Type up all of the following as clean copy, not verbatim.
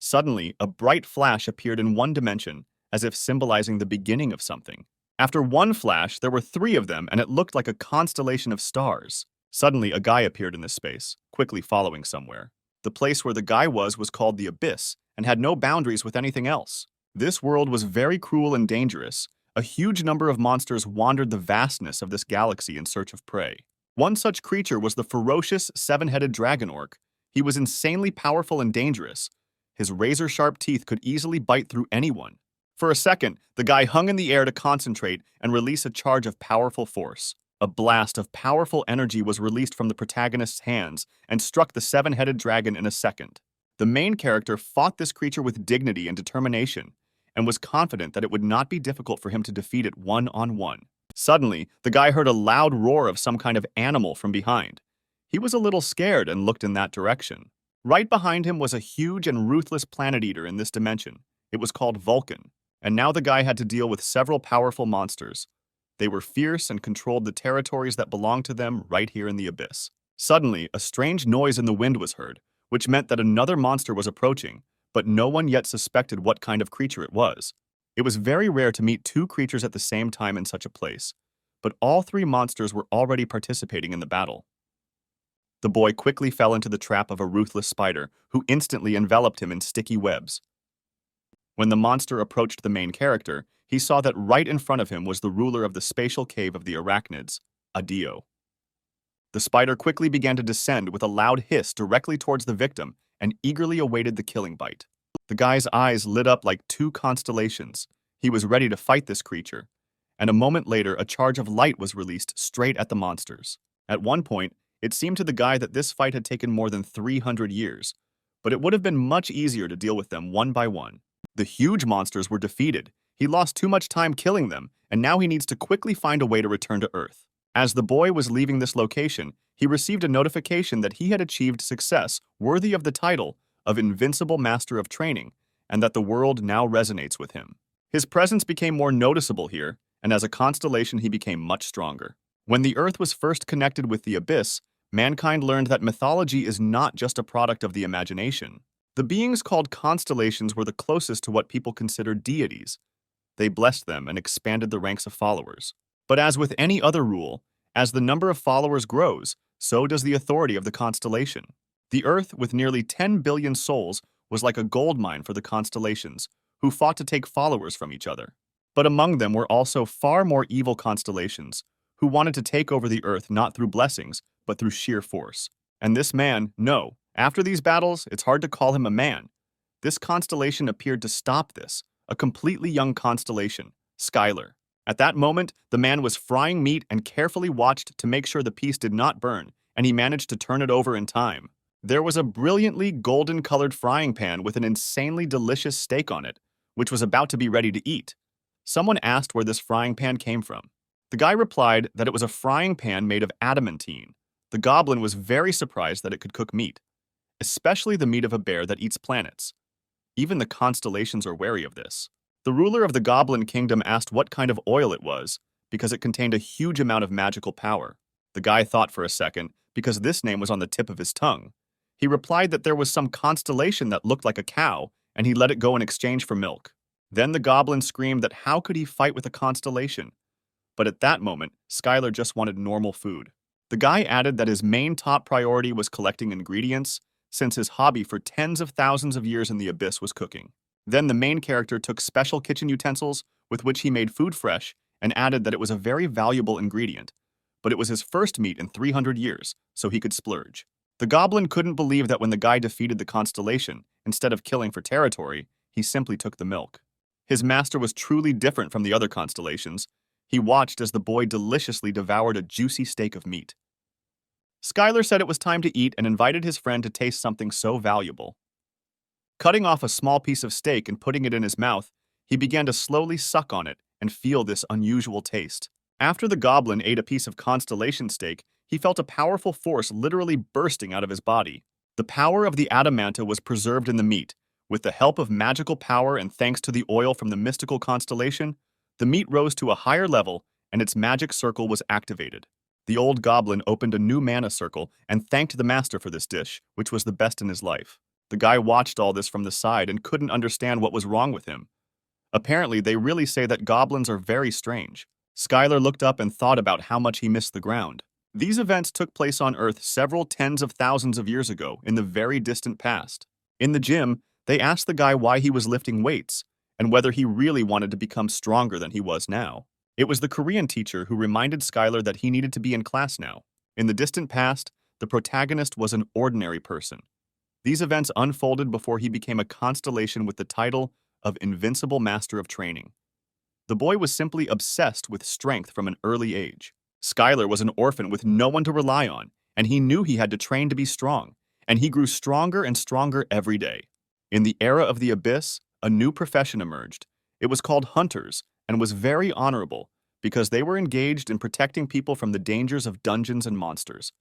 Suddenly, a bright flash appeared in one dimension, as if symbolizing the beginning of something. After one flash, there were three of them, and it looked like a constellation of stars. Suddenly, a guy appeared in this space, quickly following somewhere. The place where the guy was called the Abyss, and had no boundaries with anything else. This world was very cruel and dangerous. A huge number of monsters wandered the vastness of this galaxy in search of prey. One such creature was the ferocious, seven-headed dragon orc. He was insanely powerful and dangerous. His razor-sharp teeth could easily bite through anyone. For a second, the guy hung in the air to concentrate and release a charge of powerful force. A blast of powerful energy was released from the protagonist's hands and struck the seven-headed dragon in a second. The main character fought this creature with dignity and determination, and was confident that it would not be difficult for him to defeat it one-on-one. Suddenly, the guy heard a loud roar of some kind of animal from behind. He was a little scared and looked in that direction. Right behind him was a huge and ruthless planet eater in this dimension. It was called Vulcan, and now the guy had to deal with several powerful monsters. They were fierce and controlled the territories that belonged to them right here in the Abyss. Suddenly, a strange noise in the wind was heard, which meant that another monster was approaching, but no one yet suspected what kind of creature it was. It was very rare to meet two creatures at the same time in such a place, but all three monsters were already participating in the battle. The boy quickly fell into the trap of a ruthless spider, who instantly enveloped him in sticky webs. When the monster approached the main character, he saw that right in front of him was the ruler of the spatial cave of the arachnids, Adio. The spider quickly began to descend with a loud hiss directly towards the victim and eagerly awaited the killing bite. The guy's eyes lit up like two constellations. He was ready to fight this creature, and a moment later a charge of light was released straight at the monsters. At one point, it seemed to the guy that this fight had taken more than 300 years, but it would have been much easier to deal with them one by one. The huge monsters were defeated. He lost too much time killing them, and now he needs to quickly find a way to return to Earth. As the boy was leaving this location, he received a notification that he had achieved success worthy of the title of Invincible Master of Training, and that the world now resonates with him. His presence became more noticeable here, and as a constellation he became much stronger. When the Earth was first connected with the Abyss, mankind learned that mythology is not just a product of the imagination. The beings called constellations were the closest to what people considered deities. They blessed them and expanded the ranks of followers. But as with any other rule, as the number of followers grows, so does the authority of the constellation. The Earth, with nearly 10 billion souls, was like a gold mine for the constellations, who fought to take followers from each other. But among them were also far more evil constellations, who wanted to take over the Earth not through blessings, but through sheer force. And this man, no, after these battles, it's hard to call him a man. This constellation appeared to stop this, a completely young constellation, Skylar. At that moment, the man was frying meat and carefully watched to make sure the piece did not burn, and he managed to turn it over in time. There was a brilliantly golden-colored frying pan with an insanely delicious steak on it, which was about to be ready to eat. Someone asked where this frying pan came from. The guy replied that it was a frying pan made of adamantine. The goblin was very surprised that it could cook meat, especially the meat of a bear that eats planets. Even the constellations are wary of this. The ruler of the Goblin Kingdom asked what kind of oil it was, because it contained a huge amount of magical power. The guy thought for a second, because this name was on the tip of his tongue. He replied that there was some constellation that looked like a cow, and he let it go in exchange for milk. Then the goblin screamed that how could he fight with a constellation? But at that moment, Skylar just wanted normal food. The guy added that his main top priority was collecting ingredients, since his hobby for tens of thousands of years in the Abyss was cooking. Then the main character took special kitchen utensils with which he made food fresh and added that it was a very valuable ingredient, but it was his first meat in 300 years, so he could splurge. The goblin couldn't believe that when the guy defeated the constellation, instead of killing for territory, he simply took the milk. His master was truly different from the other constellations. He watched as the boy deliciously devoured a juicy steak of meat. Skylar said it was time to eat and invited his friend to taste something so valuable. Cutting off a small piece of steak and putting it in his mouth, he began to slowly suck on it and feel this unusual taste. After the goblin ate a piece of constellation steak, he felt a powerful force literally bursting out of his body. The power of the adamanta was preserved in the meat. With the help of magical power and thanks to the oil from the mystical constellation, the meat rose to a higher level and its magic circle was activated. The old goblin opened a new mana circle and thanked the master for this dish, which was the best in his life. The guy watched all this from the side and couldn't understand what was wrong with him. Apparently, they really say that goblins are very strange. Skylar looked up and thought about how much he missed the ground. These events took place on Earth several tens of thousands of years ago in the very distant past. In the gym, they asked the guy why he was lifting weights and whether he really wanted to become stronger than he was now. It was the Korean teacher who reminded Skylar that he needed to be in class now. In the distant past, the protagonist was an ordinary person. These events unfolded before he became a constellation with the title of Invincible Master of Training. The boy was simply obsessed with strength from an early age. Skylar was an orphan with no one to rely on, and he knew he had to train to be strong, and he grew stronger and stronger every day. In the era of the Abyss, a new profession emerged. It was called Hunters, and was very honorable, because they were engaged in protecting people from the dangers of dungeons and monsters.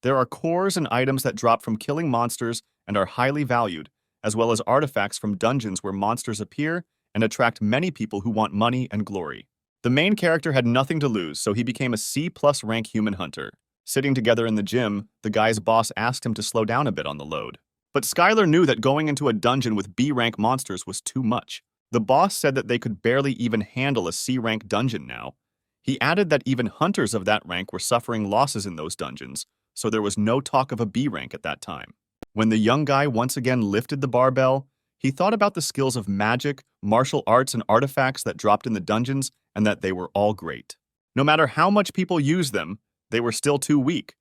There are cores and items that drop from killing monsters and are highly valued, as well as artifacts from dungeons where monsters appear and attract many people who want money and glory. The main character had nothing to lose, so he became a C+ rank human hunter. Sitting together in the gym, the guy's boss asked him to slow down a bit on the load. But Skylar knew that going into a dungeon with B rank monsters was too much. The boss said that they could barely even handle a C rank dungeon now. He added that even hunters of that rank were suffering losses in those dungeons, so there was no talk of a B rank at that time. When the young guy once again lifted the barbell, he thought about the skills of magic, martial arts, and artifacts that dropped in the dungeons, and that they were all great. No matter how much people used them, they were still too weak.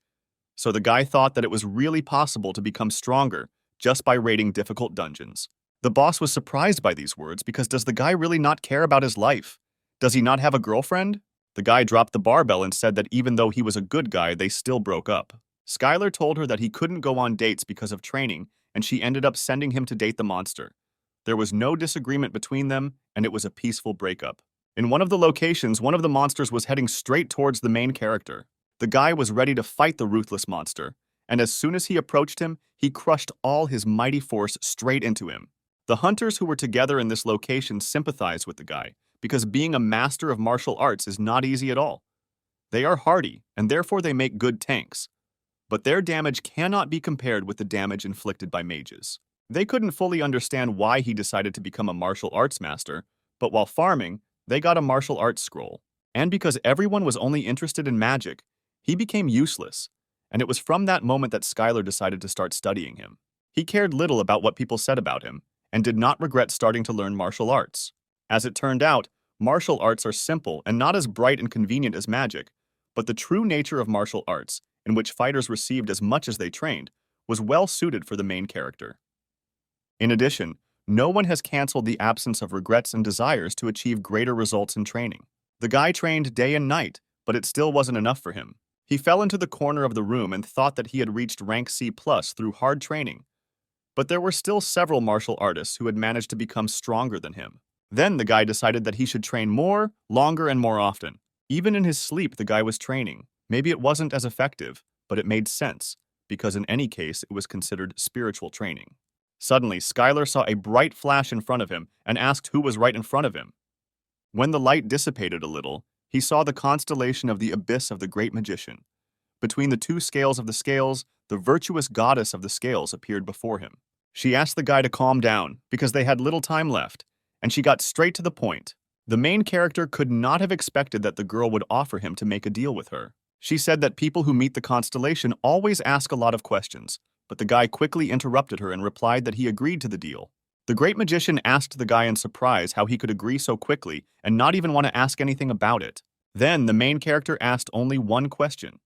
So the guy thought that it was really possible to become stronger just by raiding difficult dungeons. The boss was surprised by these words because does the guy really not care about his life? Does he not have a girlfriend? The guy dropped the barbell and said that even though he was a good guy, they still broke up. Skylar told her that he couldn't go on dates because of training, and she ended up sending him to date the monster. There was no disagreement between them, and it was a peaceful breakup. In one of the locations, one of the monsters was heading straight towards the main character. The guy was ready to fight the ruthless monster, and as soon as he approached him, he crushed all his mighty force straight into him. The hunters who were together in this location sympathized with the guy, because being a master of martial arts is not easy at all. They are hardy, and therefore they make good tanks. But their damage cannot be compared with the damage inflicted by mages. They couldn't fully understand why he decided to become a martial arts master, but while farming, they got a martial arts scroll. And because everyone was only interested in magic, he became useless, and it was from that moment that Skylar decided to start studying him. He cared little about what people said about him, and did not regret starting to learn martial arts. As it turned out, martial arts are simple and not as bright and convenient as magic, but the true nature of martial arts, in which fighters received as much as they trained, was well suited for the main character. In addition, no one has canceled the absence of regrets and desires to achieve greater results in training. The guy trained day and night, but it still wasn't enough for him. He fell into the corner of the room and thought that he had reached rank C+ through hard training. But there were still several martial artists who had managed to become stronger than him. Then the guy decided that he should train more, longer, and more often. Even in his sleep, the guy was training. Maybe it wasn't as effective, but it made sense, because in any case, it was considered spiritual training. Suddenly, Skylar saw a bright flash in front of him and asked who was right in front of him. When the light dissipated a little, he saw the constellation of the abyss of the great magician. Between the two scales of the scales, the virtuous goddess of the scales appeared before him. She asked the guy to calm down, because they had little time left, and she got straight to the point. The main character could not have expected that the girl would offer him to make a deal with her. She said that people who meet the constellation always ask a lot of questions, but the guy quickly interrupted her and replied that he agreed to the deal. The great magician asked the guy in surprise how he could agree so quickly and not even want to ask anything about it. Then the main character asked only one question.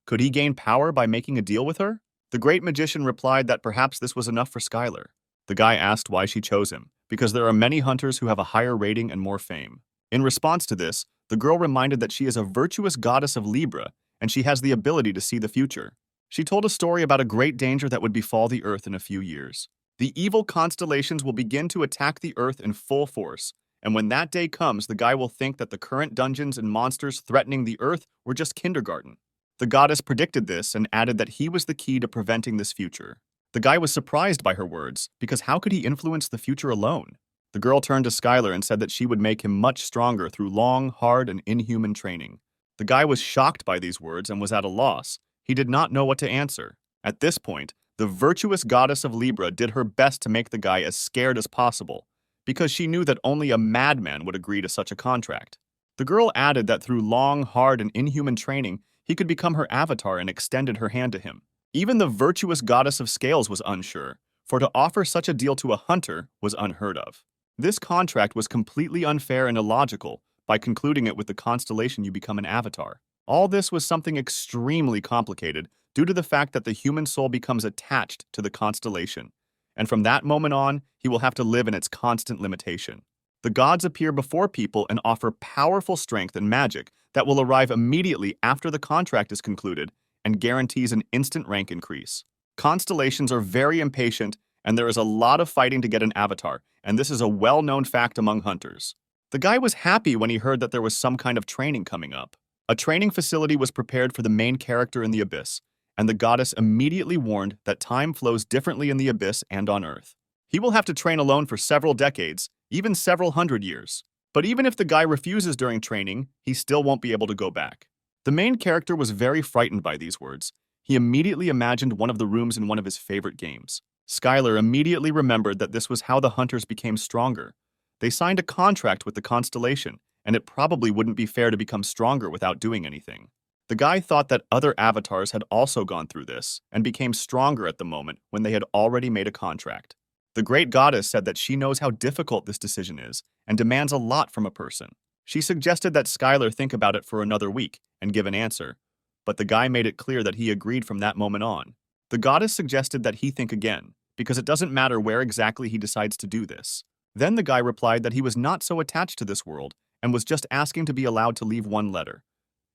Could he gain power by making a deal with her? The great magician replied that perhaps this was enough for Skylar. The guy asked why she chose him, because there are many hunters who have a higher rating and more fame. In response to this, the girl reminded that she is a virtuous goddess of Libra, and she has the ability to see the future. She told a story about a great danger that would befall the Earth in a few years. The evil constellations will begin to attack the Earth in full force, and when that day comes, the guy will think that the current dungeons and monsters threatening the Earth were just kindergarten. The goddess predicted this and added that he was the key to preventing this future. The guy was surprised by her words, because how could he influence the future alone? The girl turned to Skylar and said that she would make him much stronger through long, hard, and inhuman training. The guy was shocked by these words and was at a loss. He did not know what to answer. At this point, The virtuous goddess of Libra did her best to make the guy as scared as possible, because she knew that only a madman would agree to such a contract. The girl added that through long, hard, and inhuman training, he could become her avatar and extended her hand to him. Even the virtuous goddess of scales was unsure, for to offer such a deal to a hunter was unheard of. This contract was completely unfair and illogical. By concluding it with the constellation, you become an avatar. All this was something extremely complicated due to the fact that the human soul becomes attached to the constellation, and from that moment on, he will have to live in its constant limitation. The gods appear before people and offer powerful strength and magic that will arrive immediately after the contract is concluded and guarantees an instant rank increase. Constellations are very impatient, and there is a lot of fighting to get an avatar, and this is a well-known fact among hunters. The guy was happy when he heard that there was some kind of training coming up. A training facility was prepared for the main character in the Abyss, and the goddess immediately warned that time flows differently in the Abyss and on Earth. He will have to train alone for several decades, even several hundred years. But even if the guy refuses during training, he still won't be able to go back. The main character was very frightened by these words. He immediately imagined one of the rooms in one of his favorite games. Skylar immediately remembered that this was how the hunters became stronger. They signed a contract with the constellation, and it probably wouldn't be fair to become stronger without doing anything. The guy thought that other avatars had also gone through this and became stronger at the moment when they had already made a contract. The great goddess said that she knows how difficult this decision is and demands a lot from a person. She suggested that Skylar think about it for another week and give an answer, but the guy made it clear that he agreed from that moment on. The goddess suggested that he think again, because it doesn't matter where exactly he decides to do this. Then the guy replied that he was not so attached to this world and was just asking to be allowed to leave one letter.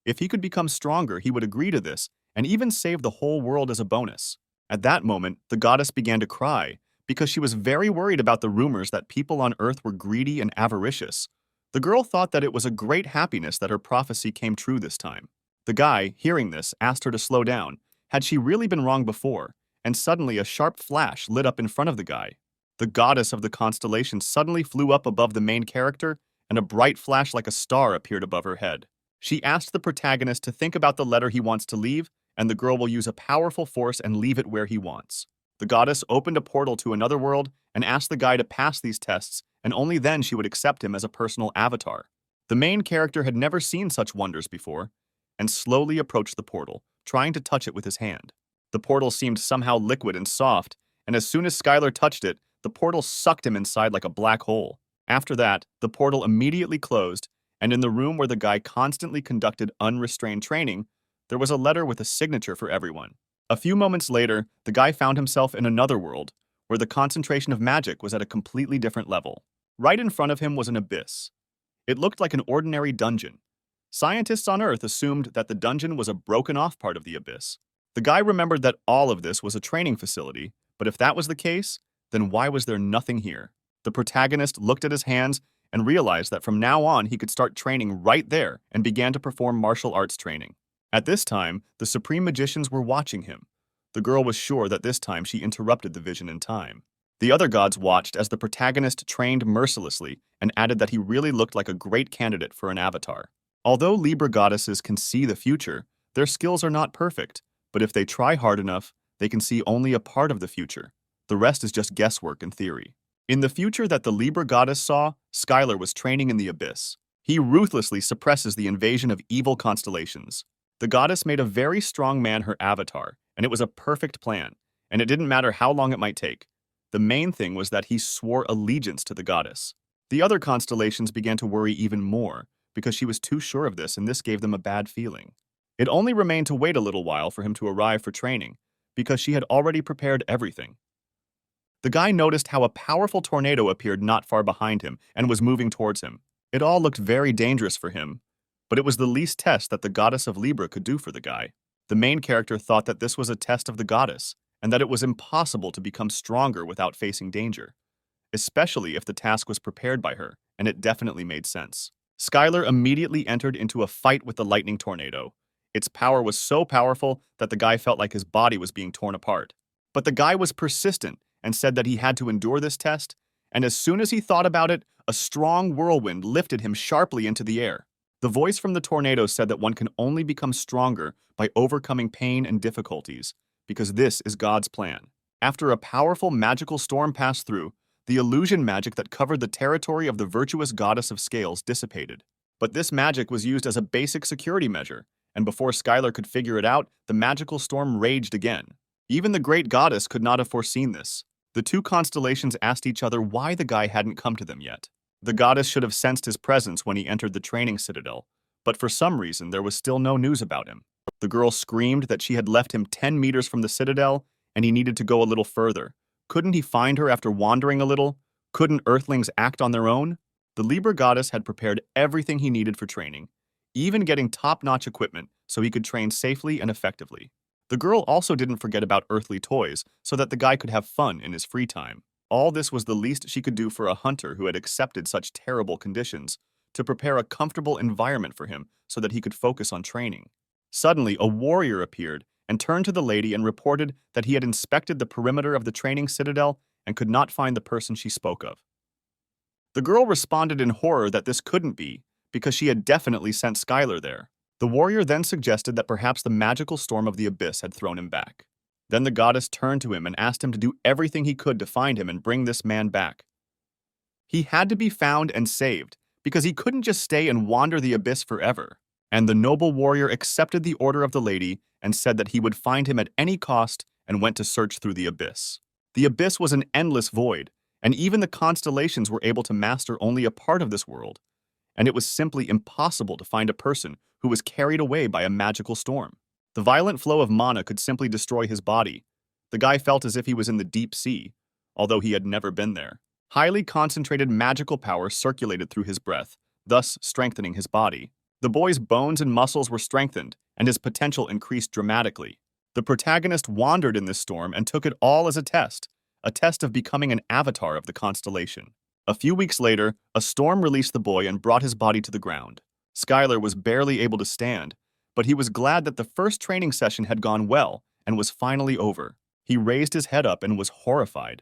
If he could become stronger, he would agree to this and even save the whole world as a bonus. At that moment, the goddess began to cry because she was very worried about the rumors that people on Earth were greedy and avaricious. The girl thought that it was a great happiness that her prophecy came true this time. The guy, hearing this, asked her to slow down. Had she really been wrong before? And suddenly a sharp flash lit up in front of the guy. The goddess of the constellation suddenly flew up above the main character, and a bright flash like a star appeared above her head. She asked the protagonist to think about the letter he wants to leave, and the girl will use a powerful force and leave it where he wants. The goddess opened a portal to another world and asked the guy to pass these tests, and only then she would accept him as a personal avatar. The main character had never seen such wonders before, and slowly approached the portal, trying to touch it with his hand. The portal seemed somehow liquid and soft, and as soon as Skylar touched it, the portal sucked him inside like a black hole. After that, the portal immediately closed, and in the room where the guy constantly conducted unrestrained training, there was a letter with a signature for everyone. A few moments later, the guy found himself in another world, where the concentration of magic was at a completely different level. Right in front of him was an abyss. It looked like an ordinary dungeon. Scientists on Earth assumed that the dungeon was a broken-off part of the abyss. The guy remembered that all of this was a training facility, but if that was the case, then why was there nothing here? The protagonist looked at his hands and realized that from now on he could start training right there and began to perform martial arts training. At this time, the supreme magicians were watching him. The girl was sure that this time she interrupted the vision in time. The other gods watched as the protagonist trained mercilessly and added that he really looked like a great candidate for an avatar. Although Libra goddesses can see the future, their skills are not perfect, but if they try hard enough, they can see only a part of the future. The rest is just guesswork and theory. In the future that the Libra goddess saw, Skylar was training in the abyss. He ruthlessly suppresses the invasion of evil constellations. The goddess made a very strong man her avatar, and it was a perfect plan, and it didn't matter how long it might take. The main thing was that he swore allegiance to the goddess. The other constellations began to worry even more, because she was too sure of this, and this gave them a bad feeling. It only remained to wait a little while for him to arrive for training, because she had already prepared everything. The guy noticed how a powerful tornado appeared not far behind him and was moving towards him. It all looked very dangerous for him, but it was the least test that the goddess of Libra could do for the guy. The main character thought that this was a test of the goddess, and that it was impossible to become stronger without facing danger, especially if the task was prepared by her, and it definitely made sense. Skylar immediately entered into a fight with the lightning tornado. Its power was so powerful that the guy felt like his body was being torn apart. But the guy was persistent and said that he had to endure this test, and as soon as he thought about it, a strong whirlwind lifted him sharply into the air. The voice from the tornado said that one can only become stronger by overcoming pain and difficulties, because this is God's plan. After a powerful magical storm passed through, the illusion magic that covered the territory of the virtuous goddess of scales dissipated. But this magic was used as a basic security measure, and before Skylar could figure it out, the magical storm raged again. Even the great goddess could not have foreseen this. The two constellations asked each other why the guy hadn't come to them yet. The goddess should have sensed his presence when he entered the training citadel, but for some reason there was still no news about him. The girl screamed that she had left him 10 meters from the citadel, and he needed to go a little further. Couldn't he find her after wandering a little? Couldn't Earthlings act on their own? The Libra goddess had prepared everything he needed for training, even getting top-notch equipment so he could train safely and effectively. The girl also didn't forget about earthly toys so that the guy could have fun in his free time. All this was the least she could do for a hunter who had accepted such terrible conditions, to prepare a comfortable environment for him so that he could focus on training. Suddenly, a warrior appeared and turned to the lady and reported that he had inspected the perimeter of the training citadel and could not find the person she spoke of. The girl responded in horror that this couldn't be, because she had definitely sent Skylar there. The warrior then suggested that perhaps the magical storm of the abyss had thrown him back. Then the goddess turned to him and asked him to do everything he could to find him and bring this man back. He had to be found and saved, because he couldn't just stay and wander the abyss forever. And the noble warrior accepted the order of the lady and said that he would find him at any cost and went to search through the abyss. The abyss was an endless void, and even the constellations were able to master only a part of this world, and it was simply impossible to find a person who was carried away by a magical storm. The violent flow of mana could simply destroy his body. The guy felt as if he was in the deep sea, although he had never been there. Highly concentrated magical power circulated through his breath, thus strengthening his body. The boy's bones and muscles were strengthened, and his potential increased dramatically. The protagonist wandered in this storm and took it all as a test of becoming an avatar of the constellation. A few weeks later, a storm released the boy and brought his body to the ground. Skylar was barely able to stand, but he was glad that the first training session had gone well and was finally over. He raised his head up and was horrified.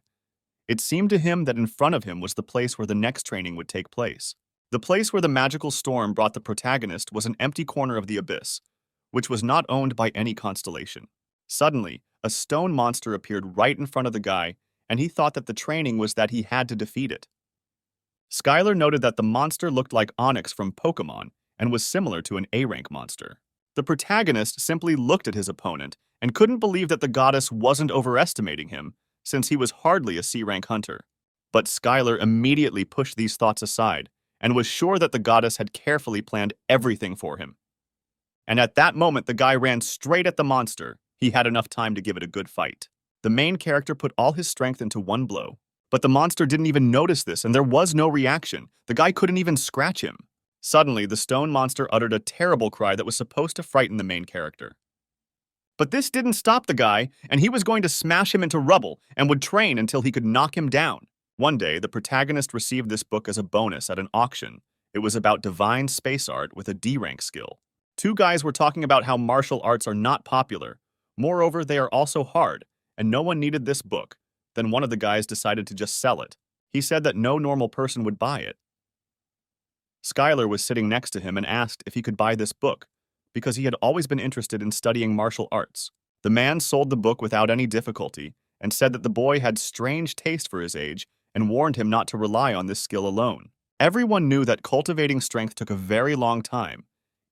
It seemed to him that in front of him was the place where the next training would take place. The place where the magical storm brought the protagonist was an empty corner of the abyss, which was not owned by any constellation. Suddenly, a stone monster appeared right in front of the guy, and he thought that the training was that he had to defeat it. Skylar noted that the monster looked like Onyx from Pokemon and was similar to an A-rank monster. The protagonist simply looked at his opponent and couldn't believe that the goddess wasn't overestimating him, since he was hardly a C-rank hunter. But Skylar immediately pushed these thoughts aside and was sure that the goddess had carefully planned everything for him. And at that moment, the guy ran straight at the monster. He had enough time to give it a good fight. The main character put all his strength into one blow, but the monster didn't even notice this, and there was no reaction. The guy couldn't even scratch him. Suddenly, the stone monster uttered a terrible cry that was supposed to frighten the main character. But this didn't stop the guy, and he was going to smash him into rubble and would train until he could knock him down. One day, the protagonist received this book as a bonus at an auction. It was about divine space art with a D-rank skill. Two guys were talking about how martial arts are not popular. Moreover, they are also hard, and no one needed this book. Then one of the guys decided to just sell it. He said that no normal person would buy it. Skylar was sitting next to him and asked if he could buy this book, because he had always been interested in studying martial arts. The man sold the book without any difficulty and said that the boy had strange taste for his age and warned him not to rely on this skill alone. Everyone knew that cultivating strength took a very long time.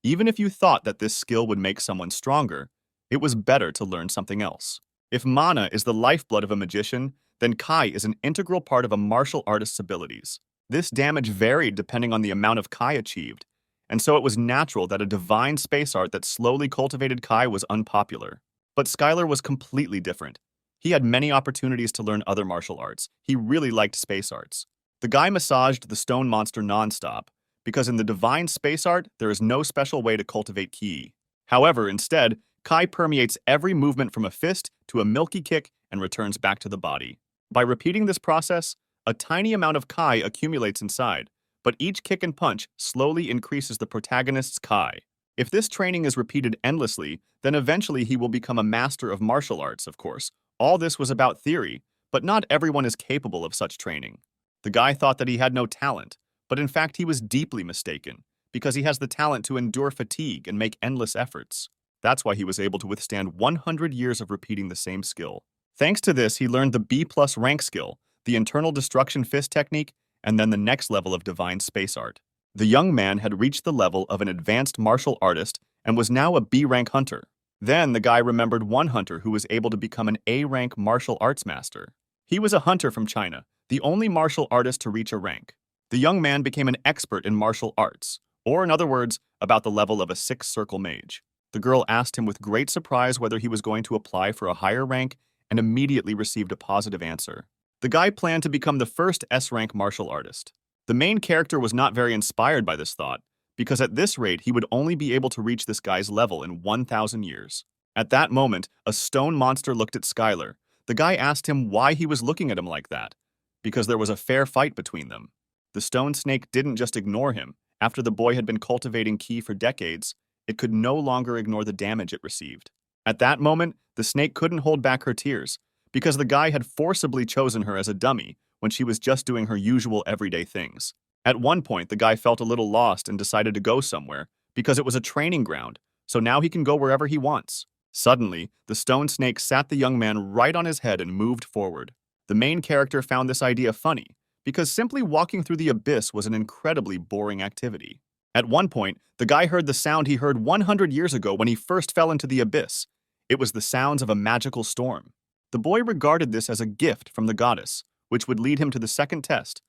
Even if you thought that this skill would make someone stronger, it was better to learn something else. If mana is the lifeblood of a magician, then Kai is an integral part of a martial artist's abilities. This damage varied depending on the amount of Kai achieved, and so it was natural that a divine space art that slowly cultivated Kai was unpopular. But Skylar was completely different. He had many opportunities to learn other martial arts. He really liked space arts. The guy massaged the stone monster nonstop, because in the divine space art, there is no special way to cultivate ki. However, instead, Kai permeates every movement from a fist to a milky kick and returns back to the body. By repeating this process, a tiny amount of Kai accumulates inside, but each kick and punch slowly increases the protagonist's Kai. If this training is repeated endlessly, then eventually he will become a master of martial arts, of course. All this was about theory, but not everyone is capable of such training. The guy thought that he had no talent, but in fact he was deeply mistaken, because he has the talent to endure fatigue and make endless efforts. That's why he was able to withstand 100 years of repeating the same skill. Thanks to this, he learned the B+ rank skill, the internal destruction fist technique, and then the next level of divine space art. The young man had reached the level of an advanced martial artist and was now a B-rank hunter. Then the guy remembered one hunter who was able to become an A-rank martial arts master. He was a hunter from China, the only martial artist to reach a rank. The young man became an expert in martial arts, or in other words, about the level of a six-circle mage. The girl asked him with great surprise whether he was going to apply for a higher rank and immediately received a positive answer. The guy planned to become the first S-rank martial artist. The main character was not very inspired by this thought, because at this rate he would only be able to reach this guy's level in 1,000 years. At that moment, a stone monster looked at Skylar. The guy asked him why he was looking at him like that, because there was a fair fight between them. The stone snake didn't just ignore him. After the boy had been cultivating ki for decades, it could no longer ignore the damage it received. At that moment, the snake couldn't hold back her tears, because the guy had forcibly chosen her as a dummy when she was just doing her usual everyday things. At one point, the guy felt a little lost and decided to go somewhere, because it was a training ground, so now he can go wherever he wants. Suddenly, the stone snake sat the young man right on his head and moved forward. The main character found this idea funny, because simply walking through the abyss was an incredibly boring activity. At one point, the guy heard the sound he heard 100 years ago when he first fell into the abyss. It was the sounds of a magical storm. The boy regarded this as a gift from the goddess, which would lead him to the second test,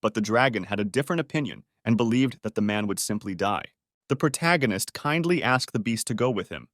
but the dragon had a different opinion and believed that the man would simply die. The protagonist kindly asked the beast to go with him,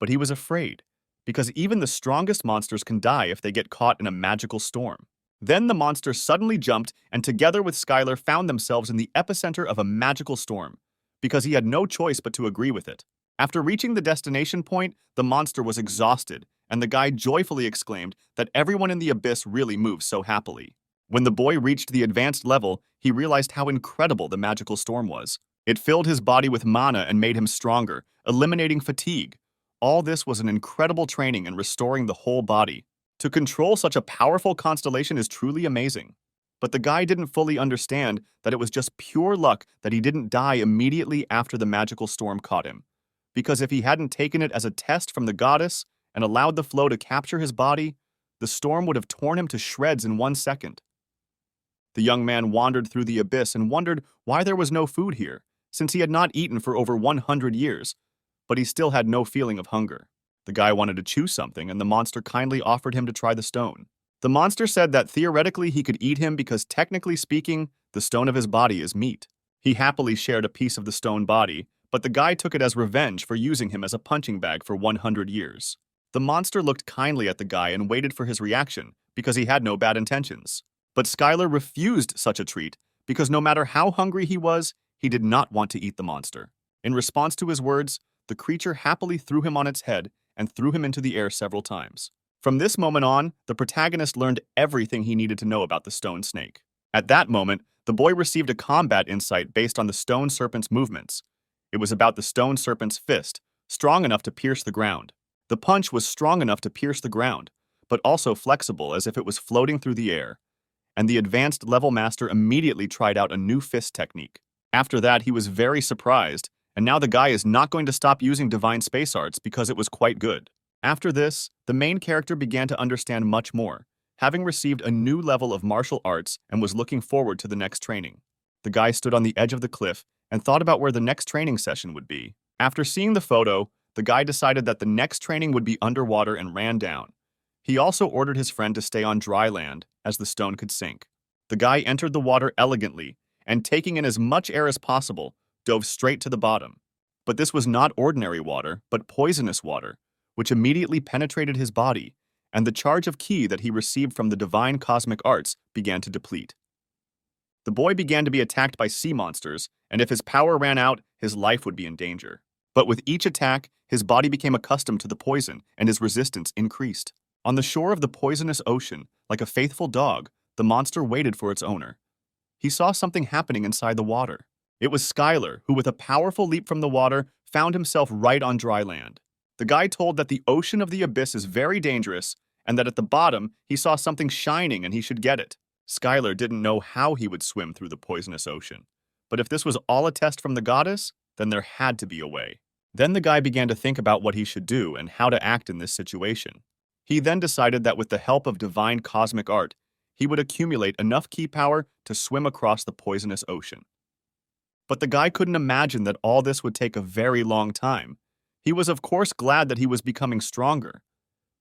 but he was afraid, because even the strongest monsters can die if they get caught in a magical storm. Then the monster suddenly jumped and together with Skylar found themselves in the epicenter of a magical storm, because he had no choice but to agree with it. After reaching the destination point, the monster was exhausted, and the guy joyfully exclaimed that everyone in the abyss really moves so happily. When the boy reached the advanced level, he realized how incredible the magical storm was. It filled his body with mana and made him stronger, eliminating fatigue. All this was an incredible training in restoring the whole body. To control such a powerful constellation is truly amazing. But the guy didn't fully understand that it was just pure luck that he didn't die immediately after the magical storm caught him. Because if he hadn't taken it as a test from the goddess and allowed the flow to capture his body, the storm would have torn him to shreds in 1 second. The young man wandered through the abyss and wondered why there was no food here, since he had not eaten for over 100 years, but he still had no feeling of hunger. The guy wanted to chew something, and the monster kindly offered him to try the stone. The monster said that theoretically he could eat him because technically speaking, the stone of his body is meat. He happily shared a piece of the stone body, but the guy took it as revenge for using him as a punching bag for 100 years. The monster looked kindly at the guy and waited for his reaction, because he had no bad intentions. But Skylar refused such a treat, because no matter how hungry he was, he did not want to eat the monster. In response to his words, the creature happily threw him on its head and threw him into the air several times. From this moment on, the protagonist learned everything he needed to know about the stone snake. At that moment, the boy received a combat insight based on the stone serpent's movements. It was about the stone serpent's fist, strong enough to pierce the ground. The punch was strong enough to pierce the ground, but also flexible as if it was floating through the air. And the advanced level master immediately tried out a new fist technique. After that, he was very surprised, and now the guy is not going to stop using divine space arts because it was quite good. After this, the main character began to understand much more, having received a new level of martial arts and was looking forward to the next training. The guy stood on the edge of the cliff and thought about where the next training session would be. After seeing the photo, the guy decided that the next training would be underwater and ran down. He also ordered his friend to stay on dry land, as the stone could sink. The guy entered the water elegantly, and taking in as much air as possible, dove straight to the bottom. But this was not ordinary water, but poisonous water, which immediately penetrated his body, and the charge of ki that he received from the divine cosmic arts began to deplete. The boy began to be attacked by sea monsters, and if his power ran out, his life would be in danger. But with each attack, his body became accustomed to the poison, and his resistance increased. On the shore of the poisonous ocean, like a faithful dog, the monster waited for its owner. He saw something happening inside the water. It was Skylar, who with a powerful leap from the water, found himself right on dry land. The guy told that the ocean of the abyss is very dangerous, and that at the bottom, he saw something shining and he should get it. Skylar didn't know how he would swim through the poisonous ocean. But if this was all a test from the goddess, then there had to be a way. Then the guy began to think about what he should do and how to act in this situation. He then decided that with the help of divine cosmic art, he would accumulate enough ki power to swim across the poisonous ocean. But the guy couldn't imagine that all this would take a very long time. He was of course glad that he was becoming stronger,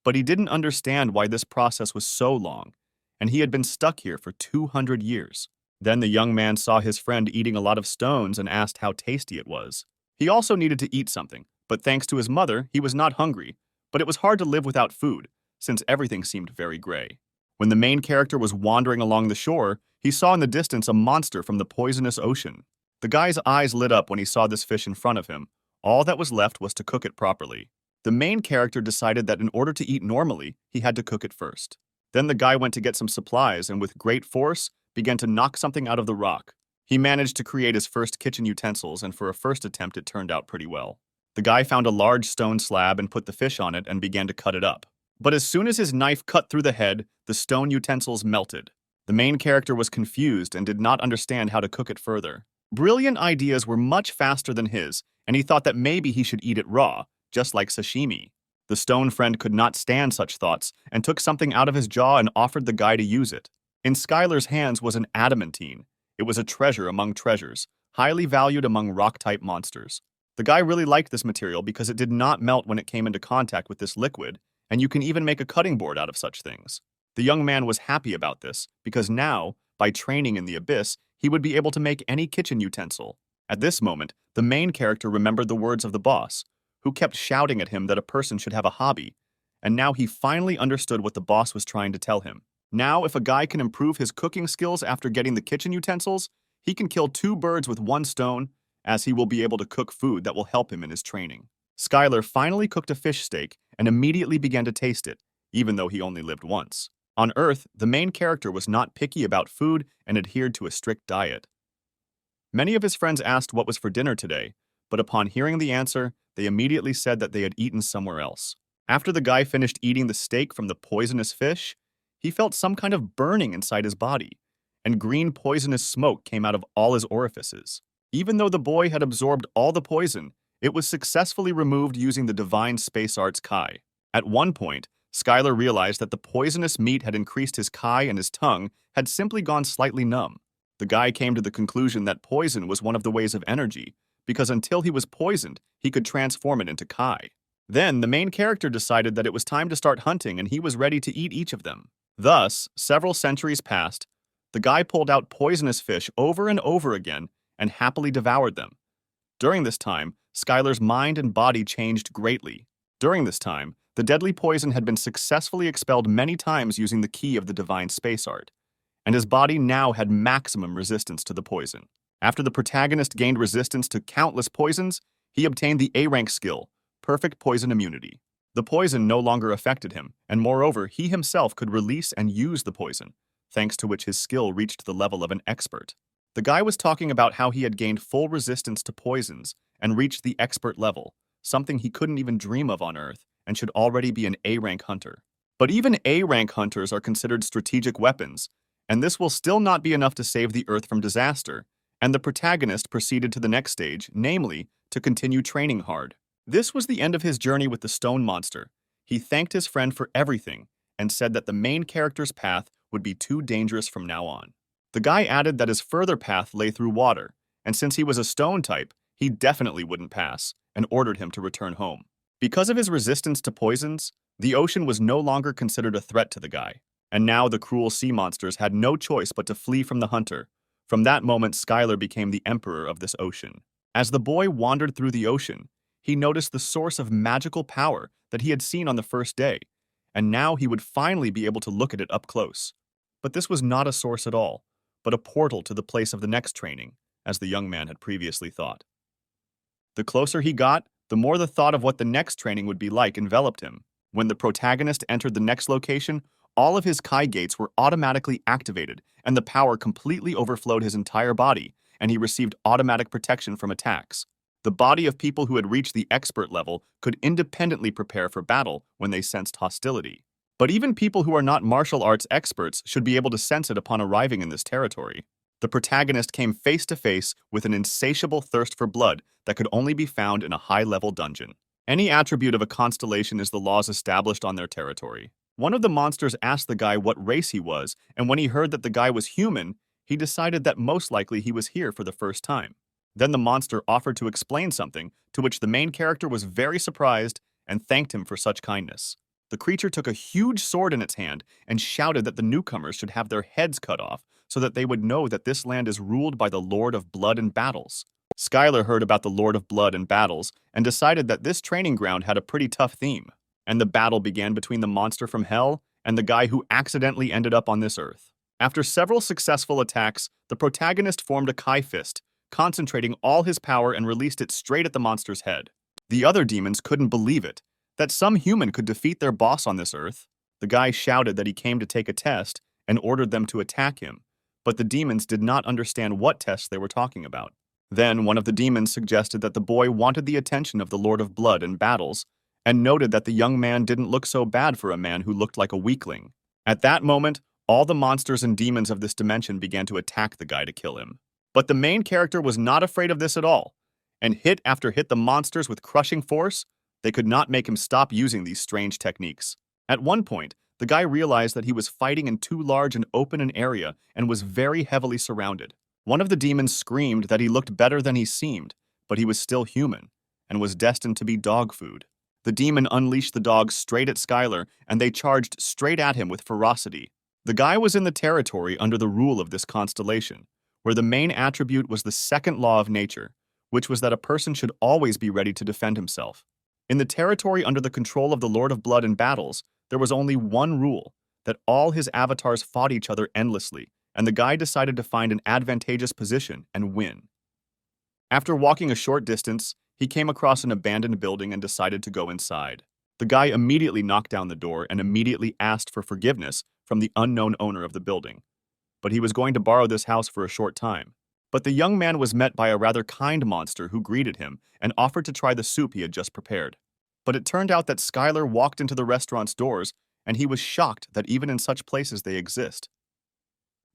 but he didn't understand why this process was so long, and he had been stuck here for 200 years. Then the young man saw his friend eating a lot of stones and asked how tasty it was. He also needed to eat something, but thanks to his mother, he was not hungry. But it was hard to live without food, since everything seemed very gray. When the main character was wandering along the shore, he saw in the distance a monster from the poisonous ocean. The guy's eyes lit up when he saw this fish in front of him. All that was left was to cook it properly. The main character decided that in order to eat normally, he had to cook it first. Then the guy went to get some supplies and with great force began to knock something out of the rock. He managed to create his first kitchen utensils, and for a first attempt it turned out pretty well. The guy found a large stone slab and put the fish on it and began to cut it up. But as soon as his knife cut through the head, the stone utensils melted. The main character was confused and did not understand how to cook it further. Brilliant ideas were much faster than his, and he thought that maybe he should eat it raw, just like sashimi. The stone friend could not stand such thoughts and took something out of his jaw and offered the guy to use it. In Skylar's hands was an adamantine. It was a treasure among treasures, highly valued among rock-type monsters. The guy really liked this material because it did not melt when it came into contact with this liquid, and you can even make a cutting board out of such things. The young man was happy about this because now, by training in the abyss, he would be able to make any kitchen utensil. At this moment, the main character remembered the words of the boss, who kept shouting at him that a person should have a hobby, and now he finally understood what the boss was trying to tell him. Now, if a guy can improve his cooking skills after getting the kitchen utensils, he can kill 2 birds with 1 stone, as he will be able to cook food that will help him in his training. Skylar finally cooked a fish steak and immediately began to taste it, even though he only lived once. On Earth, the main character was not picky about food and adhered to a strict diet. Many of his friends asked what was for dinner today, but upon hearing the answer, they immediately said that they had eaten somewhere else. After the guy finished eating the steak from the poisonous fish, he felt some kind of burning inside his body, and green poisonous smoke came out of all his orifices. Even though the boy had absorbed all the poison, it was successfully removed using the divine space arts Kai. At one point, Skylar realized that the poisonous meat had increased his Kai and his tongue had simply gone slightly numb. The guy came to the conclusion that poison was one of the ways of energy, because until he was poisoned, he could transform it into Kai. Then, the main character decided that it was time to start hunting and he was ready to eat each of them. Thus, several centuries passed. The guy pulled out poisonous fish over and over again and happily devoured them. During this time, Skylar's mind and body changed greatly. During this time, the deadly poison had been successfully expelled many times using the key of the divine space art, and his body now had maximum resistance to the poison. After the protagonist gained resistance to countless poisons, he obtained the A-rank skill, Perfect Poison Immunity. The poison no longer affected him, and moreover, he himself could release and use the poison, thanks to which his skill reached the level of an expert. The guy was talking about how he had gained full resistance to poisons and reached the expert level, something he couldn't even dream of on Earth, and should already be an A-rank hunter. But even A-rank hunters are considered strategic weapons, and this will still not be enough to save the Earth from disaster, and the protagonist proceeded to the next stage, namely, to continue training hard. This was the end of his journey with the stone monster. He thanked his friend for everything, and said that the main character's path would be too dangerous from now on. The guy added that his further path lay through water, and since he was a stone type, he definitely wouldn't pass, and ordered him to return home. Because of his resistance to poisons, the ocean was no longer considered a threat to the guy, and now the cruel sea monsters had no choice but to flee from the hunter. From that moment, Skylar became the emperor of this ocean. As the boy wandered through the ocean, he noticed the source of magical power that he had seen on the first day, and now he would finally be able to look at it up close. But this was not a source at all, but a portal to the place of the next training, as the young man had previously thought. The closer he got, the more the thought of what the next training would be like enveloped him. When the protagonist entered the next location, all of his Kai gates were automatically activated, and the power completely overflowed his entire body, and he received automatic protection from attacks. The body of people who had reached the expert level could independently prepare for battle when they sensed hostility. But even people who are not martial arts experts should be able to sense it upon arriving in this territory. The protagonist came face to face with an insatiable thirst for blood that could only be found in a high-level dungeon. Any attribute of a constellation is the laws established on their territory. One of the monsters asked the guy what race he was, and when he heard that the guy was human, he decided that most likely he was here for the first time. Then the monster offered to explain something, to which the main character was very surprised and thanked him for such kindness. The creature took a huge sword in its hand and shouted that the newcomers should have their heads cut off so that they would know that this land is ruled by the Lord of Blood and Battles. Skylar heard about the Lord of Blood and Battles and decided that this training ground had a pretty tough theme, and the battle began between the monster from hell and the guy who accidentally ended up on this earth. After several successful attacks, the protagonist formed a Kai fist, concentrating all his power and released it straight at the monster's head. The other demons couldn't believe it, that some human could defeat their boss on this earth. The guy shouted that he came to take a test and ordered them to attack him, but the demons did not understand what tests they were talking about. Then one of the demons suggested that the boy wanted the attention of the Lord of Blood and Battles, and noted that the young man didn't look so bad for a man who looked like a weakling. At that moment, all the monsters and demons of this dimension began to attack the guy to kill him. But the main character was not afraid of this at all, and hit after hit the monsters with crushing force. They could not make him stop using these strange techniques. At one point, the guy realized that he was fighting in too large and open an area and was very heavily surrounded. One of the demons screamed that he looked better than he seemed, but he was still human, and was destined to be dog food. The demon unleashed the dogs straight at Skylar, and they charged straight at him with ferocity. The guy was in the territory under the rule of this constellation, where the main attribute was the second law of nature, which was that a person should always be ready to defend himself. In the territory under the control of the Lord of Blood and Battles, there was only one rule, that all his avatars fought each other endlessly, and the guy decided to find an advantageous position and win. After walking a short distance, he came across an abandoned building and decided to go inside. The guy immediately knocked down the door and immediately asked for forgiveness from the unknown owner of the building. But he was going to borrow this house for a short time. But the young man was met by a rather kind monster who greeted him and offered to try the soup he had just prepared. But it turned out that Skylar walked into the restaurant's doors, and he was shocked that even in such places they exist.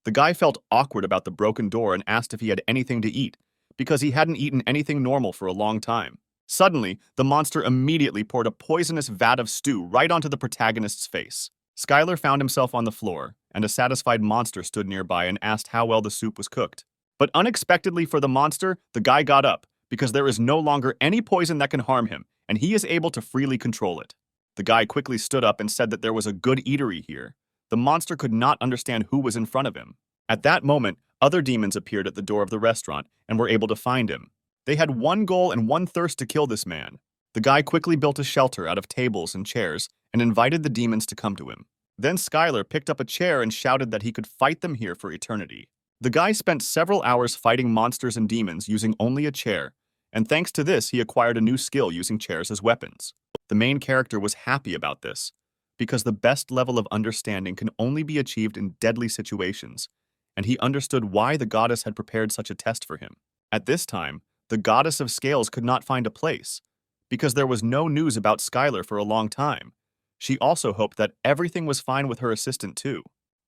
The guy felt awkward about the broken door and asked if he had anything to eat, because he hadn't eaten anything normal for a long time. Suddenly, the monster immediately poured a poisonous vat of stew right onto the protagonist's face. Skylar found himself on the floor, and a satisfied monster stood nearby and asked how well the soup was cooked. But unexpectedly for the monster, the guy got up, because there is no longer any poison that can harm him, and he is able to freely control it. The guy quickly stood up and said that there was a good eatery here. The monster could not understand who was in front of him. At that moment, other demons appeared at the door of the restaurant and were able to find him. They had one goal and one thirst to kill this man. The guy quickly built a shelter out of tables and chairs and invited the demons to come to him. Then Skylar picked up a chair and shouted that he could fight them here for eternity. The guy spent several hours fighting monsters and demons using only a chair, and thanks to this he acquired a new skill using chairs as weapons. The main character was happy about this, because the best level of understanding can only be achieved in deadly situations, and he understood why the goddess had prepared such a test for him. At this time, the goddess of scales could not find a place, because there was no news about Skylar for a long time. She also hoped that everything was fine with her assistant too,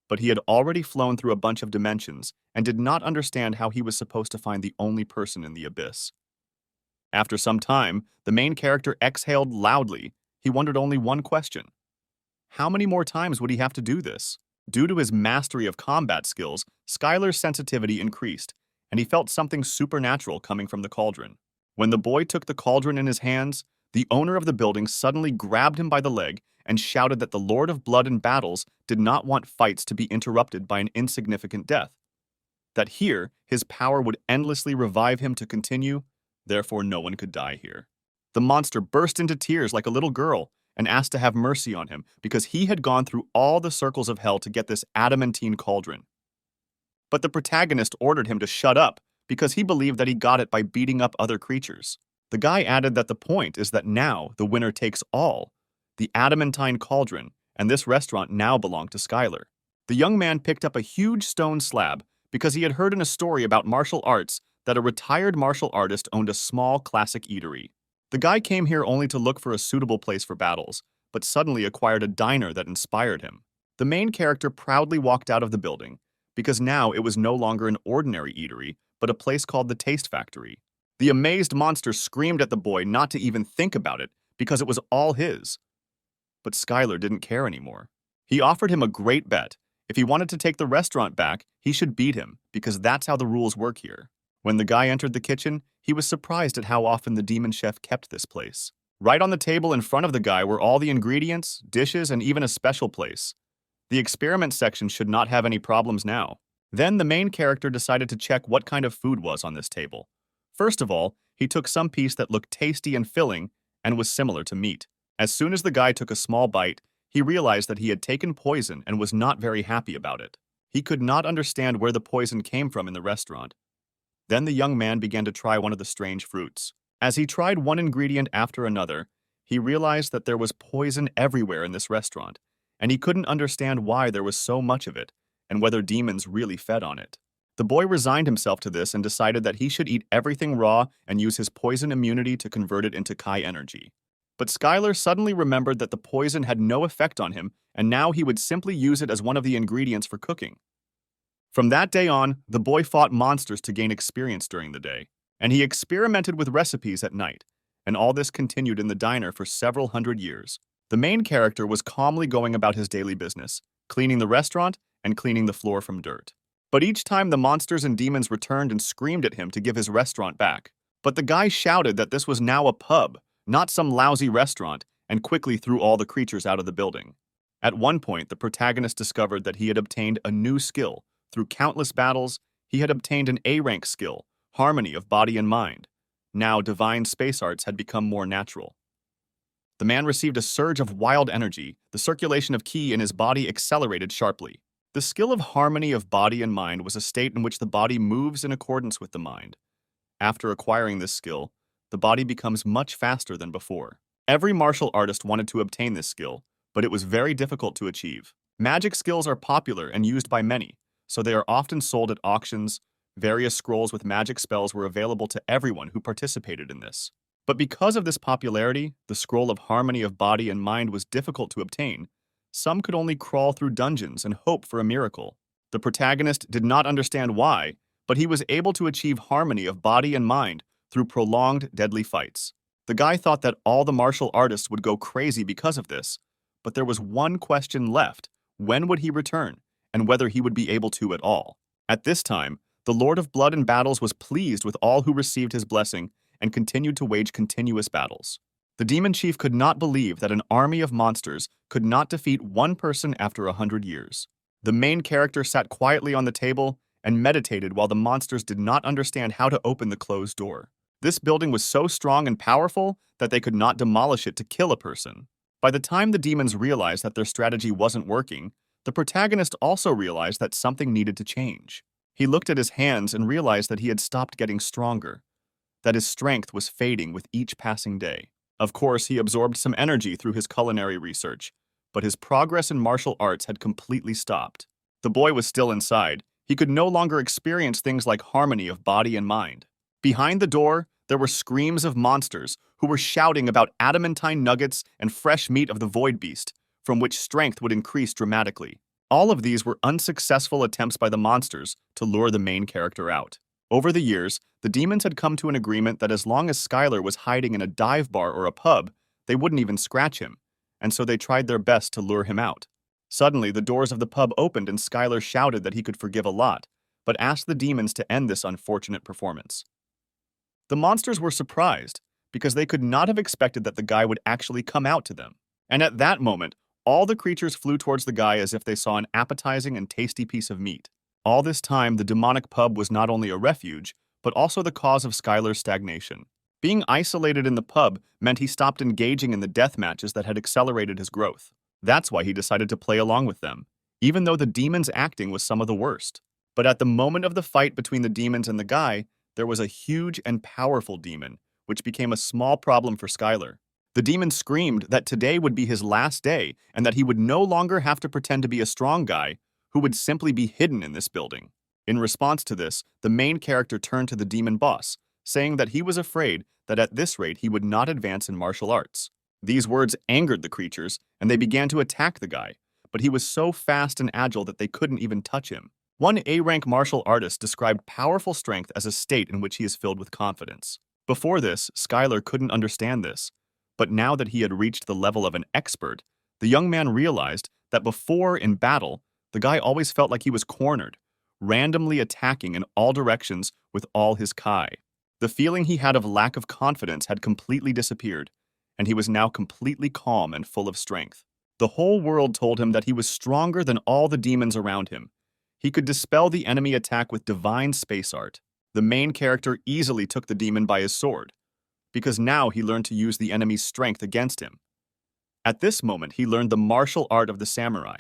but he had already flown through a bunch of dimensions and did not understand how he was supposed to find the only person in the abyss. After some time, the main character exhaled loudly. He wondered only one question. How many more times would he have to do this? Due to his mastery of combat skills, Skylar's sensitivity increased, and he felt something supernatural coming from the cauldron. When the boy took the cauldron in his hands, the owner of the building suddenly grabbed him by the leg and shouted that the Lord of Blood and Battles did not want fights to be interrupted by an insignificant death. That here, his power would endlessly revive him to continue, therefore no one could die here. The monster burst into tears like a little girl and asked to have mercy on him because he had gone through all the circles of hell to get this adamantine cauldron. But the protagonist ordered him to shut up because he believed that he got it by beating up other creatures. The guy added that the point is that now the winner takes all. The adamantine cauldron and this restaurant now belonged to Skylar. The young man picked up a huge stone slab because he had heard in a story about martial arts that a retired martial artist owned a small classic eatery. The guy came here only to look for a suitable place for battles, but suddenly acquired a diner that inspired him. The main character proudly walked out of the building, because now it was no longer an ordinary eatery, but a place called the Taste Factory. The amazed monster screamed at the boy not to even think about it, because it was all his. But Skylar didn't care anymore. He offered him a great bet. If he wanted to take the restaurant back, he should beat him, because that's how the rules work here. When the guy entered the kitchen, he was surprised at how often the demon chef kept this place. Right on the table in front of the guy were all the ingredients, dishes, and even a special place. The experiment section should not have any problems now. Then the main character decided to check what kind of food was on this table. First of all, he took some piece that looked tasty and filling and was similar to meat. As soon as the guy took a small bite, he realized that he had taken poison and was not very happy about it. He could not understand where the poison came from in the restaurant. Then the young man began to try one of the strange fruits. As he tried one ingredient after another, he realized that there was poison everywhere in this restaurant, and he couldn't understand why there was so much of it and whether demons really fed on it. The boy resigned himself to this and decided that he should eat everything raw and use his poison immunity to convert it into Kai energy. But Skylar suddenly remembered that the poison had no effect on him, and now he would simply use it as one of the ingredients for cooking. From that day on, the boy fought monsters to gain experience during the day, and he experimented with recipes at night, and all this continued in the diner for several hundred years. The main character was calmly going about his daily business, cleaning the restaurant and cleaning the floor from dirt. But each time the monsters and demons returned and screamed at him to give his restaurant back. But the guy shouted that this was now a pub, not some lousy restaurant, and quickly threw all the creatures out of the building. At one point, the protagonist discovered that he had obtained a new skill. Through countless battles, he had obtained an A-rank skill, harmony of body and mind. Now, divine space arts had become more natural. The man received a surge of wild energy. The circulation of ki in his body accelerated sharply. The skill of harmony of body and mind was a state in which the body moves in accordance with the mind. After acquiring this skill, the body becomes much faster than before. Every martial artist wanted to obtain this skill, but it was very difficult to achieve. Magic skills are popular and used by many, so they are often sold at auctions. Various scrolls with magic spells were available to everyone who participated in this. But because of this popularity, the scroll of harmony of body and mind was difficult to obtain. Some could only crawl through dungeons and hope for a miracle. The protagonist did not understand why, but he was able to achieve harmony of body and mind through prolonged, deadly fights. The guy thought that all the martial artists would go crazy because of this, but there was one question left: when would he return, and whether he would be able to at all? At this time, the Lord of Blood and Battles was pleased with all who received his blessing and continued to wage continuous battles. The demon chief could not believe that an army of monsters could not defeat one person after 100 years. The main character sat quietly on the table and meditated while the monsters did not understand how to open the closed door. This building was so strong and powerful that they could not demolish it to kill a person. By the time the demons realized that their strategy wasn't working, the protagonist also realized that something needed to change. He looked at his hands and realized that he had stopped getting stronger, that his strength was fading with each passing day. Of course, he absorbed some energy through his culinary research, but his progress in martial arts had completely stopped. The boy was still inside. He could no longer experience things like harmony of body and mind. Behind the door, there were screams of monsters who were shouting about adamantine nuggets and fresh meat of the void beast, from which strength would increase dramatically. All of these were unsuccessful attempts by the monsters to lure the main character out. Over the years, the demons had come to an agreement that as long as Skylar was hiding in a dive bar or a pub, they wouldn't even scratch him, and so they tried their best to lure him out. Suddenly, the doors of the pub opened and Skylar shouted that he could forgive a lot, but asked the demons to end this unfortunate performance. The monsters were surprised, because they could not have expected that the guy would actually come out to them. And at that moment, all the creatures flew towards the guy as if they saw an appetizing and tasty piece of meat. All this time, the demonic pub was not only a refuge, but also the cause of Skylar's stagnation. Being isolated in the pub meant he stopped engaging in the death matches that had accelerated his growth. That's why he decided to play along with them, even though the demons' acting was some of the worst. But at the moment of the fight between the demons and the guy, there was a huge and powerful demon, which became a small problem for Skylar. The demon screamed that today would be his last day and that he would no longer have to pretend to be a strong guy who would simply be hidden in this building. In response to this, the main character turned to the demon boss, saying that he was afraid that at this rate he would not advance in martial arts. These words angered the creatures, and they began to attack the guy, but he was so fast and agile that they couldn't even touch him. One A-rank martial artist described powerful strength as a state in which he is filled with confidence. Before this, Skylar couldn't understand this, But now that he had reached the level of an expert, the young man realized that before, in battle, the guy always felt like he was cornered, randomly attacking in all directions with all his kai. The feeling he had of lack of confidence had completely disappeared, and he was now completely calm and full of strength. The whole world told him that he was stronger than all the demons around him. He could dispel the enemy attack with divine space art. The main character easily took the demon by his sword, because now he learned to use the enemy's strength against him. At this moment, he learned the martial art of the samurai,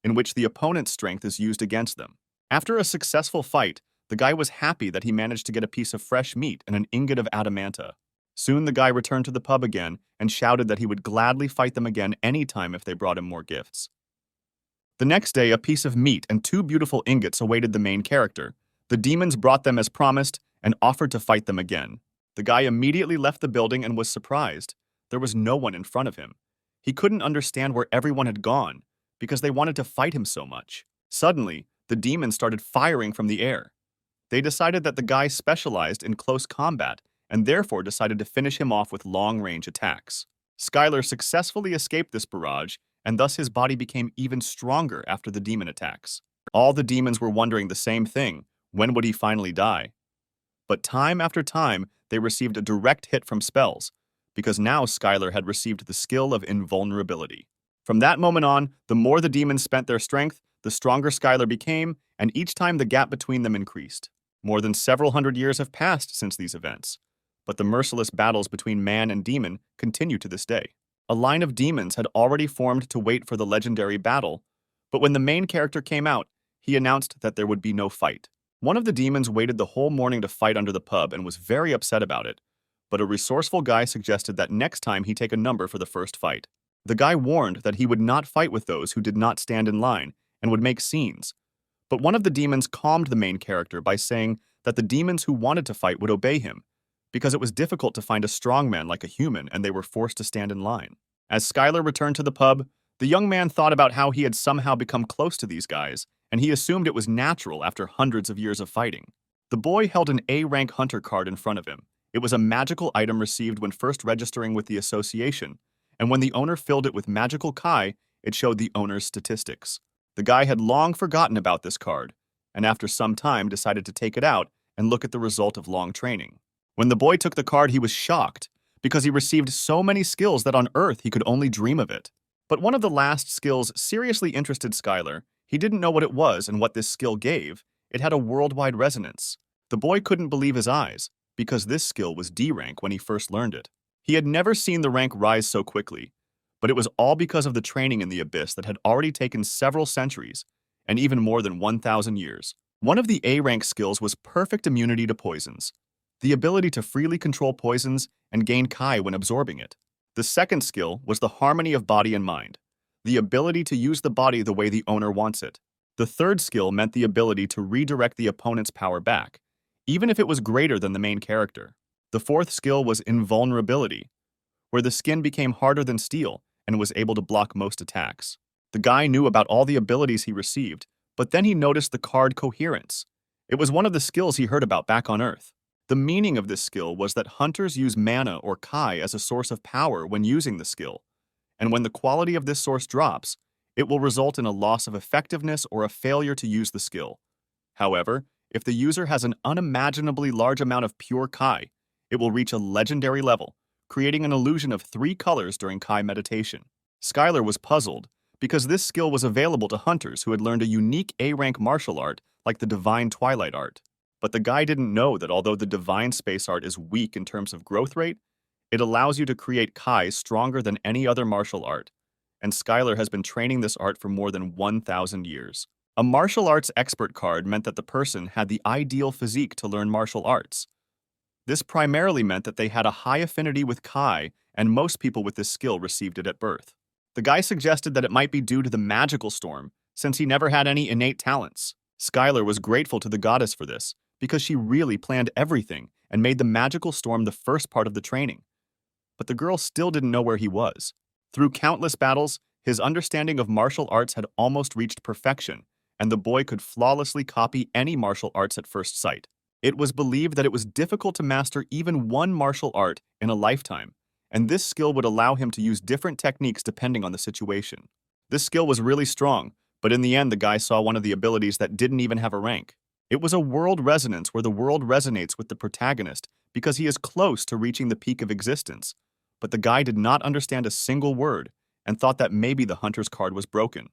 in which the opponent's strength is used against them. After a successful fight, the guy was happy that he managed to get a piece of fresh meat and an ingot of adamanta. Soon the guy returned to the pub again and shouted that he would gladly fight them again anytime if they brought him more gifts. The next day, a piece of meat and 2 beautiful ingots awaited the main character. The demons brought them as promised and offered to fight them again. The guy immediately left the building and was surprised. There was no one in front of him. He couldn't understand where everyone had gone because they wanted to fight him so much. Suddenly, the demons started firing from the air. They decided that the guy specialized in close combat and therefore decided to finish him off with long-range attacks. Skylar successfully escaped this barrage, and thus his body became even stronger after the demon attacks. All the demons were wondering the same thing: when would he finally die? But time after time, they received a direct hit from spells, because now Skylar had received the skill of invulnerability. From that moment on, the more the demons spent their strength, the stronger Skylar became, and each time the gap between them increased. More than several hundred years have passed since these events, but the merciless battles between man and demon continue to this day. A line of demons had already formed to wait for the legendary battle, but when the main character came out, he announced that there would be no fight. One of the demons waited the whole morning to fight under the pub and was very upset about it, but a resourceful guy suggested that next time he take a number for the first fight. The guy warned that he would not fight with those who did not stand in line and would make scenes, but one of the demons calmed the main character by saying that the demons who wanted to fight would obey him, because it was difficult to find a strong man like a human and they were forced to stand in line. As Skylar returned to the pub, the young man thought about how he had somehow become close to these guys, and he assumed it was natural after hundreds of years of fighting. The boy held an A-rank hunter card in front of him. It was a magical item received when first registering with the association, and when the owner filled it with magical kai, it showed the owner's statistics. The guy had long forgotten about this card, and after some time decided to take it out and look at the result of long training. When the boy took the card, he was shocked, because he received so many skills that on Earth he could only dream of it. But one of the last skills seriously interested Skylar. He didn't know what it was and what this skill gave. It had a worldwide resonance. The boy couldn't believe his eyes, because this skill was D rank when he first learned it. He had never seen the rank rise so quickly, but it was all because of the training in the abyss that had already taken several centuries, and even more than 1,000 years. One of the A-rank skills was perfect immunity to poisons, the ability to freely control poisons and gain kai when absorbing it. The second skill was the harmony of body and mind, the ability to use the body the way the owner wants it. The third skill meant the ability to redirect the opponent's power back, even if it was greater than the main character. The fourth skill was invulnerability, where the skin became harder than steel and was able to block most attacks. The guy knew about all the abilities he received, but then he noticed the card coherence. It was one of the skills he heard about back on Earth. The meaning of this skill was that hunters use mana or kai as a source of power when using the skill, and when the quality of this source drops, it will result in a loss of effectiveness or a failure to use the skill. However, if the user has an unimaginably large amount of pure kai, it will reach a legendary level, creating an illusion of 3 colors during kai meditation. Skylar was puzzled, because this skill was available to hunters who had learned a unique A-rank martial art like the Divine Twilight Art. But the guy didn't know that although the Divine Space Art is weak in terms of growth rate, it allows you to create kai stronger than any other martial art, and Skylar has been training this art for more than 1,000 years. A martial arts expert card meant that the person had the ideal physique to learn martial arts. This primarily meant that they had a high affinity with kai, and most people with this skill received it at birth. The guy suggested that it might be due to the magical storm, since he never had any innate talents. Skylar was grateful to the goddess for this, because she really planned everything and made the magical storm the first part of the training. But the girl still didn't know where he was. Through countless battles, his understanding of martial arts had almost reached perfection, and the boy could flawlessly copy any martial arts at first sight. It was believed that it was difficult to master even one martial art in a lifetime, and this skill would allow him to use different techniques depending on the situation. This skill was really strong, but in the end the guy saw one of the abilities that didn't even have a rank. It was a world resonance where the world resonates with the protagonist because he is close to reaching the peak of existence. But the guy did not understand a single word and thought that maybe the hunter's card was broken.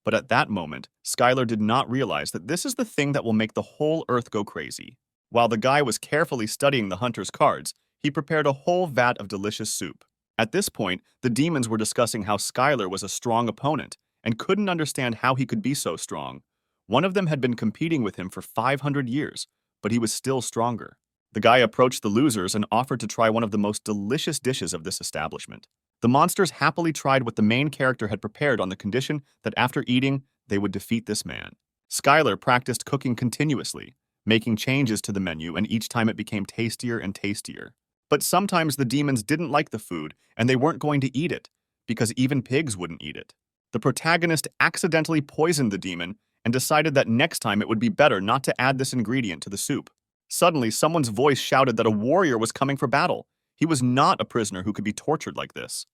But at that moment, Skylar did not realize that this is the thing that will make the whole earth go crazy. While the guy was carefully studying the hunter's cards, he prepared a whole vat of delicious soup. At this point, the demons were discussing how Skylar was a strong opponent and couldn't understand how he could be so strong. One of them had been competing with him for 500 years, but he was still stronger. The guy approached the losers and offered to try one of the most delicious dishes of this establishment. The monsters happily tried what the main character had prepared on the condition that after eating, they would defeat this man. Skylar practiced cooking continuously, making changes to the menu, and each time it became tastier and tastier. But sometimes the demons didn't like the food, and they weren't going to eat it, because even pigs wouldn't eat it. The protagonist accidentally poisoned the demon and decided that next time it would be better not to add this ingredient to the soup. Suddenly, someone's voice shouted that a warrior was coming for battle. He was not a prisoner who could be tortured like this.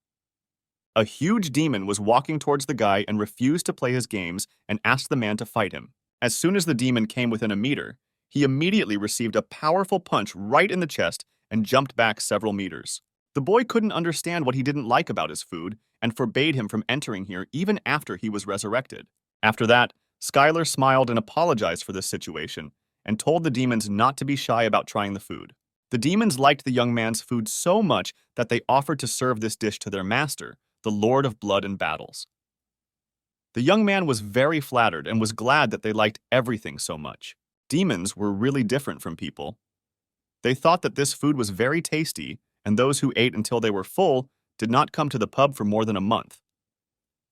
A huge demon was walking towards the guy and refused to play his games and asked the man to fight him. As soon as the demon came within a meter, he immediately received a powerful punch right in the chest and jumped back several meters. The boy couldn't understand what he didn't like about his food and forbade him from entering here even after he was resurrected. After that, Skylar smiled and apologized for this situation and told the demons not to be shy about trying the food. The demons liked the young man's food so much that they offered to serve this dish to their master, the Lord of Blood and Battles. The young man was very flattered and was glad that they liked everything so much. Demons were really different from people. They thought that this food was very tasty, and those who ate until they were full did not come to the pub for more than a month.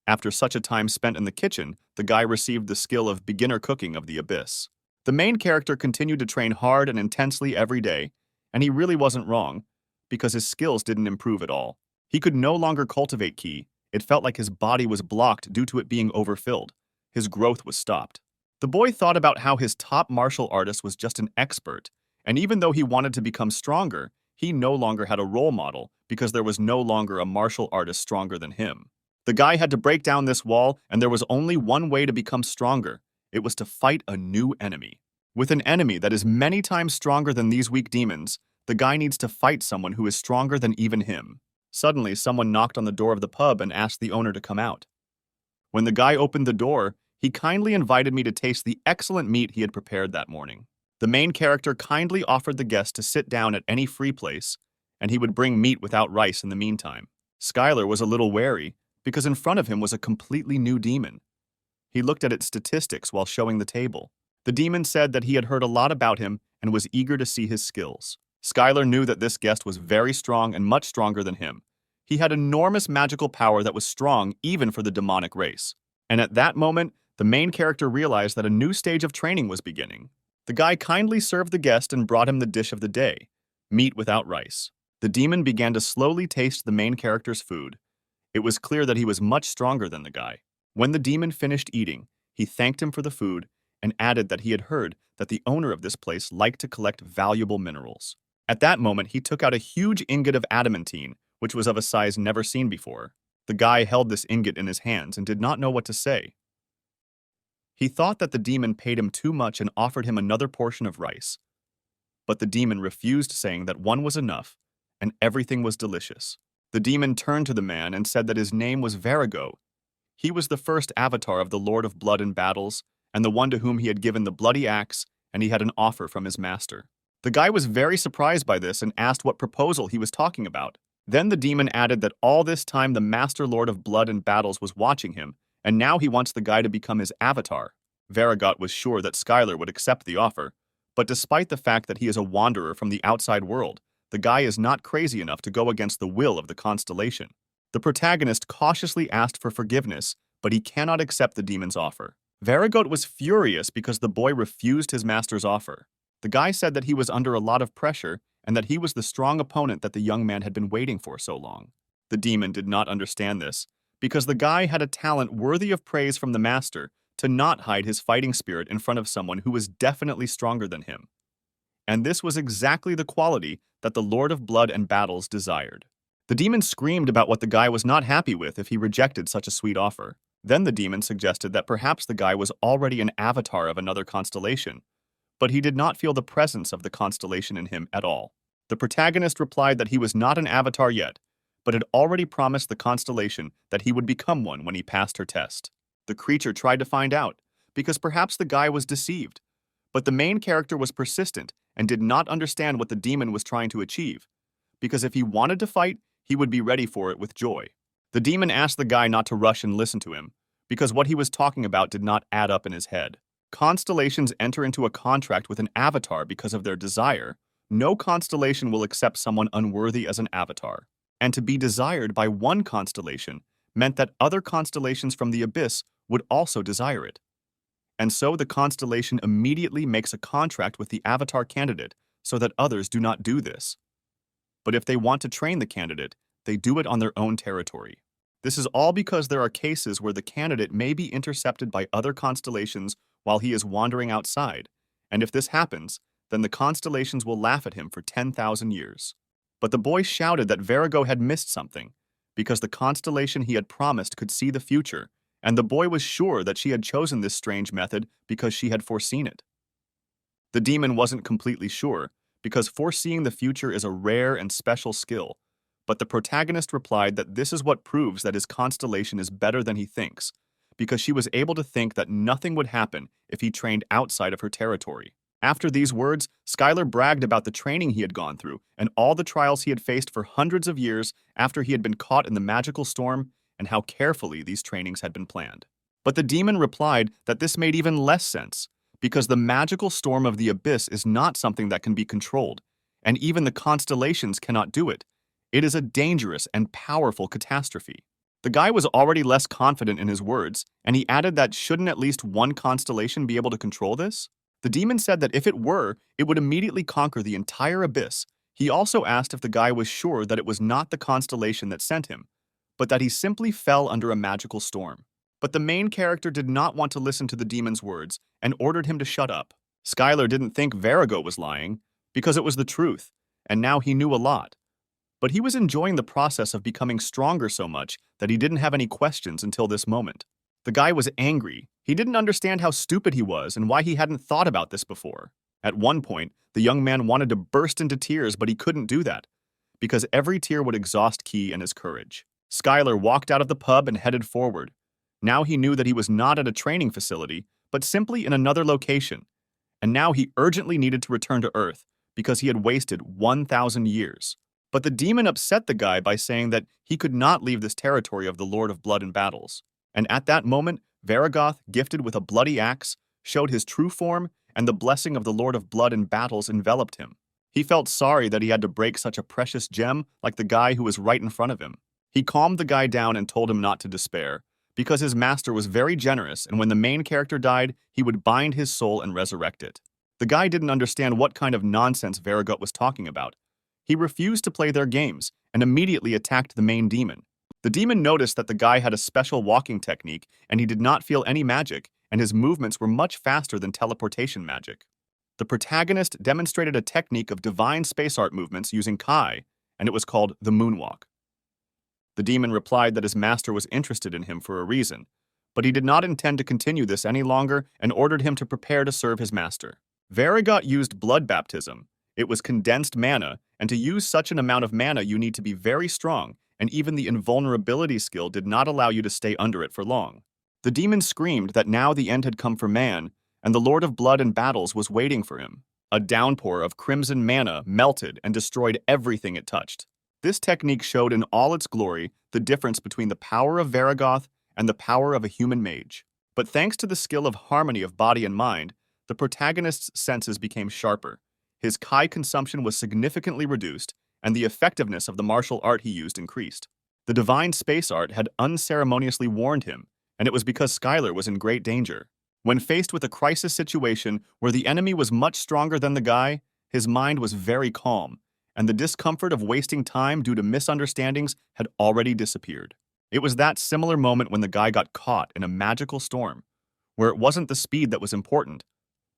After such a time spent in the kitchen, the guy received the skill of beginner cooking of the abyss. The main character continued to train hard and intensely every day, and he really wasn't wrong, because his skills didn't improve at all. He could no longer cultivate ki. It felt like his body was blocked due to it being overfilled. His growth was stopped. The boy thought about how his top martial artist was just an expert, and even though he wanted to become stronger, he no longer had a role model because there was no longer a martial artist stronger than him. The guy had to break down this wall, and there was only one way to become stronger. It was to fight a new enemy. With an enemy that is many times stronger than these weak demons, the guy needs to fight someone who is stronger than even him. Suddenly, someone knocked on the door of the pub and asked the owner to come out. When the guy opened the door, he kindly invited me to taste the excellent meat he had prepared that morning. The main character kindly offered the guest to sit down at any free place, and he would bring meat without rice in the meantime. Skylar was a little wary, because in front of him was a completely new demon. He looked at its statistics while showing the table. The demon said that he had heard a lot about him and was eager to see his skills. Skylar knew that this guest was very strong and much stronger than him. He had enormous magical power that was strong even for the demonic race. And at that moment, the main character realized that a new stage of training was beginning. The guy kindly served the guest and brought him the dish of the day, meat without rice. The demon began to slowly taste the main character's food. It was clear that he was much stronger than the guy. When the demon finished eating, he thanked him for the food and added that he had heard that the owner of this place liked to collect valuable minerals. At that moment, he took out a huge ingot of adamantine, which was of a size never seen before. The guy held this ingot in his hands and did not know what to say. He thought that the demon paid him too much and offered him another portion of rice. But the demon refused, saying that one was enough, and everything was delicious. The demon turned to the man and said that his name was Virago. He was the first avatar of the Lord of Blood and Battles, and the one to whom he had given the bloody axe, and he had an offer from his master. The guy was very surprised by this and asked what proposal he was talking about. Then the demon added that all this time the Master Lord of Blood and Battles was watching him, and now he wants the guy to become his avatar. Varagot was sure that Skylar would accept the offer, but despite the fact that he is a wanderer from the outside world, the guy is not crazy enough to go against the will of the constellation. The protagonist cautiously asked for forgiveness, but he cannot accept the demon's offer. Varagot was furious because the boy refused his master's offer. The guy said that he was under a lot of pressure and that he was the strong opponent that the young man had been waiting for so long. The demon did not understand this, because the guy had a talent worthy of praise from the master to not hide his fighting spirit in front of someone who was definitely stronger than him. And this was exactly the quality that the Lord of Blood and Battles desired. The demon screamed about what the guy was not happy with if he rejected such a sweet offer. Then the demon suggested that perhaps the guy was already an avatar of another constellation, but he did not feel the presence of the constellation in him at all. The protagonist replied that he was not an avatar yet, but had already promised the constellation that he would become one when he passed her test. The creature tried to find out, because perhaps the guy was deceived, but the main character was persistent and did not understand what the demon was trying to achieve, because if he wanted to fight, he would be ready for it with joy. The demon asked the guy not to rush and listen to him, because what he was talking about did not add up in his head. Constellations enter into a contract with an avatar because of their desire. No constellation will accept someone unworthy as an avatar. And to be desired by one constellation meant that other constellations from the abyss would also desire it. And so the constellation immediately makes a contract with the avatar candidate so that others do not do this. But if they want to train the candidate, they do it on their own territory. This is all because there are cases where the candidate may be intercepted by other constellations while he is wandering outside, and if this happens, then the constellations will laugh at him for 10,000 years. But the boy shouted that Virago had missed something, because the constellation he had promised could see the future, and the boy was sure that she had chosen this strange method because she had foreseen it. The demon wasn't completely sure, because foreseeing the future is a rare and special skill, but the protagonist replied that this is what proves that his constellation is better than he thinks, because she was able to think that nothing would happen if he trained outside of her territory. After these words, Skylar bragged about the training he had gone through and all the trials he had faced for hundreds of years after he had been caught in the magical storm and how carefully these trainings had been planned. But the demon replied that this made even less sense, because the magical storm of the abyss is not something that can be controlled, and even the constellations cannot do it. It is a dangerous and powerful catastrophe. The guy was already less confident in his words, and he added that shouldn't at least one constellation be able to control this? The demon said that if it were, it would immediately conquer the entire abyss. He also asked if the guy was sure that it was not the constellation that sent him, but that he simply fell under a magical storm. But the main character did not want to listen to the demon's words and ordered him to shut up. Skylar didn't think Virago was lying, because it was the truth, and now he knew a lot. But he was enjoying the process of becoming stronger so much that he didn't have any questions until this moment. The guy was angry. He didn't understand how stupid he was and why he hadn't thought about this before. At one point, the young man wanted to burst into tears, but he couldn't do that, because every tear would exhaust Key and his courage. Skylar walked out of the pub and headed forward. Now he knew that he was not at a training facility, but simply in another location. And now he urgently needed to return to Earth, because he had wasted 1,000 years. But the demon upset the guy by saying that he could not leave this territory of the Lord of Blood and Battles. And at that moment, Varagoth, gifted with a bloody axe, showed his true form, and the blessing of the Lord of Blood and Battles enveloped him. He felt sorry that he had to break such a precious gem like the guy who was right in front of him. He calmed the guy down and told him not to despair, because his master was very generous, and when the main character died, he would bind his soul and resurrect it. The guy didn't understand what kind of nonsense Varagot was talking about. He refused to play their games and immediately attacked the main demon. The demon noticed that the guy had a special walking technique and he did not feel any magic, and his movements were much faster than teleportation magic. The protagonist demonstrated a technique of divine space art movements using Kai, and it was called the moonwalk. The demon replied that his master was interested in him for a reason, but he did not intend to continue this any longer and ordered him to prepare to serve his master. Varagot used blood baptism. It was condensed mana, and to use such an amount of mana you need to be very strong, and even the invulnerability skill did not allow you to stay under it for long. The demon screamed that now the end had come for man, and the Lord of Blood and Battles was waiting for him. A downpour of crimson mana melted and destroyed everything it touched. This technique showed in all its glory the difference between the power of Varagoth and the power of a human mage. But thanks to the skill of harmony of body and mind, the protagonist's senses became sharper. His Kai consumption was significantly reduced, and the effectiveness of the martial art he used increased. The divine space art had unceremoniously warned him, and it was because Skylar was in great danger. When faced with a crisis situation where the enemy was much stronger than the guy, his mind was very calm, and the discomfort of wasting time due to misunderstandings had already disappeared. It was that similar moment when the guy got caught in a magical storm, where it wasn't the speed that was important,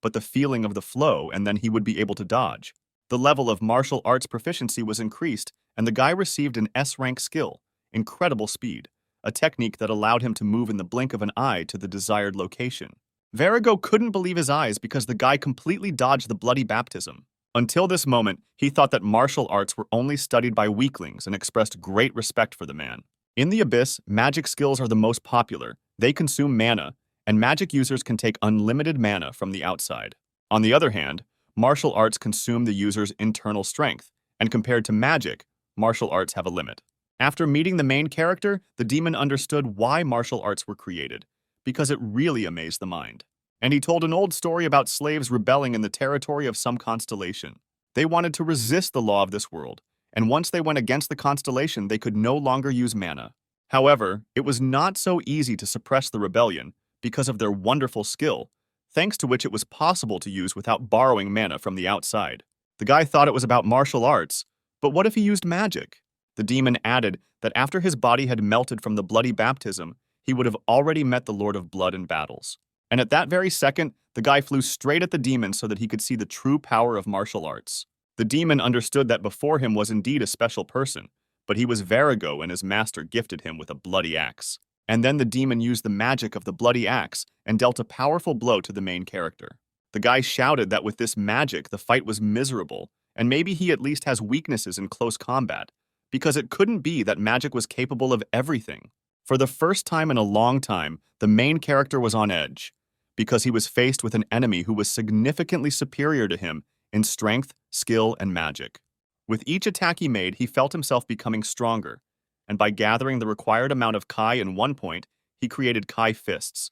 but the feeling of the flow, and then he would be able to dodge. The level of martial arts proficiency was increased, and the guy received an S-rank skill, incredible speed, a technique that allowed him to move in the blink of an eye to the desired location. Verigo couldn't believe his eyes because the guy completely dodged the bloody baptism. Until this moment, he thought that martial arts were only studied by weaklings and expressed great respect for the man. In the Abyss, magic skills are the most popular. They consume mana, and magic users can take unlimited mana from the outside. On the other hand, martial arts consume the user's internal strength, and compared to magic, martial arts have a limit. After meeting the main character, the demon understood why martial arts were created, because it really amazed the mind. And he told an old story about slaves rebelling in the territory of some constellation. They wanted to resist the law of this world, and once they went against the constellation, they could no longer use mana. However, it was not so easy to suppress the rebellion because of their wonderful skill, thanks to which it was possible to use without borrowing mana from the outside. The guy thought it was about martial arts, but what if he used magic? The demon added that after his body had melted from the bloody baptism, he would have already met the Lord of Blood in battles. And at that very second, the guy flew straight at the demon so that he could see the true power of martial arts. The demon understood that before him was indeed a special person, but he was Verigo and his master gifted him with a bloody axe. And then the demon used the magic of the bloody axe and dealt a powerful blow to the main character. The guy shouted that with this magic, the fight was miserable, and maybe he at least has weaknesses in close combat, because it couldn't be that magic was capable of everything. For the first time in a long time, the main character was on edge, because he was faced with an enemy who was significantly superior to him in strength, skill, and magic. With each attack he made, he felt himself becoming stronger, and by gathering the required amount of Kai in one point, he created Kai fists.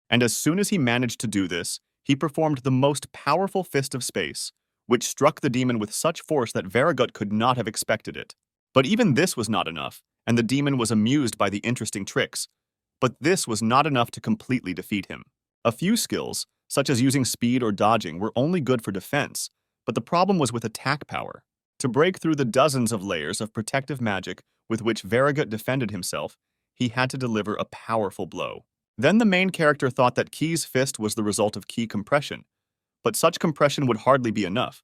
And as soon as he managed to do this, he performed the most powerful fist of space, which struck the demon with such force that Verigut could not have expected it. But even this was not enough, and the demon was amused by the interesting tricks. But this was not enough to completely defeat him. A few skills, such as using speed or dodging, were only good for defense, but the problem was with attack power. To break through the dozens of layers of protective magic with which Verigut defended himself, he had to deliver a powerful blow. Then the main character thought that Ki's fist was the result of Ki compression, but such compression would hardly be enough.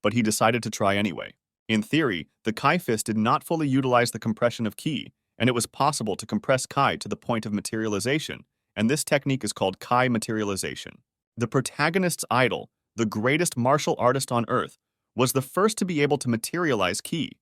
But he decided to try anyway. In theory, the Kai fist did not fully utilize the compression of Ki, and it was possible to compress Kai to the point of materialization, and this technique is called Kai materialization. The protagonist's idol, the greatest martial artist on Earth, was the first to be able to materialize Ki,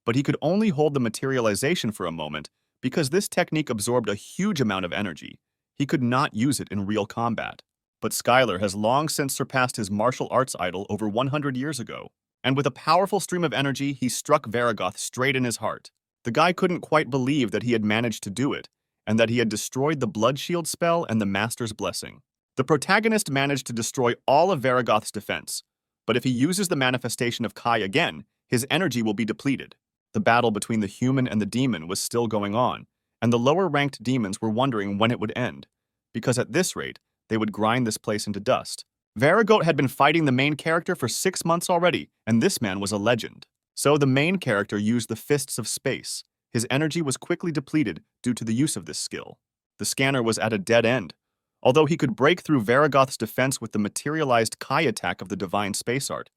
but he could only hold the materialization for a moment because this technique absorbed a huge amount of energy. He could not use it in real combat. But Skylar has long since surpassed his martial arts idol over 100 years ago, and with a powerful stream of energy, he struck Varigoth straight in his heart. The guy couldn't quite believe that he had managed to do it, and that he had destroyed the Blood Shield spell and the Master's Blessing. The protagonist managed to destroy all of Varigoth's defense, but if he uses the manifestation of Kai again, his energy will be depleted. The battle between the human and the demon was still going on, and the lower-ranked demons were wondering when it would end, because at this rate, they would grind this place into dust. Varigot had been fighting the main character for 6 months already, and this man was a legend. So the main character used the Fists of Space. His energy was quickly depleted due to the use of this skill. The scanner was at a dead end. Although he could break through Varigoth's defense with the materialized Kai attack of the Divine Space Art,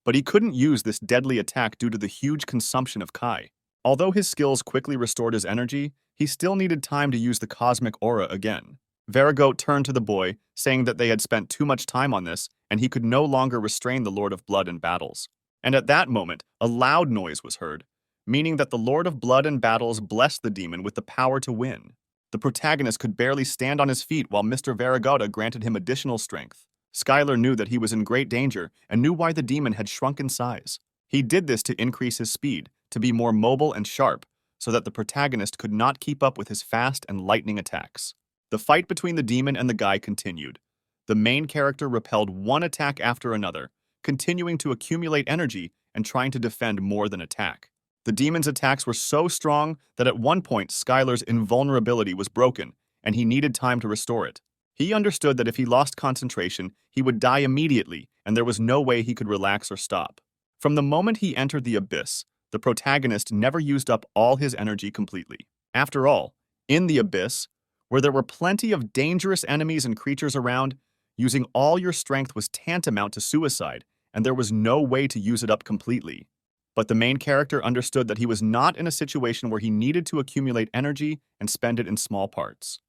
but he couldn't use this deadly attack due to the huge consumption of Kai. Although his skills quickly restored his energy, he still needed time to use the Cosmic Aura again. Varigot turned to the boy, saying that they had spent too much time on this, and he could no longer restrain the Lord of Blood in battles. And at that moment, a loud noise was heard, meaning that the Lord of Blood in battles blessed the demon with the power to win. The protagonist could barely stand on his feet while Mr. Varigota granted him additional strength. Skylar knew that he was in great danger and knew why the demon had shrunk in size. He did this to increase his speed, to be more mobile and sharp, so that the protagonist could not keep up with his fast and lightning attacks. The fight between the demon and the guy continued. The main character repelled one attack after another, continuing to accumulate energy and trying to defend more than attack. The demon's attacks were so strong that at one point Skylar's invulnerability was broken, and he needed time to restore it. He understood that if he lost concentration, he would die immediately, and there was no way he could relax or stop. From the moment he entered the Abyss, the protagonist never used up all his energy completely. After all, in the Abyss, where there were plenty of dangerous enemies and creatures around, using all your strength was tantamount to suicide, and there was no way to use it up completely. But the main character understood that he was not in a situation where he needed to accumulate energy and spend it in small parts.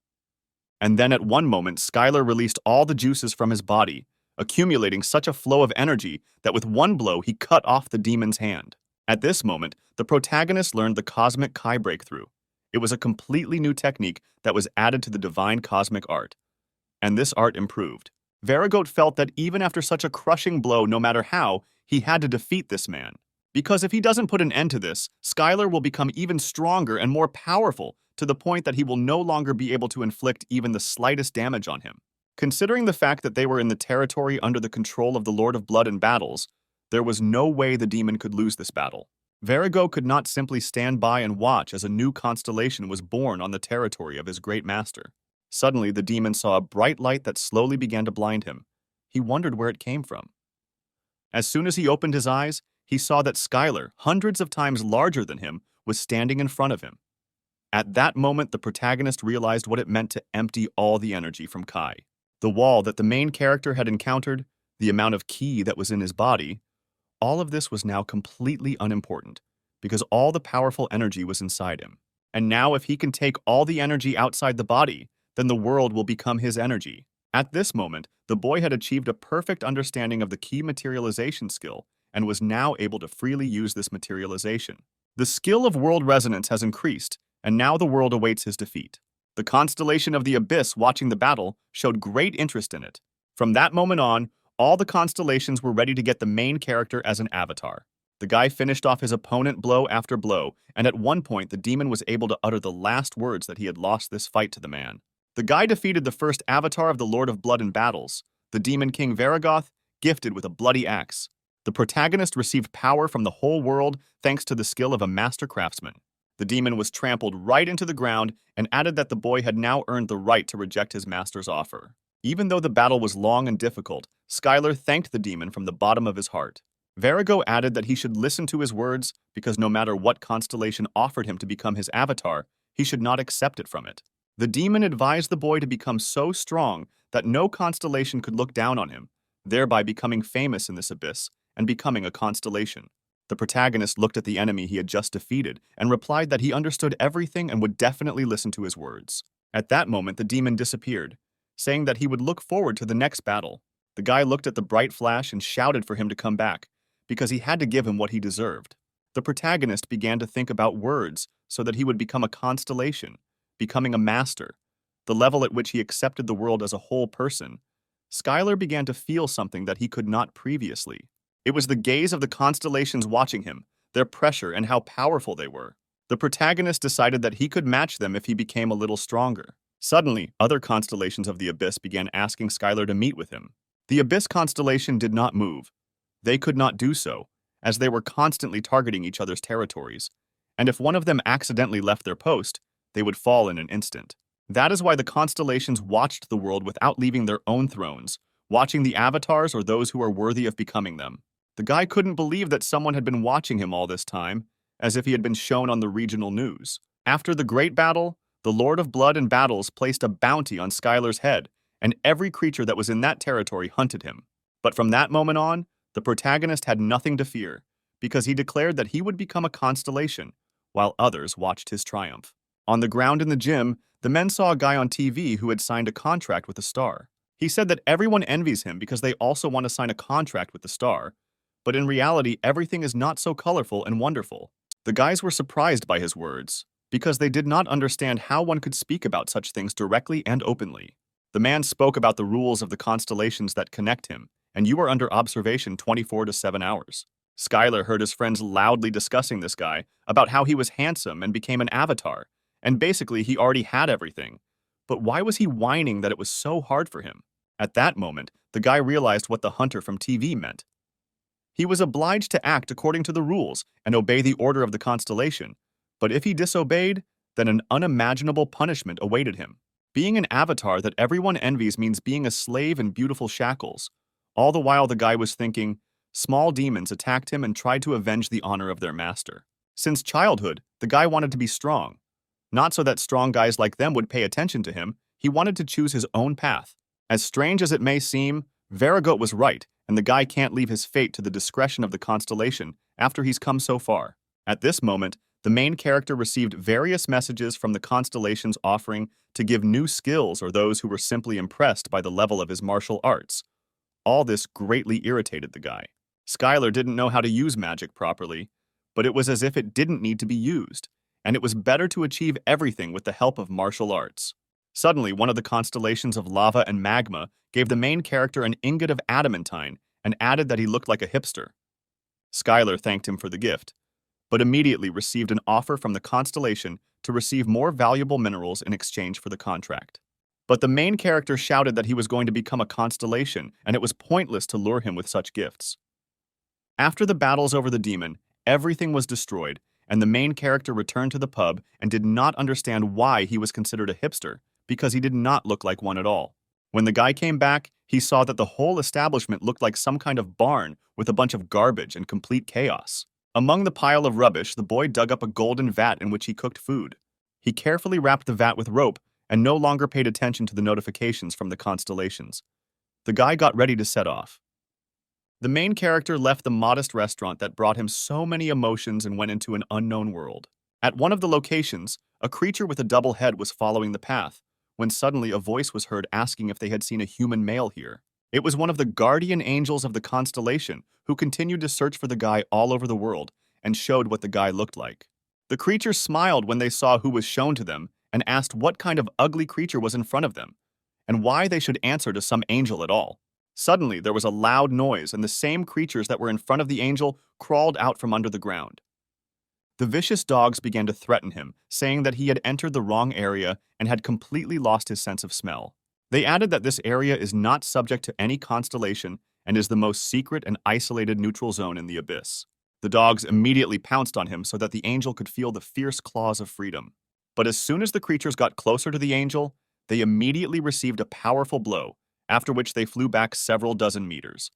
And then at one moment, Skylar released all the juices from his body, accumulating such a flow of energy that with one blow he cut off the demon's hand. At this moment, the protagonist learned the cosmic Kai breakthrough. It was a completely new technique that was added to the divine cosmic art. And this art improved. Varagoat felt that even after such a crushing blow, no matter how, he had to defeat this man. Because if he doesn't put an end to this, Skylar will become even stronger and more powerful to the point that he will no longer be able to inflict even the slightest damage on him. Considering the fact that they were in the territory under the control of the Lord of Blood and Battles, there was no way the demon could lose this battle. Varago could not simply stand by and watch as a new constellation was born on the territory of his great master. Suddenly, the demon saw a bright light that slowly began to blind him. He wondered where it came from. As soon as he opened his eyes, he saw that Skylar, hundreds of times larger than him, was standing in front of him. At that moment, the protagonist realized what it meant to empty all the energy from Kai. The wall that the main character had encountered, the amount of ki that was in his body, all of this was now completely unimportant, because all the powerful energy was inside him. And now if he can take all the energy outside the body, then the world will become his energy. At this moment, the boy had achieved a perfect understanding of the ki materialization skill and was now able to freely use this materialization. The skill of world resonance has increased, and now the world awaits his defeat. The constellation of the Abyss watching the battle showed great interest in it. From that moment on, all the constellations were ready to get the main character as an avatar. The guy finished off his opponent blow after blow, and at one point the demon was able to utter the last words that he had lost this fight to the man. The guy defeated the first avatar of the Lord of Blood and Battles, the Demon King Varagoth, gifted with a bloody axe. The protagonist received power from the whole world thanks to the skill of a master craftsman. The demon was trampled right into the ground and added that the boy had now earned the right to reject his master's offer. Even though the battle was long and difficult, Skylar thanked the demon from the bottom of his heart. Varago added that he should listen to his words because no matter what constellation offered him to become his avatar, he should not accept it from it. The demon advised the boy to become so strong that no constellation could look down on him, thereby becoming famous in this abyss and becoming a constellation. The protagonist looked at the enemy he had just defeated and replied that he understood everything and would definitely listen to his words. At that moment, the demon disappeared, saying that he would look forward to the next battle. The guy looked at the bright flash and shouted for him to come back, because he had to give him what he deserved. The protagonist began to think about words so that he would become a constellation, becoming a master, the level at which he accepted the world as a whole person. Skylar began to feel something that he could not previously. It was the gaze of the constellations watching him, their pressure, and how powerful they were. The protagonist decided that he could match them if he became a little stronger. Suddenly, other constellations of the Abyss began asking Skylar to meet with him. The Abyss constellation did not move. They could not do so, as they were constantly targeting each other's territories, and if one of them accidentally left their post, they would fall in an instant. That is why the constellations watched the world without leaving their own thrones, watching the avatars or those who are worthy of becoming them. The guy couldn't believe that someone had been watching him all this time, as if he had been shown on the regional news. After the great battle, the Lord of Blood and Battles placed a bounty on Skylar's head, and every creature that was in that territory hunted him. But from that moment on, the protagonist had nothing to fear, because he declared that he would become a constellation, while others watched his triumph. On the ground in the gym, the men saw a guy on TV who had signed a contract with a star. He said that everyone envies him because they also want to sign a contract with the star, but in reality, everything is not so colorful and wonderful. The guys were surprised by his words, because they did not understand how one could speak about such things directly and openly. The man spoke about the rules of the constellations that connect him, and you are under observation 24-7 hours. Skylar heard his friends loudly discussing this guy about how he was handsome and became an avatar, and basically he already had everything. But why was he whining that it was so hard for him? At that moment, the guy realized what the hunter from TV meant. He was obliged to act according to the rules and obey the order of the constellation, but if he disobeyed, then an unimaginable punishment awaited him. Being an avatar that everyone envies means being a slave in beautiful shackles. All the while the guy was thinking, small demons attacked him and tried to avenge the honor of their master. Since childhood, the guy wanted to be strong. Not so that strong guys like them would pay attention to him, he wanted to choose his own path. As strange as it may seem, Varigot was right, and the guy can't leave his fate to the discretion of the constellation after he's come so far. At this moment, the main character received various messages from the constellations offering to give new skills or those who were simply impressed by the level of his martial arts. All this greatly irritated the guy. Skylar didn't know how to use magic properly, but it was as if it didn't need to be used, and it was better to achieve everything with the help of martial arts. Suddenly, one of the constellations of lava and magma gave the main character an ingot of adamantine and added that he looked like a hipster. Skylar thanked him for the gift, but immediately received an offer from the constellation to receive more valuable minerals in exchange for the contract. But the main character shouted that he was going to become a constellation, and it was pointless to lure him with such gifts. After the battles over the demon, everything was destroyed, and the main character returned to the pub and did not understand why he was considered a hipster, because he did not look like one at all. When the guy came back, he saw that the whole establishment looked like some kind of barn with a bunch of garbage and complete chaos. Among the pile of rubbish, the boy dug up a golden vat in which he cooked food. He carefully wrapped the vat with rope and no longer paid attention to the notifications from the constellations. The guy got ready to set off. The main character left the modest restaurant that brought him so many emotions and went into an unknown world. At one of the locations, a creature with a double head was following the path, when suddenly a voice was heard asking if they had seen a human male here. It was one of the guardian angels of the constellation, who continued to search for the guy all over the world and showed what the guy looked like. The creature smiled when they saw who was shown to them and asked what kind of ugly creature was in front of them, and why they should answer to some angel at all. Suddenly, there was a loud noise, and the same creatures that were in front of the angel crawled out from under the ground. The vicious dogs began to threaten him, saying that he had entered the wrong area and had completely lost his sense of smell. They added that this area is not subject to any constellation and is the most secret and isolated neutral zone in the abyss. The dogs immediately pounced on him so that the angel could feel the fierce claws of freedom. But as soon as the creatures got closer to the angel, they immediately received a powerful blow, after which they flew back several dozen meters.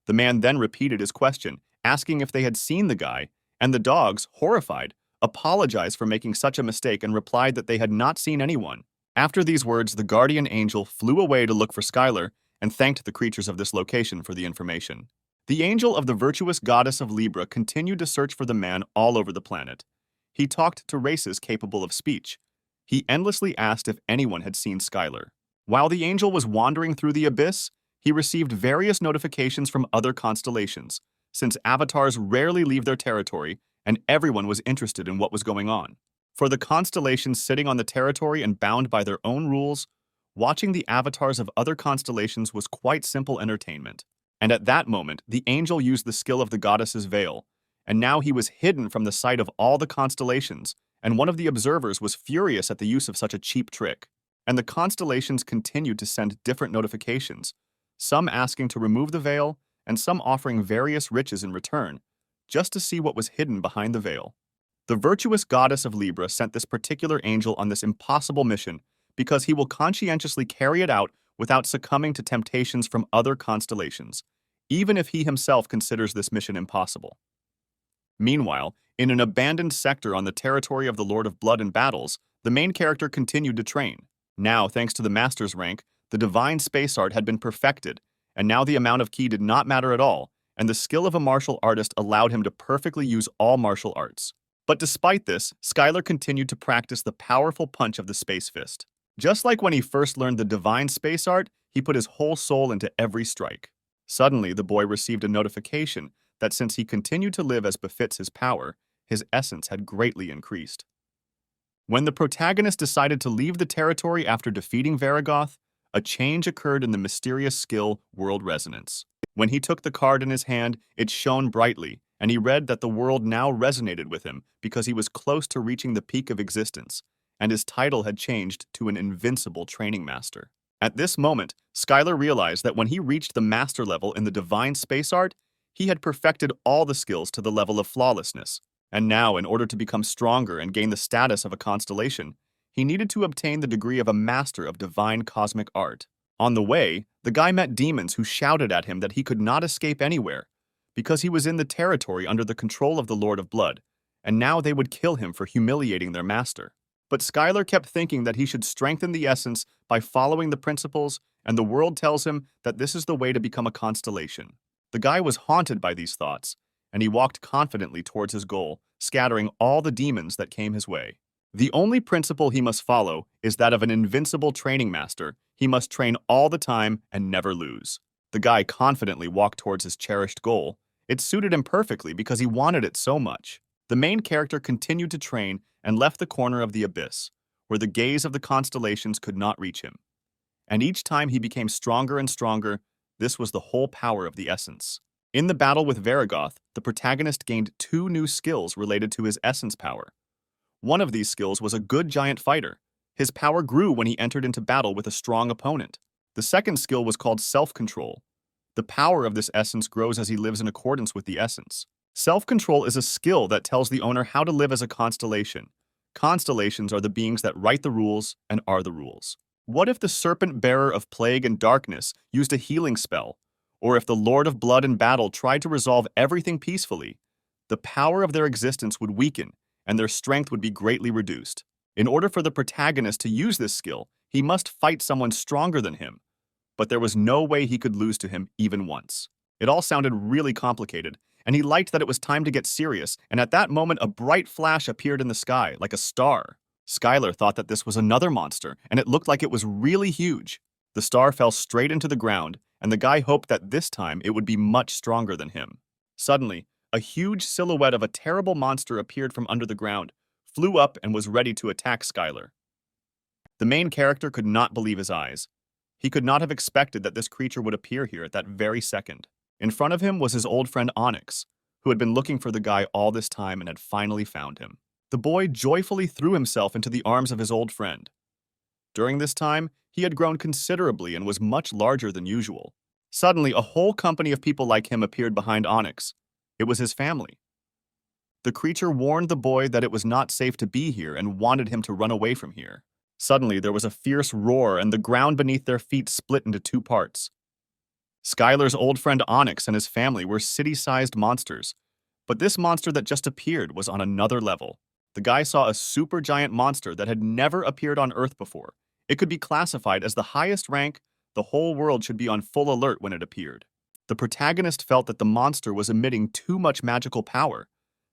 The man then repeated his question, asking if they had seen the guy, and the dogs, horrified, apologized for making such a mistake and replied that they had not seen anyone. After these words, the guardian angel flew away to look for Skylar and thanked the creatures of this location for the information. The angel of the virtuous goddess of Libra continued to search for the man all over the planet. He talked to races capable of speech. He endlessly asked if anyone had seen Skylar. While the angel was wandering through the abyss, he received various notifications from other constellations, since avatars rarely leave their territory and everyone was interested in what was going on. For the constellations sitting on the territory and bound by their own rules, watching the avatars of other constellations was quite simple entertainment. And at that moment, the angel used the skill of the goddess's veil, and now he was hidden from the sight of all the constellations, and one of the observers was furious at the use of such a cheap trick. And the constellations continued to send different notifications, some asking to remove the veil, and some offering various riches in return, just to see what was hidden behind the veil. The virtuous goddess of Libra sent this particular angel on this impossible mission because he will conscientiously carry it out without succumbing to temptations from other constellations, even if he himself considers this mission impossible. Meanwhile, in an abandoned sector on the territory of the Lord of Blood and Battles, the main character continued to train. Now, thanks to the master's rank, the divine space art had been perfected, and now the amount of ki did not matter at all, and the skill of a martial artist allowed him to perfectly use all martial arts. But despite this, Skylar continued to practice the powerful punch of the space fist. Just like when he first learned the divine space art, he put his whole soul into every strike. Suddenly, the boy received a notification that since he continued to live as befits his power, his essence had greatly increased. When the protagonist decided to leave the territory after defeating Varigoth, a change occurred in the mysterious skill World Resonance. When he took the card in his hand, it shone brightly, and he read that the world now resonated with him because he was close to reaching the peak of existence, and his title had changed to an invincible training master. At this moment, Skylar realized that when he reached the master level in the divine space art, he had perfected all the skills to the level of flawlessness. And now, in order to become stronger and gain the status of a constellation, he needed to obtain the degree of a master of divine cosmic art. On the way, the guy met demons who shouted at him that he could not escape anywhere, because he was in the territory under the control of the Lord of Blood, and now they would kill him for humiliating their master. But Skylar kept thinking that he should strengthen the essence by following the principles and the world tells him that this is the way to become a constellation. The guy was haunted by these thoughts, and he walked confidently towards his goal, scattering all the demons that came his way. The only principle he must follow is that of an invincible training master. He must train all the time and never lose. The guy confidently walked towards his cherished goal. It suited him perfectly because he wanted it so much. The main character continued to train and left the corner of the abyss, where the gaze of the constellations could not reach him. And each time he became stronger and stronger. This was the whole power of the essence. In the battle with Varigoth, the protagonist gained 2 new skills related to his essence power. One of these skills was a good giant fighter. His power grew when he entered into battle with a strong opponent. The second skill was called self-control. The power of this essence grows as he lives in accordance with the essence. Self-control is a skill that tells the owner how to live as a constellation. Constellations are the beings that write the rules and are the rules. What if the serpent bearer of plague and darkness used a healing spell? Or if the Lord of Blood in battle tried to resolve everything peacefully? The power of their existence would weaken, and their strength would be greatly reduced. In order for the protagonist to use this skill, he must fight someone stronger than him. But there was no way he could lose to him even once. It all sounded really complicated, and he liked that it was time to get serious, and at that moment a bright flash appeared in the sky, like a star. Skylar thought that this was another monster, and it looked like it was really huge. The star fell straight into the ground, and the guy hoped that this time it would be much stronger than him. Suddenly, a huge silhouette of a terrible monster appeared from under the ground, flew up, and was ready to attack Skylar. The main character could not believe his eyes. He could not have expected that this creature would appear here at that very second. In front of him was his old friend Onyx, who had been looking for the guy all this time and had finally found him. The boy joyfully threw himself into the arms of his old friend. During this time, he had grown considerably and was much larger than usual. Suddenly, a whole company of people like him appeared behind Onyx. It was his family. The creature warned the boy that it was not safe to be here and wanted him to run away from here. Suddenly, there was a fierce roar, and the ground beneath their feet split into 2 parts. Skylar's old friend Onyx and his family were city-sized monsters, but this monster that just appeared was on another level. The guy saw a supergiant monster that had never appeared on Earth before. It could be classified as the highest rank. The whole world should be on full alert when it appeared. The protagonist felt that the monster was emitting too much magical power,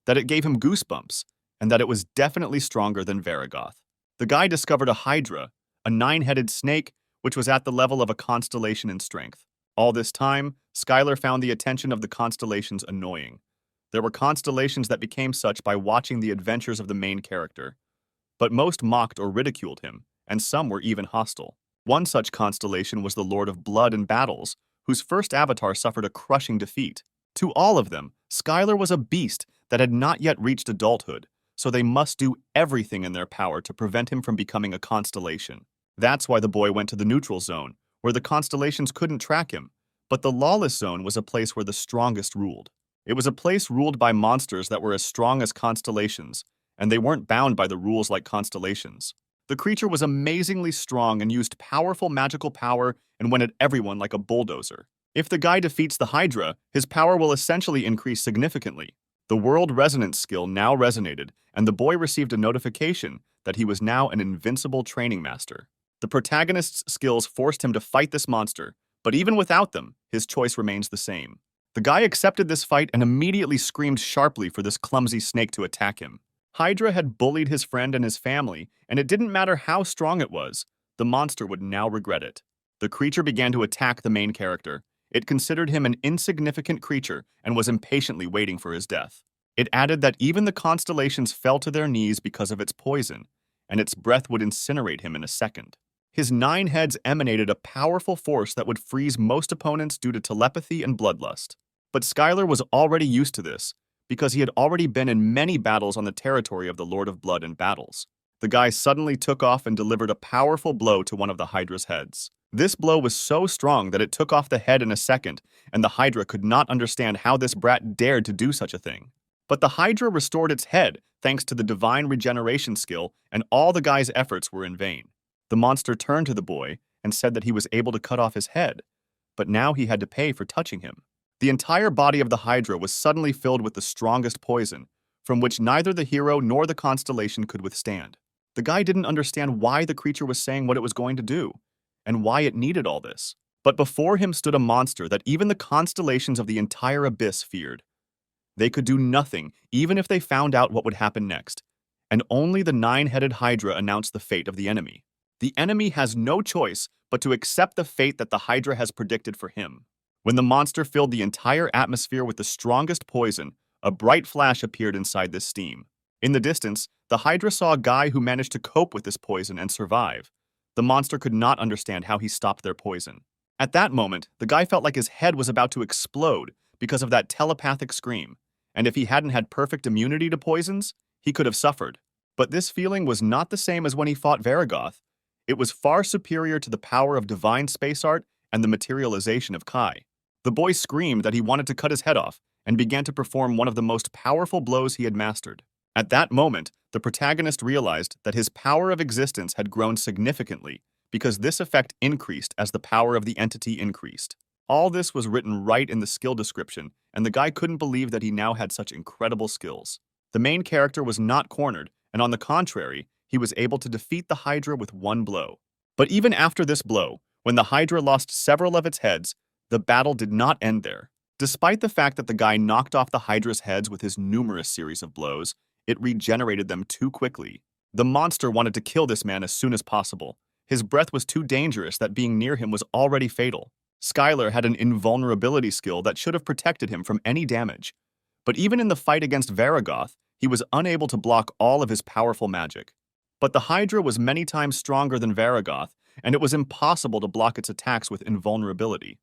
that it gave him goosebumps, and that it was definitely stronger than Varigoth. The guy discovered a hydra, a 9-headed snake, which was at the level of a constellation in strength. All this time, Skylar found the attention of the constellations annoying. There were constellations that became such by watching the adventures of the main character, but most mocked or ridiculed him, and some were even hostile. One such constellation was the Lord of Blood and Battles, whose first avatar suffered a crushing defeat. To all of them, Skylar was a beast that had not yet reached adulthood, so they must do everything in their power to prevent him from becoming a constellation. That's why the boy went to the neutral zone, where the constellations couldn't track him, but the lawless zone was a place where the strongest ruled. It was a place ruled by monsters that were as strong as constellations, and they weren't bound by the rules like constellations. The creature was amazingly strong and used powerful magical power and went at everyone like a bulldozer. If the guy defeats the Hydra, his power will essentially increase significantly. The World Resonance skill now resonated, and the boy received a notification that he was now an invincible training master. The protagonist's skills forced him to fight this monster, but even without them, his choice remains the same. The guy accepted this fight and immediately screamed sharply for this clumsy snake to attack him. Hydra had bullied his friend and his family, and it didn't matter how strong it was, the monster would now regret it. The creature began to attack the main character. It considered him an insignificant creature and was impatiently waiting for his death. It added that even the constellations fell to their knees because of its poison, and its breath would incinerate him in a second. His 9 heads emanated a powerful force that would freeze most opponents due to telepathy and bloodlust. But Skylar was already used to this, because he had already been in many battles on the territory of the Lord of Blood and Battles. The guy suddenly took off and delivered a powerful blow to one of the Hydra's heads. This blow was so strong that it took off the head in a second, and the Hydra could not understand how this brat dared to do such a thing. But the Hydra restored its head thanks to the divine regeneration skill, and all the guy's efforts were in vain. The monster turned to the boy and said that he was able to cut off his head, but now he had to pay for touching him. The entire body of the Hydra was suddenly filled with the strongest poison, from which neither the hero nor the constellation could withstand. The guy didn't understand why the creature was saying what it was going to do, and why it needed all this. But before him stood a monster that even the constellations of the entire abyss feared. They could do nothing, even if they found out what would happen next. And only the nine-headed Hydra announced the fate of the enemy. The enemy has no choice but to accept the fate that the Hydra has predicted for him. When the monster filled the entire atmosphere with the strongest poison, a bright flash appeared inside this steam. In the distance, the Hydra saw a guy who managed to cope with this poison and survive. The monster could not understand how he stopped their poison. At that moment, the guy felt like his head was about to explode because of that telepathic scream, and if he hadn't had perfect immunity to poisons, he could have suffered. But this feeling was not the same as when he fought Varagoth. It was far superior to the power of divine space art and the materialization of Kai. The boy screamed that he wanted to cut his head off and began to perform one of the most powerful blows he had mastered. At that moment, the protagonist realized that his power of existence had grown significantly because this effect increased as the power of the entity increased. All this was written right in the skill description, and the guy couldn't believe that he now had such incredible skills. The main character was not cornered, and on the contrary, he was able to defeat the Hydra with one blow. But even after this blow, when the Hydra lost several of its heads, the battle did not end there. Despite the fact that the guy knocked off the Hydra's heads with his numerous series of blows, it regenerated them too quickly. The monster wanted to kill this man as soon as possible. His breath was too dangerous that being near him was already fatal. Skylar had an invulnerability skill that should have protected him from any damage. But even in the fight against Varagoth, he was unable to block all of his powerful magic. But the Hydra was many times stronger than Varagoth, and it was impossible to block its attacks with invulnerability.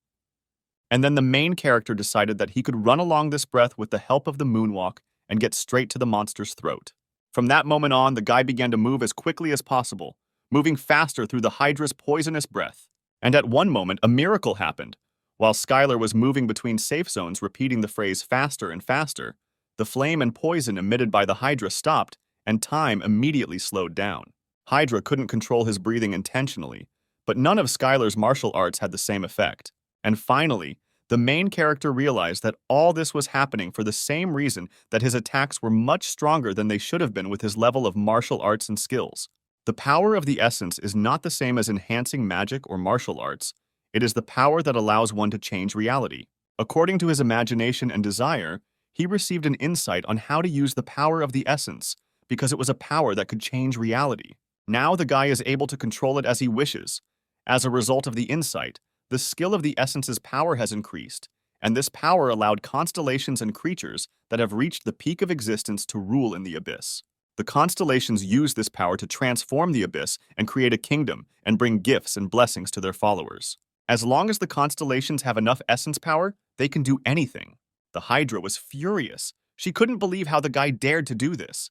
And then the main character decided that he could run along this breath with the help of the moonwalk and get straight to the monster's throat. From that moment on, the guy began to move as quickly as possible, moving faster through the Hydra's poisonous breath. And at one moment, a miracle happened. While Skylar was moving between safe zones repeating the phrase faster and faster, the flame and poison emitted by the Hydra stopped, and time immediately slowed down. Hydra couldn't control his breathing intentionally, but none of Skylar's martial arts had the same effect. And finally, the main character realized that all this was happening for the same reason that his attacks were much stronger than they should have been with his level of martial arts and skills. The power of the essence is not the same as enhancing magic or martial arts. It is the power that allows one to change reality. According to his imagination and desire, he received an insight on how to use the power of the essence because it was a power that could change reality. Now the guy is able to control it as he wishes. As a result of the insight, the skill of the essence's power has increased, and this power allowed constellations and creatures that have reached the peak of existence to rule in the abyss. The constellations use this power to transform the abyss and create a kingdom and bring gifts and blessings to their followers. As long as the constellations have enough essence power, they can do anything. The Hydra was furious. She couldn't believe how the guy dared to do this.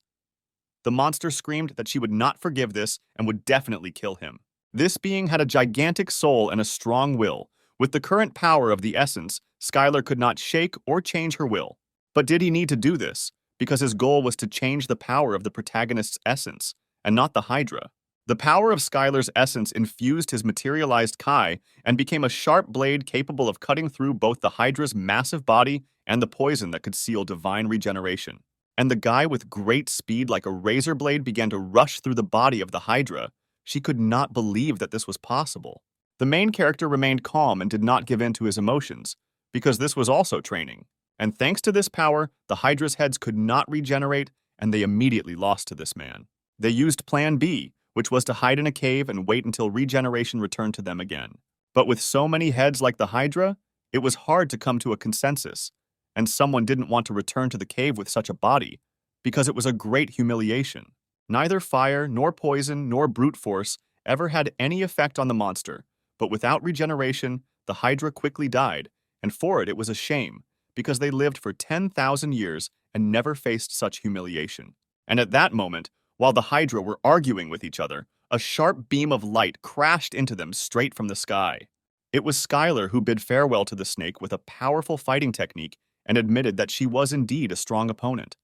The monster screamed that she would not forgive this and would definitely kill him. This being had a gigantic soul and a strong will. With the current power of the essence, Skylar could not shake or change her will. But did he need to do this? Because his goal was to change the power of the protagonist's essence, and not the Hydra. The power of Skylar's essence infused his materialized Kai and became a sharp blade capable of cutting through both the Hydra's massive body and the poison that could seal divine regeneration. And the guy with great speed like a razor blade began to rush through the body of the Hydra. She could not believe that this was possible. The main character remained calm and did not give in to his emotions, because this was also training. And thanks to this power, the Hydra's heads could not regenerate, and they immediately lost to this man. They used Plan B, which was to hide in a cave and wait until regeneration returned to them again. But with so many heads like the Hydra, it was hard to come to a consensus, and someone didn't want to return to the cave with such a body, because it was a great humiliation. Neither fire, nor poison, nor brute force ever had any effect on the monster, but without regeneration, the Hydra quickly died, and for it was a shame, because they lived for 10,000 years and never faced such humiliation. And at that moment, while the Hydra were arguing with each other, a sharp beam of light crashed into them straight from the sky. It was Skylar who bid farewell to the snake with a powerful fighting technique and admitted that she was indeed a strong opponent.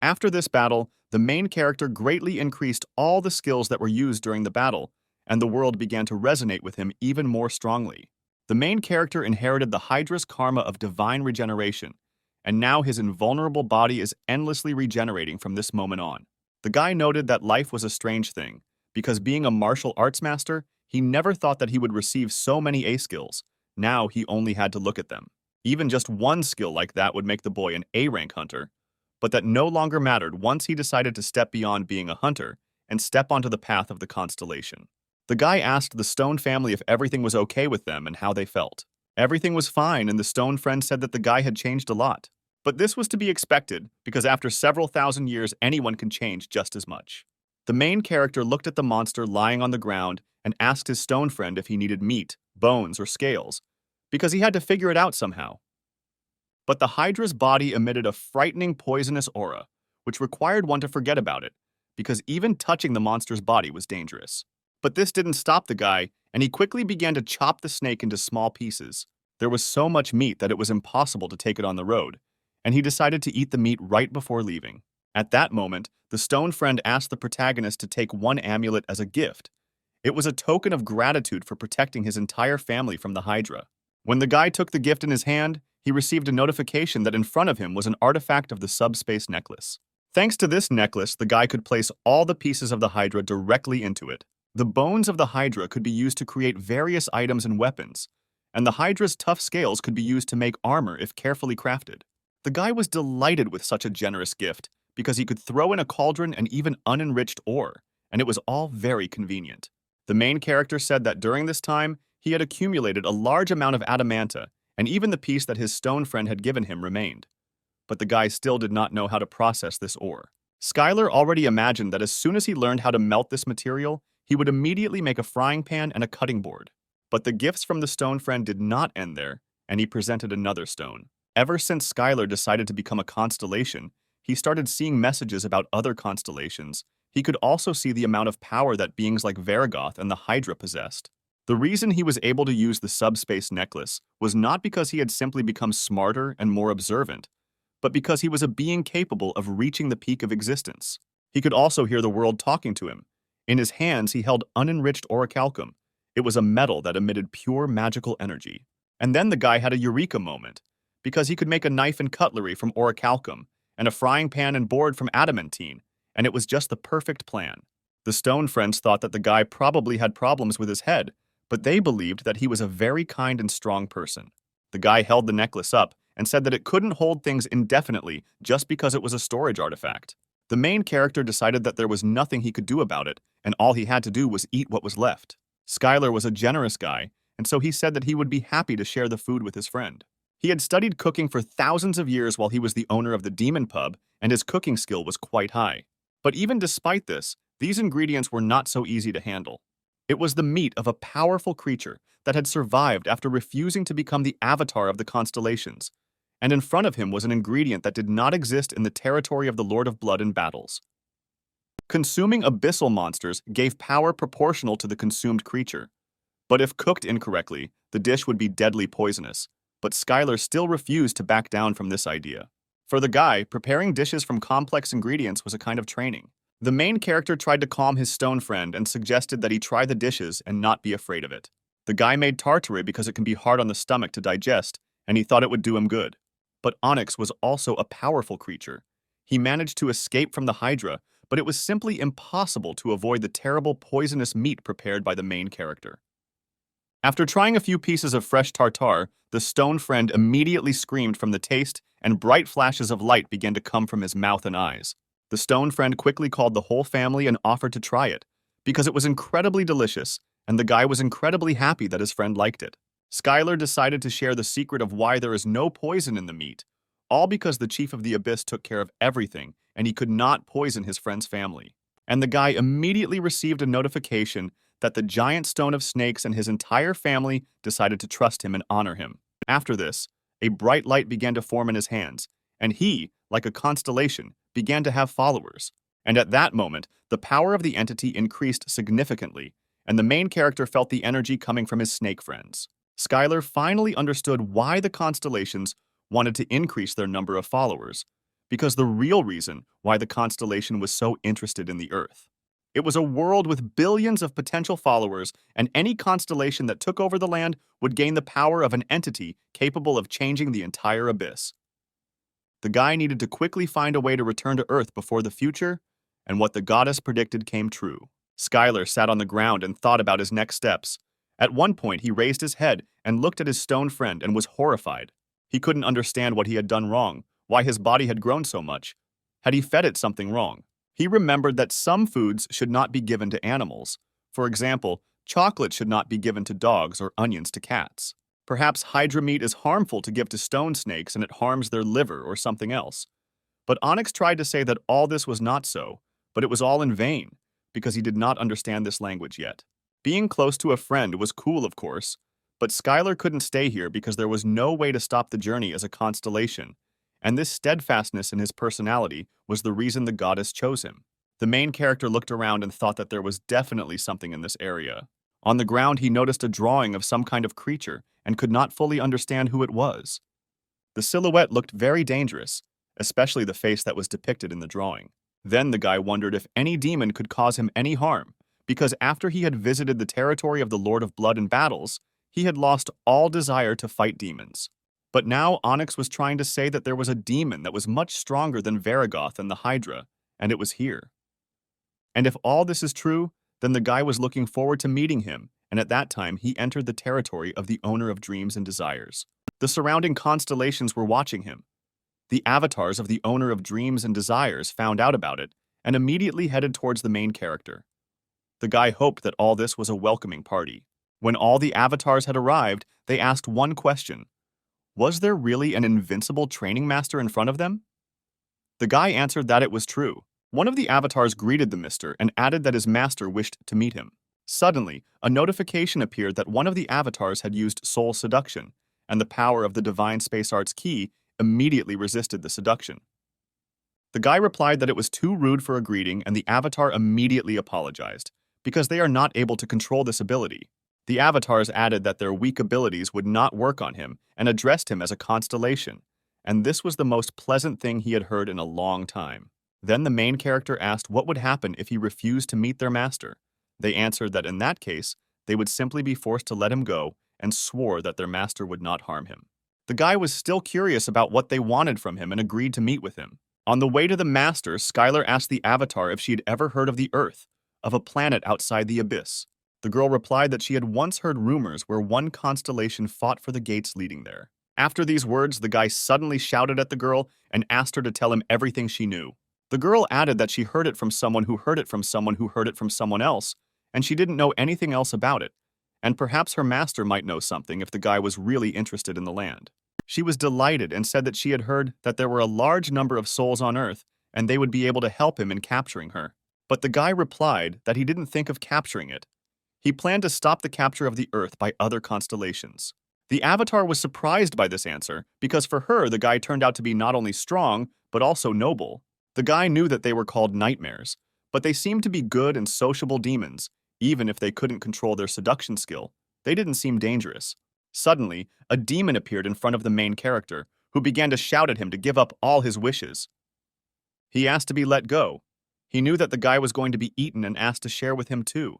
After this battle, the main character greatly increased all the skills that were used during the battle, and the world began to resonate with him even more strongly. The main character inherited the Hydra's karma of divine regeneration, and now his invulnerable body is endlessly regenerating from this moment on. The guy noted that life was a strange thing, because being a martial arts master, He never thought that he would receive so many A skills. Now he only had to look at them. Even just one skill like that would make the boy an A-rank hunter, but that no longer mattered once he decided to step beyond being a hunter and step onto the path of the constellation. The guy asked the Stone family if everything was okay with them and how they felt. Everything was fine, and the Stone friend said that the guy had changed a lot. But this was to be expected, because after several thousand years, anyone can change just as much. The main character looked at the monster lying on the ground and asked his Stone friend if he needed meat, bones, or scales, because he had to figure it out somehow. But the Hydra's body emitted a frightening poisonous aura, which required one to forget about it, because even touching the monster's body was dangerous. But this didn't stop the guy, and he quickly began to chop the snake into small pieces. There was so much meat that it was impossible to take it on the road, and he decided to eat the meat right before leaving. At that moment, the Stone friend asked the protagonist to take one amulet as a gift. It was a token of gratitude for protecting his entire family from the Hydra. When the guy took the gift in his hand, he received a notification that in front of him was an artifact of the subspace necklace. Thanks to this necklace, the guy could place all the pieces of the Hydra directly into it. The bones of the Hydra could be used to create various items and weapons, and the Hydra's tough scales could be used to make armor if carefully crafted. The guy was delighted with such a generous gift because he could throw in a cauldron and even unenriched ore, and it was all very convenient. The main character said that during this time, he had accumulated a large amount of adamanta, and even the piece that his Stone friend had given him remained. But the guy still did not know how to process this ore. Skylar already imagined that as soon as he learned how to melt this material, he would immediately make a frying pan and a cutting board. But the gifts from the Stone friend did not end there, and he presented another stone. Ever since Skylar decided to become a constellation, he started seeing messages about other constellations. He could also see the amount of power that beings like Varagoth and the Hydra possessed. The reason he was able to use the subspace necklace was not because he had simply become smarter and more observant, but because he was a being capable of reaching the peak of existence. He could also hear the world talking to him. In his hands, he held unenriched orichalcum. It was a metal that emitted pure magical energy. And then the guy had a eureka moment, because he could make a knife and cutlery from orichalcum, and a frying pan and board from adamantine, and it was just the perfect plan. The Stone friends thought that the guy probably had problems with his head, but they believed that he was a very kind and strong person. The guy held the necklace up and said that it couldn't hold things indefinitely just because it was a storage artifact. The main character decided that there was nothing he could do about it, and all he had to do was eat what was left. Skylar was a generous guy, and so he said that he would be happy to share the food with his friend. He had studied cooking for thousands of years while he was the owner of the Demon Pub, and his cooking skill was quite high. But even despite this, these ingredients were not so easy to handle. It was the meat of a powerful creature that had survived after refusing to become the avatar of the constellations, and in front of him was an ingredient that did not exist in the territory of the Lord of Blood in battles. Consuming abyssal monsters gave power proportional to the consumed creature, but if cooked incorrectly, the dish would be deadly poisonous. But Skylar still refused to back down from this idea. For the guy, preparing dishes from complex ingredients was a kind of training. The main character tried to calm his Stone friend and suggested that he try the dishes and not be afraid of it. The guy made tartare because it can be hard on the stomach to digest, and he thought it would do him good. But Onyx was also a powerful creature. He managed to escape from the Hydra, but it was simply impossible to avoid the terrible poisonous meat prepared by the main character. After trying a few pieces of fresh tartare, the Stone friend immediately screamed from the taste, and bright flashes of light began to come from his mouth and eyes. The Stone friend quickly called the whole family and offered to try it, because it was incredibly delicious, and the guy was incredibly happy that his friend liked it. Skylar decided to share the secret of why there is no poison in the meat, all because the Chief of the Abyss took care of everything, and he could not poison his friend's family. And the guy immediately received a notification that the giant stone of snakes and his entire family decided to trust him and honor him. After this, a bright light began to form in his hands, and he, like a constellation, began to have followers. And at that moment, the power of the entity increased significantly, and the main character felt the energy coming from his snake friends. Skylar finally understood why the constellations wanted to increase their number of followers, because the real reason why the constellation was so interested in the Earth. It was a world with billions of potential followers, and any constellation that took over the land would gain the power of an entity capable of changing the entire abyss. The guy needed to quickly find a way to return to Earth before the future, and what the goddess predicted came true. Skylar sat on the ground and thought about his next steps. At one point, he raised his head and looked at his stone friend and was horrified. He couldn't understand what he had done wrong, why his body had grown so much. Had he fed it something wrong? He remembered that some foods should not be given to animals. For example, chocolate should not be given to dogs or onions to cats. Perhaps hydra meat is harmful to give to stone snakes and it harms their liver or something else. But Onyx tried to say that all this was not so, but it was all in vain, because he did not understand this language yet. Being close to a friend was cool, of course, but Skylar couldn't stay here because there was no way to stop the journey as a constellation, and this steadfastness in his personality was the reason the goddess chose him. The main character looked around and thought that there was definitely something in this area. On the ground, he noticed a drawing of some kind of creature and could not fully understand who it was. The silhouette looked very dangerous, especially the face that was depicted in the drawing. Then the guy wondered if any demon could cause him any harm, because after he had visited the territory of the Lord of Blood in battles, he had lost all desire to fight demons. But now Onyx was trying to say that there was a demon that was much stronger than Varigoth and the Hydra, and it was here. And if all this is true, then the guy was looking forward to meeting him, and at that time he entered the territory of the owner of dreams and desires. The surrounding constellations were watching him. The avatars of the owner of dreams and desires found out about it and immediately headed towards the main character. The guy hoped that all this was a welcoming party. When all the avatars had arrived, they asked one question. Was there really an invincible training master in front of them? The guy answered that it was true. One of the avatars greeted the mister and added that his master wished to meet him. Suddenly, a notification appeared that one of the avatars had used soul seduction, and the power of the divine space arts key immediately resisted the seduction. The guy replied that it was too rude for a greeting, and the avatar immediately apologized, because they are not able to control this ability. The avatars added that their weak abilities would not work on him and addressed him as a constellation, and this was the most pleasant thing he had heard in a long time. Then the main character asked what would happen if he refused to meet their master. They answered that in that case, they would simply be forced to let him go and swore that their master would not harm him. The guy was still curious about what they wanted from him and agreed to meet with him. On the way to the master, Skylar asked the avatar if she had ever heard of the Earth, of a planet outside the abyss. The girl replied that she had once heard rumors where one constellation fought for the gates leading there. After these words, the guy suddenly shouted at the girl and asked her to tell him everything she knew. The girl added that she heard it from someone who heard it from someone who heard it from someone else, and she didn't know anything else about it, and perhaps her master might know something if the guy was really interested in the land. She was delighted and said that she had heard that there were a large number of souls on Earth, and they would be able to help him in capturing her. But the guy replied that he didn't think of capturing it. He planned to stop the capture of the Earth by other constellations. The avatar was surprised by this answer, because for her the guy turned out to be not only strong, but also noble. The guy knew that they were called nightmares, but they seemed to be good and sociable demons, even if they couldn't control their seduction skill. They didn't seem dangerous. Suddenly, a demon appeared in front of the main character, who began to shout at him to give up all his wishes. He asked to be let go. He knew that the guy was going to be eaten and asked to share with him too,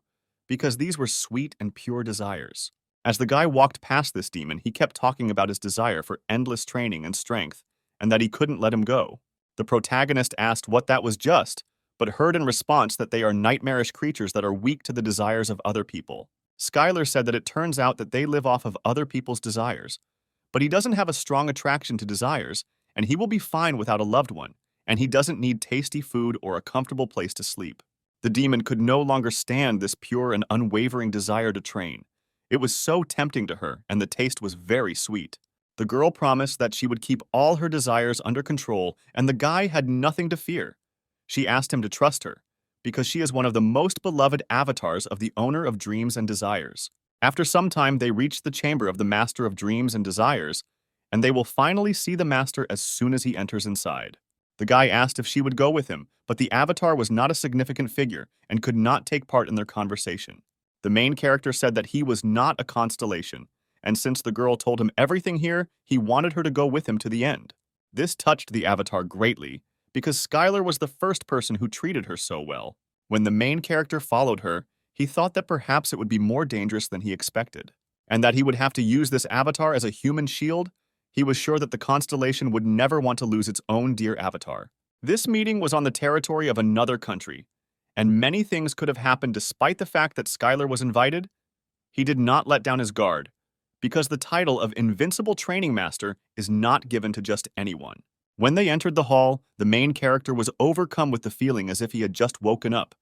because these were sweet and pure desires. As the guy walked past this demon, he kept talking about his desire for endless training and strength, and that he couldn't let him go. The protagonist asked what that was just, but heard in response that they are nightmarish creatures that are weak to the desires of other people. Skylar said that it turns out that they live off of other people's desires, but he doesn't have a strong attraction to desires, and he will be fine without a loved one, and he doesn't need tasty food or a comfortable place to sleep. The demon could no longer stand this pure and unwavering desire to train. It was so tempting to her, and the taste was very sweet. The girl promised that she would keep all her desires under control, and the guy had nothing to fear. She asked him to trust her, because she is one of the most beloved avatars of the owner of dreams and desires. After some time, they reached the chamber of the master of dreams and desires, and they will finally see the master as soon as he enters inside. The guy asked if she would go with him, but the avatar was not a significant figure and could not take part in their conversation. The main character said that he was not a constellation, and since the girl told him everything here, he wanted her to go with him to the end. This touched the avatar greatly, because Skylar was the first person who treated her so well. When the main character followed her, he thought that perhaps it would be more dangerous than he expected, and that he would have to use this avatar as a human shield. He was sure that the constellation would never want to lose its own dear avatar. This meeting was on the territory of another country, and many things could have happened despite the fact that Skylar was invited, he did not let down his guard, because the title of Invincible Training Master is not given to just anyone. When they entered the hall, the main character was overcome with the feeling as if he had just woken up,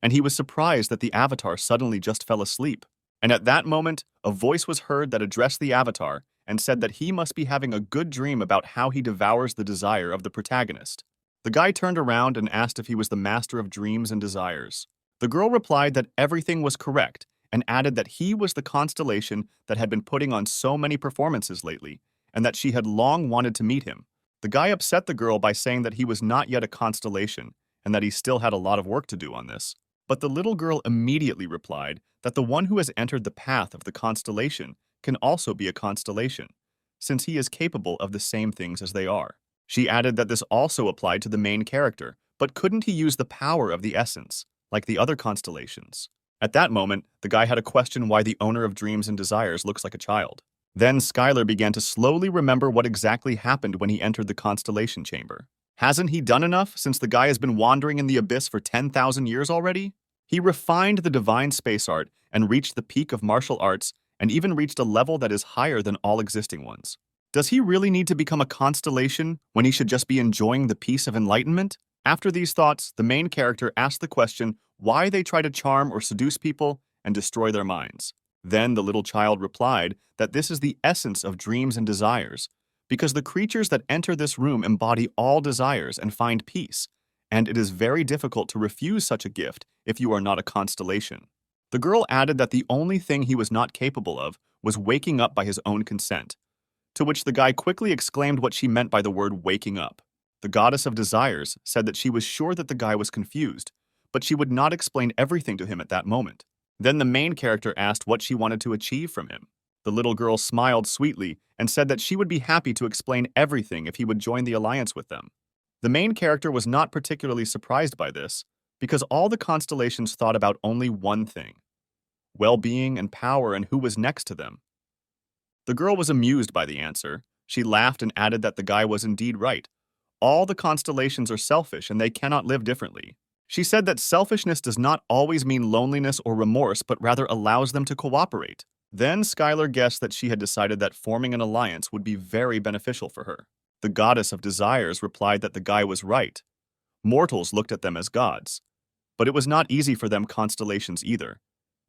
and he was surprised that the avatar suddenly just fell asleep. And at that moment, a voice was heard that addressed the avatar and said that he must be having a good dream about how he devours the desire of the protagonist. The guy turned around and asked if he was the master of dreams and desires. The girl replied that everything was correct and added that he was the constellation that had been putting on so many performances lately, and that she had long wanted to meet him. The guy upset the girl by saying that he was not yet a constellation and that he still had a lot of work to do on this. But the little girl immediately replied that the one who has entered the path of the constellation can also be a constellation, since he is capable of the same things as they are. She added that this also applied to the main character, but couldn't he use the power of the essence, like the other constellations? At that moment, the guy had a question why the owner of dreams and desires looks like a child. Then Skylar began to slowly remember what exactly happened when he entered the constellation chamber. Hasn't he done enough since the guy has been wandering in the abyss for 10,000 years already? He refined the divine space art and reached the peak of martial arts and even reached a level that is higher than all existing ones. Does he really need to become a constellation when he should just be enjoying the peace of enlightenment? After these thoughts, the main character asked the question why they try to charm or seduce people and destroy their minds. Then the little child replied that this is the essence of dreams and desires, because the creatures that enter this room embody all desires and find peace, and it is very difficult to refuse such a gift if you are not a constellation. The girl added that the only thing he was not capable of was waking up by his own consent, to which the guy quickly exclaimed what she meant by the word waking up. The goddess of desires said that she was sure that the guy was confused, but she would not explain everything to him at that moment. Then the main character asked what she wanted to achieve from him. The little girl smiled sweetly and said that she would be happy to explain everything if he would join the alliance with them. The main character was not particularly surprised by this, because all the constellations thought about only one thing: well-being and power and who was next to them. The girl was amused by the answer. She laughed and added that the guy was indeed right. All the constellations are selfish and they cannot live differently. She said that selfishness does not always mean loneliness or remorse, but rather allows them to cooperate. Then Skylar guessed that she had decided that forming an alliance would be very beneficial for her. The goddess of desires replied that the guy was right. Mortals looked at them as gods. But it was not easy for them constellations either,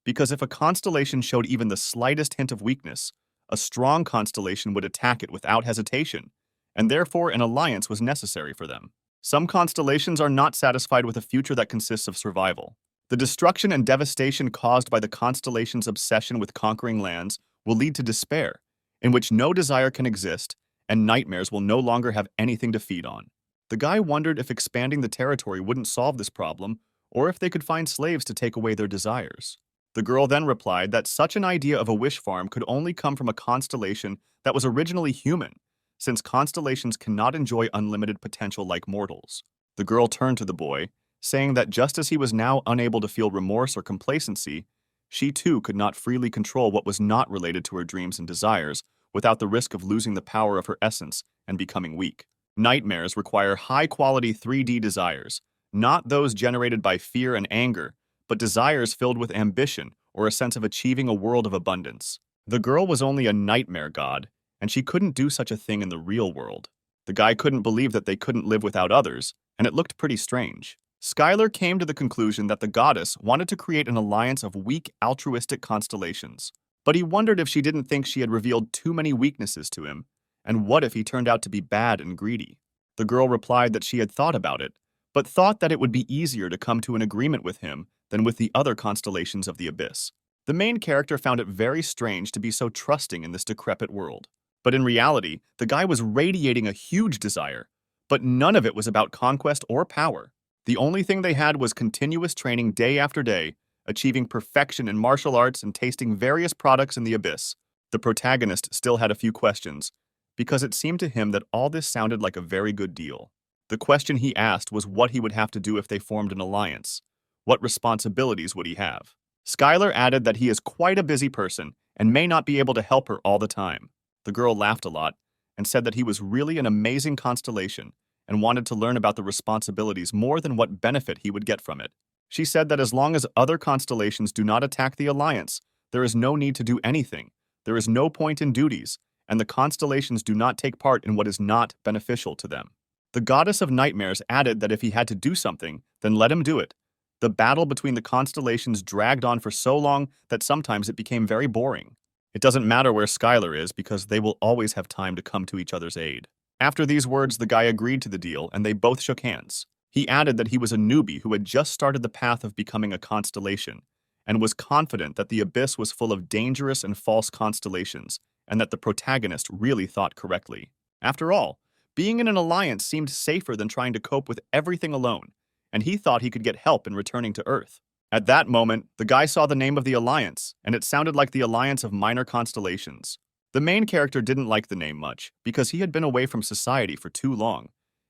because if a constellation showed even the slightest hint of weakness, a strong constellation would attack it without hesitation, and therefore an alliance was necessary for them. Some constellations are not satisfied with a future that consists of survival. The destruction and devastation caused by the constellation's obsession with conquering lands will lead to despair, in which no desire can exist, and nightmares will no longer have anything to feed on. The guy wondered if expanding the territory wouldn't solve this problem, or if they could find slaves to take away their desires. The girl then replied that such an idea of a wish farm could only come from a constellation that was originally human, since constellations cannot enjoy unlimited potential like mortals. The girl turned to the boy, saying that just as he was now unable to feel remorse or complacency, she too could not freely control what was not related to her dreams and desires without the risk of losing the power of her essence and becoming weak. Nightmares require high-quality 3D desires, not those generated by fear and anger, but desires filled with ambition or a sense of achieving a world of abundance. The girl was only a nightmare god, and she couldn't do such a thing in the real world. The guy couldn't believe that they couldn't live without others, and it looked pretty strange. Skylar came to the conclusion that the goddess wanted to create an alliance of weak, altruistic constellations. But he wondered if she didn't think she had revealed too many weaknesses to him, and what if he turned out to be bad and greedy? The girl replied that she had thought about it, but thought that it would be easier to come to an agreement with him than with the other constellations of the abyss. The main character found it very strange to be so trusting in this decrepit world. But in reality, the guy was radiating a huge desire, but none of it was about conquest or power. The only thing they had was continuous training day after day, achieving perfection in martial arts and tasting various products in the abyss. The protagonist still had a few questions, because it seemed to him that all this sounded like a very good deal. The question he asked was what he would have to do if they formed an alliance. What responsibilities would he have? Skylar added that he is quite a busy person and may not be able to help her all the time. The girl laughed a lot and said that he was really an amazing constellation and wanted to learn about the responsibilities more than what benefit he would get from it. She said that as long as other constellations do not attack the alliance, there is no need to do anything, there is no point in duties, and the constellations do not take part in what is not beneficial to them. The goddess of nightmares added that if he had to do something, then let him do it. The battle between the constellations dragged on for so long that sometimes it became very boring. It doesn't matter where Skylar is because they will always have time to come to each other's aid. After these words, the guy agreed to the deal and they both shook hands. He added that he was a newbie who had just started the path of becoming a constellation and was confident that the abyss was full of dangerous and false constellations and that the protagonist really thought correctly. After all, being in an alliance seemed safer than trying to cope with everything alone, and he thought he could get help in returning to Earth. At that moment, the guy saw the name of the alliance, and it sounded like the Alliance of Minor Constellations. The main character didn't like the name much, because he had been away from society for too long.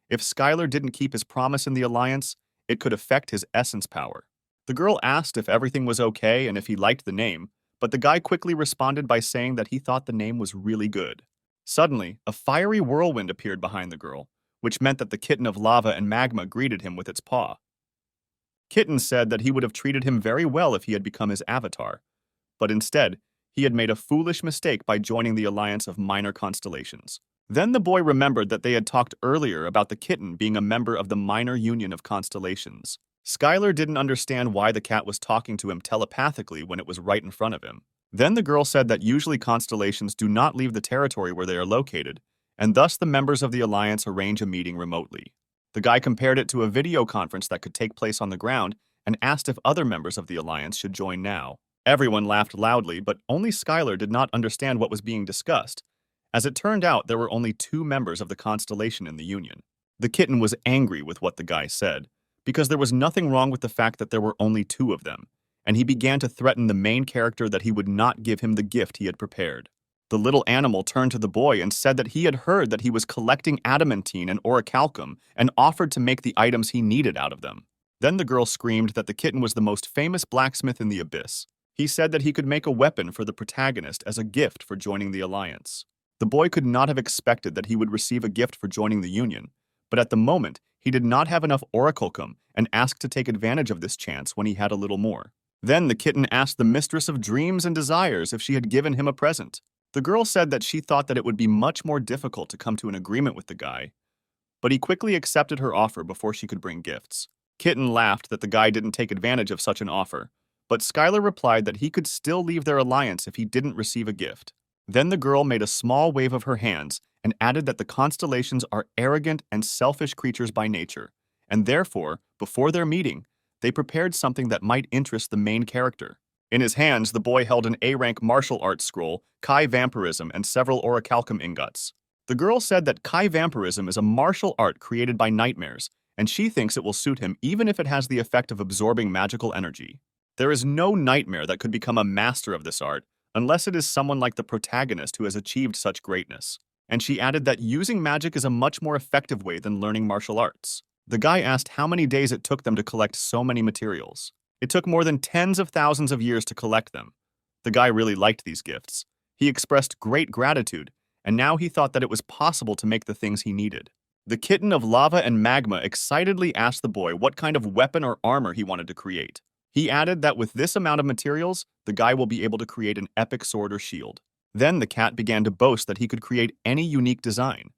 If Skylar didn't keep his promise in the alliance, it could affect his essence power. The girl asked if everything was okay and if he liked the name, but the guy quickly responded by saying that he thought the name was really good. Suddenly, a fiery whirlwind appeared behind the girl, which meant that the kitten of lava and magma greeted him with its paw. Kitten said that he would have treated him very well if he had become his avatar, but instead, he had made a foolish mistake by joining the Alliance of Minor Constellations. Then the boy remembered that they had talked earlier about the kitten being a member of the Minor Union of Constellations. Skylar didn't understand why the cat was talking to him telepathically when it was right in front of him. Then the girl said that usually constellations do not leave the territory where they are located, and thus the members of the Alliance arrange a meeting remotely. The guy compared it to a video conference that could take place on the ground and asked if other members of the Alliance should join now. Everyone laughed loudly, but only Skylar did not understand what was being discussed. As it turned out, there were only 2 members of the constellation in the Union. The kitten was angry with what the guy said, because there was nothing wrong with the fact that there were only 2 of them, and he began to threaten the main character that he would not give him the gift he had prepared. The little animal turned to the boy and said that he had heard that he was collecting adamantine and orichalcum and offered to make the items he needed out of them. Then the girl screamed that the kitten was the most famous blacksmith in the abyss. He said that he could make a weapon for the protagonist as a gift for joining the alliance. The boy could not have expected that he would receive a gift for joining the Union, but at the moment, he did not have enough orichalcum and asked to take advantage of this chance when he had a little more. Then the kitten asked the mistress of dreams and desires if she had given him a present. The girl said that she thought that it would be much more difficult to come to an agreement with the guy, but he quickly accepted her offer before she could bring gifts. Kitten laughed that the guy didn't take advantage of such an offer, but Skylar replied that he could still leave their alliance if he didn't receive a gift. Then the girl made a small wave of her hands and added that the constellations are arrogant and selfish creatures by nature, and therefore, before their meeting, they prepared something that might interest the main character. In his hands, the boy held an A-rank martial arts scroll, Kai Vampirism, and several orichalcum ingots. The girl said that Kai Vampirism is a martial art created by nightmares, and she thinks it will suit him even if it has the effect of absorbing magical energy. There is no nightmare that could become a master of this art, unless it is someone like the protagonist who has achieved such greatness. And she added that using magic is a much more effective way than learning martial arts. The guy asked how many days it took them to collect so many materials. It took more than tens of thousands of years to collect them. The guy really liked these gifts. He expressed great gratitude, and now he thought that it was possible to make the things he needed. The kitten of lava and magma excitedly asked the boy what kind of weapon or armor he wanted to create. He added that with this amount of materials, the guy will be able to create an epic sword or shield. Then the cat began to boast that he could create any unique design.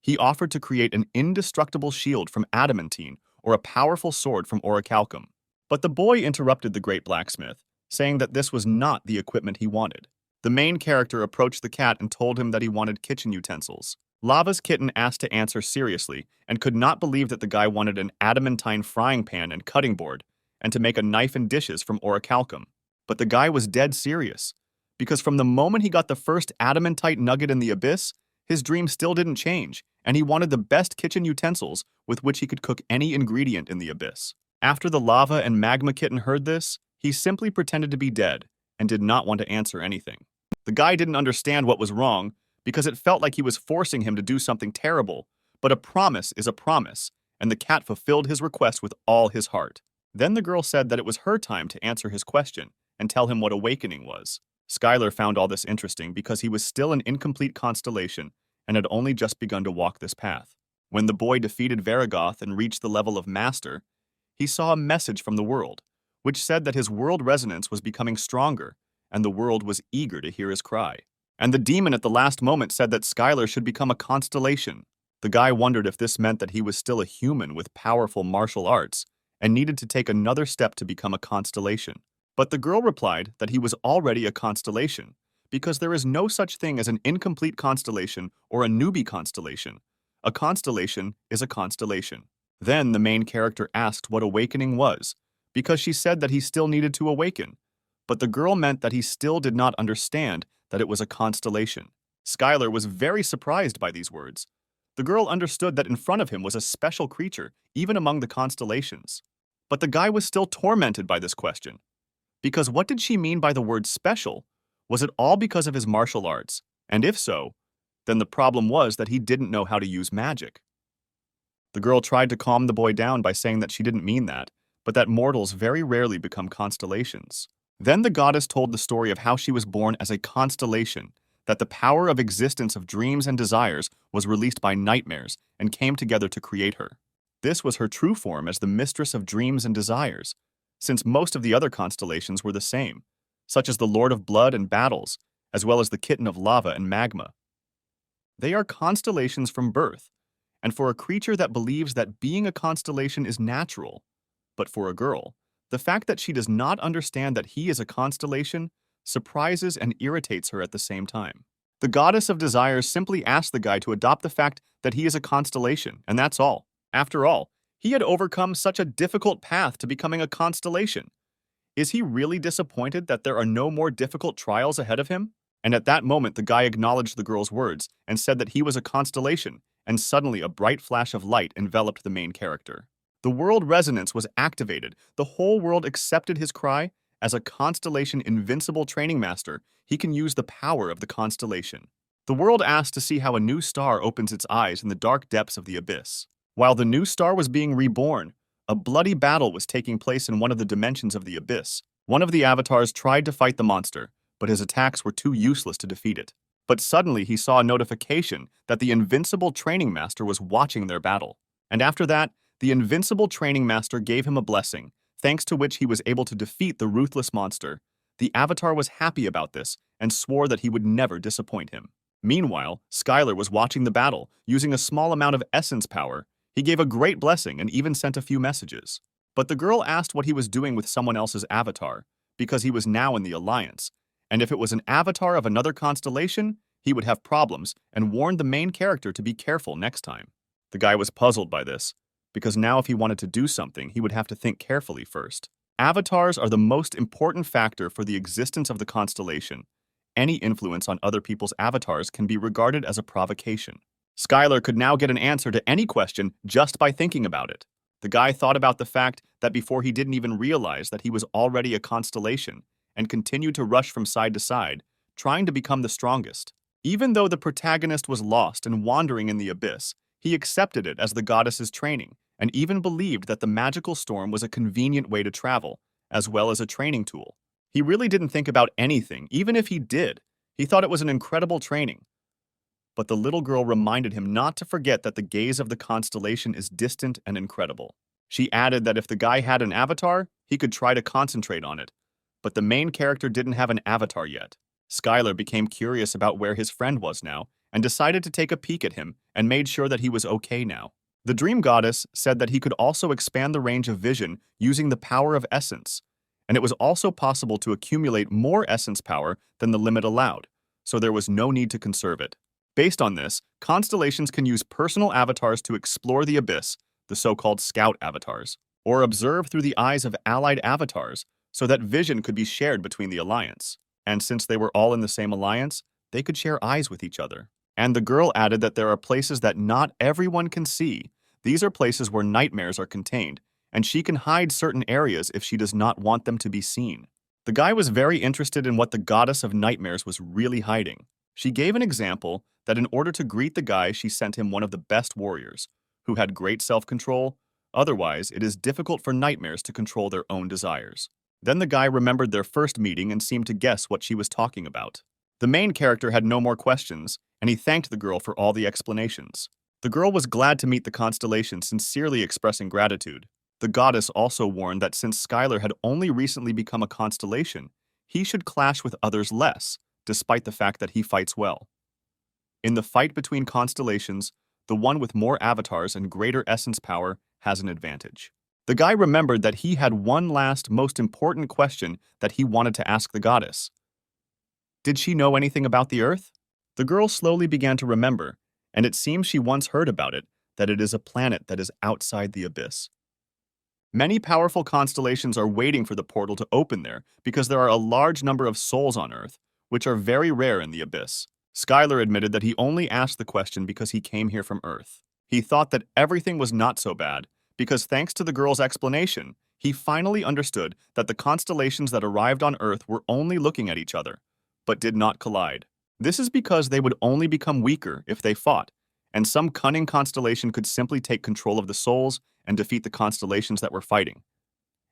He offered to create an indestructible shield from adamantine or a powerful sword from orichalcum. But the boy interrupted the great blacksmith, saying that this was not the equipment he wanted. The main character approached the cat and told him that he wanted kitchen utensils. Lava's kitten asked to answer seriously and could not believe that the guy wanted an adamantine frying pan and cutting board and to make a knife and dishes from orichalcum. But the guy was dead serious, because from the moment he got the first adamantite nugget in the abyss, his dream still didn't change, and he wanted the best kitchen utensils with which he could cook any ingredient in the abyss. After the lava and magma kitten heard this, he simply pretended to be dead and did not want to answer anything. The guy didn't understand what was wrong because it felt like he was forcing him to do something terrible, but a promise is a promise, and the cat fulfilled his request with all his heart. Then the girl said that it was her time to answer his question and tell him what awakening was. Skylar found all this interesting because he was still an incomplete constellation and had only just begun to walk this path. When the boy defeated Varigoth and reached the level of master, he saw a message from the world, which said that his world resonance was becoming stronger, and the world was eager to hear his cry. And the demon at the last moment said that Skylar should become a constellation. The guy wondered if this meant that he was still a human with powerful martial arts and needed to take another step to become a constellation. But the girl replied that he was already a constellation, because there is no such thing as an incomplete constellation or a newbie constellation. A constellation is a constellation. Then the main character asked what awakening was, because she said that he still needed to awaken. But the girl meant that he still did not understand that it was a constellation. Skylar was very surprised by these words. The girl understood that in front of him was a special creature, even among the constellations. But the guy was still tormented by this question. Because what did she mean by the word special? Was it all because of his martial arts? And if so, then the problem was that he didn't know how to use magic. The girl tried to calm the boy down by saying that she didn't mean that, but that mortals very rarely become constellations. Then the goddess told the story of how she was born as a constellation, that the power of existence of dreams and desires was released by nightmares and came together to create her. This was her true form as the mistress of dreams and desires, since most of the other constellations were the same, such as the Lord of Blood and Battles, as well as the Kitten of Lava and Magma. They are constellations from birth, and for a creature that believes that being a constellation is natural, but for a girl, the fact that she does not understand that he is a constellation surprises and irritates her at the same time. The goddess of desires simply asked the guy to adopt the fact that he is a constellation, and that's all. After all, he had overcome such a difficult path to becoming a constellation. Is he really disappointed that there are no more difficult trials ahead of him? And at that moment, the guy acknowledged the girl's words and said that he was a constellation, and suddenly a bright flash of light enveloped the main character. The world resonance was activated. The whole world accepted his cry. As a constellation invincible training master, he can use the power of the constellation. The world asked to see how a new star opens its eyes in the dark depths of the abyss. While the new star was being reborn, a bloody battle was taking place in one of the dimensions of the abyss. One of the avatars tried to fight the monster, but his attacks were too useless to defeat it. But suddenly he saw a notification that the invincible training master was watching their battle. And after that, the invincible training master gave him a blessing, thanks to which he was able to defeat the ruthless monster. The avatar was happy about this and swore that he would never disappoint him. Meanwhile, Skylar was watching the battle, using a small amount of essence power. He gave a great blessing and even sent a few messages. But the girl asked what he was doing with someone else's avatar, because he was now in the Alliance, and if it was an avatar of another constellation, he would have problems, and warned the main character to be careful next time. The guy was puzzled by this, because now if he wanted to do something, he would have to think carefully first. Avatars are the most important factor for the existence of the constellation. Any influence on other people's avatars can be regarded as a provocation. Skylar could now get an answer to any question just by thinking about it. The guy thought about the fact that before he didn't even realize that he was already a constellation, and continued to rush from side to side, trying to become the strongest. Even though the protagonist was lost and wandering in the abyss, he accepted it as the goddess's training, and even believed that the magical storm was a convenient way to travel, as well as a training tool. He really didn't think about anything, even if he did. He thought it was an incredible training. But the little girl reminded him not to forget that the gaze of the constellation is distant and incredible. She added that if the guy had an avatar, he could try to concentrate on it. But the main character didn't have an avatar yet. Skylar became curious about where his friend was now, and decided to take a peek at him and made sure that he was okay now. The dream goddess said that he could also expand the range of vision using the power of essence, and it was also possible to accumulate more essence power than the limit allowed, so there was no need to conserve it. Based on this, constellations can use personal avatars to explore the abyss, the so-called scout avatars, or observe through the eyes of allied avatars, so that vision could be shared between the alliance. And since they were all in the same alliance, they could share eyes with each other. And the girl added that there are places that not everyone can see. These are places where nightmares are contained, and she can hide certain areas if she does not want them to be seen. The guy was very interested in what the goddess of nightmares was really hiding. She gave an example that in order to greet the guy, she sent him one of the best warriors, who had great self-control. Otherwise, it is difficult for nightmares to control their own desires. Then the guy remembered their first meeting and seemed to guess what she was talking about. The main character had no more questions, and he thanked the girl for all the explanations. The girl was glad to meet the constellation, sincerely expressing gratitude. The goddess also warned that since Skylar had only recently become a constellation, he should clash with others less, despite the fact that he fights well. In the fight between constellations, the one with more avatars and greater essence power has an advantage. The guy remembered that he had one last, most important question that he wanted to ask the goddess. Did she know anything about the Earth? The girl slowly began to remember, and it seems she once heard about it, that it is a planet that is outside the abyss. Many powerful constellations are waiting for the portal to open there because there are a large number of souls on Earth, which are very rare in the abyss. Skylar admitted that he only asked the question because he came here from Earth. He thought that everything was not so bad, because thanks to the girl's explanation, he finally understood that the constellations that arrived on Earth were only looking at each other, but did not collide. This is because they would only become weaker if they fought, and some cunning constellation could simply take control of the souls and defeat the constellations that were fighting.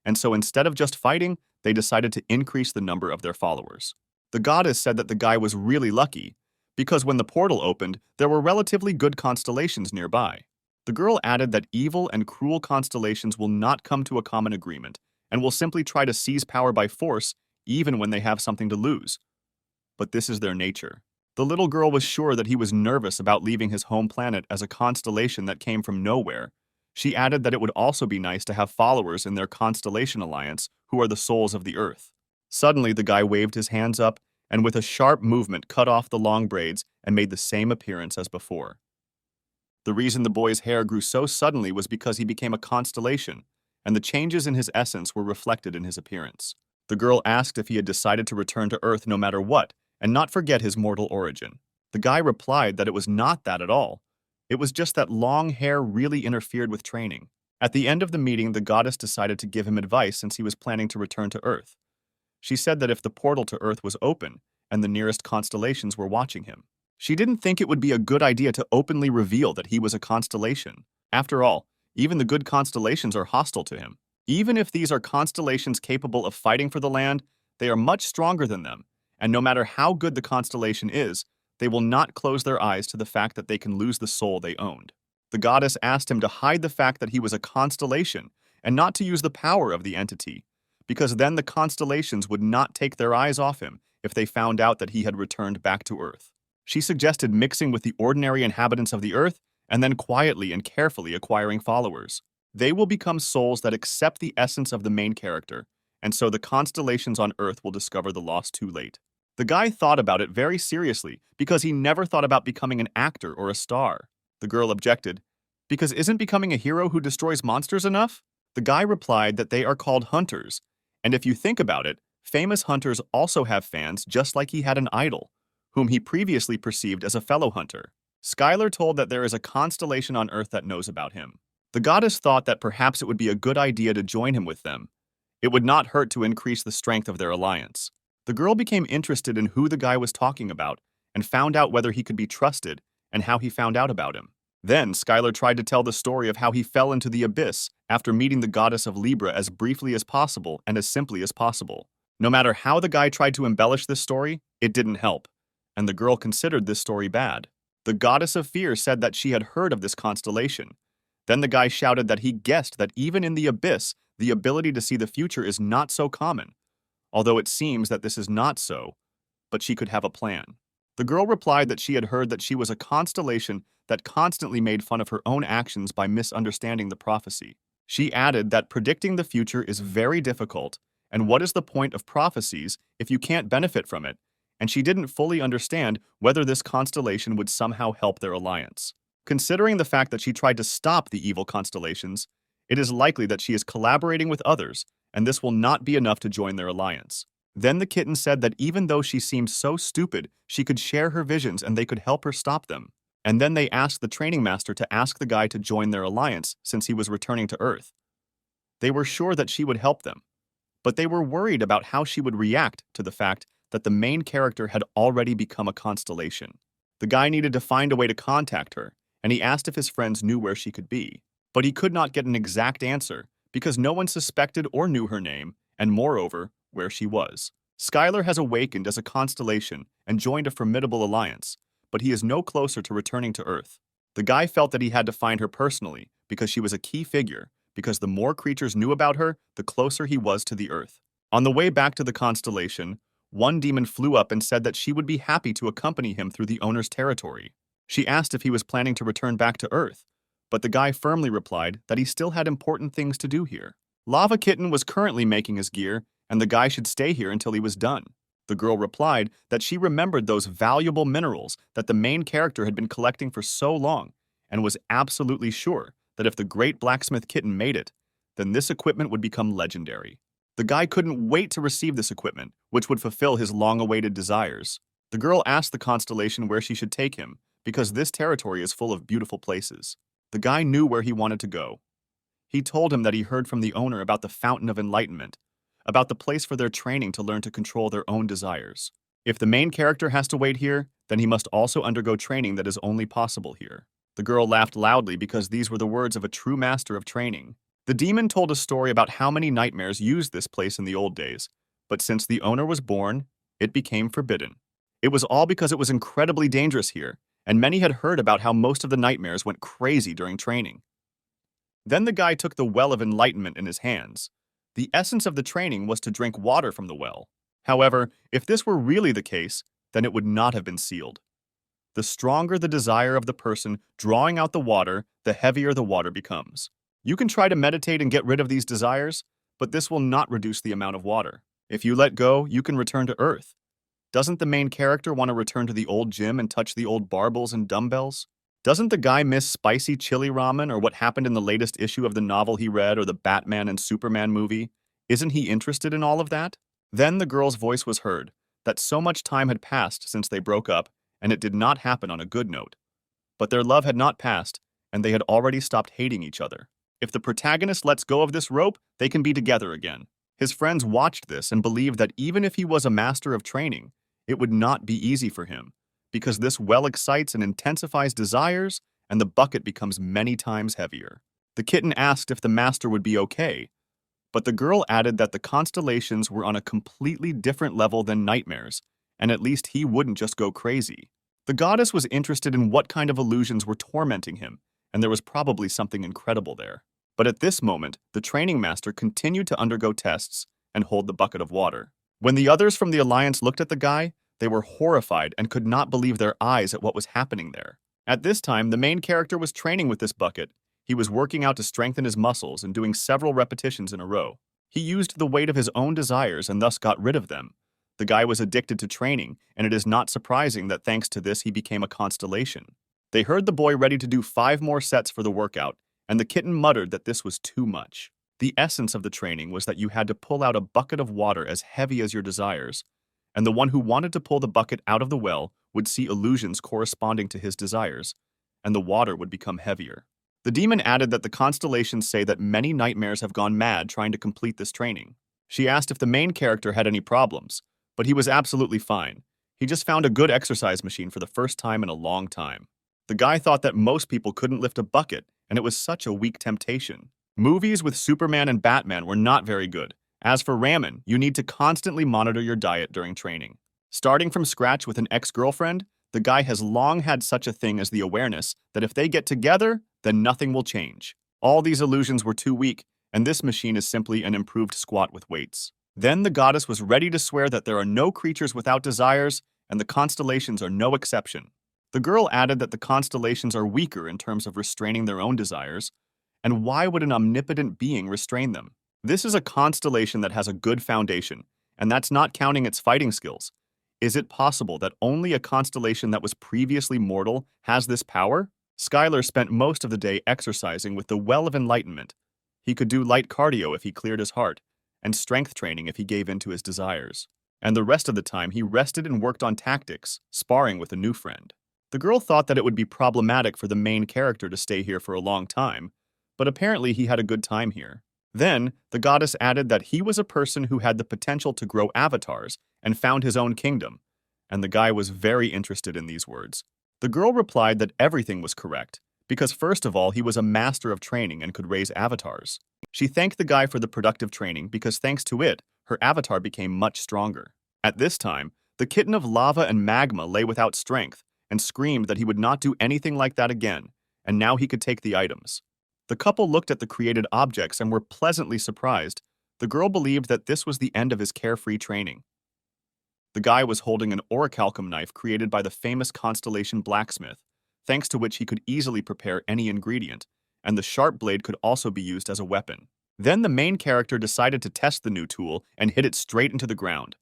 And so instead of just fighting, they decided to increase the number of their followers. The goddess said that the guy was really lucky, because when the portal opened, there were relatively good constellations nearby. The girl added that evil and cruel constellations will not come to a common agreement and will simply try to seize power by force even when they have something to lose. But this is their nature. The little girl was sure that he was nervous about leaving his home planet as a constellation that came from nowhere. She added that it would also be nice to have followers in their constellation alliance who are the souls of the Earth. Suddenly, the guy waved his hands up and with a sharp movement cut off the long braids and made the same appearance as before. The reason the boy's hair grew so suddenly was because he became a constellation, and the changes in his essence were reflected in his appearance. The girl asked if he had decided to return to Earth no matter what, and not forget his mortal origin. The guy replied that it was not that at all. It was just that long hair really interfered with training. At the end of the meeting, the goddess decided to give him advice since he was planning to return to Earth. She said that if the portal to Earth was open, and the nearest constellations were watching him, she didn't think it would be a good idea to openly reveal that he was a constellation. After all, even the good constellations are hostile to him. Even if these are constellations capable of fighting for the land, they are much stronger than them, and no matter how good the constellation is, they will not close their eyes to the fact that they can lose the soul they owned. The goddess asked him to hide the fact that he was a constellation and not to use the power of the entity, because then the constellations would not take their eyes off him if they found out that he had returned back to Earth. She suggested mixing with the ordinary inhabitants of the Earth and then quietly and carefully acquiring followers. They will become souls that accept the essence of the main character, and so the constellations on Earth will discover the loss too late. The guy thought about it very seriously because he never thought about becoming an actor or a star. The girl objected, because isn't becoming a hero who destroys monsters enough? The guy replied that they are called hunters, and if you think about it, famous hunters also have fans just like he had an idol, whom he previously perceived as a fellow hunter. Skylar told that there is a constellation on Earth that knows about him. The goddess thought that perhaps it would be a good idea to join him with them. It would not hurt to increase the strength of their alliance. The girl became interested in who the guy was talking about and found out whether he could be trusted and how he found out about him. Then Skylar tried to tell the story of how he fell into the abyss after meeting the goddess of Libra as briefly as possible and as simply as possible. No matter how the guy tried to embellish this story, it didn't help, and the girl considered this story bad. The goddess of fear said that she had heard of this constellation. Then the guy shouted that he guessed that even in the abyss, the ability to see the future is not so common, although it seems that this is not so, but she could have a plan. The girl replied that she had heard that she was a constellation that constantly made fun of her own actions by misunderstanding the prophecy. She added that predicting the future is very difficult, and what is the point of prophecies if you can't benefit from it? And she didn't fully understand whether this constellation would somehow help their alliance. Considering the fact that she tried to stop the evil constellations, it is likely that she is collaborating with others, and this will not be enough to join their alliance. Then the kitten said that even though she seemed so stupid, she could share her visions and they could help her stop them. And then they asked the training master to ask the guy to join their alliance since he was returning to Earth. They were sure that she would help them, but they were worried about how she would react to the fact that the main character had already become a constellation. The guy needed to find a way to contact her, and he asked if his friends knew where she could be. But he could not get an exact answer because no one suspected or knew her name, and moreover, where she was. Skylar has awakened as a constellation and joined a formidable alliance, but he is no closer to returning to Earth. The guy felt that he had to find her personally because she was a key figure, because the more creatures knew about her, the closer he was to the Earth. On the way back to the constellation, one demon flew up and said that she would be happy to accompany him through the owner's territory. She asked if he was planning to return back to Earth, but the guy firmly replied that he still had important things to do here. Lava Kitten was currently making his gear, and the guy should stay here until he was done. The girl replied that she remembered those valuable minerals that the main character had been collecting for so long, and was absolutely sure that if the great blacksmith kitten made it, then this equipment would become legendary. The guy couldn't wait to receive this equipment, which would fulfill his long-awaited desires. The girl asked the constellation where she should take him, because this territory is full of beautiful places. The guy knew where he wanted to go. He told him that he heard from the owner about the Fountain of Enlightenment, about the place for their training to learn to control their own desires. If the main character has to wait here, then he must also undergo training that is only possible here. The girl laughed loudly because these were the words of a true master of training. The demon told a story about how many nightmares used this place in the old days, but since the owner was born, it became forbidden. It was all because it was incredibly dangerous here, and many had heard about how most of the nightmares went crazy during training. Then the guy took the Well of Enlightenment in his hands. The essence of the training was to drink water from the well. However, if this were really the case, then it would not have been sealed. The stronger the desire of the person drawing out the water, the heavier the water becomes. You can try to meditate and get rid of these desires, but this will not reduce the amount of water. If you let go, you can return to Earth. Doesn't the main character want to return to the old gym and touch the old barbells and dumbbells? Doesn't the guy miss spicy chili ramen or what happened in the latest issue of the novel he read or the Batman and Superman movie? Isn't he interested in all of that? Then the girl's voice was heard, that so much time had passed since they broke up, and it did not happen on a good note. But their love had not passed, and they had already stopped hating each other. If the protagonist lets go of this rope, they can be together again. His friends watched this and believed that even if he was a master of training, it would not be easy for him, because this well excites and intensifies desires, and the bucket becomes many times heavier. The kitten asked if the master would be okay, but the girl added that the constellations were on a completely different level than nightmares, and at least he wouldn't just go crazy. The goddess was interested in what kind of illusions were tormenting him, and there was probably something incredible there. But at this moment, the training master continued to undergo tests and hold the bucket of water. When the others from the Alliance looked at the guy, they were horrified and could not believe their eyes at what was happening there. At this time, the main character was training with this bucket. He was working out to strengthen his muscles and doing several repetitions in a row. He used the weight of his own desires and thus got rid of them. The guy was addicted to training, and it is not surprising that thanks to this he became a constellation. They heard the boy ready to do 5 more sets for the workout, and the kitten muttered that this was too much. The essence of the training was that you had to pull out a bucket of water as heavy as your desires, and the one who wanted to pull the bucket out of the well would see illusions corresponding to his desires, and the water would become heavier. The demon added that the constellations say that many nightmares have gone mad trying to complete this training. She asked if the main character had any problems, but he was absolutely fine. He just found a good exercise machine for the first time in a long time. The guy thought that most people couldn't lift a bucket, and it was such a weak temptation. Movies with Superman and Batman were not very good. As for ramen, you need to constantly monitor your diet during training. Starting from scratch with an ex-girlfriend, the guy has long had such a thing as the awareness that if they get together, then nothing will change. All these illusions were too weak, and this machine is simply an improved squat with weights. Then the goddess was ready to swear that there are no creatures without desires, and the constellations are no exception. The girl added that the constellations are weaker in terms of restraining their own desires, and why would an omnipotent being restrain them? This is a constellation that has a good foundation, and that's not counting its fighting skills. Is it possible that only a constellation that was previously mortal has this power? Skylar spent most of the day exercising with the Well of Enlightenment. He could do light cardio if he cleared his heart, and strength training if he gave in to his desires. And the rest of the time he rested and worked on tactics, sparring with a new friend. The girl thought that it would be problematic for the main character to stay here for a long time, but apparently he had a good time here. Then, the goddess added that he was a person who had the potential to grow avatars and found his own kingdom, and the guy was very interested in these words. The girl replied that everything was correct, because first of all, he was a master of training and could raise avatars. She thanked the guy for the productive training because thanks to it, her avatar became much stronger. At this time, the kitten of lava and magma lay without strength and screamed that he would not do anything like that again, and now he could take the items. The couple looked at the created objects and were pleasantly surprised. The girl believed that this was the end of his carefree training. The guy was holding an orichalcum knife created by the famous constellation blacksmith, thanks to which he could easily prepare any ingredient, and the sharp blade could also be used as a weapon. Then the main character decided to test the new tool and hit it straight into the ground.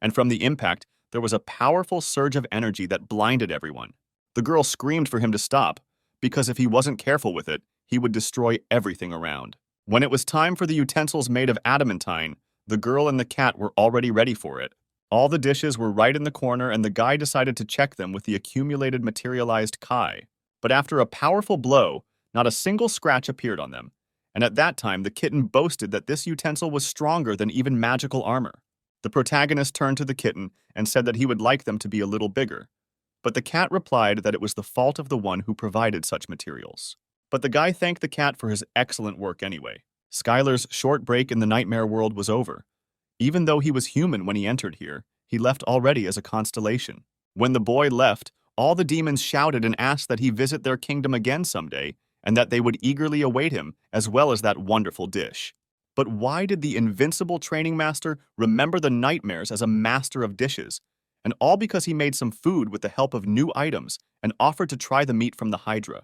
And from the impact, there was a powerful surge of energy that blinded everyone. The girl screamed for him to stop, because if he wasn't careful with it, he would destroy everything around. When it was time for the utensils made of adamantine, the girl and the cat were already ready for it. All the dishes were right in the corner, and the guy decided to check them with the accumulated materialized kai. But after a powerful blow, not a single scratch appeared on them. And at that time, the kitten boasted that this utensil was stronger than even magical armor. The protagonist turned to the kitten and said that he would like them to be a little bigger. But the cat replied that it was the fault of the one who provided such materials. But the guy thanked the cat for his excellent work anyway. Skylar's short break in the nightmare world was over. Even though he was human when he entered here, he left already as a constellation. When the boy left, all the demons shouted and asked that he visit their kingdom again someday, and that they would eagerly await him, as well as that wonderful dish. But why did the invincible training master remember the nightmares as a master of dishes? And all because he made some food with the help of new items and offered to try the meat from the Hydra.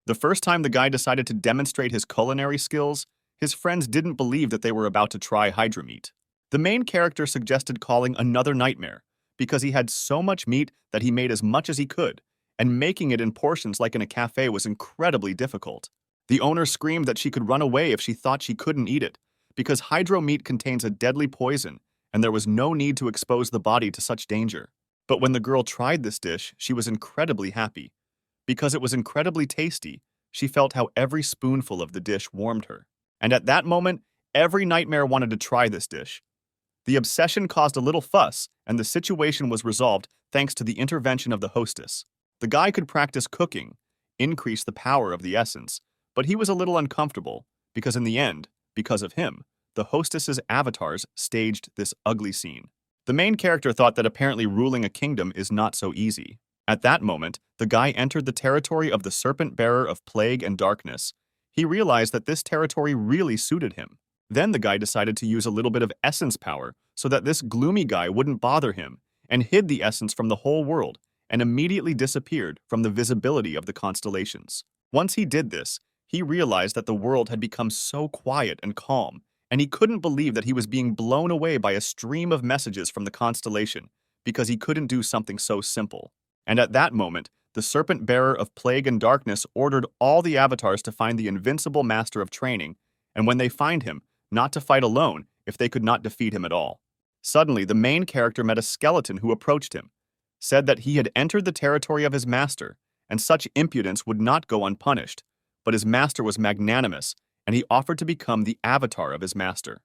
The first time the guy decided to demonstrate his culinary skills, his friends didn't believe that they were about to try Hydra meat. The main character suggested calling another nightmare, because he had so much meat that he made as much as he could, and making it in portions like in a cafe was incredibly difficult. The owner screamed that she could run away if she thought she couldn't eat it, because hydro meat contains a deadly poison, and there was no need to expose the body to such danger. But when the girl tried this dish, she was incredibly happy. Because it was incredibly tasty, she felt how every spoonful of the dish warmed her. And at that moment, every nightmare wanted to try this dish. The obsession caused a little fuss, and the situation was resolved thanks to the intervention of the hostess. The guy could practice cooking, increase the power of the essence, but he was a little uncomfortable, because in the end, because of him, the hostess's avatars staged this ugly scene. The main character thought that apparently ruling a kingdom is not so easy. At that moment, the guy entered the territory of the serpent-bearer of plague and darkness. He realized that this territory really suited him. Then the guy decided to use a little bit of essence power so that this gloomy guy wouldn't bother him, and hid the essence from the whole world, and immediately disappeared from the visibility of the constellations. Once he did this, he realized that the world had become so quiet and calm, and he couldn't believe that he was being blown away by a stream of messages from the constellation, because he couldn't do something so simple. And at that moment, the serpent-bearer of plague and darkness ordered all the avatars to find the invincible master of training, and when they find him, not to fight alone if they could not defeat him at all. Suddenly, the main character met a skeleton who approached him, said that he had entered the territory of his master, and such impudence would not go unpunished, but his master was magnanimous, and he offered to become the avatar of his master.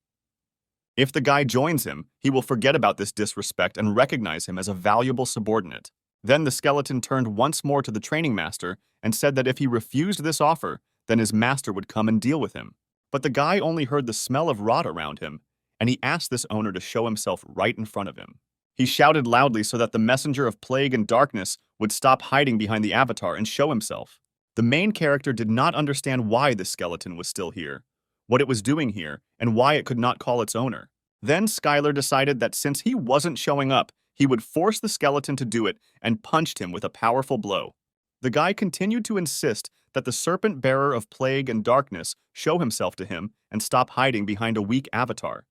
If the guy joins him, he will forget about this disrespect and recognize him as a valuable subordinate. Then the skeleton turned once more to the training master and said that if he refused this offer, then his master would come and deal with him. But the guy only heard the smell of rot around him, and he asked this owner to show himself right in front of him. He shouted loudly so that the messenger of plague and darkness would stop hiding behind the avatar and show himself. The main character did not understand why the skeleton was still here, what it was doing here, and why it could not call its owner. Then Skylar decided that since he wasn't showing up, he would force the skeleton to do it and punched him with a powerful blow. The guy continued to insist that the serpent-bearer of plague and darkness show himself to him and stop hiding behind a weak avatar.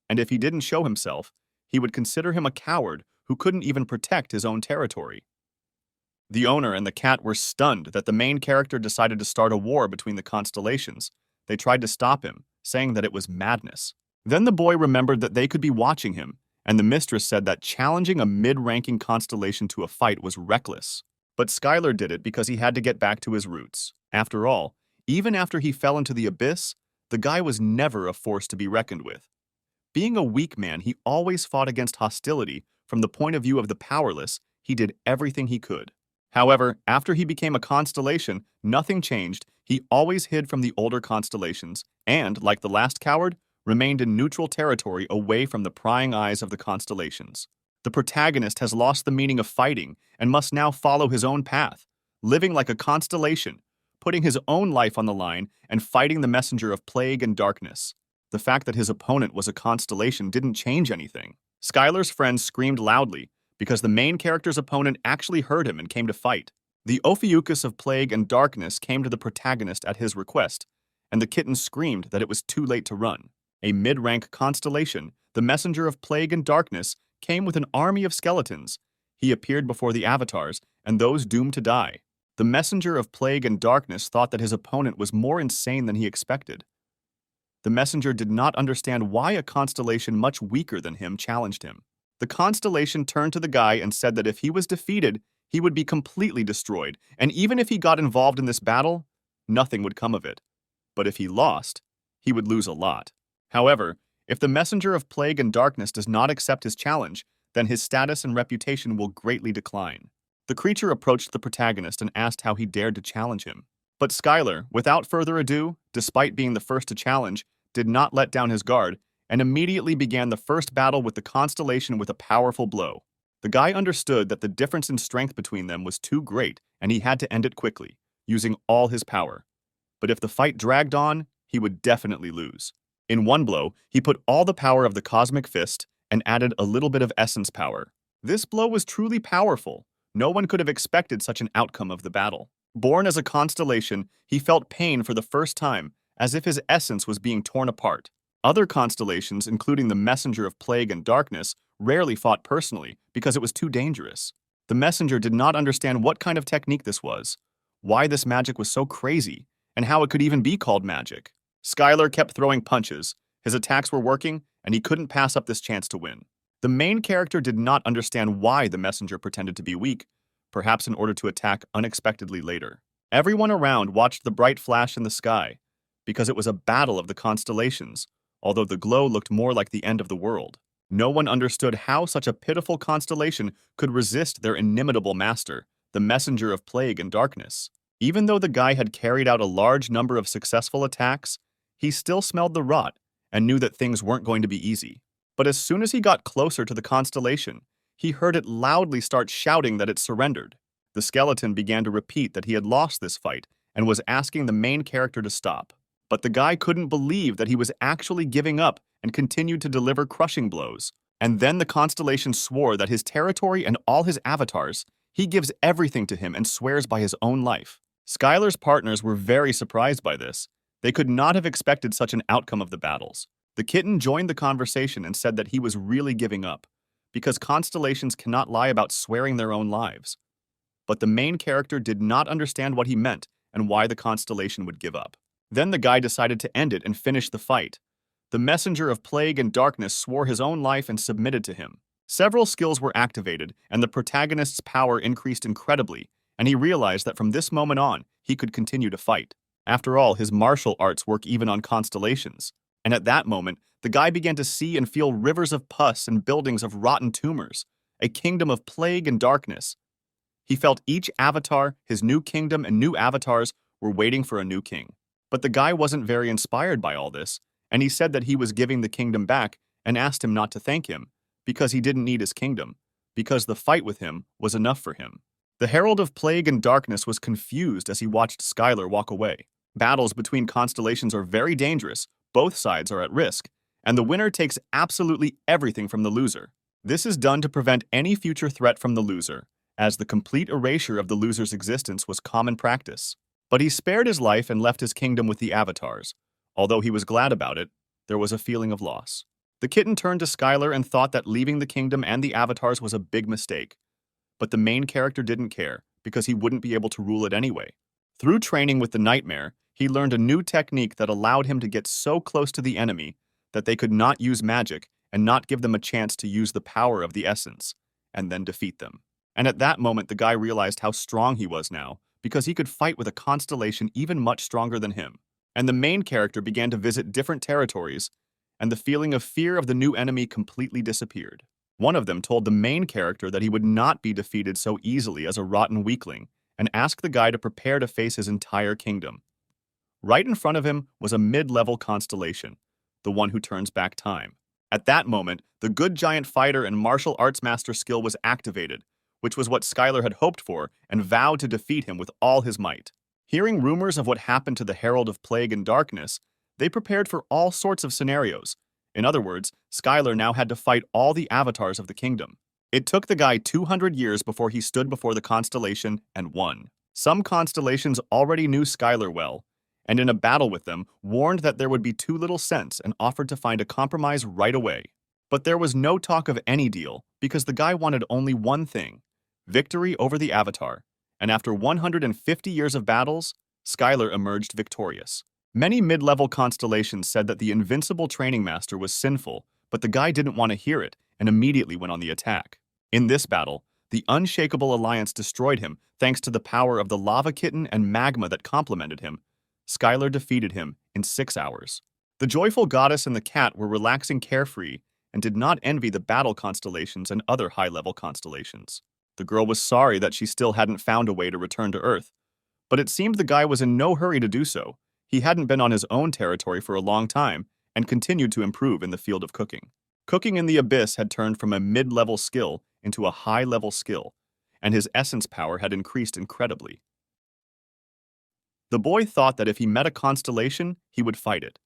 And if he didn't show himself, he would consider him a coward who couldn't even protect his own territory. The owner and the cat were stunned that the main character decided to start a war between the constellations. They tried to stop him, saying that it was madness. Then the boy remembered that they could be watching him, and the mistress said that challenging a mid-ranking constellation to a fight was reckless. But Skylar did it because he had to get back to his roots. After all, even after he fell into the abyss, the guy was never a force to be reckoned with. Being a weak man, he always fought against hostility. From the point of view of the powerless, he did everything he could. However, after he became a constellation, nothing changed. He always hid from the older constellations and, like the last coward, remained in neutral territory away from the prying eyes of the constellations. The protagonist has lost the meaning of fighting and must now follow his own path, living like a constellation, putting his own life on the line and fighting the messenger of plague and darkness. The fact that his opponent was a constellation didn't change anything. Skylar's friends screamed loudly because the main character's opponent actually heard him and came to fight. The Ophiuchus of plague and darkness came to the protagonist at his request, and the kitten screamed that it was too late to run. A mid-rank constellation, the messenger of plague and darkness, came with an army of skeletons. He appeared before the avatars and those doomed to die. The messenger of plague and darkness thought that his opponent was more insane than he expected. The messenger did not understand why a constellation much weaker than him challenged him. The constellation turned to the guy and said that if he was defeated, he would be completely destroyed, and even if he got involved in this battle, nothing would come of it. But if he lost, he would lose a lot. However, if the messenger of plague and darkness does not accept his challenge, then his status and reputation will greatly decline. The creature approached the protagonist and asked how he dared to challenge him. But Skylar, without further ado, despite being the first to challenge, did not let down his guard and immediately began the first battle with the constellation with a powerful blow. The guy understood that the difference in strength between them was too great and he had to end it quickly, using all his power. But if the fight dragged on, he would definitely lose. In one blow, he put all the power of the cosmic fist and added a little bit of essence power. This blow was truly powerful. No one could have expected such an outcome of the battle. Born as a constellation, he felt pain for the first time, as if his essence was being torn apart. Other constellations, including the messenger of plague and darkness, rarely fought personally because it was too dangerous. The messenger did not understand what kind of technique this was, why this magic was so crazy, and how it could even be called magic. Skylar kept throwing punches. His attacks were working, and he couldn't pass up this chance to win. The main character did not understand why the messenger pretended to be weak, perhaps in order to attack unexpectedly later. Everyone around watched the bright flash in the sky, because it was a battle of the constellations, although the glow looked more like the end of the world. No one understood how such a pitiful constellation could resist their inimitable master, the messenger of plague and darkness. Even though the guy had carried out a large number of successful attacks, he still smelled the rot and knew that things weren't going to be easy. But as soon as he got closer to the constellation, he heard it loudly start shouting that it surrendered. The skeleton began to repeat that he had lost this fight and was asking the main character to stop. But the guy couldn't believe that he was actually giving up and continued to deliver crushing blows. And then the constellation swore that his territory and all his avatars, he gives everything to him and swears by his own life. Skylar's partners were very surprised by this. They could not have expected such an outcome of the battles. The kitten joined the conversation and said that he was really giving up, because constellations cannot lie about swearing their own lives. But the main character did not understand what he meant and why the constellation would give up. Then the guy decided to end it and finish the fight. The messenger of plague and darkness swore his own life and submitted to him. Several skills were activated, and the protagonist's power increased incredibly, and he realized that from this moment on, he could continue to fight. After all, his martial arts work even on constellations. And at that moment, the guy began to see and feel rivers of pus and buildings of rotten tumors, a kingdom of plague and darkness. He felt each avatar, his new kingdom and new avatars were waiting for a new king. But the guy wasn't very inspired by all this, and he said that he was giving the kingdom back and asked him not to thank him, because he didn't need his kingdom, because the fight with him was enough for him. The Herald of Plague and Darkness was confused as he watched Skylar walk away. Battles between constellations are very dangerous, both sides are at risk, and the winner takes absolutely everything from the loser. This is done to prevent any future threat from the loser, as the complete erasure of the loser's existence was common practice. But he spared his life and left his kingdom with the avatars. Although he was glad about it, there was a feeling of loss. The kitten turned to Skylar and thought that leaving the kingdom and the avatars was a big mistake. But the main character didn't care, because he wouldn't be able to rule it anyway. Through training with the nightmare, he learned a new technique that allowed him to get so close to the enemy that they could not use magic and not give them a chance to use the power of the essence, and then defeat them. And at that moment, the guy realized how strong he was now, because he could fight with a constellation even much stronger than him. And the main character began to visit different territories, and the feeling of fear of the new enemy completely disappeared. One of them told the main character that he would not be defeated so easily as a rotten weakling, and asked the guy to prepare to face his entire kingdom. Right in front of him was a mid-level constellation, the one who turns back time. At that moment, the good giant fighter and martial arts master skill was activated, which was what Skylar had hoped for and vowed to defeat him with all his might. Hearing rumors of what happened to the Herald of Plague and Darkness, they prepared for all sorts of scenarios. In other words, Skylar now had to fight all the avatars of the kingdom. It took the guy 200 years before he stood before the constellation and won. Some constellations already knew Skylar well, and in a battle with them, warned that there would be too little sense and offered to find a compromise right away. But there was no talk of any deal, because the guy wanted only one thing: victory over the Avatar. And after 150 years of battles, Skylar emerged victorious. Many mid-level constellations said that the invincible training master was sinful, but the guy didn't want to hear it and immediately went on the attack. In this battle, the Unshakable Alliance destroyed him thanks to the power of the lava kitten and magma that complemented him. Skylar defeated him in 6 hours. The joyful goddess and the cat were relaxing carefree and did not envy the battle constellations and other high-level constellations. The girl was sorry that she still hadn't found a way to return to Earth, but it seemed the guy was in no hurry to do so. He hadn't been on his own territory for a long time and continued to improve in the field of cooking. Cooking in the Abyss had turned from a mid-level skill into a high-level skill, and his essence power had increased incredibly. The boy thought that if he met a constellation, he would fight it,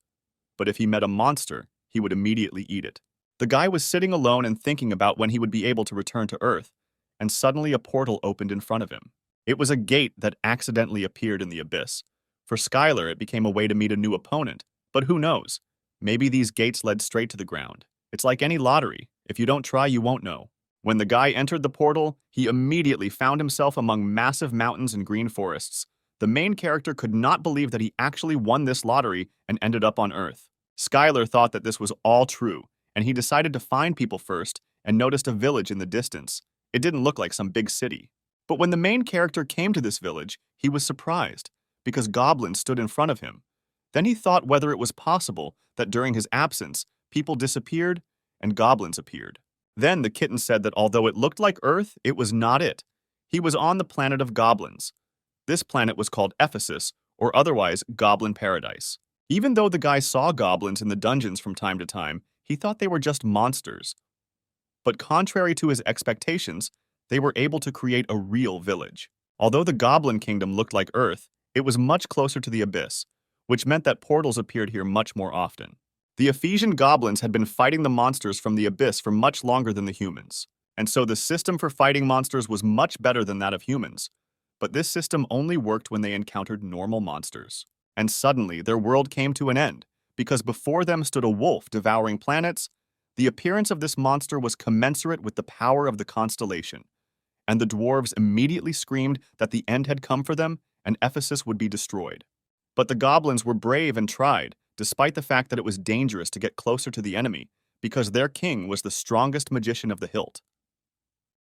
but if he met a monster, he would immediately eat it. The guy was sitting alone and thinking about when he would be able to return to Earth, and suddenly a portal opened in front of him. It was a gate that accidentally appeared in the Abyss. For Skylar, it became a way to meet a new opponent, but who knows? Maybe these gates led straight to the ground. It's like any lottery. If you don't try, you won't know. When the guy entered the portal, he immediately found himself among massive mountains and green forests. The main character could not believe that he actually won this lottery and ended up on Earth. Skylar thought that this was all true, and he decided to find people first and noticed a village in the distance. It didn't look like some big city. But when the main character came to this village, he was surprised, because goblins stood in front of him. Then he thought whether it was possible that during his absence, people disappeared and goblins appeared. Then the kitten said that although it looked like Earth, it was not it. He was on the planet of goblins. This planet was called Ephesus, or otherwise Goblin Paradise. Even though the guy saw goblins in the dungeons from time to time, he thought they were just monsters. But contrary to his expectations, they were able to create a real village. Although the Goblin Kingdom looked like Earth, it was much closer to the Abyss, which meant that portals appeared here much more often. The Ephesian goblins had been fighting the monsters from the Abyss for much longer than the humans, and so the system for fighting monsters was much better than that of humans. But this system only worked when they encountered normal monsters. And suddenly, their world came to an end, because before them stood a wolf devouring planets. The appearance of this monster was commensurate with the power of the constellation, and the dwarves immediately screamed that the end had come for them and Ephesus would be destroyed. But the goblins were brave and tried, despite the fact that it was dangerous to get closer to the enemy, because their king was the strongest magician of the hilt.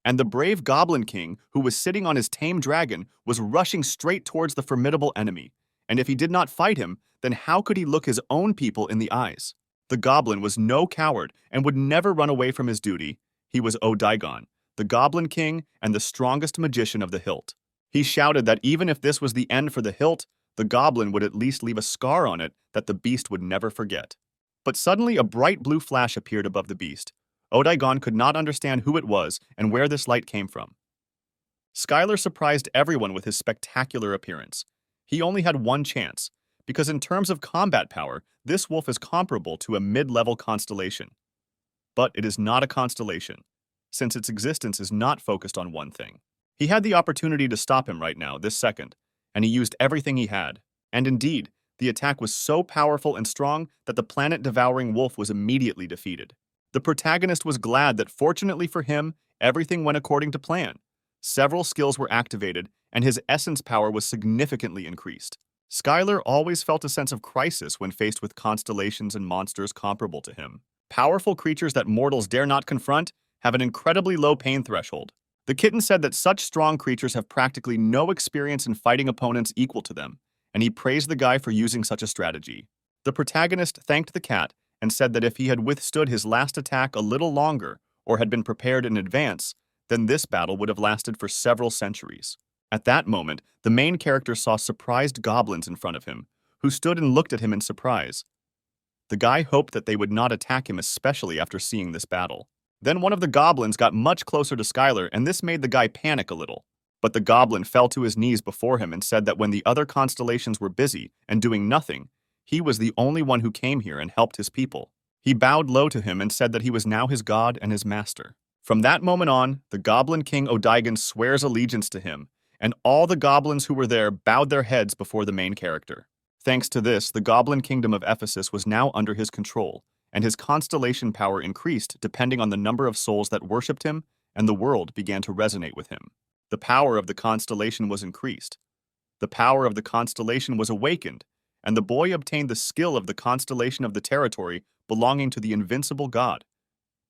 And the brave Goblin King, who was sitting on his tame dragon, was rushing straight towards the formidable enemy, and if he did not fight him, then how could he look his own people in the eyes? The goblin was no coward and would never run away from his duty. He was Odaigon, the Goblin King and the strongest magician of the hilt. He shouted that even if this was the end for the hilt, the goblin would at least leave a scar on it that the beast would never forget. But suddenly a bright blue flash appeared above the beast. Odaigon could not understand who it was and where this light came from. Skylar surprised everyone with his spectacular appearance. He only had one chance, because in terms of combat power, this wolf is comparable to a mid-level constellation. But it is not a constellation, since its existence is not focused on one thing. He had the opportunity to stop him right now, this second, and he used everything he had. And indeed, the attack was so powerful and strong that the planet-devouring wolf was immediately defeated. The protagonist was glad that fortunately for him, everything went according to plan. Several skills were activated, and his essence power was significantly increased. Skylar always felt a sense of crisis when faced with constellations and monsters comparable to him. Powerful creatures that mortals dare not confront have an incredibly low pain threshold. The kitten said that such strong creatures have practically no experience in fighting opponents equal to them, and he praised the guy for using such a strategy. The protagonist thanked the cat and said that if he had withstood his last attack a little longer or had been prepared in advance, then this battle would have lasted for several centuries. At that moment, the main character saw surprised goblins in front of him, who stood and looked at him in surprise. The guy hoped that they would not attack him, especially after seeing this battle. Then one of the goblins got much closer to Skylar, and this made the guy panic a little. But the goblin fell to his knees before him and said that when the other constellations were busy and doing nothing, he was the only one who came here and helped his people. He bowed low to him and said that he was now his god and his master. From that moment on, the Goblin King Odaigan swears allegiance to him, and all the goblins who were there bowed their heads before the main character. Thanks to this, the Goblin Kingdom of Ephesus was now under his control, and his constellation power increased depending on the number of souls that worshipped him, and the world began to resonate with him. The power of the constellation was increased. The power of the constellation was awakened, and the boy obtained the skill of the constellation of the territory belonging to the invincible god.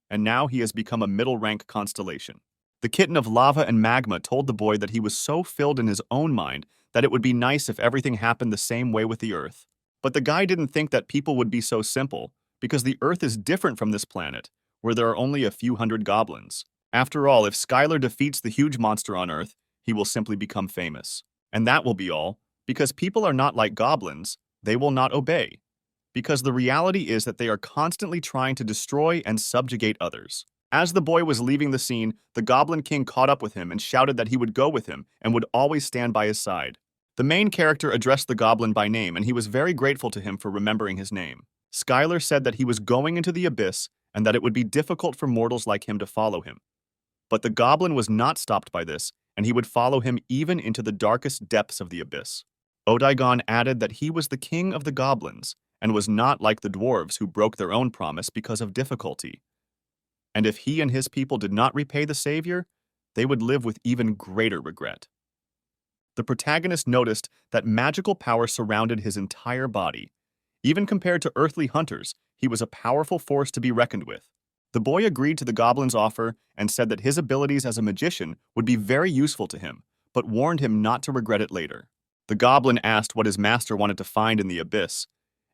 And now he has become a middle-rank constellation. The kitten of lava and magma told the boy that he was so filled in his own mind that it would be nice if everything happened the same way with the Earth. But the guy didn't think that people would be so simple, because the Earth is different from this planet, where there are only a few hundred goblins. After all, if Skylar defeats the huge monster on Earth, he will simply become famous. And that will be all, because people are not like goblins, they will not obey. Because the reality is that they are constantly trying to destroy and subjugate others. As the boy was leaving the scene, the Goblin King caught up with him and shouted that he would go with him and would always stand by his side. The main character addressed the goblin by name, and he was very grateful to him for remembering his name. Skylar said that he was going into the abyss and that it would be difficult for mortals like him to follow him. But the goblin was not stopped by this, and he would follow him even into the darkest depths of the abyss. Odaigan added that he was the king of the goblins, and was not like the dwarves who broke their own promise because of difficulty. And if he and his people did not repay the savior, they would live with even greater regret. The protagonist noticed that magical power surrounded his entire body. Even compared to earthly hunters, he was a powerful force to be reckoned with. The boy agreed to the goblin's offer and said that his abilities as a magician would be very useful to him, but warned him not to regret it later. The goblin asked what his master wanted to find in the abyss,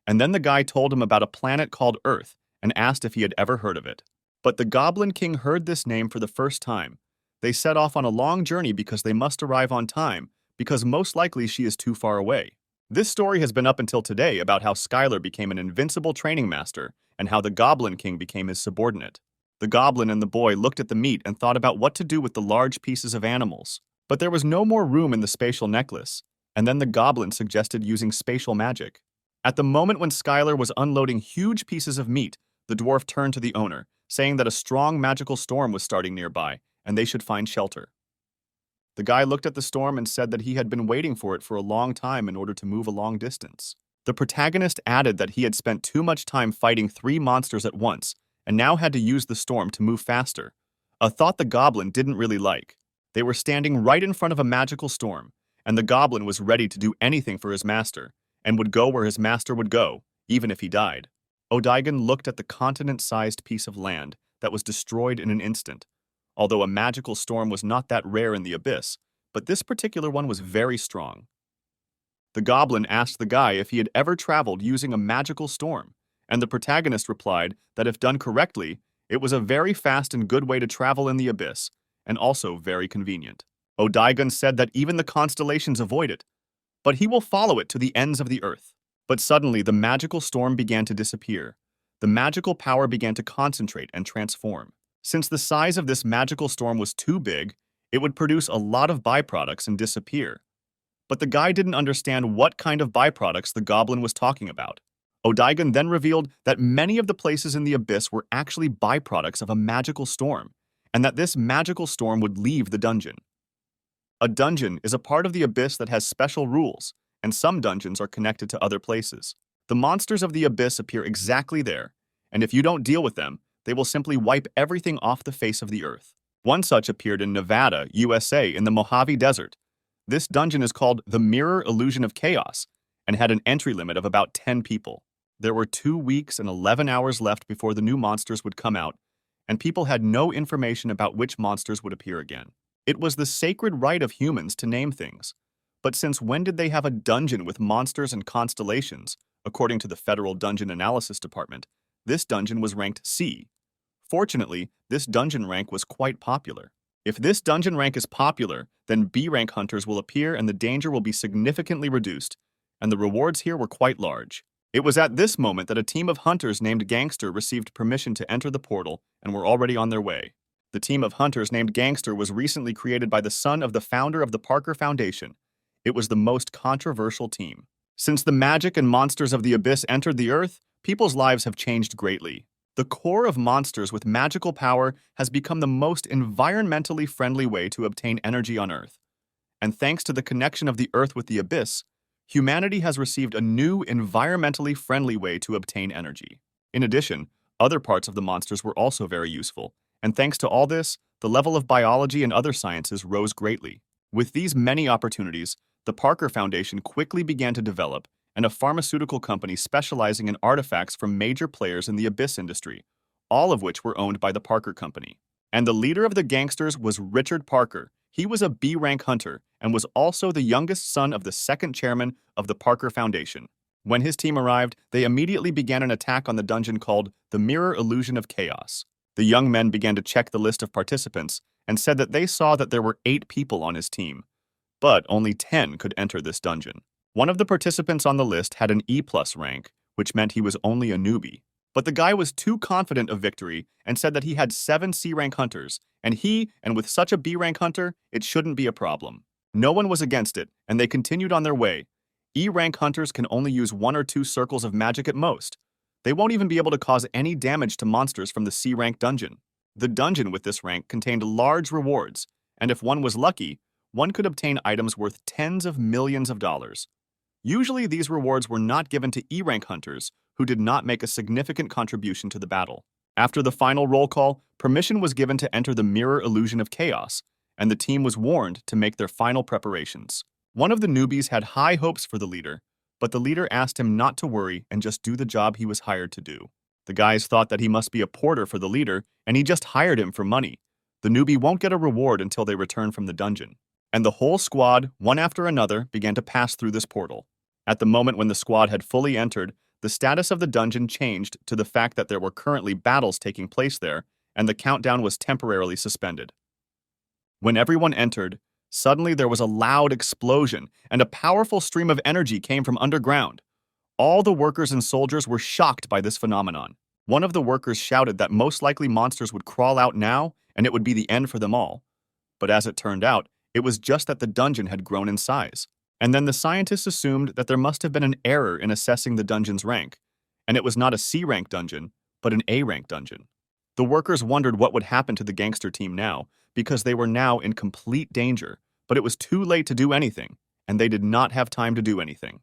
and then the guy told him about a planet called Earth and asked if he had ever heard of it. But the Goblin King heard this name for the first time. They set off on a long journey because they must arrive on time, because most likely she is too far away. This story has been up until today about how Skylar became an invincible training master and how the Goblin King became his subordinate. The goblin and the boy looked at the meat and thought about what to do with the large pieces of animals. But there was no more room in the spatial necklace, and then the goblin suggested using spatial magic. At the moment when Skylar was unloading huge pieces of meat, the dwarf turned to the owner, saying that a strong magical storm was starting nearby, and they should find shelter. The guy looked at the storm and said that he had been waiting for it for a long time in order to move a long distance. The protagonist added that he had spent too much time fighting 3 monsters at once, and now had to use the storm to move faster, a thought the goblin didn't really like. They were standing right in front of a magical storm, and the goblin was ready to do anything for his master, and would go where his master would go, even if he died. Odaigan looked at the continent-sized piece of land that was destroyed in an instant. Although a magical storm was not that rare in the abyss, but this particular one was very strong. The goblin asked the guy if he had ever traveled using a magical storm, and the protagonist replied that if done correctly, it was a very fast and good way to travel in the abyss, and also very convenient. Odaigan said that even the constellations avoid it, but he will follow it to the ends of the earth. But suddenly, the magical storm began to disappear. The magical power began to concentrate and transform. Since the size of this magical storm was too big, it would produce a lot of byproducts and disappear. But the guy didn't understand what kind of byproducts the goblin was talking about. Odaigan then revealed that many of the places in the abyss were actually byproducts of a magical storm, and that this magical storm would leave the dungeon. A dungeon is a part of the abyss that has special rules, and some dungeons are connected to other places. The monsters of the abyss appear exactly there, and if you don't deal with them, they will simply wipe everything off the face of the earth. One such appeared in Nevada, USA, in the Mojave Desert. This dungeon is called the Mirror Illusion of Chaos, and had an entry limit of about 10 people. There were 2 weeks and 11 hours left before the new monsters would come out, and people had no information about which monsters would appear again. It was the sacred right of humans to name things. But since when did they have a dungeon with monsters and constellations? According to the Federal Dungeon Analysis Department, this dungeon was ranked C. Fortunately, this dungeon rank was quite popular. If this dungeon rank is popular, then B rank hunters will appear and the danger will be significantly reduced, and the rewards here were quite large. It was at this moment that a team of hunters named Gangster received permission to enter the portal and were already on their way. The team of hunters named Gangster was recently created by the son of the founder of the Parker Foundation. It was the most controversial team. Since the magic and monsters of the abyss entered the Earth, people's lives have changed greatly. The core of monsters with magical power has become the most environmentally friendly way to obtain energy on Earth. And thanks to the connection of the Earth with the abyss, humanity has received a new environmentally friendly way to obtain energy. In addition, other parts of the monsters were also very useful, and thanks to all this, the level of biology and other sciences rose greatly. With these many opportunities, the Parker Foundation quickly began to develop, and a pharmaceutical company specializing in artifacts from major players in the abyss industry, all of which were owned by the Parker Company. And the leader of the gangsters was Richard Parker. He was a B-rank hunter and was also the youngest son of the second chairman of the Parker Foundation. When his team arrived, they immediately began an attack on the dungeon called the Mirror Illusion of Chaos. The young men began to check the list of participants and said that they saw that there were 8 people on his team, but only 10 could enter this dungeon. One of the participants on the list had an E+ rank, which meant he was only a newbie. But the guy was too confident of victory and said that he had 7 C-rank hunters, and with such a B-rank hunter, it shouldn't be a problem. No one was against it, and they continued on their way. E-rank hunters can only use 1 or 2 circles of magic at most. They won't even be able to cause any damage to monsters from the C-rank dungeon. The dungeon with this rank contained large rewards, and if one was lucky, one could obtain items worth tens of millions of dollars. Usually, these rewards were not given to E-rank hunters who did not make a significant contribution to the battle. After the final roll call, permission was given to enter the Mirror Illusion of Chaos, and the team was warned to make their final preparations. One of the newbies had high hopes for the leader, but the leader asked him not to worry and just do the job he was hired to do. The guys thought that he must be a porter for the leader, and he just hired him for money. The newbie won't get a reward until they return from the dungeon. And the whole squad, one after another, began to pass through this portal. At the moment when the squad had fully entered, the status of the dungeon changed to the fact that there were currently battles taking place there, and the countdown was temporarily suspended. When everyone entered, suddenly there was a loud explosion, and a powerful stream of energy came from underground. All the workers and soldiers were shocked by this phenomenon. One of the workers shouted that most likely monsters would crawl out now, and it would be the end for them all. But as it turned out, it was just that the dungeon had grown in size. And then the scientists assumed that there must have been an error in assessing the dungeon's rank, and it was not a C-rank dungeon, but an A-rank dungeon. The workers wondered what would happen to the gangster team now, because they were now in complete danger, but it was too late to do anything, and they did not have time to do anything.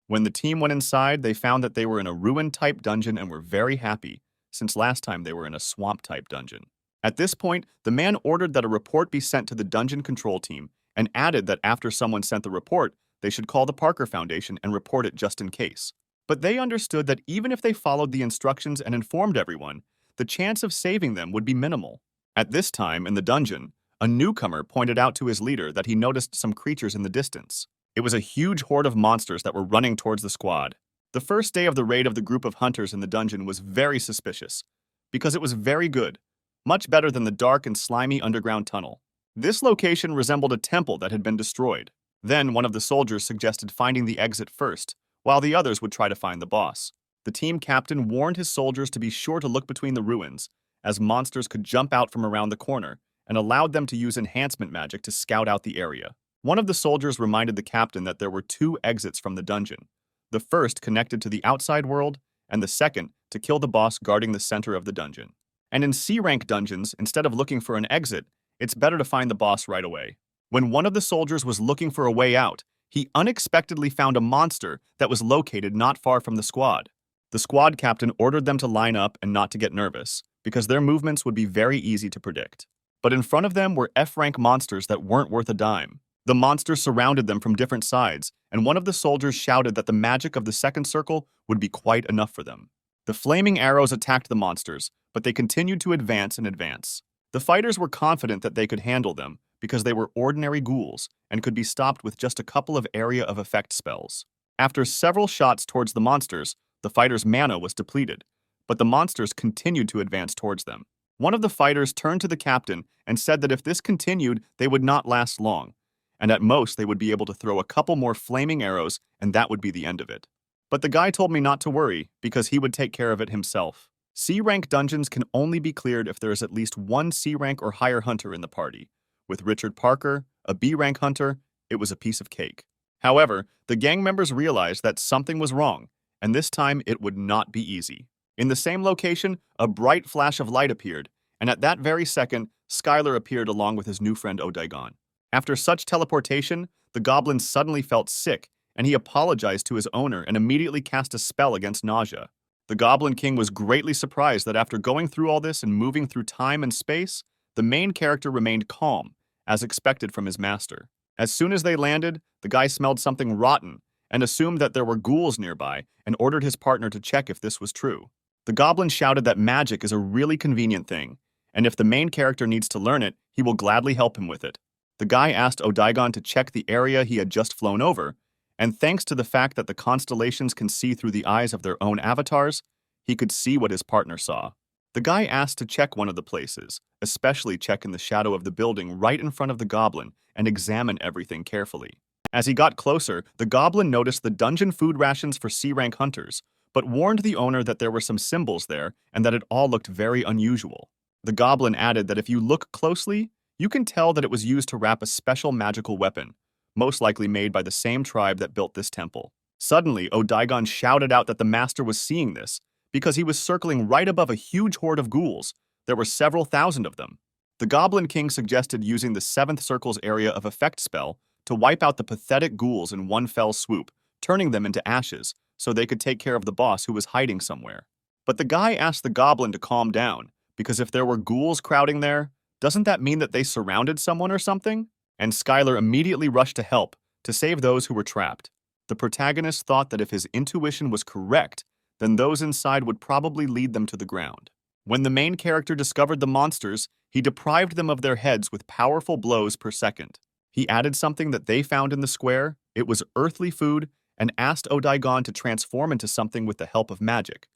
When the team went inside, they found that they were in a ruin-type dungeon and were very happy, since last time they were in a swamp-type dungeon. At this point, the man ordered that a report be sent to the dungeon control team, and added that after someone sent the report, they should call the Parker Foundation and report it just in case. But they understood that even if they followed the instructions and informed everyone, the chance of saving them would be minimal. At this time, in the dungeon, a newcomer pointed out to his leader that he noticed some creatures in the distance. It was a huge horde of monsters that were running towards the squad. The first day of the raid of the group of hunters in the dungeon was very suspicious, because it was very good, much better than the dark and slimy underground tunnel. This location resembled a temple that had been destroyed. Then one of the soldiers suggested finding the exit first, while the others would try to find the boss. The team captain warned his soldiers to be sure to look between the ruins, as monsters could jump out from around the corner, and allowed them to use enhancement magic to scout out the area. One of the soldiers reminded the captain that there were 2 exits from the dungeon, the first connected to the outside world, and the second to kill the boss guarding the center of the dungeon. And in C-rank dungeons, instead of looking for an exit, it's better to find the boss right away. When one of the soldiers was looking for a way out, he unexpectedly found a monster that was located not far from the squad. The squad captain ordered them to line up and not to get nervous, because their movements would be very easy to predict. But in front of them were F-rank monsters that weren't worth a dime. The monsters surrounded them from different sides, and one of the soldiers shouted that the magic of the second circle would be quite enough for them. The flaming arrows attacked the monsters, but they continued to advance and advance. The fighters were confident that they could handle them because they were ordinary ghouls and could be stopped with just a couple of area of effect spells. After several shots towards the monsters, the fighters' mana was depleted, but the monsters continued to advance towards them. One of the fighters turned to the captain and said that if this continued, they would not last long, and at most they would be able to throw a couple more flaming arrows and that would be the end of it. But the guy told me not to worry because he would take care of it himself. C-rank dungeons can only be cleared if there is at least one C-rank or higher hunter in the party. With Richard Parker, a B-rank hunter, it was a piece of cake. However, the gang members realized that something was wrong, and this time it would not be easy. In the same location, a bright flash of light appeared, and at that very second, Skylar appeared along with his new friend Odaigon. After such teleportation, the goblin suddenly felt sick, and he apologized to his owner and immediately cast a spell against nausea. The Goblin King was greatly surprised that after going through all this and moving through time and space, the main character remained calm, as expected from his master. As soon as they landed, the guy smelled something rotten and assumed that there were ghouls nearby and ordered his partner to check if this was true. The goblin shouted that magic is a really convenient thing, and if the main character needs to learn it, he will gladly help him with it. The guy asked Odaigon to check the area he had just flown over, and thanks to the fact that the constellations can see through the eyes of their own avatars, he could see what his partner saw. The guy asked to check one of the places, especially check in the shadow of the building right in front of the goblin and examine everything carefully. As he got closer, the goblin noticed the dungeon food rations for C-rank hunters, but warned the owner that there were some symbols there and that it all looked very unusual. The goblin added that if you look closely, you can tell that it was used to wrap a special magical weapon, most likely made by the same tribe that built this temple. Suddenly, Odaigon shouted out that the master was seeing this, because he was circling right above a huge horde of ghouls. There were several thousand of them. The Goblin King suggested using the 7th Circle's area of effect spell to wipe out the pathetic ghouls in one fell swoop, turning them into ashes, so they could take care of the boss who was hiding somewhere. But the guy asked the goblin to calm down, because if there were ghouls crowding there, doesn't that mean that they surrounded someone or something? And Skylar immediately rushed to help, to save those who were trapped. The protagonist thought that if his intuition was correct, then those inside would probably lead them to the ground. When the main character discovered the monsters, he deprived them of their heads with powerful blows per second. He added something that they found in the square, it was earthly food, and asked Odaigon to transform into something with the help of magic.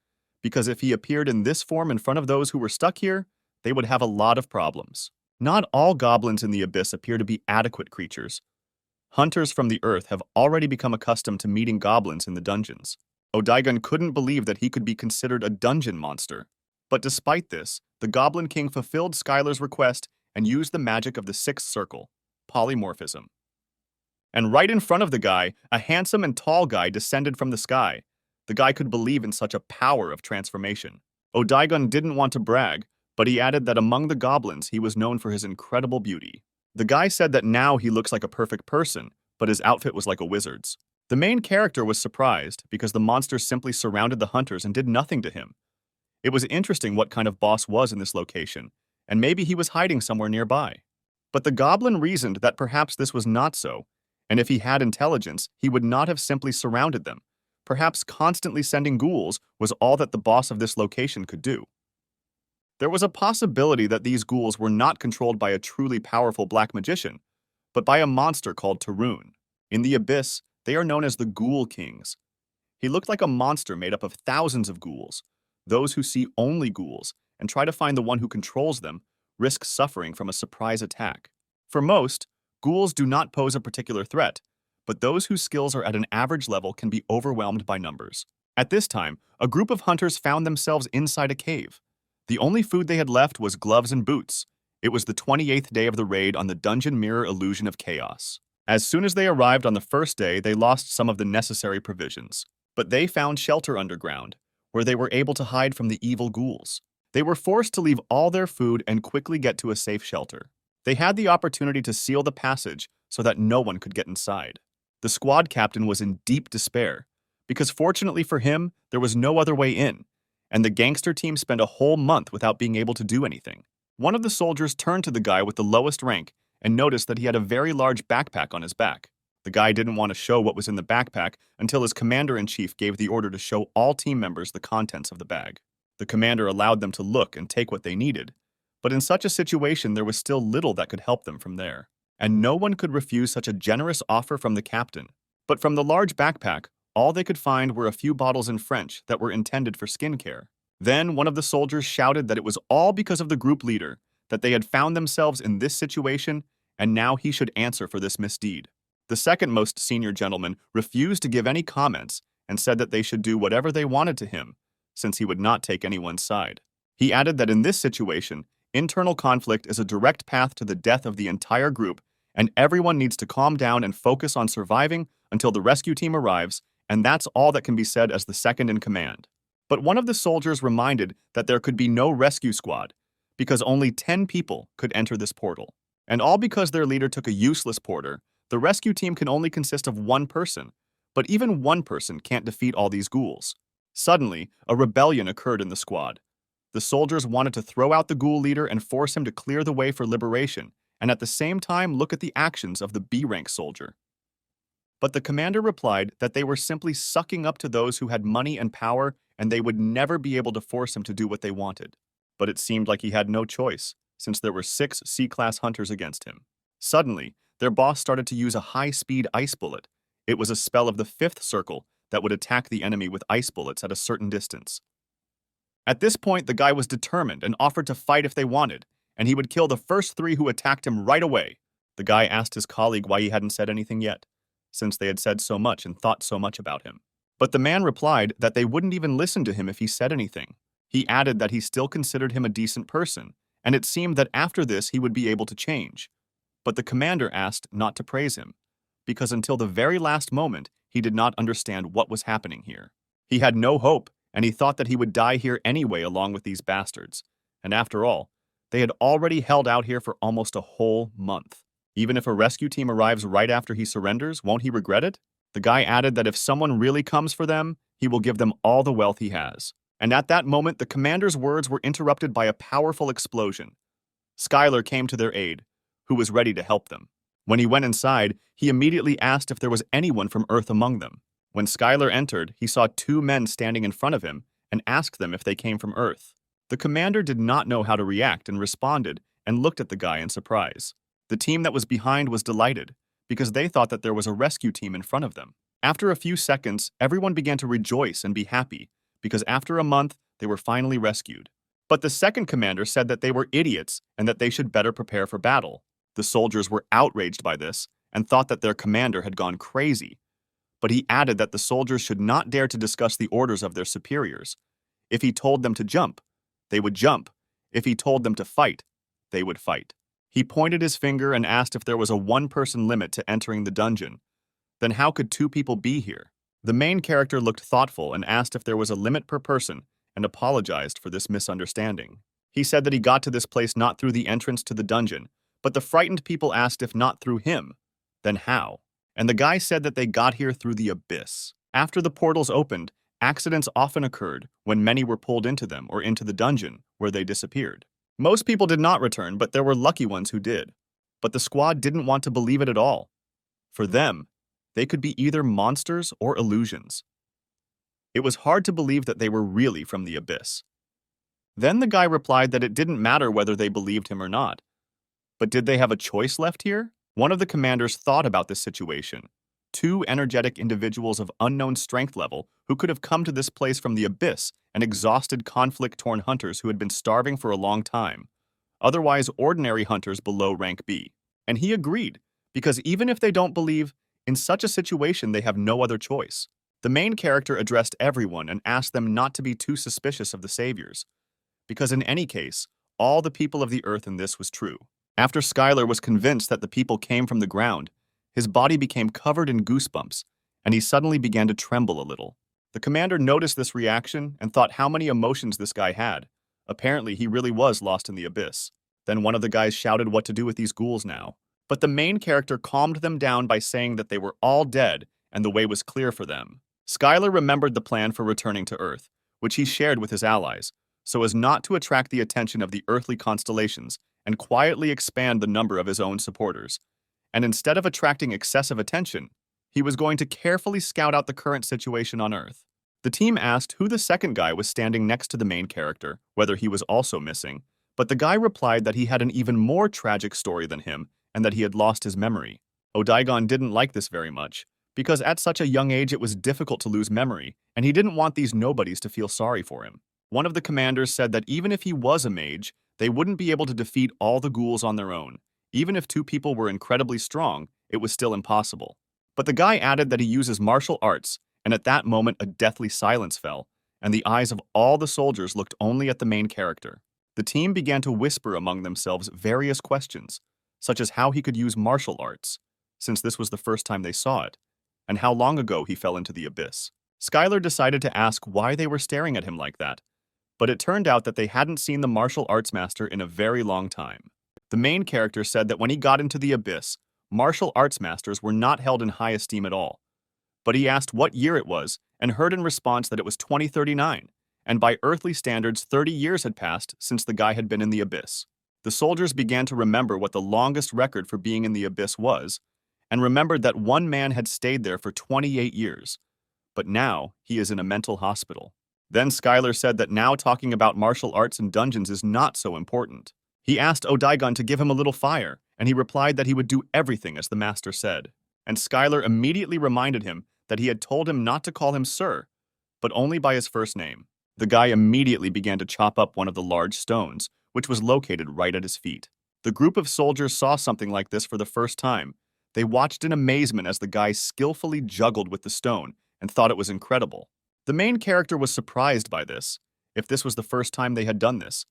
Because if he appeared in this form in front of those who were stuck here, they would have a lot of problems. Not all goblins in the abyss appear to be adequate creatures. Hunters from the earth have already become accustomed to meeting goblins in the dungeons. Odaigon couldn't believe that he could be considered a dungeon monster. But despite this, the Goblin King fulfilled Skylar's request and used the magic of the 6th Circle, polymorphism. And right in front of the guy, a handsome and tall guy descended from the sky. The guy could believe in such a power of transformation. Odaigon didn't want to brag, but he added that among the goblins, he was known for his incredible beauty. The guy said that now he looks like a perfect person, but his outfit was like a wizard's. The main character was surprised because the monsters simply surrounded the hunters and did nothing to him. It was interesting what kind of boss was in this location, and maybe he was hiding somewhere nearby. But the goblin reasoned that perhaps this was not so, and if he had intelligence, he would not have simply surrounded them. Perhaps constantly sending ghouls was all that the boss of this location could do. There was a possibility that these ghouls were not controlled by a truly powerful black magician, but by a monster called Tarun. In the abyss, they are known as the Ghoul Kings. He looked like a monster made up of thousands of ghouls. Those who see only ghouls and try to find the one who controls them risk suffering from a surprise attack. For most, ghouls do not pose a particular threat, but those whose skills are at an average level can be overwhelmed by numbers. At this time, a group of hunters found themselves inside a cave. The only food they had left was gloves and boots. It was the 28th day of the raid on the Dungeon Mirror Illusion of Chaos. As soon as they arrived on the first day, they lost some of the necessary provisions. But they found shelter underground, where they were able to hide from the evil ghouls. They were forced to leave all their food and quickly get to a safe shelter. They had the opportunity to seal the passage so that no one could get inside. The squad captain was in deep despair, because fortunately for him, there was no other way in, and the gangster team spent a whole month without being able to do anything. One of the soldiers turned to the guy with the lowest rank and noticed that he had a very large backpack on his back. The guy didn't want to show what was in the backpack until his commander-in-chief gave the order to show all team members the contents of the bag. The commander allowed them to look and take what they needed, but in such a situation there was still little that could help them from there. And no one could refuse such a generous offer from the captain. But from the large backpack, all they could find were a few bottles in French that were intended for skincare. Then one of the soldiers shouted that it was all because of the group leader, that they had found themselves in this situation, and now he should answer for this misdeed. The second most senior gentleman refused to give any comments and said that they should do whatever they wanted to him, since he would not take anyone's side. He added that in this situation, internal conflict is a direct path to the death of the entire group, and everyone needs to calm down and focus on surviving until the rescue team arrives, and that's all that can be said as the second in command. But one of the soldiers reminded that there could be no rescue squad, because only 10 people could enter this portal. And all because their leader took a useless porter, the rescue team can only consist of one person, but even one person can't defeat all these ghouls. Suddenly, a rebellion occurred in the squad. The soldiers wanted to throw out the ghoul leader and force him to clear the way for liberation, and at the same time look at the actions of the B-rank soldier. But the commander replied that they were simply sucking up to those who had money and power, and they would never be able to force him to do what they wanted. But it seemed like he had no choice, since there were 6 C-class hunters against him. Suddenly, their boss started to use a high-speed ice bullet. It was a spell of the 5th circle that would attack the enemy with ice bullets at a certain distance. At this point, the guy was determined and offered to fight if they wanted, and he would kill the first 3 who attacked him right away. The guy asked his colleague why he hadn't said anything yet, since they had said so much and thought so much about him. But the man replied that they wouldn't even listen to him if he said anything. He added that he still considered him a decent person, and it seemed that after this he would be able to change. But the commander asked not to praise him, because until the very last moment, he did not understand what was happening here. He had no hope, and he thought that he would die here anyway along with these bastards. And after all, they had already held out here for almost a whole month. Even if a rescue team arrives right after he surrenders, won't he regret it? The guy added that if someone really comes for them, he will give them all the wealth he has. And at that moment, the commander's words were interrupted by a powerful explosion. Skylar came to their aid, who was ready to help them. When he went inside, he immediately asked if there was anyone from Earth among them. When Skylar entered, he saw 2 men standing in front of him and asked them if they came from Earth. The commander did not know how to react and responded and looked at the guy in surprise. The team that was behind was delighted because they thought that there was a rescue team in front of them. After a few seconds, everyone began to rejoice and be happy because after a month, they were finally rescued. But the second commander said that they were idiots and that they should better prepare for battle. The soldiers were outraged by this and thought that their commander had gone crazy. But he added that the soldiers should not dare to discuss the orders of their superiors. If he told them to jump, they would jump. If he told them to fight, they would fight. He pointed his finger and asked if there was a 1-person limit to entering the dungeon. Then how could 2 people be here? The main character looked thoughtful and asked if there was a limit per person and apologized for this misunderstanding. He said that he got to this place not through the entrance to the dungeon, but the frightened people asked if not through him, then how? And the guy said that they got here through the abyss. After the portals opened, accidents often occurred when many were pulled into them or into the dungeon, where they disappeared. Most people did not return, but there were lucky ones who did. But the squad didn't want to believe it at all. For them, they could be either monsters or illusions. It was hard to believe that they were really from the abyss. Then the guy replied that it didn't matter whether they believed him or not. But did they have a choice left here? One of the commanders thought about this situation. 2 energetic individuals of unknown strength level who could have come to this place from the abyss and exhausted conflict-torn hunters who had been starving for a long time, otherwise ordinary hunters below rank B. And he agreed, because even if they don't believe, in such a situation they have no other choice. The main character addressed everyone and asked them not to be too suspicious of the saviors, because in any case, all the people of the earth in this was true. After Skylar was convinced that the people came from the ground, his body became covered in goosebumps, and he suddenly began to tremble a little. The commander noticed this reaction and thought how many emotions this guy had. Apparently, he really was lost in the abyss. Then one of the guys shouted what to do with these ghouls now. But the main character calmed them down by saying that they were all dead and the way was clear for them. Skylar remembered the plan for returning to Earth, which he shared with his allies, so as not to attract the attention of the earthly constellations and quietly expand the number of his own supporters. And instead of attracting excessive attention, he was going to carefully scout out the current situation on Earth. The team asked who the second guy was standing next to the main character, whether he was also missing, but the guy replied that he had an even more tragic story than him and that he had lost his memory. Odaigon didn't like this very much, because at such a young age it was difficult to lose memory, and he didn't want these nobodies to feel sorry for him. One of the commanders said that even if he was a mage, they wouldn't be able to defeat all the ghouls on their own. Even if 2 people were incredibly strong, it was still impossible. But the guy added that he uses martial arts, and at that moment a deathly silence fell, and the eyes of all the soldiers looked only at the main character. The team began to whisper among themselves various questions, such as how he could use martial arts, since this was the first time they saw it, and how long ago he fell into the abyss. Skylar decided to ask why they were staring at him like that, but it turned out that they hadn't seen the martial arts master in a very long time. The main character said that when he got into the abyss, martial arts masters were not held in high esteem at all. But he asked what year it was and heard in response that it was 2039, and by earthly standards 30 years had passed since the guy had been in the abyss. The soldiers began to remember what the longest record for being in the abyss was, and remembered that one man had stayed there for 28 years, but now he is in a mental hospital. Then Skylar said that now talking about martial arts and dungeons is not so important. He asked Odaigon to give him a little fire, and he replied that he would do everything as the master said. And Skylar immediately reminded him that he had told him not to call him Sir, but only by his first name. The guy immediately began to chop up one of the large stones, which was located right at his feet. The group of soldiers saw something like this for the first time. They watched in amazement as the guy skillfully juggled with the stone and thought it was incredible. The main character was surprised by this. If this was the first time they had done this,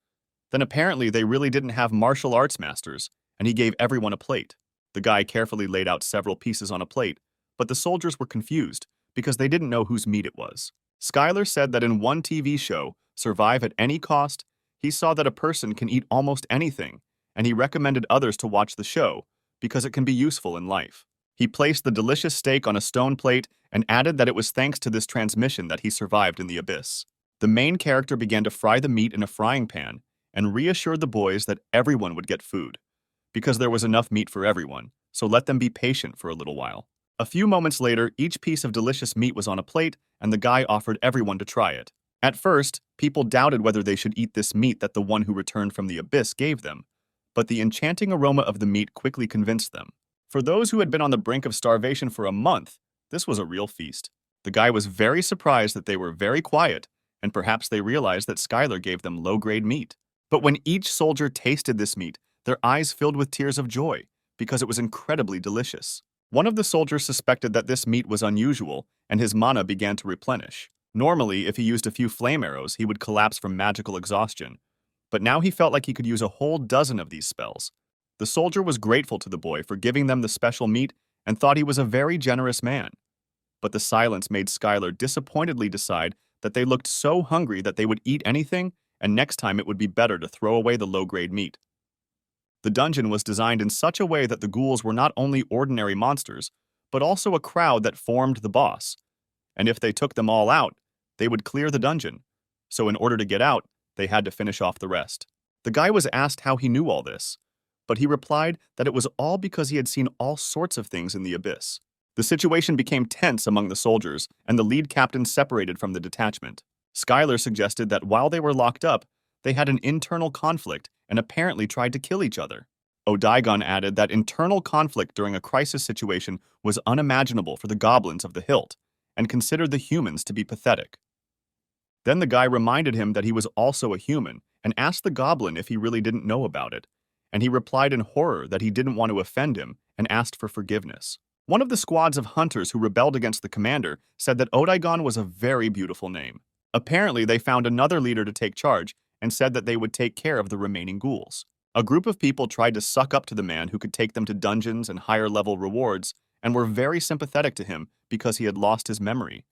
then apparently they really didn't have martial arts masters, and he gave everyone a plate. The guy carefully laid out several pieces on a plate, but the soldiers were confused because they didn't know whose meat it was. Skylar said that in one TV show, Survive at Any Cost, he saw that a person can eat almost anything, and he recommended others to watch the show because it can be useful in life. He placed the delicious steak on a stone plate and added that it was thanks to this transmission that he survived in the abyss. The main character began to fry the meat in a frying pan and reassured the boys that everyone would get food, because there was enough meat for everyone, so let them be patient for a little while. A few moments later, each piece of delicious meat was on a plate, and the guy offered everyone to try it. At first, people doubted whether they should eat this meat that the one who returned from the abyss gave them, but the enchanting aroma of the meat quickly convinced them. For those who had been on the brink of starvation for a month, this was a real feast. The guy was very surprised that they were very quiet, and perhaps they realized that Skylar gave them low-grade meat. But when each soldier tasted this meat, their eyes filled with tears of joy, because it was incredibly delicious. One of the soldiers suspected that this meat was unusual, and his mana began to replenish. Normally, if he used a few flame arrows, he would collapse from magical exhaustion. But now he felt like he could use a whole dozen of these spells. The soldier was grateful to the boy for giving them the special meat and thought he was a very generous man. But the silence made Skylar disappointedly decide that they looked so hungry that they would eat anything, and next time it would be better to throw away the low-grade meat. The dungeon was designed in such a way that the ghouls were not only ordinary monsters, but also a crowd that formed the boss. And if they took them all out, they would clear the dungeon. So in order to get out, they had to finish off the rest. The guy was asked how he knew all this, but he replied that it was all because he had seen all sorts of things in the abyss. The situation became tense among the soldiers, and the lead captain separated from the detachment. Skylar suggested that while they were locked up, they had an internal conflict and apparently tried to kill each other. Odaigon added that internal conflict during a crisis situation was unimaginable for the goblins of the hilt, and considered the humans to be pathetic. Then the guy reminded him that he was also a human, and asked the goblin if he really didn't know about it, and he replied in horror that he didn't want to offend him and asked for forgiveness. One of the squads of hunters who rebelled against the commander said that Odaigon was a very beautiful name. Apparently, they found another leader to take charge and said that they would take care of the remaining ghouls. A group of people tried to suck up to the man who could take them to dungeons and higher-level rewards, and were very sympathetic to him because he had lost his memory.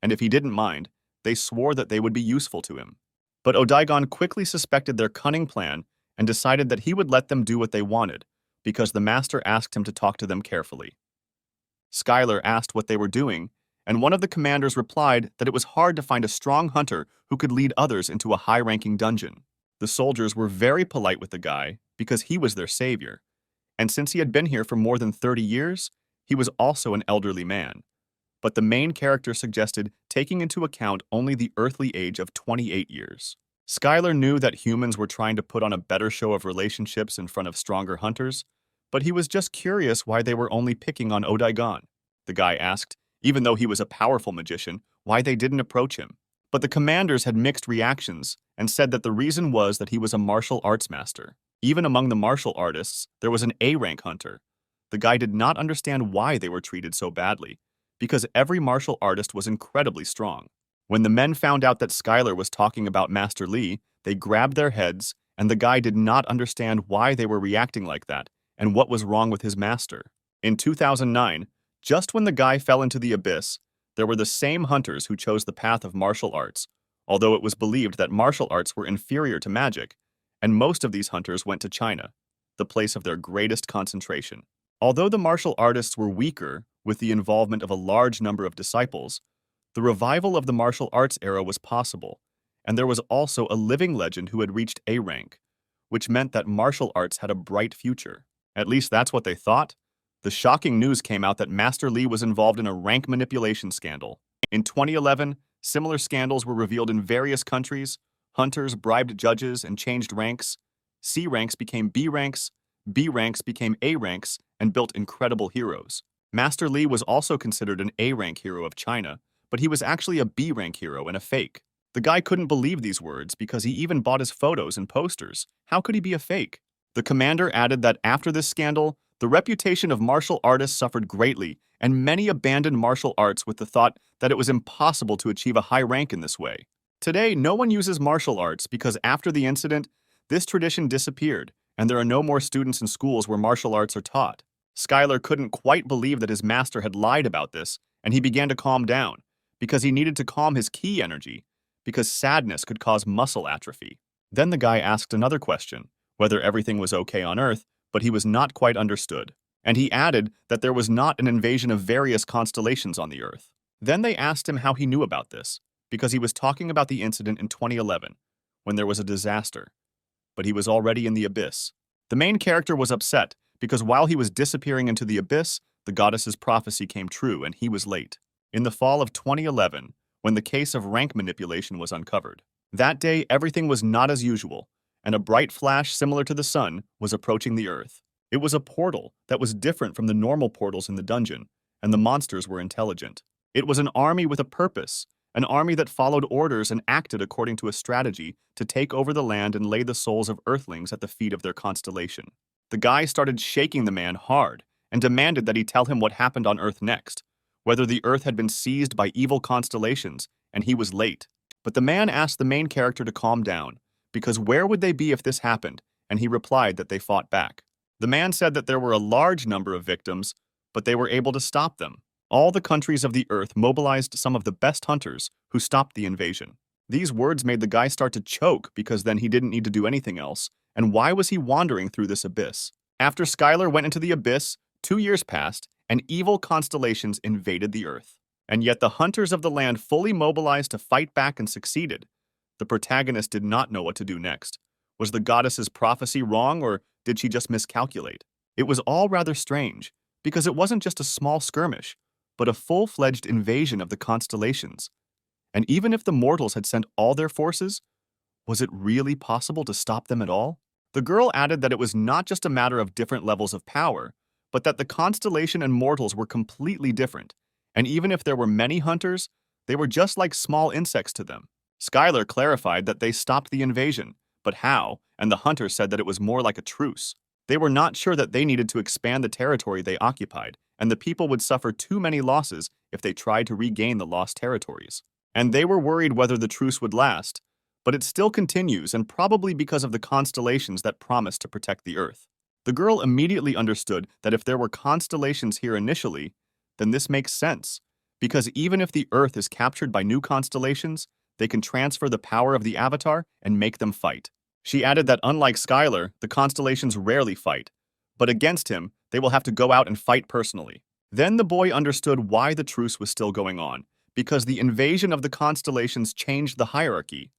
And if he didn't mind, they swore that they would be useful to him. But Odaigon quickly suspected their cunning plan and decided that he would let them do what they wanted, because the master asked him to talk to them carefully. Skylar asked what they were doing, and one of the commanders replied that it was hard to find a strong hunter who could lead others into a high-ranking dungeon. The soldiers were very polite with the guy because he was their savior, and since he had been here for more than 30 years, he was also an elderly man. But the main character suggested taking into account only the earthly age of 28 years. Skylar knew that humans were trying to put on a better show of relationships in front of stronger hunters, but he was just curious why they were only picking on Odaigon. The guy asked, even though he was a powerful magician, why they didn't approach him. But the commanders had mixed reactions and said that the reason was that he was a martial arts master. Even among the martial artists, there was an A-rank hunter. The guy did not understand why they were treated so badly, because every martial artist was incredibly strong. When the men found out that Skylar was talking about Master Lee, they grabbed their heads, and the guy did not understand why they were reacting like that and what was wrong with his master. In 2009, just when the guy fell into the abyss, there were the same hunters who chose the path of martial arts, although it was believed that martial arts were inferior to magic, and most of these hunters went to China, the place of their greatest concentration. Although the martial artists were weaker, with the involvement of a large number of disciples, the revival of the martial arts era was possible, and there was also a living legend who had reached A rank, which meant that martial arts had a bright future. At least that's what they thought. The shocking news came out that Master Lee was involved in a rank manipulation scandal. In 2011, similar scandals were revealed in various countries. Hunters bribed judges and changed ranks. C ranks became B ranks, B ranks became A ranks, and built incredible heroes. Master Lee was also considered an A rank hero of China, but he was actually a B rank hero and a fake. The guy couldn't believe these words because he even bought his photos and posters. How could he be a fake? The commander added that after this scandal, the reputation of martial artists suffered greatly, and many abandoned martial arts with the thought that it was impossible to achieve a high rank in this way. Today, no one uses martial arts because after the incident, this tradition disappeared, and there are no more students in schools where martial arts are taught. Skylar couldn't quite believe that his master had lied about this, and he began to calm down, because he needed to calm his ki energy, because sadness could cause muscle atrophy. Then the guy asked another question, whether everything was okay on Earth, but he was not quite understood. And he added that there was not an invasion of various constellations on the Earth. Then they asked him how he knew about this, because he was talking about the incident in 2011, when there was a disaster. But he was already in the abyss. The main character was upset, because while he was disappearing into the abyss, the goddess's prophecy came true and he was late. In the fall of 2011, when the case of rank manipulation was uncovered. That day, everything was not as usual, and a bright flash similar to the sun was approaching the Earth. It was a portal that was different from the normal portals in the dungeon, and the monsters were intelligent. It was an army with a purpose, an army that followed orders and acted according to a strategy to take over the land and lay the souls of Earthlings at the feet of their constellation. The guy started shaking the man hard and demanded that he tell him what happened on Earth next, whether the Earth had been seized by evil constellations, and he was late. But the man asked the main character to calm down, because where would they be if this happened, and he replied that they fought back. The man said that there were a large number of victims, but they were able to stop them. All the countries of the Earth mobilized some of the best hunters who stopped the invasion. These words made the guy start to choke because then he didn't need to do anything else, and why was he wandering through this abyss? After Skylar went into the abyss, 2 years passed, and evil constellations invaded the Earth. And yet the hunters of the land fully mobilized to fight back and succeeded. The protagonist did not know what to do next. Was the goddess's prophecy wrong, or did she just miscalculate? It was all rather strange, because it wasn't just a small skirmish, but a full-fledged invasion of the constellations. And even if the mortals had sent all their forces, was it really possible to stop them at all? The girl added that it was not just a matter of different levels of power, but that the constellation and mortals were completely different, and even if there were many hunters, they were just like small insects to them. Skylar clarified that they stopped the invasion, but how, and the hunters said that it was more like a truce. They were not sure that they needed to expand the territory they occupied, and the people would suffer too many losses if they tried to regain the lost territories. And they were worried whether the truce would last, but it still continues, and probably because of the constellations that promise to protect the Earth. The girl immediately understood that if there were constellations here initially, then this makes sense, because even if the Earth is captured by new constellations, they can transfer the power of the Avatar and make them fight. She added that unlike Skylar, the constellations rarely fight, but against him, they will have to go out and fight personally. Then the boy understood why the truce was still going on, because the invasion of the constellations changed the hierarchy.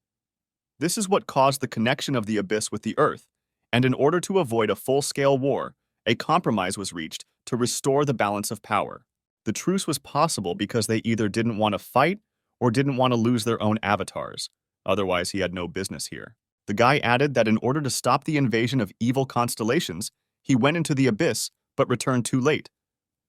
This is what caused the connection of the abyss with the Earth, and in order to avoid a full-scale war, a compromise was reached to restore the balance of power. The truce was possible because they either didn't want to fight or didn't want to lose their own avatars. Otherwise, he had no business here. The guy added that in order to stop the invasion of evil constellations, he went into the abyss but returned too late.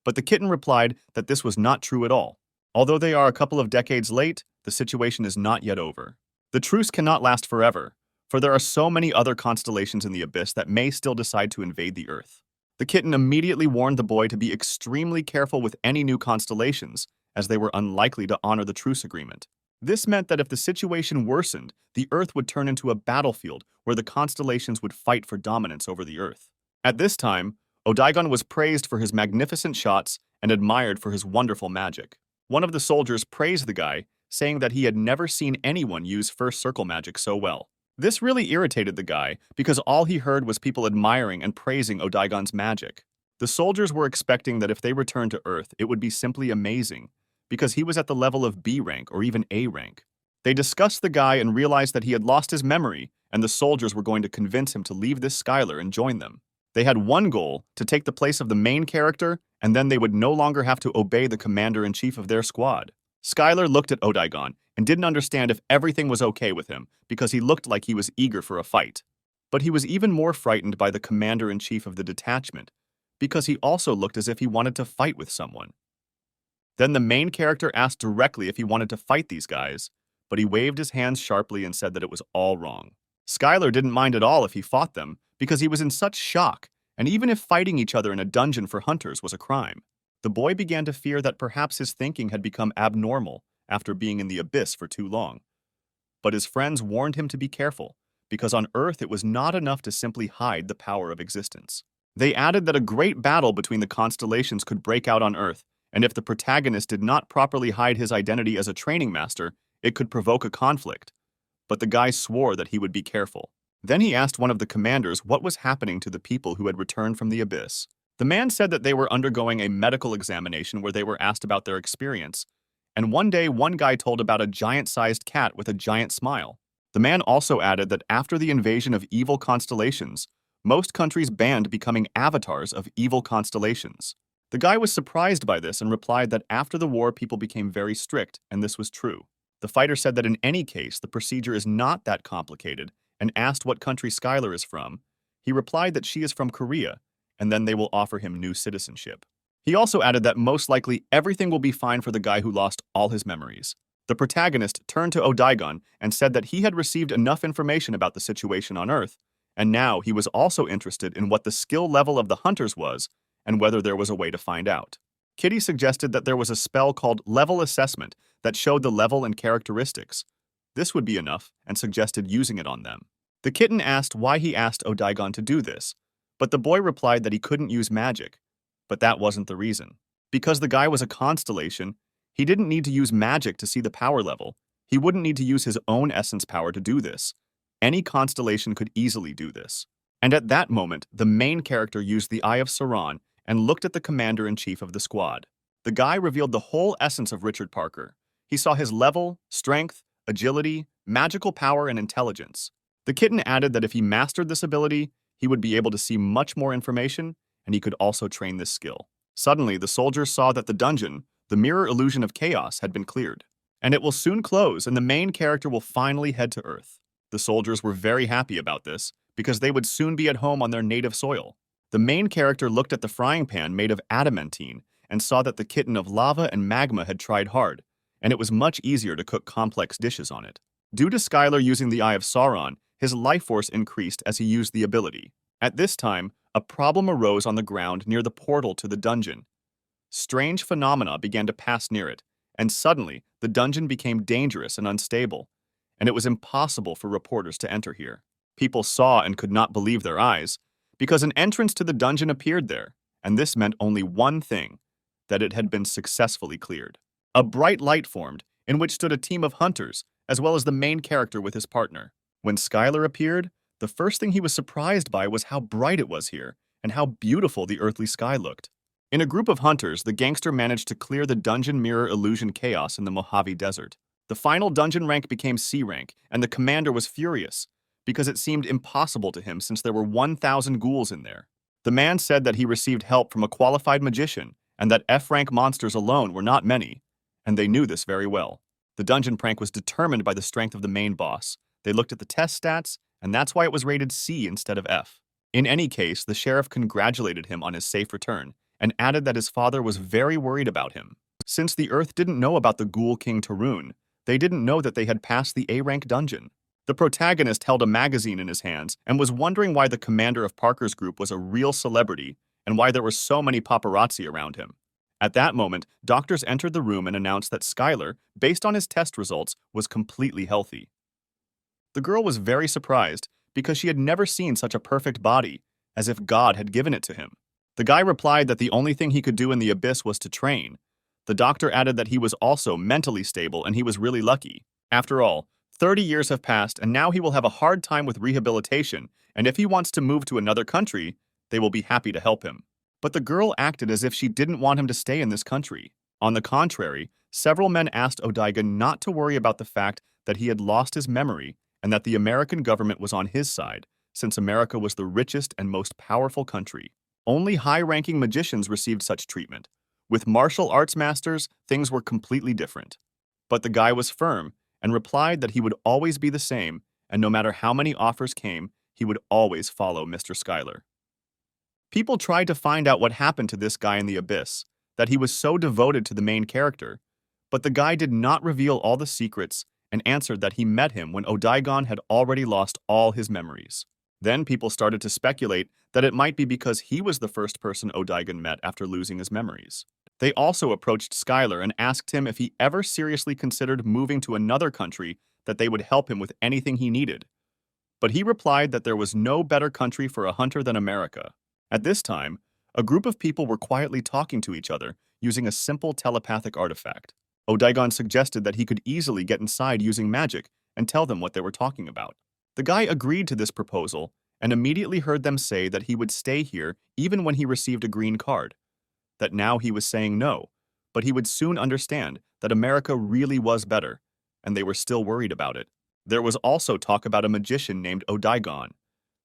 But the kitten replied that this was not true at all. Although they are a couple of decades late, the situation is not yet over. The truce cannot last forever, for there are so many other constellations in the abyss that may still decide to invade the Earth. The kitten immediately warned the boy to be extremely careful with any new constellations, as they were unlikely to honor the truce agreement. This meant that if the situation worsened, the Earth would turn into a battlefield where the constellations would fight for dominance over the Earth. At this time, Odaigon was praised for his magnificent shots and admired for his wonderful magic. One of the soldiers praised the guy, saying that he had never seen anyone use first circle magic so well. This really irritated the guy because all he heard was people admiring and praising Odaigon's magic. The soldiers were expecting that if they returned to Earth, it would be simply amazing, because he was at the level of B rank or even A rank. They discussed the guy and realized that he had lost his memory, and the soldiers were going to convince him to leave this Skylar and join them. They had one goal, to take the place of the main character, and then they would no longer have to obey the commander-in-chief of their squad. Skylar looked at Odaigon and didn't understand if everything was okay with him because he looked like he was eager for a fight. But he was even more frightened by the commander-in-chief of the detachment because he also looked as if he wanted to fight with someone. Then the main character asked directly if he wanted to fight these guys, but he waved his hands sharply and said that it was all wrong. Skylar didn't mind at all if he fought them because he was in such shock, and even if fighting each other in a dungeon for hunters was a crime. The boy began to fear that perhaps his thinking had become abnormal after being in the abyss for too long. But his friends warned him to be careful, because on Earth it was not enough to simply hide the power of existence. They added that a great battle between the constellations could break out on Earth, and if the protagonist did not properly hide his identity as a training master, it could provoke a conflict. But the guy swore that he would be careful. Then he asked one of the commanders what was happening to the people who had returned from the abyss. The man said that they were undergoing a medical examination where they were asked about their experience, and one day one guy told about a giant-sized cat with a giant smile. The man also added that after the invasion of evil constellations, most countries banned becoming avatars of evil constellations. The guy was surprised by this and replied that after the war people became very strict, and this was true. The fighter said that in any case, the procedure is not that complicated, and asked what country Skylar is from. He replied that she is from Korea, and then they will offer him new citizenship. He also added that most likely everything will be fine for the guy who lost all his memories. The protagonist turned to Odaigon and said that he had received enough information about the situation on Earth, and now he was also interested in what the skill level of the hunters was and whether there was a way to find out. Kitty suggested that there was a spell called Level Assessment that showed the level and characteristics. This would be enough, and suggested using it on them. The kitten asked why he asked Odaigon to do this, but the boy replied that he couldn't use magic. But that wasn't the reason. Because the guy was a constellation, he didn't need to use magic to see the power level. He wouldn't need to use his own essence power to do this. Any constellation could easily do this. And at that moment, the main character used the Eye of Sauron and looked at the commander-in-chief of the squad. The guy revealed the whole essence of Richard Parker. He saw his level, strength, agility, magical power, and intelligence. The kitten added that if he mastered this ability, he would be able to see much more information, and he could also train this skill. Suddenly, the soldiers saw that the dungeon, the mirror illusion of chaos, had been cleared. And it will soon close, and the main character will finally head to Earth. The soldiers were very happy about this, because they would soon be at home on their native soil. The main character looked at the frying pan made of adamantine and saw that the kitten of lava and magma had tried hard, and it was much easier to cook complex dishes on it. Due to Skylar using the Eye of Sauron, his life force increased as he used the ability. At this time, a problem arose on the ground near the portal to the dungeon. Strange phenomena began to pass near it, and suddenly the dungeon became dangerous and unstable, and it was impossible for reporters to enter here. People saw and could not believe their eyes, because an entrance to the dungeon appeared there, and this meant only one thing, that it had been successfully cleared. A bright light formed, in which stood a team of hunters, as well as the main character with his partner. When Skylar appeared, the first thing he was surprised by was how bright it was here, and how beautiful the earthly sky looked. In a group of hunters, the gangster managed to clear the dungeon mirror illusion chaos in the Mojave Desert. The final dungeon rank became C rank, and the commander was furious, because it seemed impossible to him since there were 1,000 ghouls in there. The man said that he received help from a qualified magician, and that F-rank monsters alone were not many, and they knew this very well. The dungeon prank was determined by the strength of the main boss. They looked at the test stats, and that's why it was rated C instead of F. In any case, the sheriff congratulated him on his safe return, and added that his father was very worried about him. Since the Earth didn't know about the Ghoul King Tarun, they didn't know that they had passed the A-rank dungeon. The protagonist held a magazine in his hands and was wondering why the commander of Parker's group was a real celebrity and why there were so many paparazzi around him. At that moment, doctors entered the room and announced that Skylar, based on his test results, was completely healthy. The girl was very surprised because she had never seen such a perfect body, as if God had given it to him. The guy replied that the only thing he could do in the abyss was to train. The doctor added that he was also mentally stable and he was really lucky. After all, 30 years have passed and now he will have a hard time with rehabilitation, and if he wants to move to another country, they will be happy to help him. But the girl acted as if she didn't want him to stay in this country. On the contrary, several men asked Odaiga not to worry about the fact that he had lost his memory and that the American government was on his side, since America was the richest and most powerful country. Only high-ranking magicians received such treatment. With martial arts masters, things were completely different. But the guy was firm and replied that he would always be the same, and no matter how many offers came, he would always follow Mr. Skylar. People tried to find out what happened to this guy in the abyss, that he was so devoted to the main character, but the guy did not reveal all the secrets and answered that he met him when Odaigon had already lost all his memories. Then people started to speculate that it might be because he was the first person Odaigon met after losing his memories. They also approached Skylar and asked him if he ever seriously considered moving to another country that they would help him with anything he needed. But he replied that there was no better country for a hunter than America. At this time, a group of people were quietly talking to each other using a simple telepathic artifact. Odaigon suggested that he could easily get inside using magic and tell them what they were talking about. The guy agreed to this proposal and immediately heard them say that he would stay here even when he received a green card. That now he was saying no, but he would soon understand that America really was better, and they were still worried about it. There was also talk about a magician named Odaigon.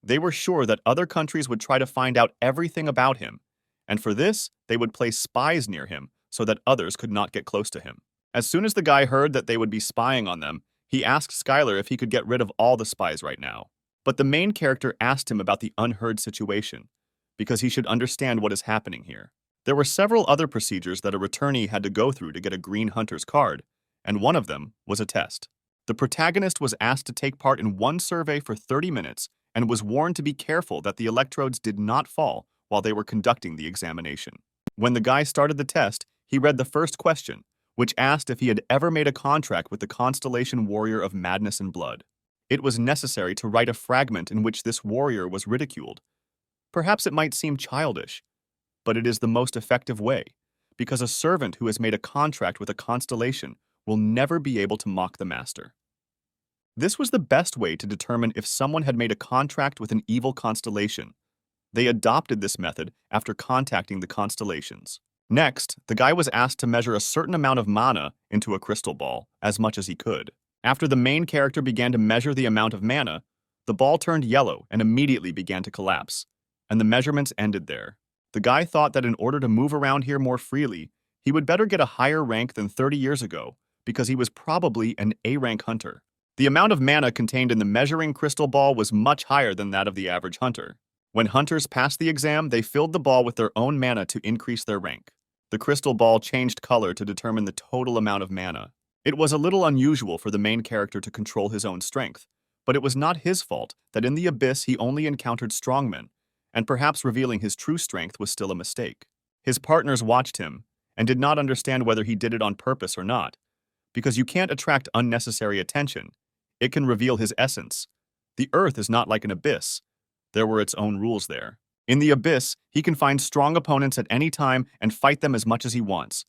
They were sure that other countries would try to find out everything about him, and for this, they would place spies near him so that others could not get close to him. As soon as the guy heard that they would be spying on them, he asked Skylar if he could get rid of all the spies right now. But the main character asked him about the unheard situation, because he should understand what is happening here. There were several other procedures that a returnee had to go through to get a Green Hunter's card, and one of them was a test. The protagonist was asked to take part in one survey for 30 minutes and was warned to be careful that the electrodes did not fall while they were conducting the examination. When the guy started the test, he read the first question, which asked if he had ever made a contract with the constellation warrior of madness and blood. It was necessary to write a fragment in which this warrior was ridiculed. Perhaps it might seem childish, but it is the most effective way, because a servant who has made a contract with a constellation will never be able to mock the master. This was the best way to determine if someone had made a contract with an evil constellation. They adopted this method after contacting the constellations. Next, the guy was asked to measure a certain amount of mana into a crystal ball, as much as he could. After the main character began to measure the amount of mana, the ball turned yellow and immediately began to collapse, and the measurements ended there. The guy thought that in order to move around here more freely, he would better get a higher rank than 30 years ago, because he was probably an A-rank hunter. The amount of mana contained in the measuring crystal ball was much higher than that of the average hunter. When hunters passed the exam, they filled the ball with their own mana to increase their rank. The crystal ball changed color to determine the total amount of mana. It was a little unusual for the main character to control his own strength, but it was not his fault that in the abyss he only encountered strongmen, and perhaps revealing his true strength was still a mistake. His partners watched him and did not understand whether he did it on purpose or not, because you can't attract unnecessary attention. It can reveal his essence. The earth is not like an abyss. There were its own rules there. In the abyss, he can find strong opponents at any time and fight them as much as he wants.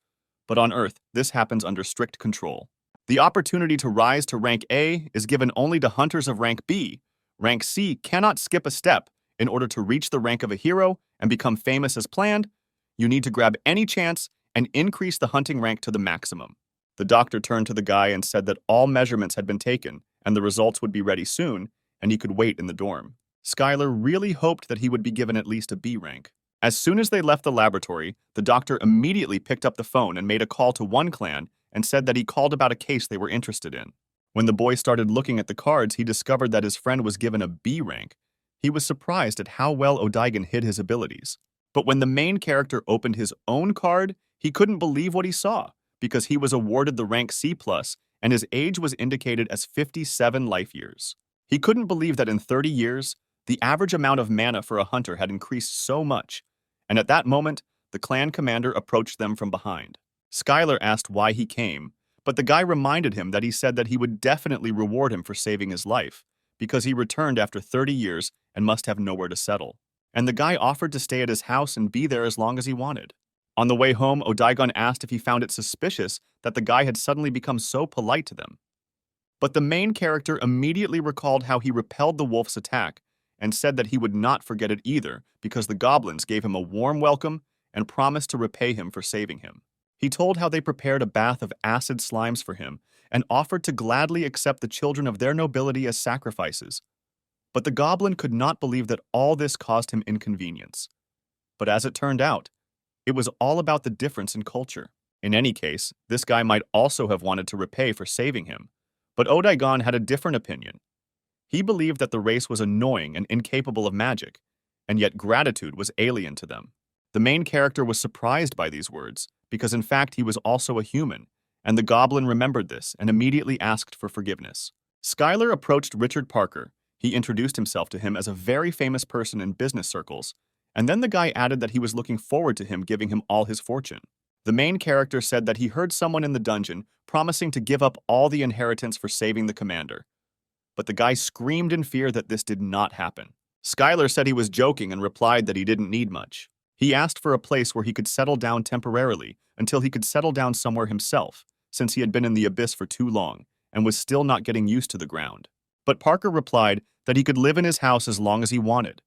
But on Earth, this happens under strict control. The opportunity to rise to rank A is given only to hunters of rank B. Rank C cannot skip a step. In order to reach the rank of a hero and become famous as planned, you need to grab any chance and increase the hunting rank to the maximum. The doctor turned to the guy and said that all measurements had been taken and the results would be ready soon, and he could wait in the dorm. Skylar really hoped that he would be given at least a B rank. As soon as they left the laboratory, the doctor immediately picked up the phone and made a call to one clan and said that he called about a case they were interested in. When the boy started looking at the cards, he discovered that his friend was given a B rank. He was surprised at how well Odaigon hid his abilities. But when the main character opened his own card, he couldn't believe what he saw, because he was awarded the rank C+, and his age was indicated as 57 life years. He couldn't believe that in 30 years, the average amount of mana for a hunter had increased so much, and at that moment, the clan commander approached them from behind. Skylar asked why he came, but the guy reminded him that he said that he would definitely reward him for saving his life, because he returned after 30 years and must have nowhere to settle. And the guy offered to stay at his house and be there as long as he wanted. On the way home, Odaigon asked if he found it suspicious that the guy had suddenly become so polite to them. But the main character immediately recalled how he repelled the wolf's attack and said that he would not forget it either because the goblins gave him a warm welcome and promised to repay him for saving him. He told how they prepared a bath of acid slimes for him and offered to gladly accept the children of their nobility as sacrifices. But the goblin could not believe that all this caused him inconvenience. But as it turned out, it was all about the difference in culture. In any case, this guy might also have wanted to repay for saving him, but Odaigon had a different opinion. He believed that the race was annoying and incapable of magic, and yet gratitude was alien to them. The main character was surprised by these words, because in fact he was also a human, and the goblin remembered this and immediately asked for forgiveness. Skylar approached Richard Parker. He introduced himself to him as a very famous person in business circles, and then the guy added that he was looking forward to him giving him all his fortune. The main character said that he heard someone in the dungeon promising to give up all the inheritance for saving the commander. But the guy screamed in fear that this did not happen. Skylar said he was joking and replied that he didn't need much. He asked for a place where he could settle down temporarily until he could settle down somewhere himself, since he had been in the abyss for too long and was still not getting used to the ground. But Parker replied that he could live in his house as long as he wanted,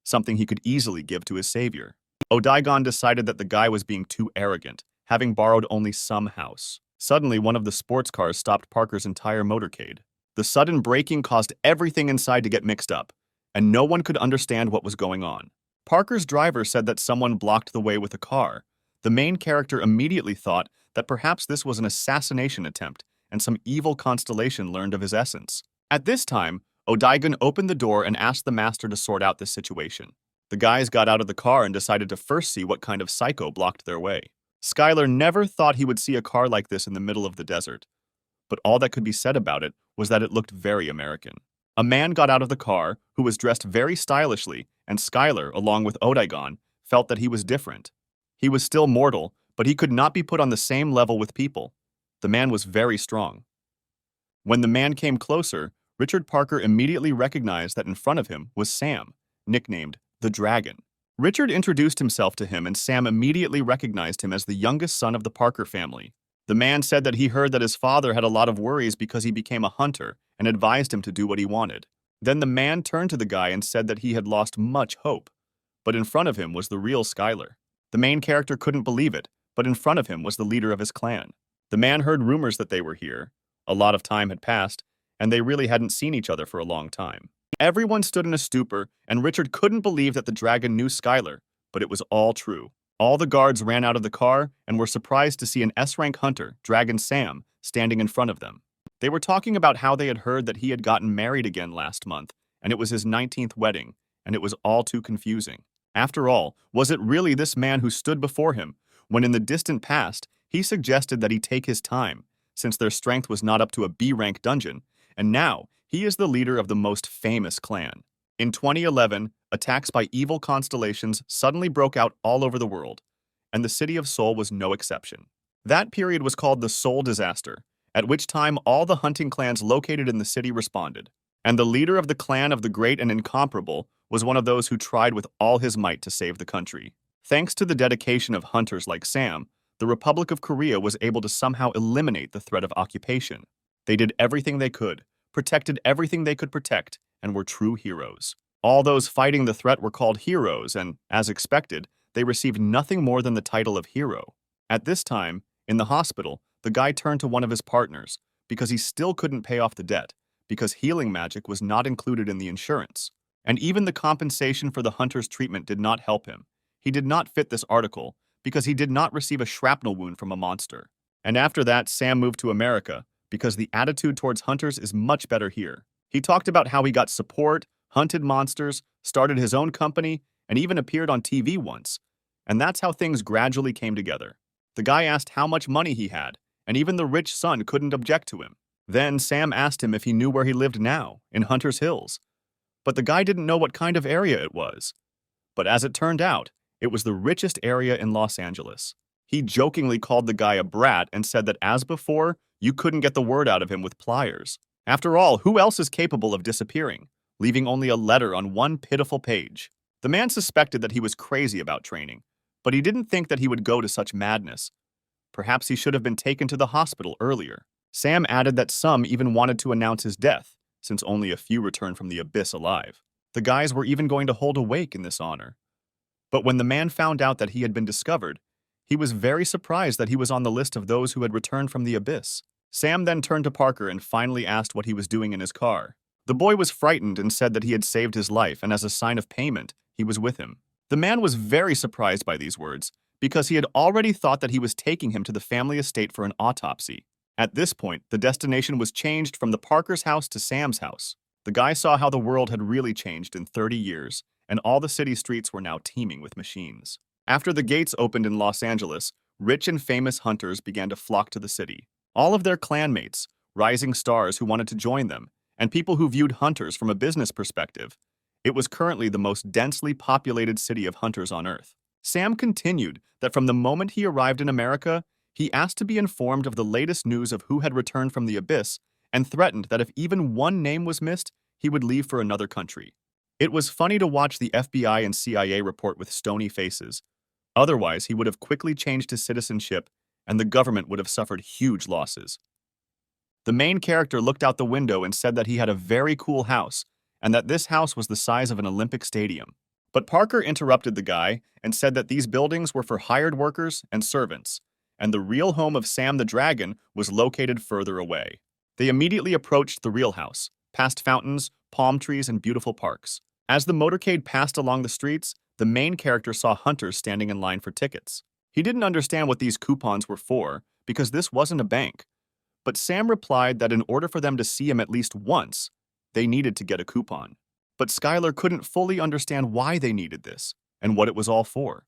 something he could easily give to his savior. Odaigon decided that the guy was being too arrogant, having borrowed only some house. Suddenly, one of the sports cars stopped Parker's entire motorcade. The sudden braking caused everything inside to get mixed up, and no one could understand what was going on. Parker's driver said that someone blocked the way with a car. The main character immediately thought that perhaps this was an assassination attempt, and some evil constellation learned of his essence. At this time, Odaigon opened the door and asked the master to sort out the situation. The guys got out of the car and decided to first see what kind of psycho blocked their way. Skylar never thought he would see a car like this in the middle of the desert, but all that could be said about it was that it looked very American. A man got out of the car who was dressed very stylishly, and Skylar, along with Odaigon, felt that he was different. He was still mortal, but he could not be put on the same level with people. The man was very strong. When the man came closer, Richard Parker immediately recognized that in front of him was Sam, nicknamed the Dragon. Richard introduced himself to him, and Sam immediately recognized him as the youngest son of the Parker family. The man said that he heard that his father had a lot of worries because he became a hunter and advised him to do what he wanted. Then the man turned to the guy and said that he had lost much hope, but in front of him was the real Skylar. The main character couldn't believe it, but in front of him was the leader of his clan. The man heard rumors that they were here. A lot of time had passed, and they really hadn't seen each other for a long time. Everyone stood in a stupor, and Richard couldn't believe that the dragon knew Skylar, but it was all true. All the guards ran out of the car and were surprised to see an S-rank hunter, Dragon Sam, standing in front of them. They were talking about how they had heard that he had gotten married again last month, and it was his 19th wedding, and it was all too confusing. After all, was it really this man who stood before him, when in the distant past, he suggested that he take his time, since their strength was not up to a B-rank dungeon, and now he is the leader of the most famous clan. In 2011, attacks by evil constellations suddenly broke out all over the world, and the city of Seoul was no exception. That period was called the Seoul Disaster, at which time all the hunting clans located in the city responded, and the leader of the clan of the Great and Incomparable was one of those who tried with all his might to save the country. Thanks to the dedication of hunters like Sam, the Republic of Korea was able to somehow eliminate the threat of occupation. They did everything they could, protected everything they could protect, and were true heroes. All those fighting the threat were called heroes, and, as expected, they received nothing more than the title of hero. At this time, in the hospital, the guy turned to one of his partners, because he still couldn't pay off the debt, because healing magic was not included in the insurance. And even the compensation for the hunter's treatment did not help him. He did not fit this article, because he did not receive a shrapnel wound from a monster. And after that, Sam moved to America, because the attitude towards hunters is much better here. He talked about how he got support, hunted monsters, started his own company, and even appeared on TV once. And that's how things gradually came together. The guy asked how much money he had, and even the rich son couldn't object to him. Then Sam asked him if he knew where he lived now, in Hunter's Hills. But the guy didn't know what kind of area it was. But as it turned out, It was the richest area in Los Angeles. He jokingly called the guy a brat and said that as before, you couldn't get the word out of him with pliers. After all, who else is capable of disappearing, leaving only a letter on one pitiful page? The man suspected that he was crazy about training, but he didn't think that he would go to such madness. Perhaps he should have been taken to the hospital earlier. Sam added that some even wanted to announce his death, since only a few returned from the abyss alive. The guys were even going to hold a wake in this honor. But when the man found out that he had been discovered, he was very surprised that he was on the list of those who had returned from the abyss. Sam then turned to Parker and finally asked what he was doing in his car. The boy was frightened and said that he had saved his life, and as a sign of payment, he was with him. The man was very surprised by these words, because he had already thought that he was taking him to the family estate for an autopsy. At this point, the destination was changed from the Parker's house to Sam's house. The guy saw how the world had really changed in 30 years, and all the city streets were now teeming with machines. After the gates opened in Los Angeles, rich and famous hunters began to flock to the city. All of their clanmates, rising stars who wanted to join them, and people who viewed hunters from a business perspective. It was currently the most densely populated city of hunters on Earth. Sam continued that from the moment he arrived in America, he asked to be informed of the latest news of who had returned from the abyss and threatened that if even one name was missed, he would leave for another country. It was funny to watch the FBI and CIA report with stony faces. Otherwise, he would have quickly changed his citizenship, and the government would have suffered huge losses. The main character looked out the window and said that he had a very cool house, and that this house was the size of an Olympic stadium. But Parker interrupted the guy and said that these buildings were for hired workers and servants, and the real home of Sam the Dragon was located further away. They immediately approached the real house, past fountains, palm trees, and beautiful parks. As the motorcade passed along the streets, the main character saw hunters standing in line for tickets. He didn't understand what these coupons were for, because this wasn't a bank. But Sam replied that in order for them to see him at least once, they needed to get a coupon. But Skylar couldn't fully understand why they needed this, and what it was all for.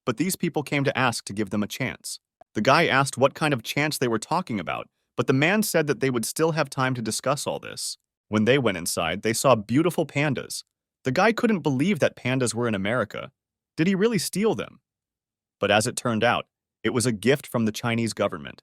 But these people came to ask to give them a chance. The guy asked what kind of chance they were talking about, but the man said that they would still have time to discuss all this. When they went inside, they saw beautiful pandas. The guy couldn't believe that pandas were in America. Did he really steal them? But as it turned out, it was a gift from the Chinese government.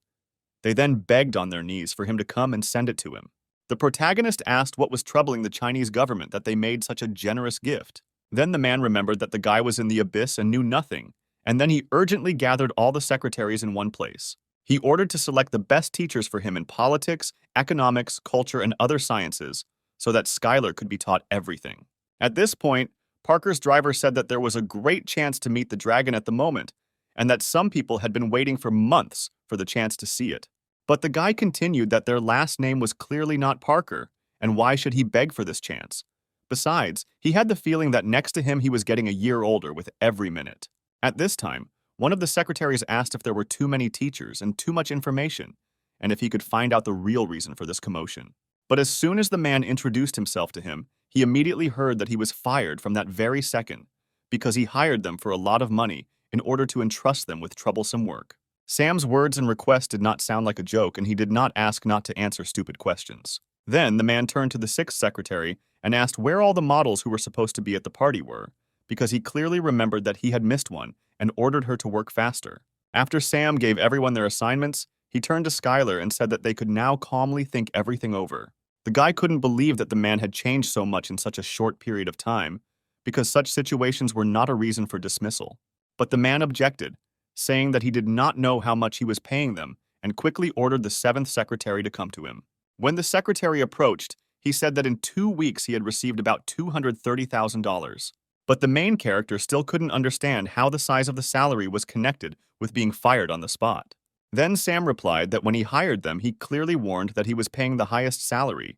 They then begged on their knees for him to come and send it to him. The protagonist asked what was troubling the Chinese government that they made such a generous gift. Then the man remembered that the guy was in the abyss and knew nothing, and then he urgently gathered all the secretaries in one place. He ordered to select the best teachers for him in politics, economics, culture, and other sciences, so that Skylar could be taught everything. At this point, Parker's driver said that there was a great chance to meet the dragon at the moment, and that some people had been waiting for months for the chance to see it. But the guy continued that their last name was clearly not Parker, and why should he beg for this chance? Besides, he had the feeling that next to him he was getting a year older with every minute. At this time, one of the secretaries asked if there were too many teachers and too much information, and if he could find out the real reason for this commotion. But as soon as the man introduced himself to him, he immediately heard that he was fired from that very second, because he hired them for a lot of money in order to entrust them with troublesome work. Sam's words and request did not sound like a joke, and he did not ask not to answer stupid questions. Then the man turned to the sixth secretary and asked where all the models who were supposed to be at the party were, because he clearly remembered that he had missed one and ordered her to work faster. After Sam gave everyone their assignments, he turned to Skylar and said that they could now calmly think everything over. The guy couldn't believe that the man had changed so much in such a short period of time, because such situations were not a reason for dismissal. But the man objected, saying that he did not know how much he was paying them, and quickly ordered the seventh secretary to come to him. When the secretary approached, he said that in 2 weeks he had received about $230,000. But the main character still couldn't understand how the size of the salary was connected with being fired on the spot. Then Sam replied that when he hired them, he clearly warned that he was paying the highest salary.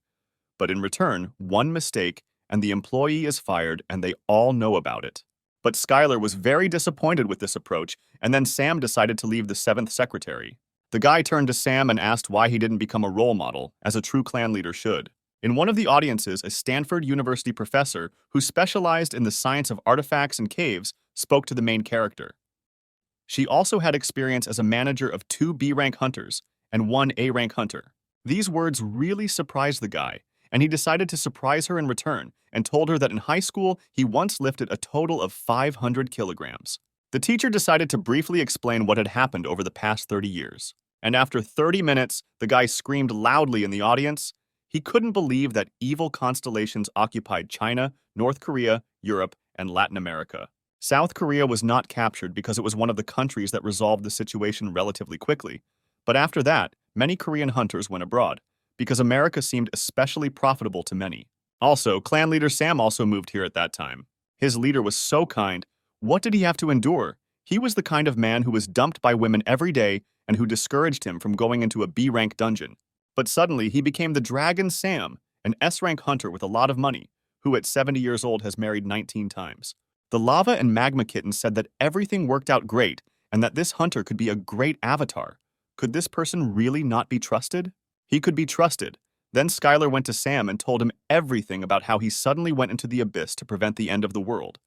But in return, one mistake, and the employee is fired, and they all know about it. But Skylar was very disappointed with this approach, and then Sam decided to leave the seventh secretary. The guy turned to Sam and asked why he didn't become a role model, as a true clan leader should. In one of the audiences, a Stanford University professor who specialized in the science of artifacts and caves spoke to the main character. She also had experience as a manager of 2 B-rank hunters and 1 A-rank hunter. These words really surprised the guy, and he decided to surprise her in return and told her that in high school he once lifted a total of 500 kilograms. The teacher decided to briefly explain what had happened over the past 30 years. And after 30 minutes, the guy screamed loudly in the audience. He couldn't believe that evil constellations occupied China, North Korea, Europe, and Latin America. South Korea was not captured because it was one of the countries that resolved the situation relatively quickly. But after that, many Korean hunters went abroad, because America seemed especially profitable to many. Also, clan leader Sam also moved here at that time. His leader was so kind. What did he have to endure? He was the kind of man who was dumped by women every day and who discouraged him from going into a B-rank dungeon. But suddenly, he became the Dragon Sam, an S-rank hunter with a lot of money, who at 70 years old has married 19 times. The Lava and Magma Kitten said that everything worked out great and that this hunter could be a great avatar. Could this person really not be trusted? He could be trusted. Then Skylar went to Sam and told him everything about how he suddenly went into the abyss to prevent the end of the world.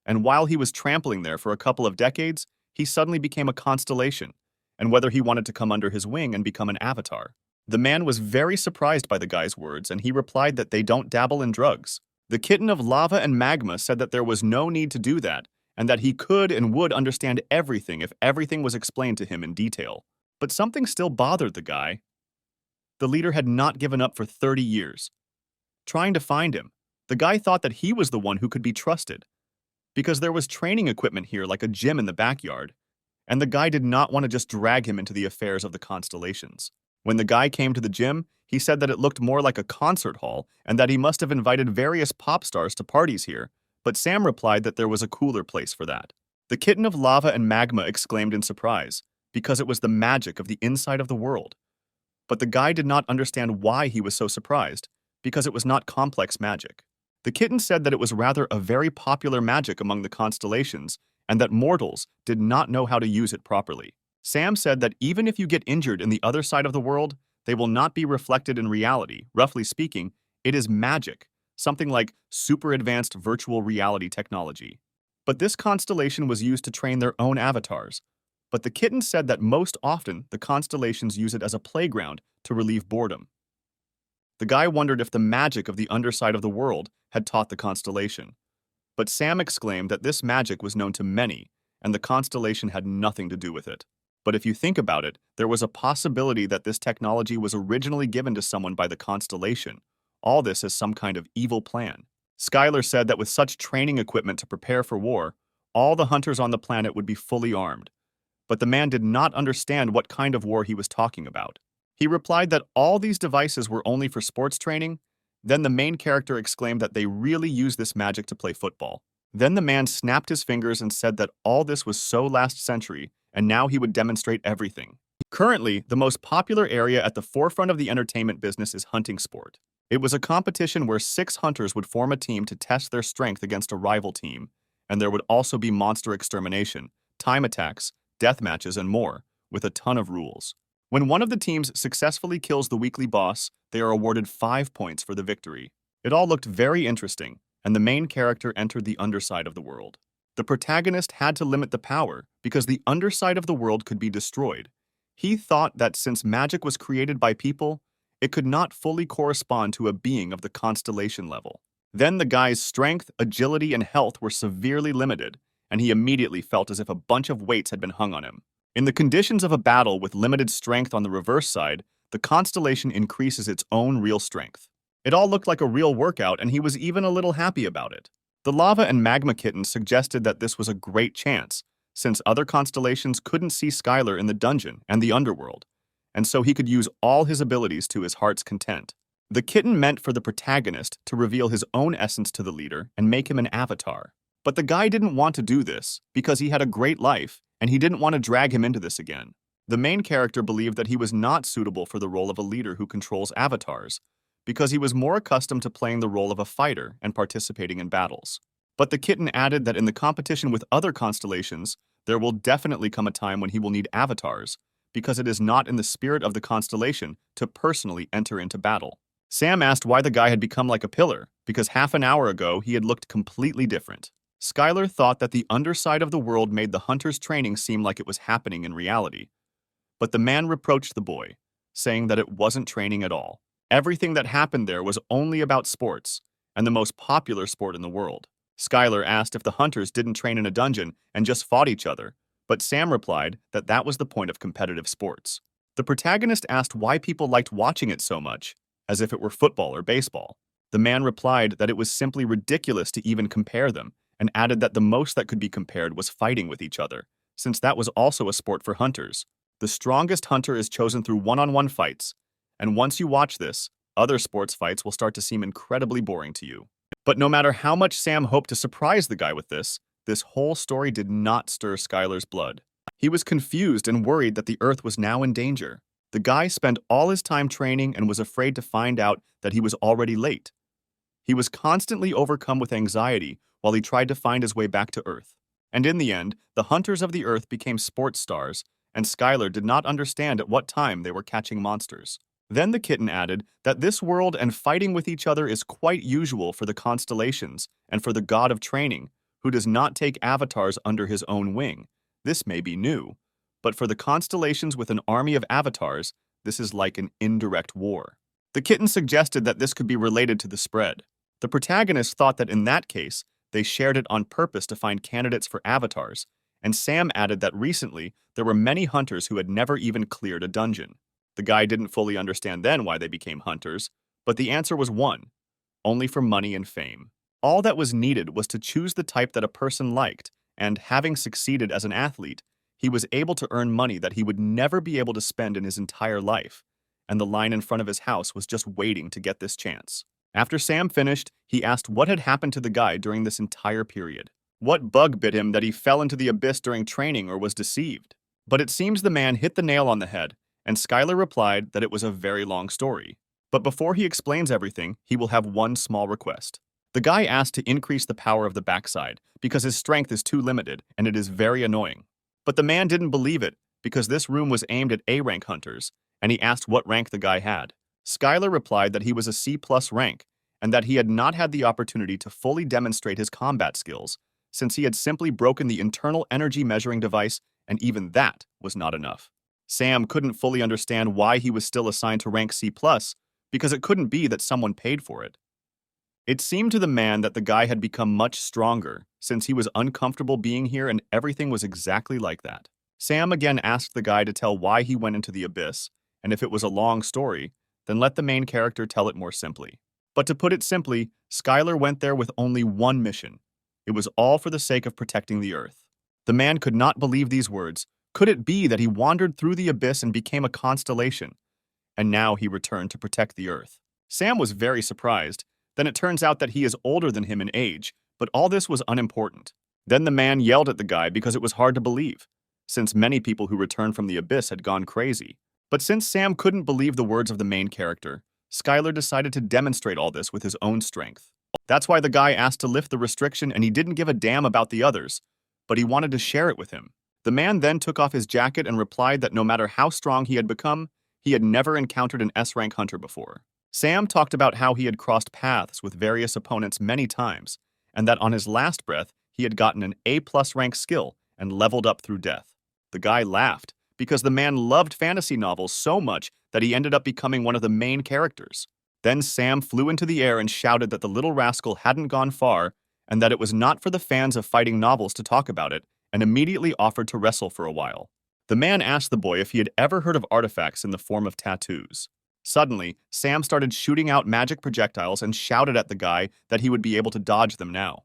And while he was trampling there for a couple of decades, he suddenly became a constellation, and whether he wanted to come under his wing and become an avatar. The man was very surprised by the guy's words, and he replied that they don't dabble in drugs. The kitten of Lava and Magma said that there was no need to do that, and that he could and would understand everything if everything was explained to him in detail. But something still bothered the guy. The leader had not given up for 30 years. Trying to find him, the guy thought that he was the one who could be trusted, because there was training equipment here like a gym in the backyard, and the guy did not want to just drag him into the affairs of the constellations. When the guy came to the gym, he said that it looked more like a concert hall and that he must have invited various pop stars to parties here, but Sam replied that there was a cooler place for that. The kitten of Lava and Magma exclaimed in surprise, because it was the magic of the inside of the world. But the guy did not understand why he was so surprised, because it was not complex magic. The kitten said that it was rather a very popular magic among the constellations and that mortals did not know how to use it properly. Sam said that even if you get injured in the other side of the world, they will not be reflected in reality. Roughly speaking, it is magic, something like super advanced virtual reality technology. But this constellation was used to train their own avatars. But the kitten said that most often the constellations use it as a playground to relieve boredom. The guy wondered if the magic of the underside of the world had taught the constellation. But Sam exclaimed that this magic was known to many, and the constellation had nothing to do with it. But if you think about it, there was a possibility that this technology was originally given to someone by the constellation. All this as some kind of evil plan. Skylar said that with such training equipment to prepare for war, all the hunters on the planet would be fully armed. But the man did not understand what kind of war he was talking about. He replied that all these devices were only for sports training. Then the main character exclaimed that they really use this magic to play football. Then the man snapped his fingers and said that all this was so last century, and now he would demonstrate everything. Currently, the most popular area at the forefront of the entertainment business is hunting sport. It was a competition where 6 hunters would form a team to test their strength against a rival team, and there would also be monster extermination, time attacks, death matches, and more, with a ton of rules. When one of the teams successfully kills the weekly boss, they are awarded 5 points for the victory. It all looked very interesting, and the main character entered the underside of the world. The protagonist had to limit the power because the underside of the world could be destroyed. He thought that since magic was created by people, it could not fully correspond to a being of the constellation level. Then the guy's strength, agility, and health were severely limited, and he immediately felt as if a bunch of weights had been hung on him. In the conditions of a battle with limited strength on the reverse side, the constellation increases its own real strength. It all looked like a real workout, and he was even a little happy about it. The Lava and Magma Kitten suggested that this was a great chance, since other constellations couldn't see Skylar in the dungeon and the underworld, and so he could use all his abilities to his heart's content. The kitten meant for the protagonist to reveal his own essence to the leader and make him an avatar. But the guy didn't want to do this because he had a great life, and he didn't want to drag him into this again. The main character believed that he was not suitable for the role of a leader who controls avatars, because he was more accustomed to playing the role of a fighter and participating in battles. But the kitten added that in the competition with other constellations, there will definitely come a time when he will need avatars, because it is not in the spirit of the constellation to personally enter into battle. Sam asked why the guy had become like a pillar, because half an hour ago he had looked completely different. Skylar thought that the underside of the world made the hunter's training seem like it was happening in reality. But the man reproached the boy, saying that it wasn't training at all. Everything that happened there was only about sports, and the most popular sport in the world. Skylar asked if the hunters didn't train in a dungeon and just fought each other, but Sam replied that that was the point of competitive sports. The protagonist asked why people liked watching it so much, as if it were football or baseball. The man replied that it was simply ridiculous to even compare them, and added that the most that could be compared was fighting with each other, since that was also a sport for hunters. The strongest hunter is chosen through one-on-one fights, and once you watch this, other sports fights will start to seem incredibly boring to you. But no matter how much Sam hoped to surprise the guy with this whole story did not stir Skylar's blood. He was confused and worried that the Earth was now in danger. The guy spent all his time training and was afraid to find out that he was already late. He was constantly overcome with anxiety while he tried to find his way back to Earth. And in the end, the hunters of the Earth became sports stars, and Skylar did not understand at what time they were catching monsters. Then the kitten added that this world and fighting with each other is quite usual for the constellations and for the god of training, who does not take avatars under his own wing. This may be new, but for the constellations with an army of avatars, this is like an indirect war. The kitten suggested that this could be related to the spread. The protagonist thought that in that case, they shared it on purpose to find candidates for avatars, and Sam added that recently there were many hunters who had never even cleared a dungeon. The guy didn't fully understand then why they became hunters, but the answer was one: only for money and fame. All that was needed was to choose the type that a person liked, and having succeeded as an athlete, he was able to earn money that he would never be able to spend in his entire life, and the line in front of his house was just waiting to get this chance. After Sam finished, he asked what had happened to the guy during this entire period. What bug bit him that he fell into the abyss during training or was deceived? But it seems the man hit the nail on the head, and Skylar replied that it was a very long story. But before he explains everything, he will have one small request. The guy asked to increase the power of the backside because his strength is too limited and it is very annoying. But the man didn't believe it because this room was aimed at A-rank hunters, and he asked what rank the guy had. Skylar replied that he was a C+ rank and that he had not had the opportunity to fully demonstrate his combat skills since he had simply broken the internal energy measuring device, and even that was not enough. Sam couldn't fully understand why he was still assigned to rank C+, because it couldn't be that someone paid for it. It seemed to the man that the guy had become much stronger, since he was uncomfortable being here and everything was exactly like that. Sam again asked the guy to tell why he went into the abyss, and if it was a long story, then let the main character tell it more simply. But to put it simply, Skylar went there with only one mission. It was all for the sake of protecting the Earth. The man could not believe these words. Could it be that he wandered through the abyss and became a constellation, and now he returned to protect the Earth? Sam was very surprised. Then it turns out that he is older than him in age, but all this was unimportant. Then the man yelled at the guy because it was hard to believe, since many people who returned from the abyss had gone crazy. But since Sam couldn't believe the words of the main character, Skylar decided to demonstrate all this with his own strength. That's why the guy asked to lift the restriction, and he didn't give a damn about the others, but he wanted to share it with him. The man then took off his jacket and replied that no matter how strong he had become, he had never encountered an S-rank hunter before. Sam talked about how he had crossed paths with various opponents many times, and that on his last breath, he had gotten an A+ rank skill and leveled up through death. The guy laughed, because the man loved fantasy novels so much that he ended up becoming one of the main characters. Then Sam flew into the air and shouted that the little rascal hadn't gone far, and that it was not for the fans of fighting novels to talk about it, and immediately offered to wrestle for a while. The man asked the boy if he had ever heard of artifacts in the form of tattoos. Suddenly, Sam started shooting out magic projectiles and shouted at the guy that he would be able to dodge them now.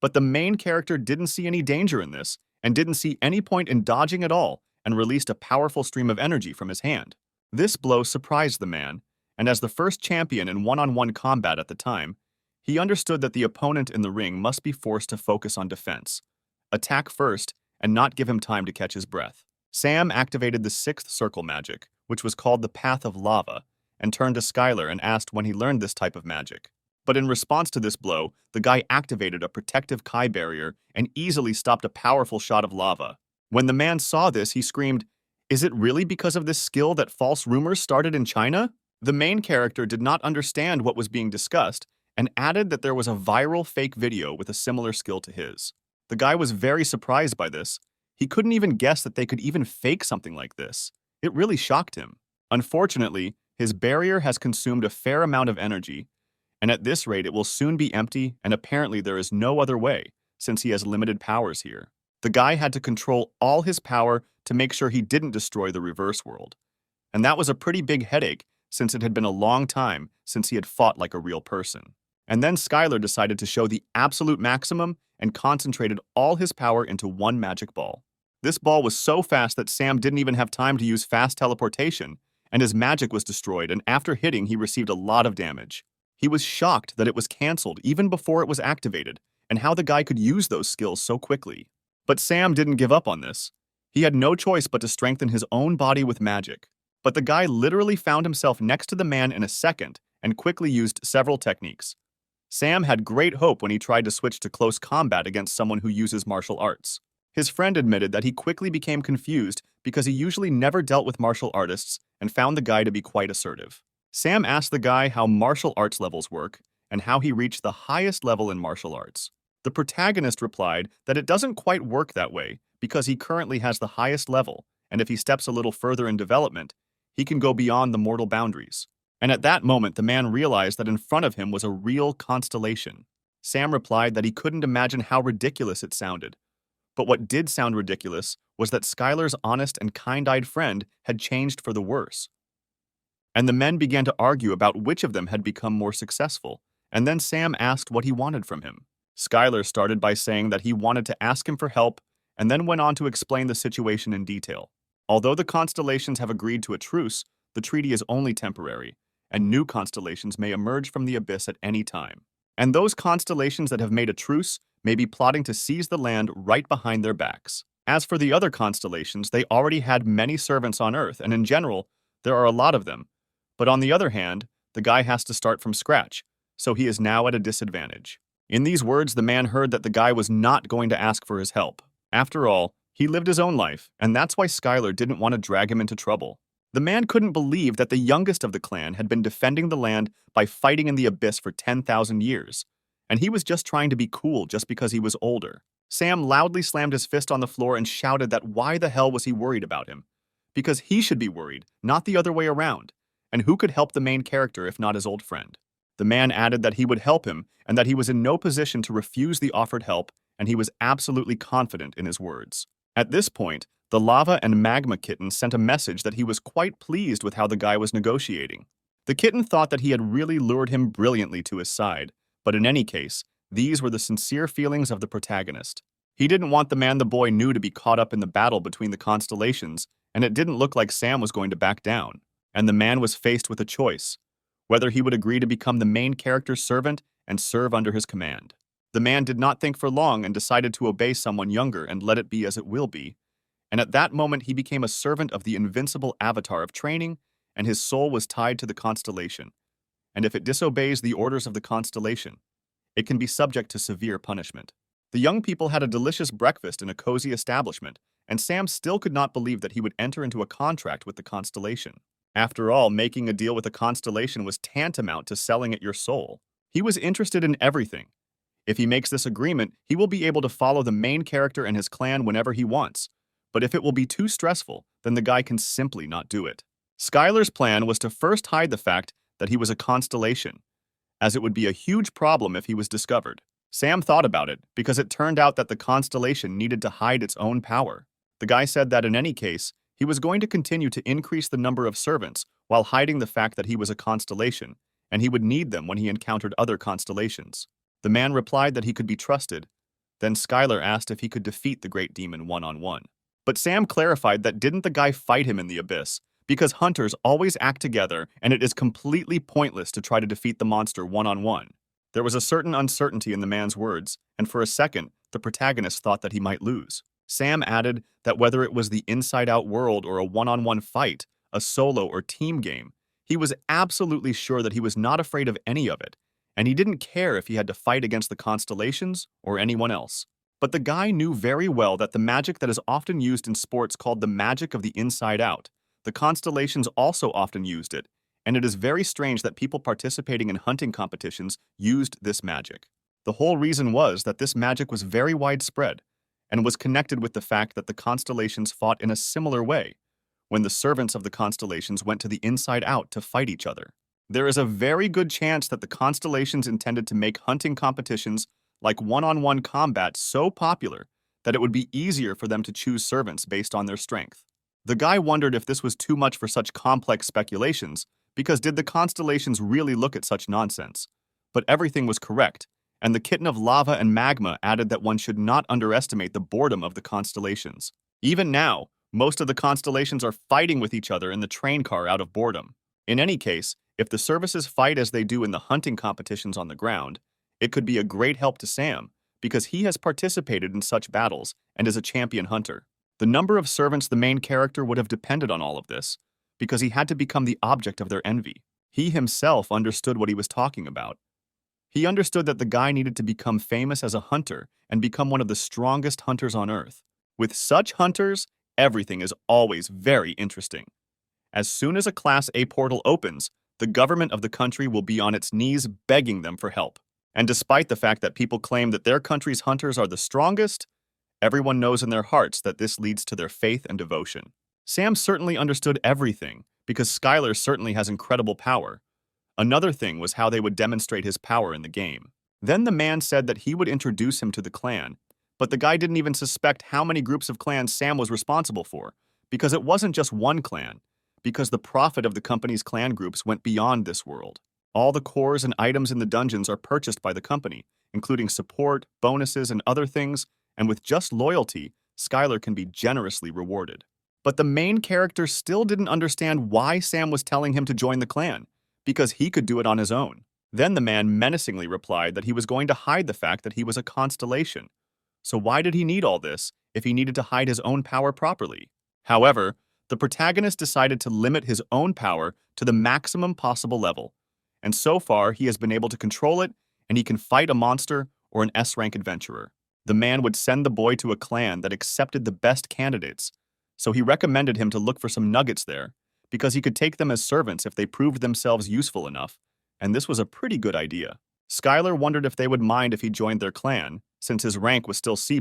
But the main character didn't see any danger in this, and didn't see any point in dodging at all, and released a powerful stream of energy from his hand. This blow surprised the man, and as the first champion in one-on-one combat at the time, he understood that the opponent in the ring must be forced to focus on defense, attack first, and not give him time to catch his breath. Sam activated the 6th circle magic, which was called the Path of Lava, and turned to Skylar and asked when he learned this type of magic. But in response to this blow, the guy activated a protective Kai barrier and easily stopped a powerful shot of lava. When the man saw this, he screamed, "Is it really because of this skill that false rumors started in China?" The main character did not understand what was being discussed and added that there was a viral fake video with a similar skill to his. The guy was very surprised by this. He couldn't even guess that they could even fake something like this. It really shocked him. Unfortunately, His barrier has consumed a fair amount of energy, and at this rate it will soon be empty, and apparently there is no other way, since he has limited powers here. The guy had to control all his power to make sure he didn't destroy the reverse world. And that was a pretty big headache, since it had been a long time since he had fought like a real person. And then Skylar decided to show the absolute maximum and concentrated all his power into one magic ball. This ball was so fast that Sam didn't even have time to use fast teleportation, and his magic was destroyed, and after hitting, he received a lot of damage. He was shocked that it was cancelled even before it was activated, and how the guy could use those skills so quickly. But Sam didn't give up on this. He had no choice but to strengthen his own body with magic. But the guy literally found himself next to the man in a second and quickly used several techniques. Sam had great hope when he tried to switch to close combat against someone who uses martial arts. His friend admitted that he quickly became confused because he usually never dealt with martial artists and found the guy to be quite assertive. Sam asked the guy how martial arts levels work and how he reached the highest level in martial arts. The protagonist replied that it doesn't quite work that way because he currently has the highest level, and if he steps a little further in development, he can go beyond the mortal boundaries. And at that moment, the man realized that in front of him was a real constellation. Sam replied that he couldn't imagine how ridiculous it sounded. But what did sound ridiculous was that Skylar's honest and kind-eyed friend had changed for the worse. And the men began to argue about which of them had become more successful, and then Sam asked what he wanted from him. Skylar started by saying that he wanted to ask him for help, and then went on to explain the situation in detail. Although the constellations have agreed to a truce, the treaty is only temporary, and new constellations may emerge from the abyss at any time. And those constellations that have made a truce may be plotting to seize the land right behind their backs. As for the other constellations, they already had many servants on Earth, and in general, there are a lot of them. But on the other hand, the guy has to start from scratch, so he is now at a disadvantage. In these words, the man heard that the guy was not going to ask for his help. After all, he lived his own life, and that's why Skylar didn't want to drag him into trouble. The man couldn't believe that the youngest of the clan had been defending the land by fighting in the abyss for 10,000 years, and he was just trying to be cool just because he was older. Sam loudly slammed his fist on the floor and shouted that why the hell was he worried about him? Because he should be worried, not the other way around. And who could help the main character if not his old friend? The man added that he would help him and that he was in no position to refuse the offered help, and he was absolutely confident in his words. At this point, the lava and magma kitten sent a message that he was quite pleased with how the guy was negotiating. The kitten thought that he had really lured him brilliantly to his side, but in any case, these were the sincere feelings of the protagonist. He didn't want the man the boy knew to be caught up in the battle between the constellations, and it didn't look like Sam was going to back down. And the man was faced with a choice, whether he would agree to become the main character's servant and serve under his command. The man did not think for long and decided to obey someone younger and let it be as it will be. And at that moment, he became a servant of the invincible avatar of training, and his soul was tied to the constellation. And if it disobeys the orders of the constellation, it can be subject to severe punishment. The young people had a delicious breakfast in a cozy establishment, and Sam still could not believe that he would enter into a contract with the constellation. After all, making a deal with a constellation was tantamount to selling it your soul. He was interested in everything. If he makes this agreement, he will be able to follow the main character and his clan whenever he wants. But if it will be too stressful, then the guy can simply not do it. Skylar's plan was to first hide the fact that he was a constellation, as it would be a huge problem if he was discovered. Sam thought about it because it turned out that the constellation needed to hide its own power. The guy said that in any case, he was going to continue to increase the number of servants while hiding the fact that he was a constellation, and he would need them when he encountered other constellations. The man replied that he could be trusted. Then Skylar asked if he could defeat the great demon one-on-one. But Sam clarified that didn't the guy fight him in the abyss, because hunters always act together and it is completely pointless to try to defeat the monster one-on-one. There was a certain uncertainty in the man's words, and for a second, the protagonist thought that he might lose. Sam added that whether it was the inside-out world or a one-on-one fight, a solo or team game, he was absolutely sure that he was not afraid of any of it, and he didn't care if he had to fight against the constellations or anyone else. But the guy knew very well that the magic that is often used in sports called the magic of the inside out, the constellations also often used it, and it is very strange that people participating in hunting competitions used this magic. The whole reason was that this magic was very widespread, and was connected with the fact that the constellations fought in a similar way, when the servants of the constellations went to the inside out to fight each other. There is a very good chance that the constellations intended to make hunting competitions like one-on-one combat so popular that it would be easier for them to choose servants based on their strength. The guy wondered if this was too much for such complex speculations, because did the constellations really look at such nonsense? But everything was correct, and the kitten of lava and magma added that one should not underestimate the boredom of the constellations. Even now, most of the constellations are fighting with each other in the train car out of boredom. In any case, if the services fight as they do in the hunting competitions on the ground, it could be a great help to Sam, because he has participated in such battles and is a champion hunter. The number of servants the main character would have depended on all of this, because he had to become the object of their envy. He himself understood what he was talking about. He understood that the guy needed to become famous as a hunter and become one of the strongest hunters on Earth. With such hunters, everything is always very interesting. As soon as a Class A portal opens, the government of the country will be on its knees begging them for help. And despite the fact that people claim that their country's hunters are the strongest, everyone knows in their hearts that this leads to their faith and devotion. Sam certainly understood everything, because Skylar certainly has incredible power. Another thing was how they would demonstrate his power in the game. Then the man said that he would introduce him to the clan, but the guy didn't even suspect how many groups of clans Sam was responsible for, because it wasn't just one clan, because the profit of the company's clan groups went beyond this world. All the cores and items in the dungeons are purchased by the company, including support, bonuses, and other things, and with just loyalty, Skylar can be generously rewarded. But the main character still didn't understand why Sam was telling him to join the clan, because he could do it on his own. Then the man menacingly replied that he was going to hide the fact that he was a constellation. So why did he need all this if he needed to hide his own power properly? However, the protagonist decided to limit his own power to the maximum possible level, and so far he has been able to control it, and he can fight a monster or an S-rank adventurer. The man would send the boy to a clan that accepted the best candidates, so he recommended him to look for some nuggets there, because he could take them as servants if they proved themselves useful enough, and this was a pretty good idea. Skylar wondered if they would mind if he joined their clan, since his rank was still C+,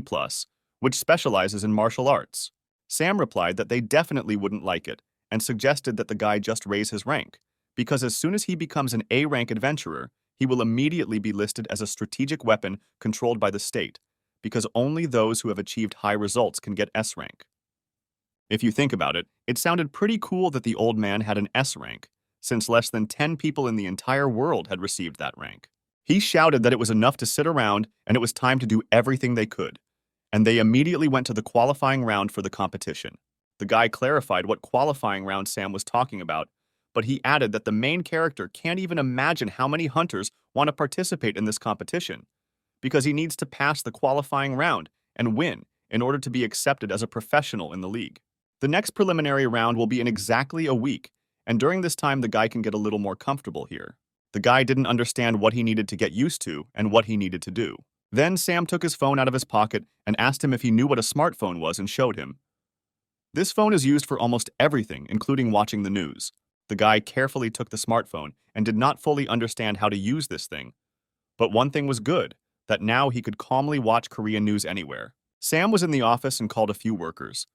which specializes in martial arts. Sam replied that they definitely wouldn't like it, and suggested that the guy just raise his rank, because as soon as he becomes an A-rank adventurer, he will immediately be listed as a strategic weapon controlled by the state, because only those who have achieved high results can get S rank. If you think about it, it sounded pretty cool that the old man had an S rank, since less than 10 people in the entire world had received that rank. He shouted that it was enough to sit around and it was time to do everything they could, and they immediately went to the qualifying round for the competition. The guy clarified what qualifying round Sam was talking about, but he added that the main character can't even imagine how many hunters want to participate in this competition, because he needs to pass the qualifying round and win in order to be accepted as a professional in the league. The next preliminary round will be in exactly a week, and during this time the guy can get a little more comfortable here. The guy didn't understand what he needed to get used to and what he needed to do. Then Sam took his phone out of his pocket and asked him if he knew what a smartphone was and showed him. This phone is used for almost everything, including watching the news. The guy carefully took the smartphone and did not fully understand how to use this thing. But one thing was good, that now he could calmly watch Korean news anywhere. Sam was in the office and called a few workers.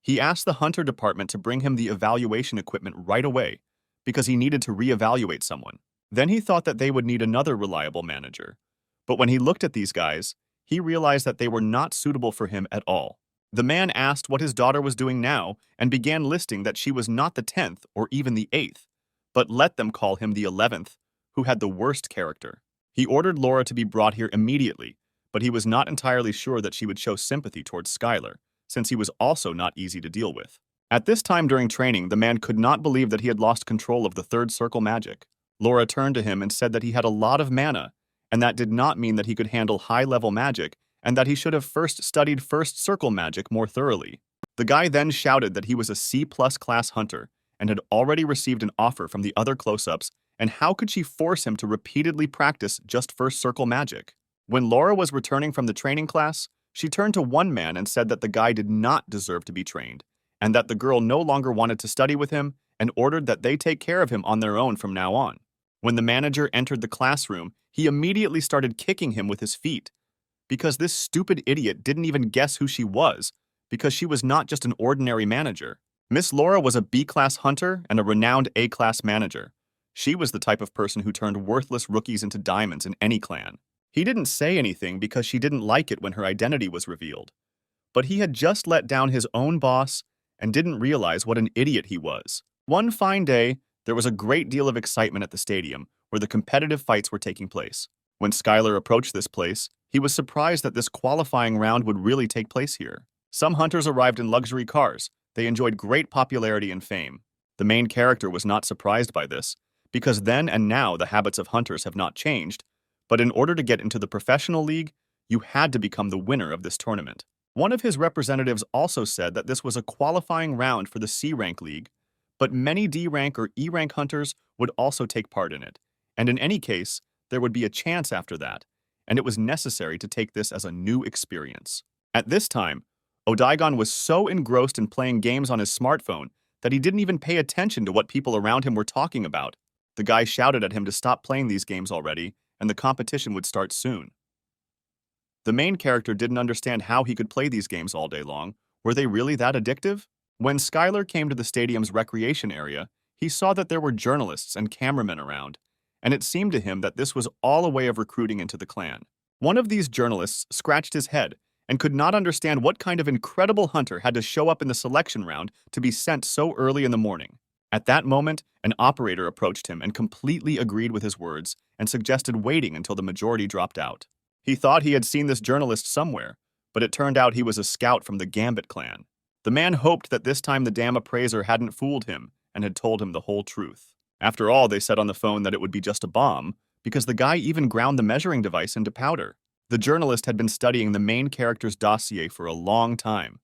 He asked the hunter department to bring him the evaluation equipment right away, because he needed to re-evaluate someone. Then he thought that they would need another reliable manager. But when he looked at these guys, he realized that they were not suitable for him at all. The man asked what his daughter was doing now and began listing that she was not the 10th or even the 8th, but let them call him the 11th, who had the worst character. He ordered Laura to be brought here immediately, but he was not entirely sure that she would show sympathy towards Skylar, since he was also not easy to deal with. At this time during training, the man could not believe that he had lost control of the third circle magic. Laura turned to him and said that he had a lot of mana, and that did not mean that he could handle high-level magic, and that he should have first studied first circle magic more thoroughly. The guy then shouted that he was a C+ class hunter, and had already received an offer from the other close-ups, and how could she force him to repeatedly practice just first circle magic? When Laura was returning from the training class, she turned to one man and said that the guy did not deserve to be trained, and that the girl no longer wanted to study with him, and ordered that they take care of him on their own from now on. When the manager entered the classroom, he immediately started kicking him with his feet, because this stupid idiot didn't even guess who she was, because she was not just an ordinary manager. Miss Laura was a B-class hunter and a renowned A-class manager. She was the type of person who turned worthless rookies into diamonds in any clan. He didn't say anything because she didn't like it when her identity was revealed. But he had just let down his own boss and didn't realize what an idiot he was. One fine day, there was a great deal of excitement at the stadium where the competitive fights were taking place. When Skylar approached this place, he was surprised that this qualifying round would really take place here. Some hunters arrived in luxury cars. They enjoyed great popularity and fame. The main character was not surprised by this, because then and now the habits of hunters have not changed, but in order to get into the professional league, you had to become the winner of this tournament. One of his representatives also said that this was a qualifying round for the C-rank league, but many D-rank or E-rank hunters would also take part in it, and in any case, there would be a chance after that, and it was necessary to take this as a new experience. At this time, Odaigon was so engrossed in playing games on his smartphone that he didn't even pay attention to what people around him were talking about. The guy shouted at him to stop playing these games already, and the competition would start soon. The main character didn't understand how he could play these games all day long. Were they really that addictive? When Skylar came to the stadium's recreation area, he saw that there were journalists and cameramen around, and it seemed to him that this was all a way of recruiting into the clan. One of these journalists scratched his head and could not understand what kind of incredible hunter had to show up in the selection round to be sent so early in the morning. At that moment, an operator approached him and completely agreed with his words and suggested waiting until the majority dropped out. He thought he had seen this journalist somewhere, but it turned out he was a scout from the Gambit clan. The man hoped that this time the damn appraiser hadn't fooled him and had told him the whole truth. After all, they said on the phone that it would be just a bomb, because the guy even ground the measuring device into powder. The journalist had been studying the main character's dossier for a long time.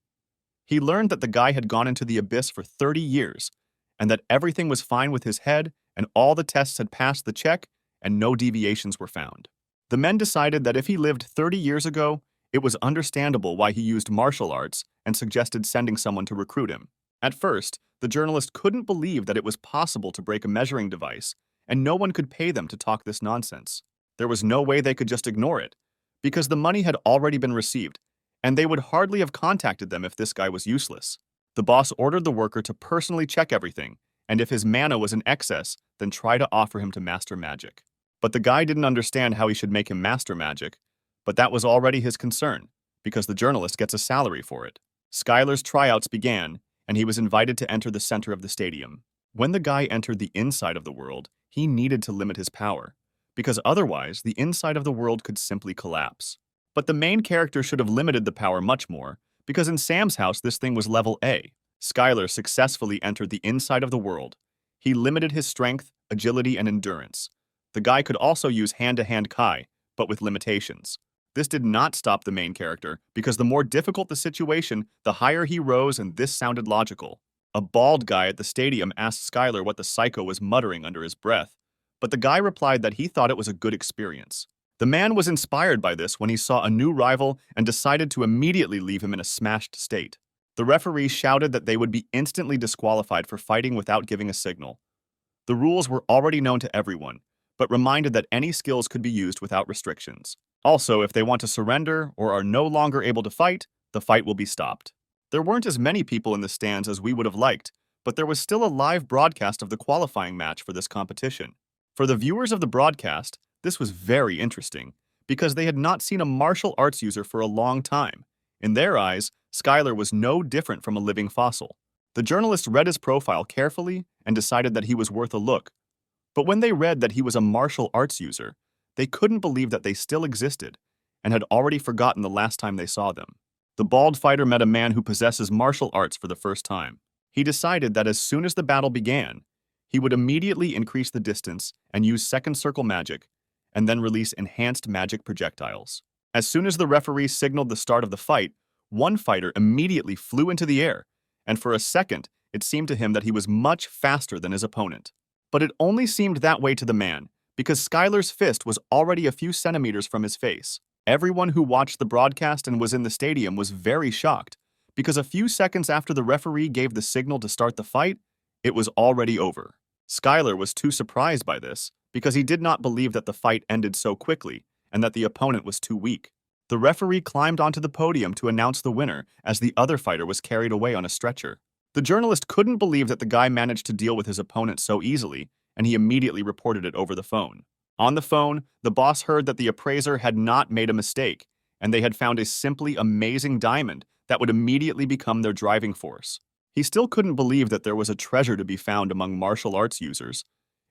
He learned that the guy had gone into the abyss for 30 years, and that everything was fine with his head, and all the tests had passed the check, and no deviations were found. The men decided that if he lived 30 years ago, it was understandable why he used martial arts and suggested sending someone to recruit him. At first, the journalist couldn't believe that it was possible to break a measuring device, and no one could pay them to talk this nonsense. There was no way they could just ignore it, because the money had already been received, and they would hardly have contacted them if this guy was useless. The boss ordered the worker to personally check everything, and if his mana was in excess, then try to offer him to master magic. But the guy didn't understand how he should make him master magic, but that was already his concern, because the journalist gets a salary for it. Skylar's tryouts began, and he was invited to enter the center of the stadium. When the guy entered the inside of the world, he needed to limit his power, because otherwise the inside of the world could simply collapse. But the main character should have limited the power much more, because in Sam's house this thing was level A. Skylar successfully entered the inside of the world. He limited his strength, agility, and endurance. The guy could also use hand-to-hand Kai, but with limitations. This did not stop the main character, because the more difficult the situation, the higher he rose, and this sounded logical. A bald guy at the stadium asked Skylar what the psycho was muttering under his breath, but the guy replied that he thought it was a good experience. The man was inspired by this when he saw a new rival and decided to immediately leave him in a smashed state. The referee shouted that they would be instantly disqualified for fighting without giving a signal. The rules were already known to everyone, but reminded that any skills could be used without restrictions. Also, if they want to surrender or are no longer able to fight, the fight will be stopped. There weren't as many people in the stands as we would have liked, but there was still a live broadcast of the qualifying match for this competition. For the viewers of the broadcast, this was very interesting, because they had not seen a martial arts user for a long time. In their eyes, Skylar was no different from a living fossil. The journalist read his profile carefully and decided that he was worth a look. But when they read that he was a martial arts user, they couldn't believe that they still existed and had already forgotten the last time they saw them. The bald fighter met a man who possesses martial arts for the first time. He decided that as soon as the battle began, he would immediately increase the distance and use second circle magic, and then release enhanced magic projectiles. As soon as the referee signaled the start of the fight, one fighter immediately flew into the air, and for a second, it seemed to him that he was much faster than his opponent. But it only seemed that way to the man, because Skylar's fist was already a few centimeters from his face. Everyone who watched the broadcast and was in the stadium was very shocked, because a few seconds after the referee gave the signal to start the fight, it was already over. Skylar was too surprised by this, because he did not believe that the fight ended so quickly and that the opponent was too weak. The referee climbed onto the podium to announce the winner as the other fighter was carried away on a stretcher. The journalist couldn't believe that the guy managed to deal with his opponent so easily, and he immediately reported it over the phone. On the phone, the boss heard that the appraiser had not made a mistake, and they had found a simply amazing diamond that would immediately become their driving force. He still couldn't believe that there was a treasure to be found among martial arts users,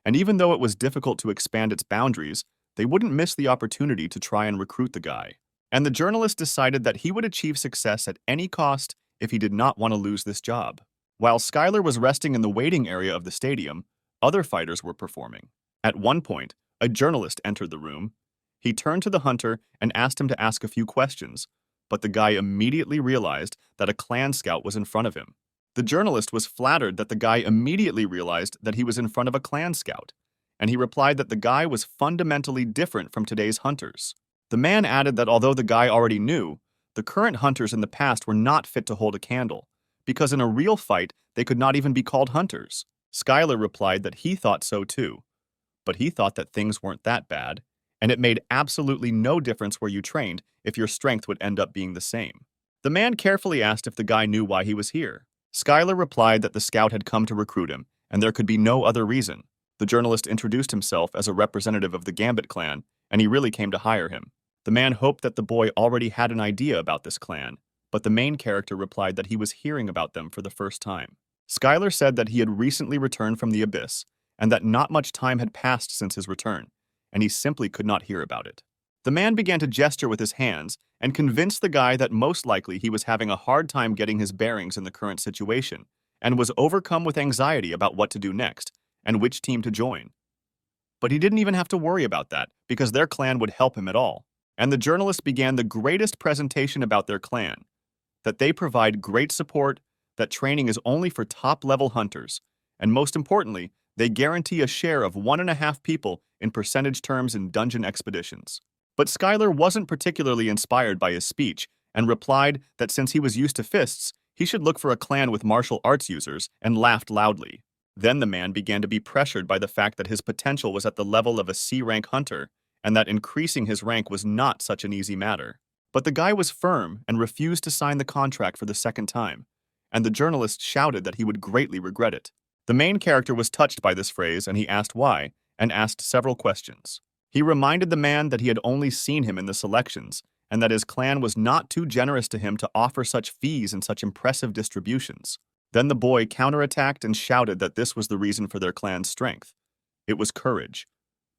and even though it was difficult to expand its boundaries, they wouldn't miss the opportunity to try and recruit the guy. And the journalist decided that he would achieve success at any cost if he did not want to lose this job. While Skylar was resting in the waiting area of the stadium, other fighters were performing. At one point, a journalist entered the room. He turned to the hunter and asked him to ask a few questions, but the guy immediately realized that a clan scout was in front of him. The journalist was flattered that the guy immediately realized that he was in front of a clan scout, and he replied that the guy was fundamentally different from today's hunters. The man added that although the guy already knew, the current hunters in the past were not fit to hold a candle, because in a real fight, they could not even be called hunters. Skylar replied that he thought so too, but he thought that things weren't that bad, and it made absolutely no difference where you trained if your strength would end up being the same. The man carefully asked if the guy knew why he was here. Skylar replied that the scout had come to recruit him, and there could be no other reason. The journalist introduced himself as a representative of the Gambit clan, and he really came to hire him. The man hoped that the boy already had an idea about this clan, but the main character replied that he was hearing about them for the first time. Skylar said that he had recently returned from the Abyss, and that not much time had passed since his return, and he simply could not hear about it. The man began to gesture with his hands and convinced the guy that most likely he was having a hard time getting his bearings in the current situation, and was overcome with anxiety about what to do next and which team to join. But he didn't even have to worry about that, because their clan would help him at all. And the journalist began the greatest presentation about their clan, that they provide great support, that training is only for top-level hunters, and most importantly, they guarantee a share of 1.5 people in percentage terms in dungeon expeditions. But Skylar wasn't particularly inspired by his speech and replied that since he was used to fists, he should look for a clan with martial arts users, and laughed loudly. Then the man began to be pressured by the fact that his potential was at the level of a C-rank hunter, and that increasing his rank was not such an easy matter. But the guy was firm and refused to sign the contract for the second time, and the journalist shouted that he would greatly regret it. The main character was touched by this phrase, and he asked why, and asked several questions. He reminded the man that he had only seen him in the selections, and that his clan was not too generous to him to offer such fees and such impressive distributions. Then the boy counterattacked and shouted that this was the reason for their clan's strength. It was courage.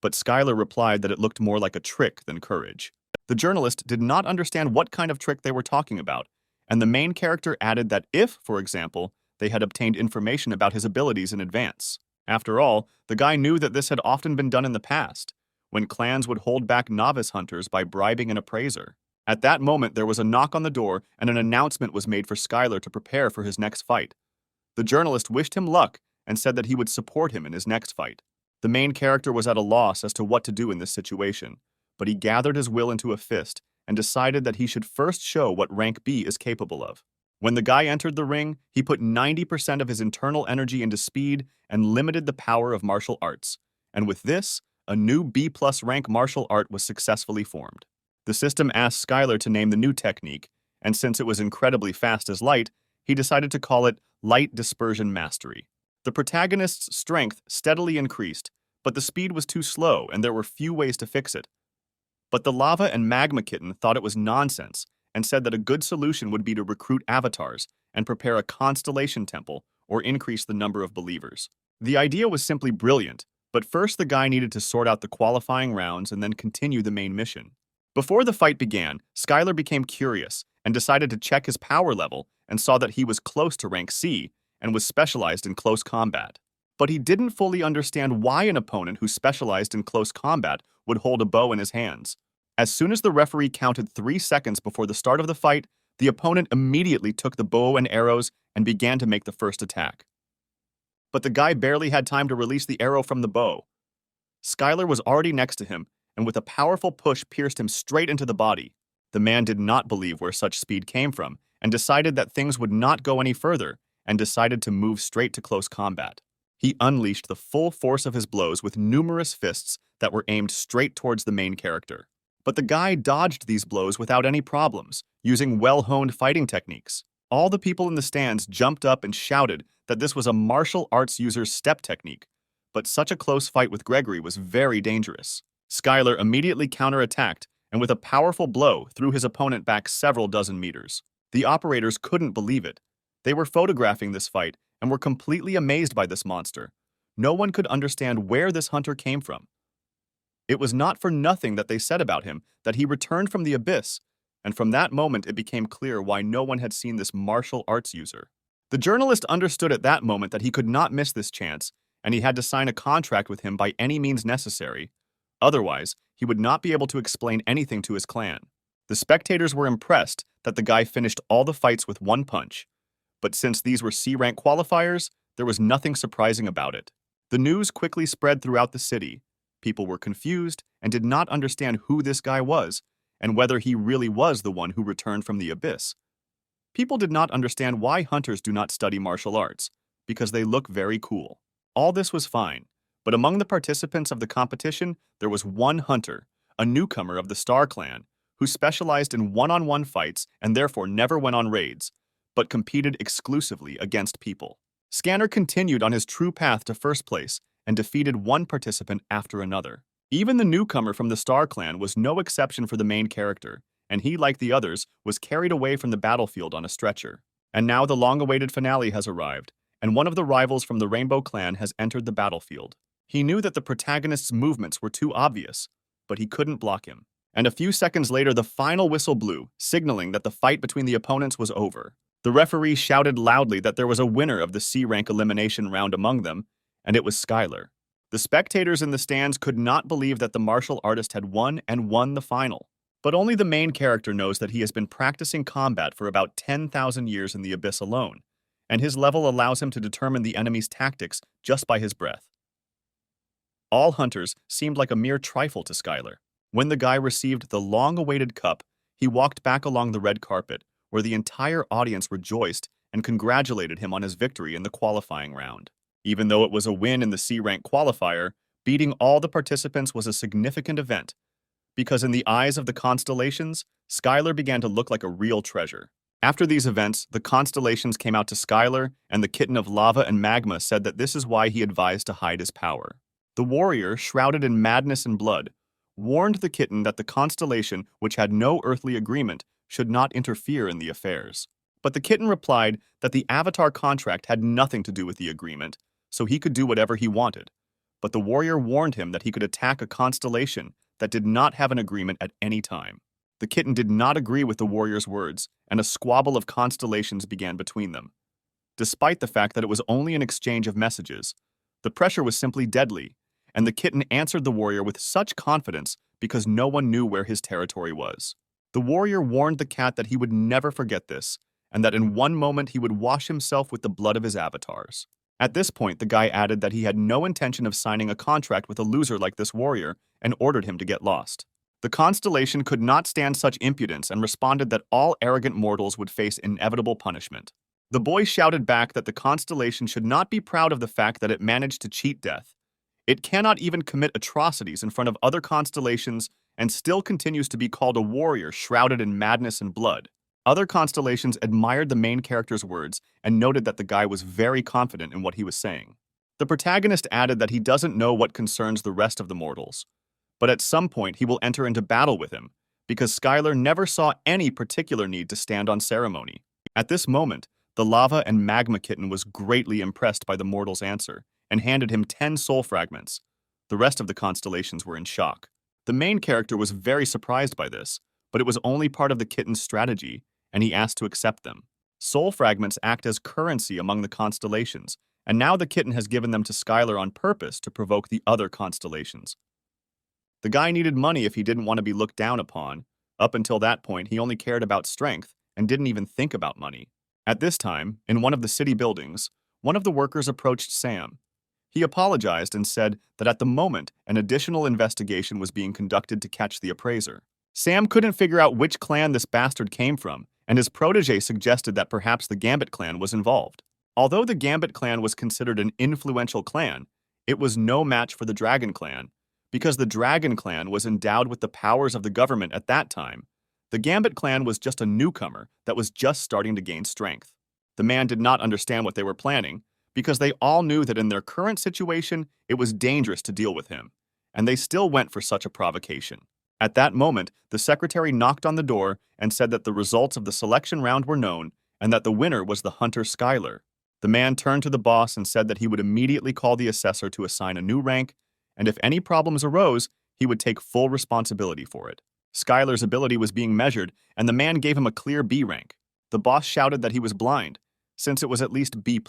But Skylar replied that it looked more like a trick than courage. The journalist did not understand what kind of trick they were talking about, and the main character added that if, for example, they had obtained information about his abilities in advance. After all, the guy knew that this had often been done in the past, when clans would hold back novice hunters by bribing an appraiser. At that moment, there was a knock on the door, and an announcement was made for Skylar to prepare for his next fight. The journalist wished him luck and said that he would support him in his next fight. The main character was at a loss as to what to do in this situation, but he gathered his will into a fist and decided that he should first show what rank B is capable of. When the guy entered the ring, he put 90% of his internal energy into speed and limited the power of martial arts, and with this, a new B+ rank martial art was successfully formed. The system asked Skylar to name the new technique, and since it was incredibly fast as light, he decided to call it Light Dispersion Mastery. The protagonist's strength steadily increased, but the speed was too slow and there were few ways to fix it. But the Lava and Magma Kitten thought it was nonsense and said that a good solution would be to recruit avatars and prepare a constellation temple or increase the number of believers. The idea was simply brilliant, but first the guy needed to sort out the qualifying rounds and then continue the main mission. Before the fight began, Skylar became curious and decided to check his power level and saw that he was close to rank C and was specialized in close combat. But he didn't fully understand why an opponent who specialized in close combat would hold a bow in his hands. As soon as the referee counted 3 seconds before the start of the fight, the opponent immediately took the bow and arrows and began to make the first attack. But the guy barely had time to release the arrow from the bow. Skylar was already next to him, and with a powerful push pierced him straight into the body. The man did not believe where such speed came from, and decided that things would not go any further, and decided to move straight to close combat. He unleashed the full force of his blows with numerous fists that were aimed straight towards the main character. But the guy dodged these blows without any problems, using well-honed fighting techniques. All the people in the stands jumped up and shouted that this was a martial arts user's step technique, but such a close fight with Gregory was very dangerous. Skylar immediately counterattacked and with a powerful blow threw his opponent back several dozen meters. The operators couldn't believe it. They were photographing this fight and were completely amazed by this monster. No one could understand where this hunter came from. It was not for nothing that they said about him that he returned from the abyss, and from that moment it became clear why no one had seen this martial arts user. The journalist understood at that moment that he could not miss this chance, and he had to sign a contract with him by any means necessary. Otherwise, he would not be able to explain anything to his clan. The spectators were impressed that the guy finished all the fights with one punch, but since these were C-rank qualifiers, there was nothing surprising about it. The news quickly spread throughout the city. People were confused and did not understand who this guy was and whether he really was the one who returned from the abyss. People did not understand why hunters do not study martial arts, because they look very cool. All this was fine, but among the participants of the competition, there was one hunter, a newcomer of the Star Clan, who specialized in one-on-one fights and therefore never went on raids, but competed exclusively against people. Scanner continued on his true path to first place and defeated one participant after another. Even the newcomer from the Star Clan was no exception for the main character, and he, like the others, was carried away from the battlefield on a stretcher. And now the long-awaited finale has arrived, and one of the rivals from the Rainbow Clan has entered the battlefield. He knew that the protagonist's movements were too obvious, but he couldn't block him. And a few seconds later, the final whistle blew, signaling that the fight between the opponents was over. The referee shouted loudly that there was a winner of the C-rank elimination round among them, and it was Skylar. The spectators in the stands could not believe that the martial artist had won and won the final. But only the main character knows that he has been practicing combat for about 10,000 years in the abyss alone, and his level allows him to determine the enemy's tactics just by his breath. All hunters seemed like a mere trifle to Skylar. When the guy received the long-awaited cup, he walked back along the red carpet, where the entire audience rejoiced and congratulated him on his victory in the qualifying round. Even though it was a win in the C-rank qualifier, beating all the participants was a significant event, because in the eyes of the constellations, Skylar began to look like a real treasure. After these events, the constellations came out to Skylar, and the kitten of lava and magma said that this is why he advised to hide his power. The warrior, shrouded in madness and blood, warned the kitten that the constellation, which had no earthly agreement, should not interfere in the affairs. But the kitten replied that the avatar contract had nothing to do with the agreement, so he could do whatever he wanted. But the warrior warned him that he could attack a constellation that did not have an agreement at any time. The kitten did not agree with the warrior's words, and a squabble of constellations began between them. Despite the fact that it was only an exchange of messages, the pressure was simply deadly, and the kitten answered the warrior with such confidence because no one knew where his territory was. The warrior warned the cat that he would never forget this, and that in one moment he would wash himself with the blood of his avatars. At this point, the guy added that he had no intention of signing a contract with a loser like this warrior and ordered him to get lost. The constellation could not stand such impudence and responded that all arrogant mortals would face inevitable punishment. The boy shouted back that the constellation should not be proud of the fact that it managed to cheat death. It cannot even commit atrocities in front of other constellations and still continues to be called a warrior shrouded in madness and blood. Other constellations admired the main character's words and noted that the guy was very confident in what he was saying. The protagonist added that he doesn't know what concerns the rest of the mortals, but at some point he will enter into battle with him, because Skylar never saw any particular need to stand on ceremony. At this moment, the lava and magma kitten was greatly impressed by the mortal's answer and handed him 10 soul fragments. The rest of the constellations were in shock. The main character was very surprised by this, but it was only part of the kitten's strategy, and he asked to accept them. Soul fragments act as currency among the constellations, and now the kitten has given them to Skylar on purpose to provoke the other constellations. The guy needed money if he didn't want to be looked down upon. Up until that point, he only cared about strength and didn't even think about money. At this time, in one of the city buildings, one of the workers approached Sam. He apologized and said that at the moment, an additional investigation was being conducted to catch the appraiser. Sam couldn't figure out which clan this bastard came from, and his protege suggested that perhaps the Gambit clan was involved. Although the Gambit clan was considered an influential clan, it was no match for the Dragon clan, because the Dragon clan was endowed with the powers of the government at that time. The Gambit clan was just a newcomer that was just starting to gain strength. The man did not understand what they were planning, because they all knew that in their current situation, it was dangerous to deal with him, and they still went for such a provocation. At that moment, the secretary knocked on the door and said that the results of the selection round were known and that the winner was the hunter Skylar. The man turned to the boss and said that he would immediately call the assessor to assign a new rank, and if any problems arose, he would take full responsibility for it. Skylar's ability was being measured, and the man gave him a clear B rank. The boss shouted that he was blind, since it was at least B+,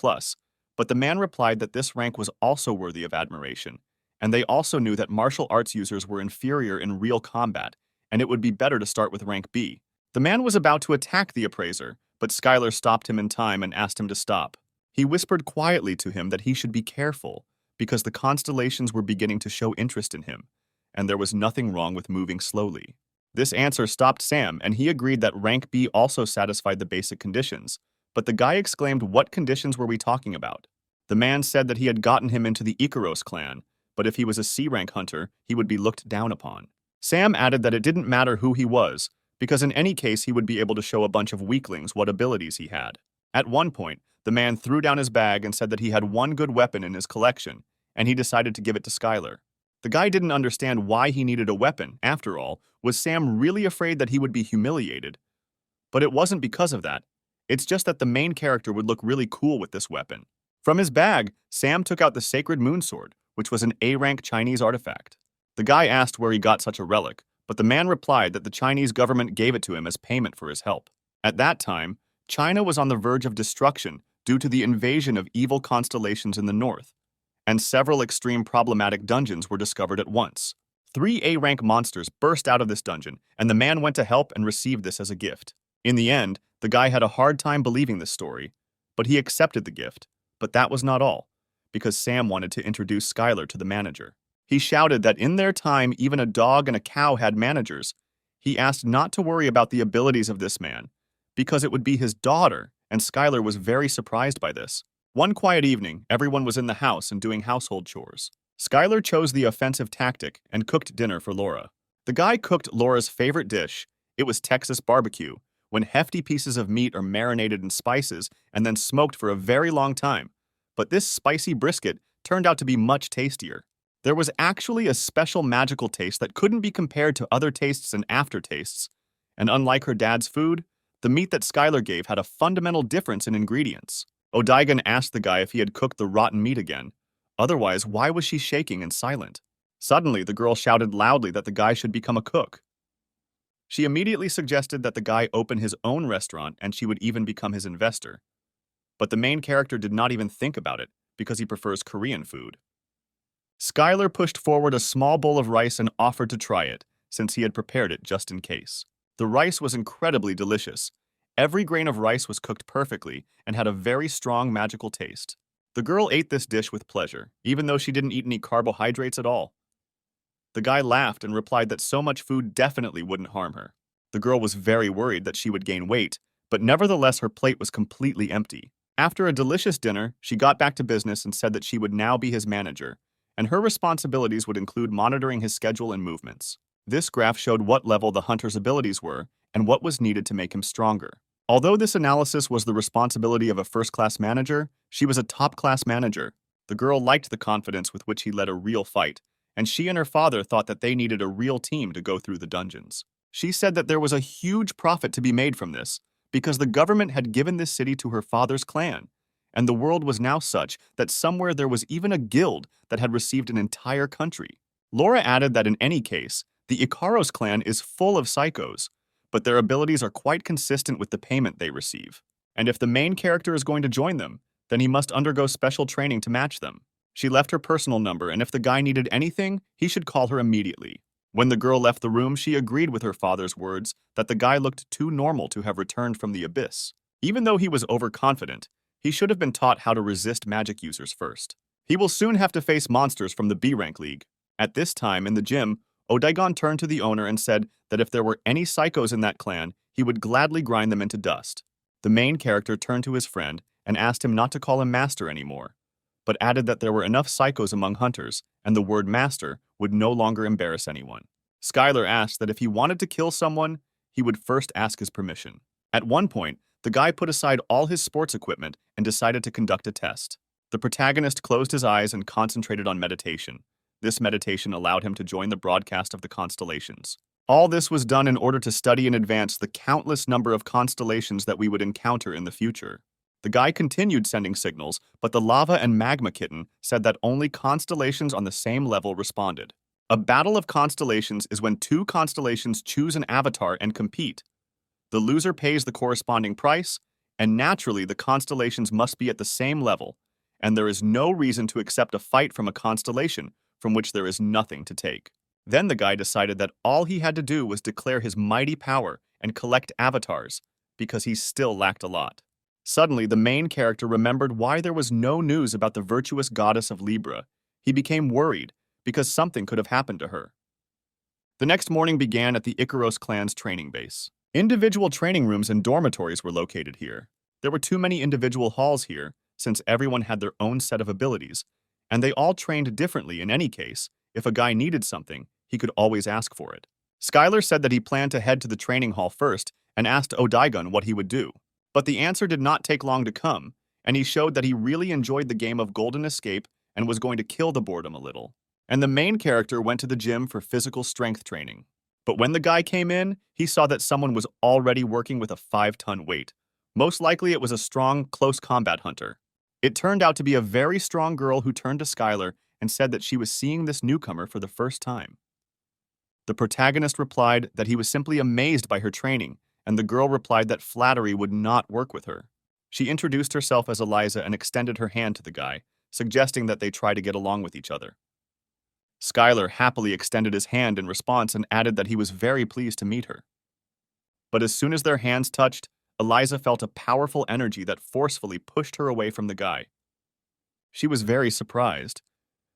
but the man replied that this rank was also worthy of admiration, and they also knew that martial arts users were inferior in real combat, and it would be better to start with rank B. The man was about to attack the appraiser, but Skylar stopped him in time and asked him to stop. He whispered quietly to him that he should be careful, because the constellations were beginning to show interest in him, and there was nothing wrong with moving slowly. This answer stopped Sam, and he agreed that rank B also satisfied the basic conditions, but the guy exclaimed, "What conditions were we talking about?" The man said that he had gotten him into the Ikaros clan, but if he was a C-rank hunter, he would be looked down upon. Sam added that it didn't matter who he was, because in any case he would be able to show a bunch of weaklings what abilities he had. At one point, the man threw down his bag and said that he had one good weapon in his collection, and he decided to give it to Skylar. The guy didn't understand why he needed a weapon. After all, was Sam really afraid that he would be humiliated? But it wasn't because of that. It's just that the main character would look really cool with this weapon. From his bag, Sam took out the Sacred Moon Sword, which was an A-rank Chinese artifact. The guy asked where he got such a relic, but the man replied that the Chinese government gave it to him as payment for his help. At that time, China was on the verge of destruction due to the invasion of evil constellations in the north, and several extreme problematic dungeons were discovered at once. 3 A-rank monsters burst out of this dungeon, and the man went to help and received this as a gift. In the end, the guy had a hard time believing this story, but he accepted the gift. But that was not all, because Sam wanted to introduce Skylar to the manager. He shouted that in their time, even a dog and a cow had managers. He asked not to worry about the abilities of this man, because it would be his daughter, and Skylar was very surprised by this. One quiet evening, everyone was in the house and doing household chores. Skylar chose the offensive tactic and cooked dinner for Laura. The guy cooked Laura's favorite dish. It was Texas barbecue, when hefty pieces of meat are marinated in spices and then smoked for a very long time. But this spicy brisket turned out to be much tastier. There was actually a special magical taste that couldn't be compared to other tastes and aftertastes. And unlike her dad's food, the meat that Skylar gave had a fundamental difference in ingredients. Odaigan asked the guy if he had cooked the rotten meat again. Otherwise, why was she shaking and silent? Suddenly, the girl shouted loudly that the guy should become a cook. She immediately suggested that the guy open his own restaurant and she would even become his investor. But the main character did not even think about it, because he prefers Korean food. Skylar pushed forward a small bowl of rice and offered to try it, since he had prepared it just in case. The rice was incredibly delicious. Every grain of rice was cooked perfectly and had a very strong magical taste. The girl ate this dish with pleasure, even though she didn't eat any carbohydrates at all. The guy laughed and replied that so much food definitely wouldn't harm her. The girl was very worried that she would gain weight, but nevertheless her plate was completely empty. After a delicious dinner, she got back to business and said that she would now be his manager, and her responsibilities would include monitoring his schedule and movements. This graph showed what level the hunter's abilities were and what was needed to make him stronger. Although this analysis was the responsibility of a first-class manager, she was a top-class manager. The girl liked the confidence with which he led a real fight, and she and her father thought that they needed a real team to go through the dungeons. She said that there was a huge profit to be made from this, because the government had given this city to her father's clan, and the world was now such that somewhere there was even a guild that had received an entire country. Laura added that in any case, the Ikaros clan is full of psychos, but their abilities are quite consistent with the payment they receive. And if the main character is going to join them, then he must undergo special training to match them. She left her personal number, and if the guy needed anything, he should call her immediately. When the girl left the room, she agreed with her father's words that the guy looked too normal to have returned from the abyss. Even though he was overconfident, he should have been taught how to resist magic users first. He will soon have to face monsters from the B-rank league. At this time, in the gym, Odaigon turned to the owner and said that if there were any psychos in that clan, he would gladly grind them into dust. The main character turned to his friend and asked him not to call him master anymore, but added that there were enough psychos among hunters, and the word master would no longer embarrass anyone. Skylar asked that if he wanted to kill someone, he would first ask his permission. At one point, the guy put aside all his sports equipment and decided to conduct a test. The protagonist closed his eyes and concentrated on meditation. This meditation allowed him to join the broadcast of the constellations. All this was done in order to study in advance the countless number of constellations that we would encounter in the future. The guy continued sending signals, but the lava and magma kitten said that only constellations on the same level responded. A battle of constellations is when two constellations choose an avatar and compete. The loser pays the corresponding price, and naturally the constellations must be at the same level, and there is no reason to accept a fight from a constellation from which there is nothing to take. Then the guy decided that all he had to do was declare his mighty power and collect avatars, because he still lacked a lot. Suddenly, the main character remembered why there was no news about the virtuous goddess of Libra. He became worried, because something could have happened to her. The next morning began at the Icaros clan's training base. Individual training rooms and dormitories were located here. There were too many individual halls here, since everyone had their own set of abilities, and they all trained differently in any case. If a guy needed something, he could always ask for it. Skylar said that he planned to head to the training hall first and asked Odaigun what he would do. But the answer did not take long to come, and he showed that he really enjoyed the game of Golden Escape and was going to kill the boredom a little. And the main character went to the gym for physical strength training. But when the guy came in, he saw that someone was already working with a 5-ton weight. Most likely it was a strong, close combat hunter. It turned out to be a very strong girl who turned to Skylar and said that she was seeing this newcomer for the first time. The protagonist replied that he was simply amazed by her training, and the girl replied that flattery would not work with her. She introduced herself as Eliza and extended her hand to the guy, suggesting that they try to get along with each other. Skylar happily extended his hand in response and added that he was very pleased to meet her. But as soon as their hands touched, Eliza felt a powerful energy that forcefully pushed her away from the guy. She was very surprised,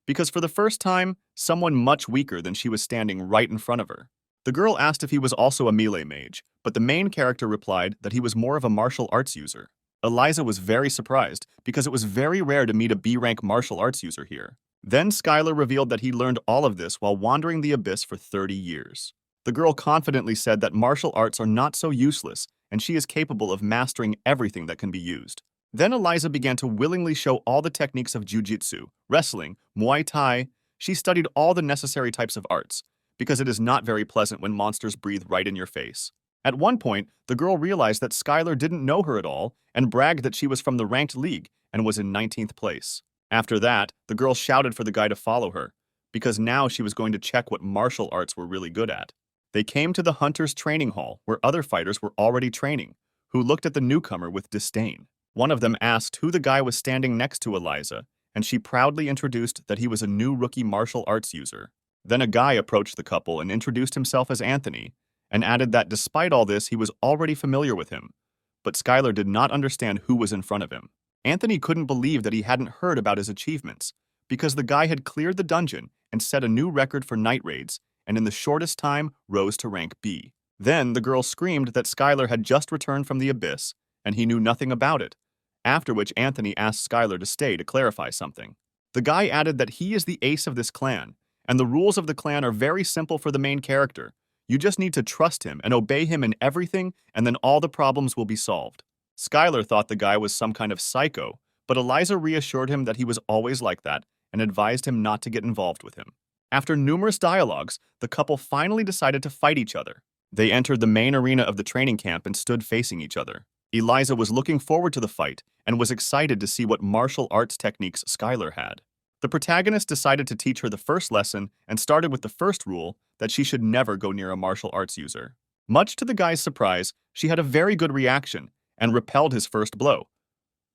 because for the first time, someone much weaker than she was standing right in front of her. The girl asked if he was also a melee mage, but the main character replied that he was more of a martial arts user. Eliza was very surprised, because it was very rare to meet a B-rank martial arts user here. Then Skylar revealed that he learned all of this while wandering the abyss for 30 years. The girl confidently said that martial arts are not so useless, and she is capable of mastering everything that can be used. Then Eliza began to willingly show all the techniques of jiu-jitsu, wrestling, Muay Thai. She studied all the necessary types of arts, because it is not very pleasant when monsters breathe right in your face. At one point, the girl realized that Skylar didn't know her at all and bragged that she was from the ranked league and was in 19th place. After that, the girl shouted for the guy to follow her, because now she was going to check what martial arts were really good at. They came to the hunter's training hall, where other fighters were already training, who looked at the newcomer with disdain. One of them asked who the guy was standing next to Eliza, and she proudly introduced that he was a new rookie martial arts user. Then a guy approached the couple and introduced himself as Anthony, and added that despite all this, he was already familiar with him. But Skylar did not understand who was in front of him. Anthony couldn't believe that he hadn't heard about his achievements, because the guy had cleared the dungeon and set a new record for night raids, and in the shortest time rose to rank B. Then the girl screamed that Skylar had just returned from the abyss, and he knew nothing about it, after which Anthony asked Skylar to stay to clarify something. The guy added that he is the ace of this clan, and the rules of the clan are very simple for the main character. You just need to trust him and obey him in everything, and then all the problems will be solved. Skylar thought the guy was some kind of psycho, but Eliza reassured him that he was always like that and advised him not to get involved with him. After numerous dialogues, the couple finally decided to fight each other. They entered the main arena of the training camp and stood facing each other. Eliza was looking forward to the fight and was excited to see what martial arts techniques Skylar had. The protagonist decided to teach her the first lesson and started with the first rule that she should never go near a martial arts user. Much to the guy's surprise, she had a very good reaction and repelled his first blow.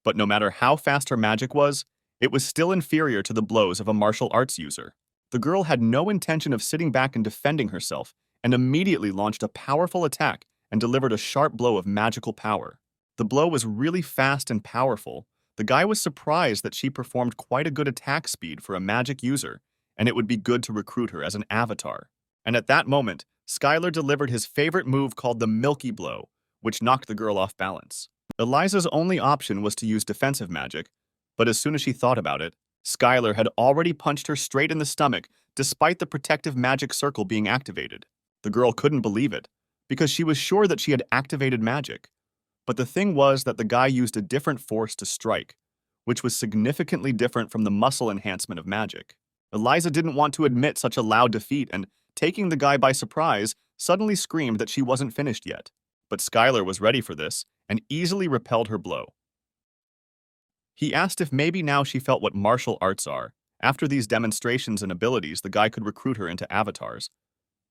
But no matter how fast her magic was, it was still inferior to the blows of a martial arts user. The girl had no intention of sitting back and defending herself, and immediately launched a powerful attack and delivered a sharp blow of magical power. The blow was really fast and powerful. The guy was surprised that she performed quite a good attack speed for a magic user, and it would be good to recruit her as an avatar. And at that moment, Skylar delivered his favorite move called the Milky Blow, which knocked the girl off balance. Eliza's only option was to use defensive magic, but as soon as she thought about it, Skylar had already punched her straight in the stomach, despite the protective magic circle being activated. The girl couldn't believe it, because she was sure that she had activated magic. But the thing was that the guy used a different force to strike, which was significantly different from the muscle enhancement of magic. Eliza didn't want to admit such a loud defeat and, taking the guy by surprise, suddenly screamed that she wasn't finished yet. But Skylar was ready for this and easily repelled her blow. He asked if maybe now she felt what martial arts are. After these demonstrations and abilities, the guy could recruit her into avatars.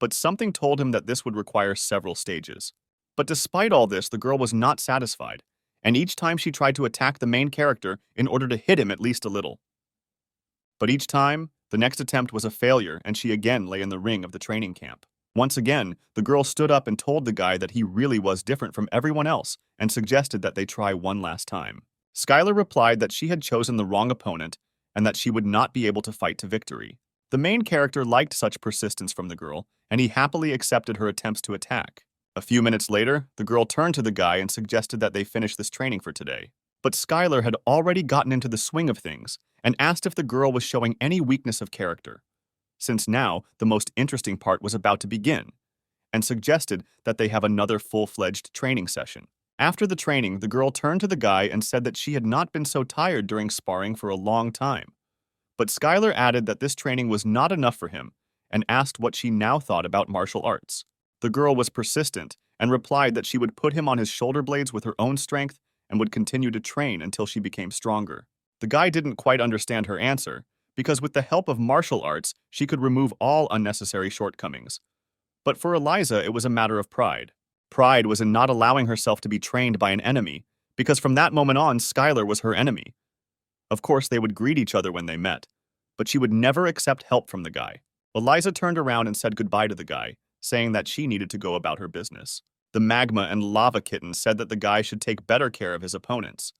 But something told him that this would require several stages. But despite all this, the girl was not satisfied, and each time she tried to attack the main character in order to hit him at least a little. But each time, the next attempt was a failure, and she again lay in the ring of the training camp. Once again, the girl stood up and told the guy that he really was different from everyone else and suggested that they try one last time. Skylar replied that she had chosen the wrong opponent and that she would not be able to fight to victory. The main character liked such persistence from the girl, and he happily accepted her attempts to attack. A few minutes later, the girl turned to the guy and suggested that they finish this training for today. But Skylar had already gotten into the swing of things and asked if the girl was showing any weakness of character, since now the most interesting part was about to begin, and suggested that they have another full-fledged training session. After the training, the girl turned to the guy and said that she had not been so tired during sparring for a long time. But Skylar added that this training was not enough for him and asked what she now thought about martial arts. The girl was persistent and replied that she would put him on his shoulder blades with her own strength and would continue to train until she became stronger. The guy didn't quite understand her answer, because with the help of martial arts, she could remove all unnecessary shortcomings. But for Eliza, it was a matter of pride. Pride was in not allowing herself to be trained by an enemy, because from that moment on, Skylar was her enemy. Of course, they would greet each other when they met, but she would never accept help from the guy. Eliza turned around and said goodbye to the guy, saying that she needed to go about her business. The magma and lava kitten said that the guy should take better care of his opponents.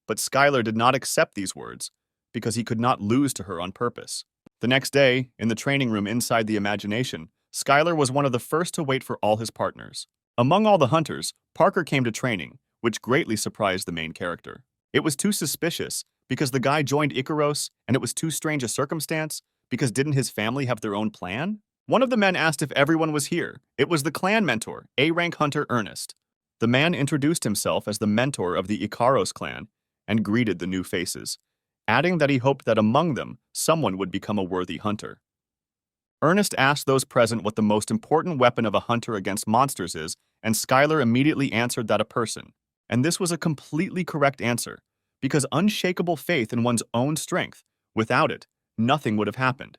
But Skylar did not accept these words, because he could not lose to her on purpose. The next day, in the training room inside the imagination, Skylar was one of the first to wait for all his partners. Among all the hunters, Parker came to training, which greatly surprised the main character. It was too suspicious, because the guy joined Ikaros, and it was too strange a circumstance, because didn't his family have their own plan? One of the men asked if everyone was here. It was the clan mentor, A-rank hunter Ernest. The man introduced himself as the mentor of the Ikaros clan and greeted the new faces, adding that he hoped that among them, someone would become a worthy hunter. Ernest asked those present what the most important weapon of a hunter against monsters is, and Skylar immediately answered that a person. And this was a completely correct answer, because unshakable faith in one's own strength, without it, nothing would have happened.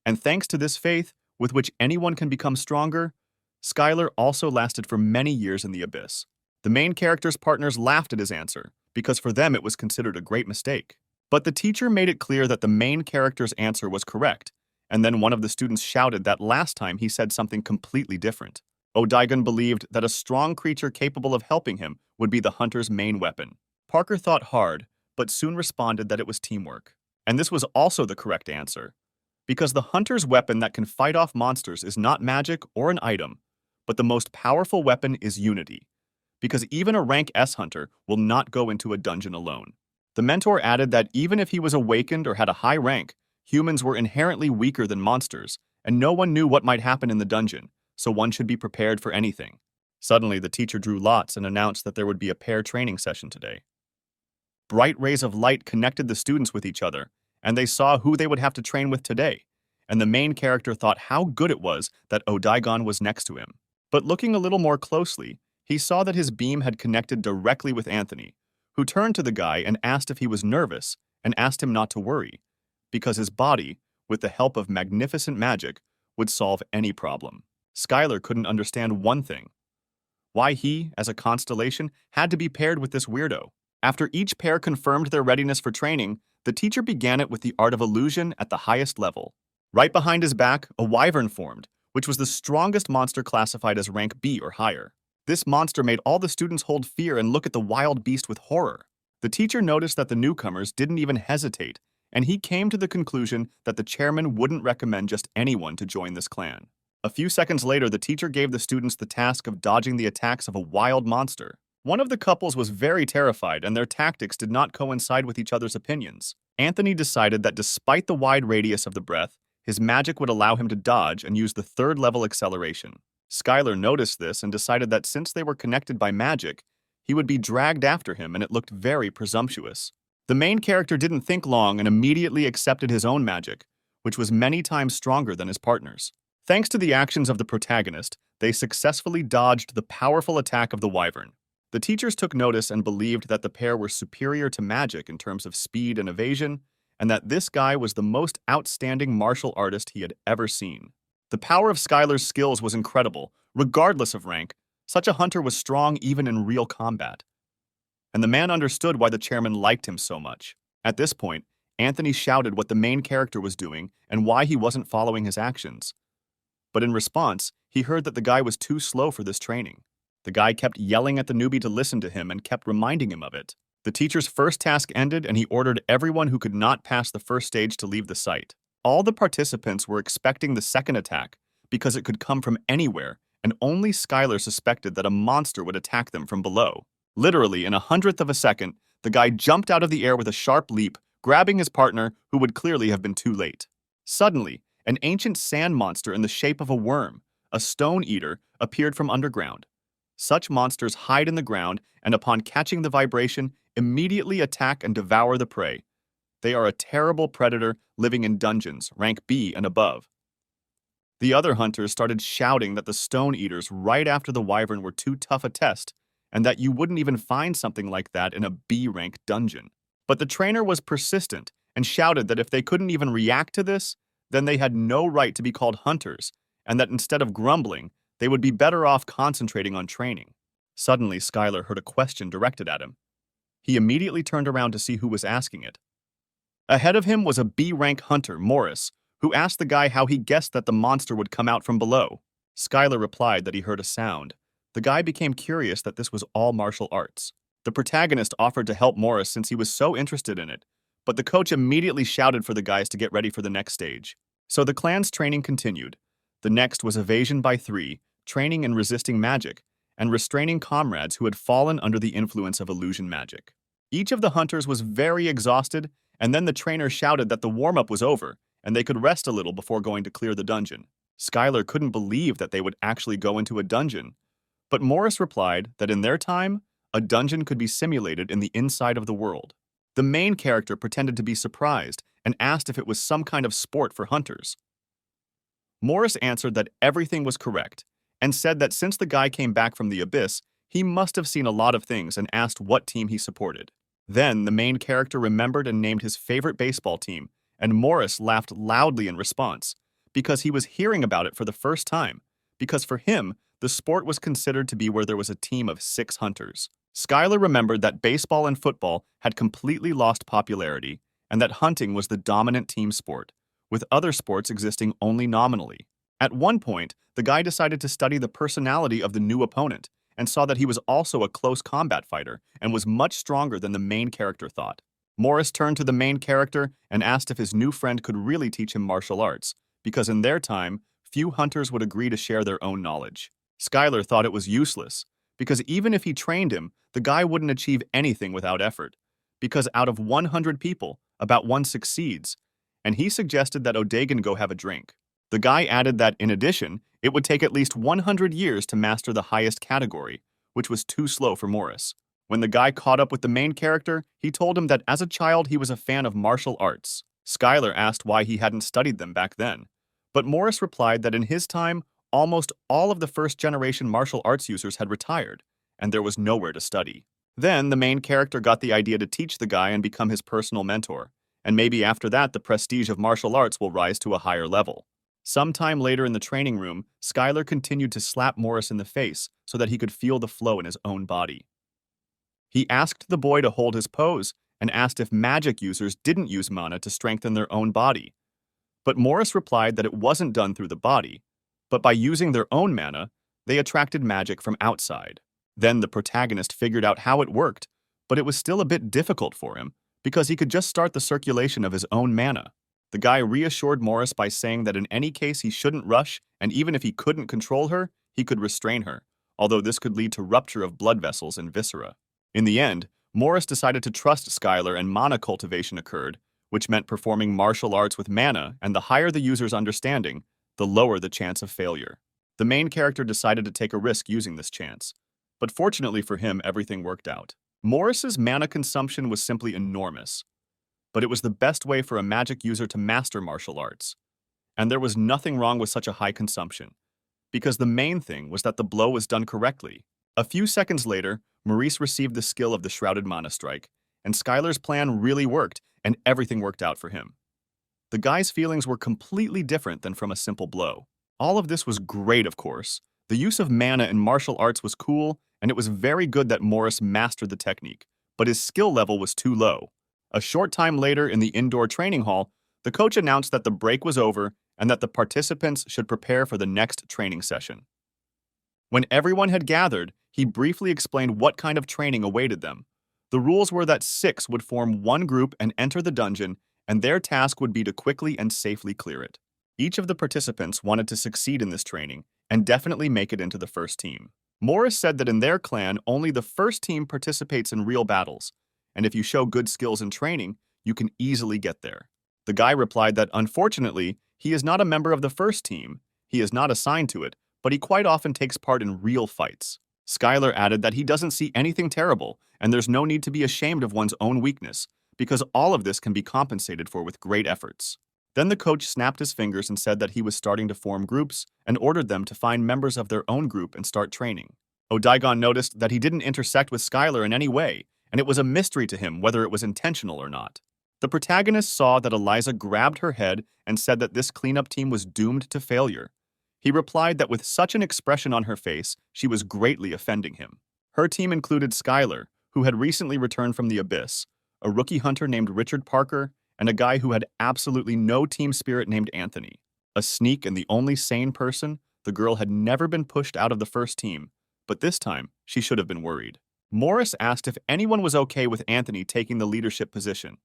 And thanks to this faith, with which anyone can become stronger, Skylar also lasted for many years in the abyss. The main character's partners laughed at his answer, because for them it was considered a great mistake. But the teacher made it clear that the main character's answer was correct, and then one of the students shouted that last time he said something completely different. Odaigon believed that a strong creature capable of helping him would be the hunter's main weapon. Parker thought hard, but soon responded that it was teamwork. And this was also the correct answer, because the hunter's weapon that can fight off monsters is not magic or an item, but the most powerful weapon is unity, because even a rank S hunter will not go into a dungeon alone. The mentor added that even if he was awakened or had a high rank, humans were inherently weaker than monsters, and no one knew what might happen in the dungeon, so one should be prepared for anything. Suddenly, the teacher drew lots and announced that there would be a pair training session today. Bright rays of light connected the students with each other, and they saw who they would have to train with today, and the main character thought how good it was that Odaigon was next to him. But looking a little more closely, he saw that his beam had connected directly with Anthony, who turned to the guy and asked if he was nervous, and asked him not to worry, because his body, with the help of magnificent magic, would solve any problem. Skylar couldn't understand one thing: why he, as a constellation, had to be paired with this weirdo. After each pair confirmed their readiness for training, the teacher began it with the art of illusion at the highest level. Right behind his back, a wyvern formed, which was the strongest monster classified as rank B or higher. This monster made all the students hold fear and look at the wild beast with horror. The teacher noticed that the newcomers didn't even hesitate, and he came to the conclusion that the chairman wouldn't recommend just anyone to join this clan. A few seconds later, the teacher gave the students the task of dodging the attacks of a wild monster. One of the couples was very terrified, and their tactics did not coincide with each other's opinions. Anthony decided that despite the wide radius of the breath, his magic would allow him to dodge and use the third-level acceleration. Skylar noticed this and decided that since they were connected by magic, he would be dragged after him, and it looked very presumptuous. The main character didn't think long and immediately accepted his own magic, which was many times stronger than his partner's. Thanks to the actions of the protagonist, they successfully dodged the powerful attack of the wyvern. The teachers took notice and believed that the pair were superior to magic in terms of speed and evasion, and that this guy was the most outstanding martial artist he had ever seen. The power of Skylar's skills was incredible, regardless of rank. Such a hunter was strong even in real combat. And the man understood why the chairman liked him so much. At this point, Anthony shouted what the main character was doing and why he wasn't following his actions. But in response, he heard that the guy was too slow for this training. The guy kept yelling at the newbie to listen to him and kept reminding him of it. The teacher's first task ended, and he ordered everyone who could not pass the first stage to leave the site. All the participants were expecting the second attack because it could come from anywhere, and only Skylar suspected that a monster would attack them from below. Literally, in 1/100th of a second, the guy jumped out of the air with a sharp leap, grabbing his partner, who would clearly have been too late. Suddenly, an ancient sand monster in the shape of a worm, a stone eater, appeared from underground. Such monsters hide in the ground and, upon catching the vibration, immediately attack and devour the prey. They are a terrible predator living in dungeons, rank B and above. The other hunters started shouting that the stone eaters right after the wyvern were too tough a test, and that you wouldn't even find something like that in a B-rank dungeon. But the trainer was persistent and shouted that if they couldn't even react to this, then they had no right to be called hunters, and that instead of grumbling, they would be better off concentrating on training. Suddenly, Skylar heard a question directed at him. He immediately turned around to see who was asking it. Ahead of him was a B-rank hunter, Morris, who asked the guy how he guessed that the monster would come out from below. Skylar replied that he heard a sound. The guy became curious that this was all martial arts. The protagonist offered to help Morris since he was so interested in it, but the coach immediately shouted for the guys to get ready for the next stage. So the clan's training continued. The next was evasion by 3, training in resisting magic, and restraining comrades who had fallen under the influence of illusion magic. Each of the hunters was very exhausted, and then the trainer shouted that the warm-up was over, and they could rest a little before going to clear the dungeon. Skylar couldn't believe that they would actually go into a dungeon, but Morris replied that in their time, a dungeon could be simulated in the inside of the world. The main character pretended to be surprised and asked if it was some kind of sport for hunters. Morris answered that everything was correct, and said that since the guy came back from the abyss, he must have seen a lot of things, and asked what team he supported. Then the main character remembered and named his favorite baseball team, and Morris laughed loudly in response, because he was hearing about it for the first time, because for him, the sport was considered to be where there was a team of 6 hunters. Skylar remembered that baseball and football had completely lost popularity, and that hunting was the dominant team sport, with other sports existing only nominally. At one point, the guy decided to study the personality of the new opponent, and saw that he was also a close combat fighter and was much stronger than the main character thought. Morris turned to the main character and asked if his new friend could really teach him martial arts, because in their time, few hunters would agree to share their own knowledge. Skylar thought it was useless, because even if he trained him, the guy wouldn't achieve anything without effort, because out of 100 people, about 1 succeeds, and he suggested that Odegan go have a drink. The guy added that, in addition, it would take at least 100 years to master the highest category, which was too slow for Morris. When the guy caught up with the main character, he told him that as a child he was a fan of martial arts. Skylar asked why he hadn't studied them back then, but Morris replied that in his time, almost all of the first-generation martial arts users had retired, and there was nowhere to study. Then the main character got the idea to teach the guy and become his personal mentor, and maybe after that the prestige of martial arts will rise to a higher level. Sometime later in the training room, Skylar continued to slap Morris in the face so that he could feel the flow in his own body. He asked the boy to hold his pose and asked if magic users didn't use mana to strengthen their own body. But Morris replied that it wasn't done through the body, but by using their own mana, they attracted magic from outside. Then the protagonist figured out how it worked, but it was still a bit difficult for him because he could just start the circulation of his own mana. The guy reassured Morris by saying that in any case he shouldn't rush, and even if he couldn't control her, he could restrain her, although this could lead to rupture of blood vessels and viscera. In the end, Morris decided to trust Skylar, and mana cultivation occurred, which meant performing martial arts with mana, and the higher the user's understanding, the lower the chance of failure. The main character decided to take a risk using this chance. But fortunately for him, everything worked out. Morris's mana consumption was simply enormous, but it was the best way for a magic user to master martial arts. And there was nothing wrong with such a high consumption, because the main thing was that the blow was done correctly. A few seconds later, Maurice received the skill of the Shrouded Mana Strike, and Skylar's plan really worked, and everything worked out for him. The guy's feelings were completely different than from a simple blow. All of this was great, of course. The use of mana in martial arts was cool, and it was very good that Morris mastered the technique, but his skill level was too low. A short time later in the indoor training hall, the coach announced that the break was over and that the participants should prepare for the next training session. When everyone had gathered, he briefly explained what kind of training awaited them. The rules were that 6 would form one group and enter the dungeon, and their task would be to quickly and safely clear it. Each of the participants wanted to succeed in this training and definitely make it into the first team. Morris said that in their clan, only the first team participates in real battles, and if you show good skills in training, you can easily get there. The guy replied that unfortunately, he is not a member of the first team, he is not assigned to it, but he quite often takes part in real fights. Skylar added that he doesn't see anything terrible, and there's no need to be ashamed of one's own weakness, because all of this can be compensated for with great efforts. Then the coach snapped his fingers and said that he was starting to form groups and ordered them to find members of their own group and start training. Odaigon noticed that he didn't intersect with Skylar in any way, and it was a mystery to him whether it was intentional or not. The protagonist saw that Eliza grabbed her head and said that this cleanup team was doomed to failure. He replied that with such an expression on her face, she was greatly offending him. Her team included Skylar, who had recently returned from the Abyss, a rookie hunter named Richard Parker, and a guy who had absolutely no team spirit named Anthony. A sneak and the only sane person, the girl had never been pushed out of the first team, but this time she should have been worried. Morris asked if anyone was okay with Anthony taking the leadership position.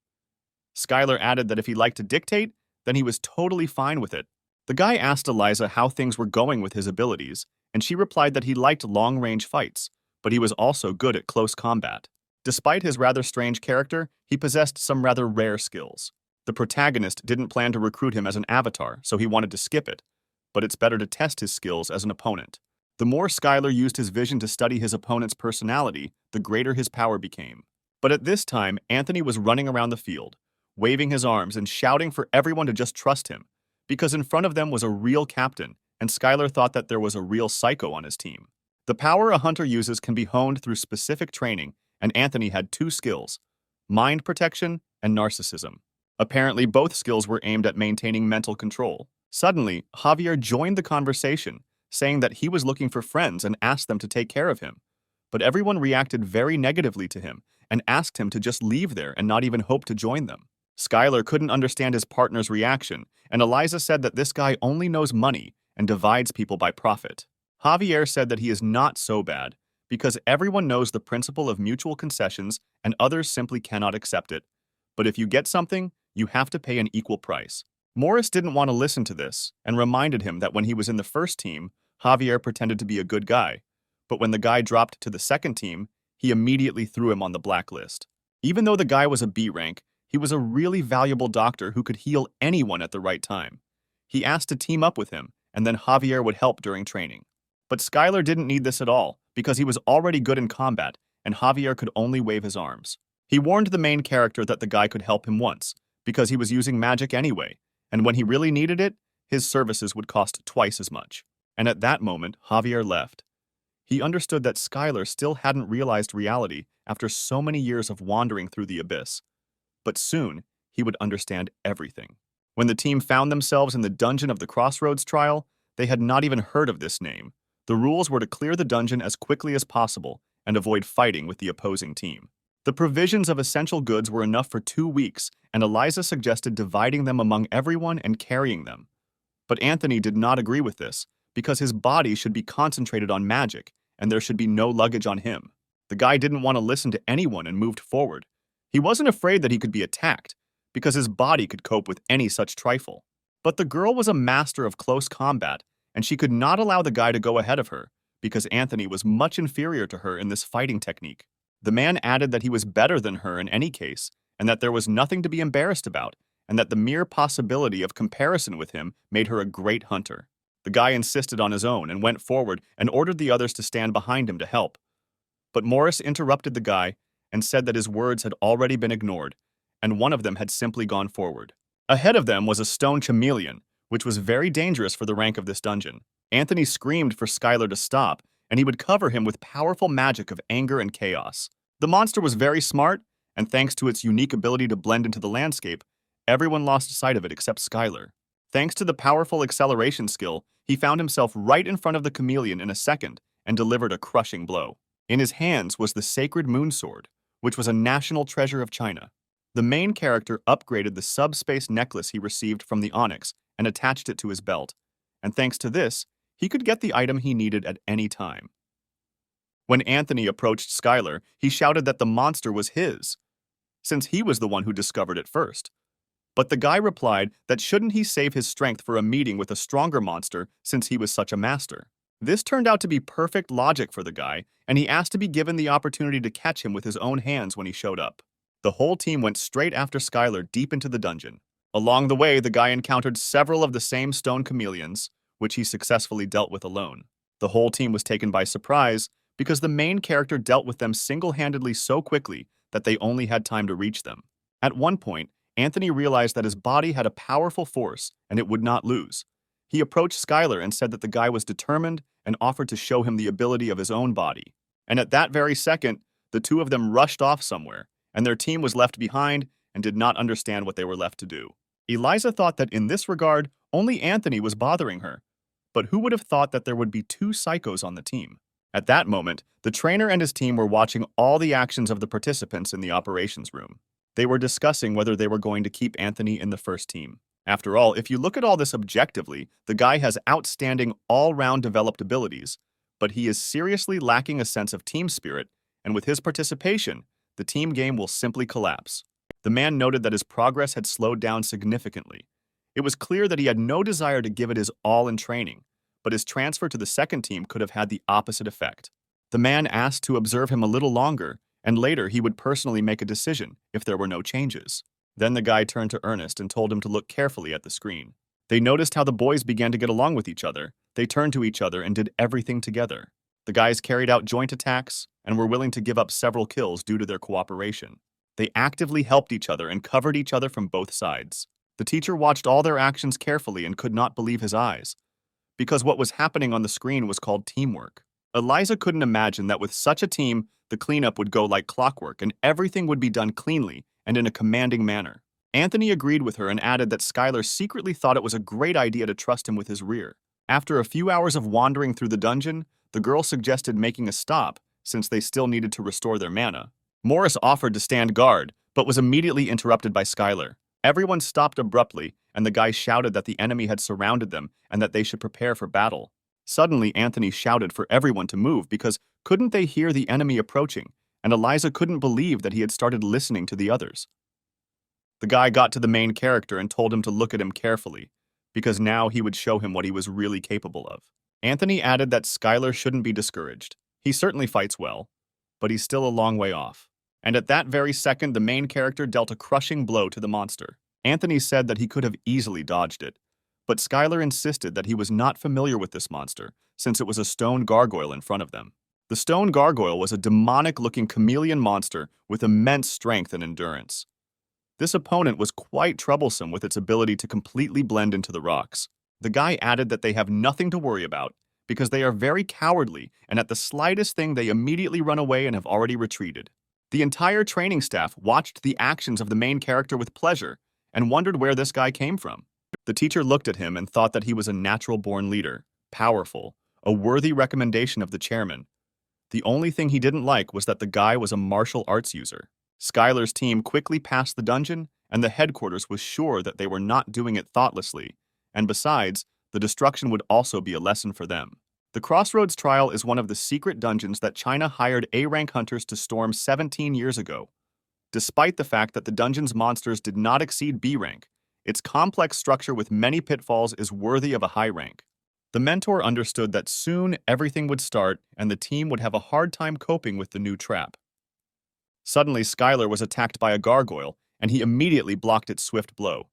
Skylar added that if he liked to dictate, then he was totally fine with it. The guy asked Eliza how things were going with his abilities, and she replied that he liked long-range fights, but he was also good at close combat. Despite his rather strange character, he possessed some rather rare skills. The protagonist didn't plan to recruit him as an avatar, so he wanted to skip it, but it's better to test his skills as an opponent. The more Skylar used his vision to study his opponent's personality, the greater his power became. But at this time, Anthony was running around the field, waving his arms and shouting for everyone to just trust him, because in front of them was a real captain, and Skylar thought that there was a real psycho on his team. The power a hunter uses can be honed through specific training, and Anthony had 2 skills, mind protection and narcissism. Apparently, both skills were aimed at maintaining mental control. Suddenly, Javier joined the conversation, saying that he was looking for friends and asked them to take care of him. But everyone reacted very negatively to him and asked him to just leave there and not even hope to join them. Skylar couldn't understand his partner's reaction, and Eliza said that this guy only knows money and divides people by profit. Javier said that he is not so bad, because everyone knows the principle of mutual concessions and others simply cannot accept it. But if you get something, you have to pay an equal price. Morris didn't want to listen to this and reminded him that when he was in the first team, Javier pretended to be a good guy. But when the guy dropped to the second team, he immediately threw him on the blacklist. Even though the guy was a B rank, he was a really valuable doctor who could heal anyone at the right time. He asked to team up with him, and then Javier would help during training. But Skylar didn't need this at all, because he was already good in combat, and Javier could only wave his arms. He warned the main character that the guy could help him once, because he was using magic anyway, and when he really needed it, his services would cost twice as much. And at that moment, Javier left. He understood that Skylar still hadn't realized reality after so many years of wandering through the abyss. But soon, he would understand everything. When the team found themselves in the dungeon of the Crossroads trial, they had not even heard of this name. The rules were to clear the dungeon as quickly as possible and avoid fighting with the opposing team. The provisions of essential goods were enough for 2 weeks, and Eliza suggested dividing them among everyone and carrying them. But Anthony did not agree with this, because his body should be concentrated on magic, and there should be no luggage on him. The guy didn't want to listen to anyone and moved forward. He wasn't afraid that he could be attacked, because his body could cope with any such trifle. But the girl was a master of close combat, and she could not allow the guy to go ahead of her, because Anthony was much inferior to her in this fighting technique. The man added that he was better than her in any case, and that there was nothing to be embarrassed about, and that the mere possibility of comparison with him made her a great hunter. The guy insisted on his own and went forward and ordered the others to stand behind him to help. But Morris interrupted the guy and said that his words had already been ignored, and one of them had simply gone forward. Ahead of them was a stone chameleon, which was very dangerous for the rank of this dungeon. Anthony screamed for Skylar to stop, and he would cover him with powerful magic of anger and chaos. The monster was very smart, and thanks to its unique ability to blend into the landscape, everyone lost sight of it except Skylar. Thanks to the powerful acceleration skill, he found himself right in front of the chameleon in a second and delivered a crushing blow. In his hands was the sacred moon sword, which was a national treasure of China. The main character upgraded the subspace necklace he received from the Onyx and attached it to his belt, and thanks to this, he could get the item he needed at any time. When Anthony approached Skylar, he shouted that the monster was his, since he was the one who discovered it first. But the guy replied that shouldn't he save his strength for a meeting with a stronger monster since he was such a master. This turned out to be perfect logic for the guy, and he asked to be given the opportunity to catch him with his own hands when he showed up. The whole team went straight after Skylar deep into the dungeon. Along the way, the guy encountered several of the same stone chameleons, which he successfully dealt with alone. The whole team was taken by surprise because the main character dealt with them single-handedly so quickly that they only had time to reach them. At one point, Anthony realized that his body had a powerful force and it would not lose. He approached Skylar and said that the guy was determined and offered to show him the ability of his own body. And at that very second, the two of them rushed off somewhere, and their team was left behind and did not understand what they were left to do. Eliza thought that in this regard, only Anthony was bothering her. But who would have thought that there would be two psychos on the team? At that moment, the trainer and his team were watching all the actions of the participants in the operations room. They were discussing whether they were going to keep Anthony in the first team. After all, if you look at all this objectively, the guy has outstanding all-round developed abilities, but he is seriously lacking a sense of team spirit, and with his participation, the team game will simply collapse. The man noted that his progress had slowed down significantly. It was clear that he had no desire to give it his all in training, but his transfer to the second team could have had the opposite effect. The man asked to observe him a little longer, and later he would personally make a decision if there were no changes. Then the guy turned to Ernest and told him to look carefully at the screen. They noticed how the boys began to get along with each other. They turned to each other and did everything together. The guys carried out joint attacks and were willing to give up several kills due to their cooperation. They actively helped each other and covered each other from both sides. The teacher watched all their actions carefully and could not believe his eyes, because what was happening on the screen was called teamwork. Eliza couldn't imagine that with such a team, the cleanup would go like clockwork and everything would be done cleanly and in a commanding manner. Anthony agreed with her and added that Skylar secretly thought it was a great idea to trust him with his rear. After a few hours of wandering through the dungeon, the girl suggested making a stop since they still needed to restore their mana. Morris offered to stand guard, but was immediately interrupted by Skylar. Everyone stopped abruptly, and the guy shouted that the enemy had surrounded them and that they should prepare for battle. Suddenly, Anthony shouted for everyone to move because couldn't they hear the enemy approaching, and Eliza couldn't believe that he had started listening to the others. The guy got to the main character and told him to look at him carefully, because now he would show him what he was really capable of. Anthony added that Skylar shouldn't be discouraged. He certainly fights well, but he's still a long way off. And at that very second, the main character dealt a crushing blow to the monster. Anthony said that he could have easily dodged it, but Skylar insisted that he was not familiar with this monster, since it was a stone gargoyle in front of them. The stone gargoyle was a demonic-looking chameleon monster with immense strength and endurance. This opponent was quite troublesome with its ability to completely blend into the rocks. The guy added that they have nothing to worry about, because they are very cowardly, and at the slightest thing they immediately run away and have already retreated. The entire training staff watched the actions of the main character with pleasure and wondered where this guy came from. The teacher looked at him and thought that he was a natural-born leader, powerful, a worthy recommendation of the chairman. The only thing he didn't like was that the guy was a martial arts user. Skylar's team quickly passed the dungeon, and the headquarters was sure that they were not doing it thoughtlessly, and besides, the destruction would also be a lesson for them. The Crossroads Trial is one of the secret dungeons that China hired A-rank hunters to storm 17 years ago. Despite the fact that the dungeon's monsters did not exceed B rank, its complex structure with many pitfalls is worthy of a high rank. The mentor understood that soon everything would start and the team would have a hard time coping with the new trap. Suddenly, Skylar was attacked by a gargoyle, and he immediately blocked its swift blow.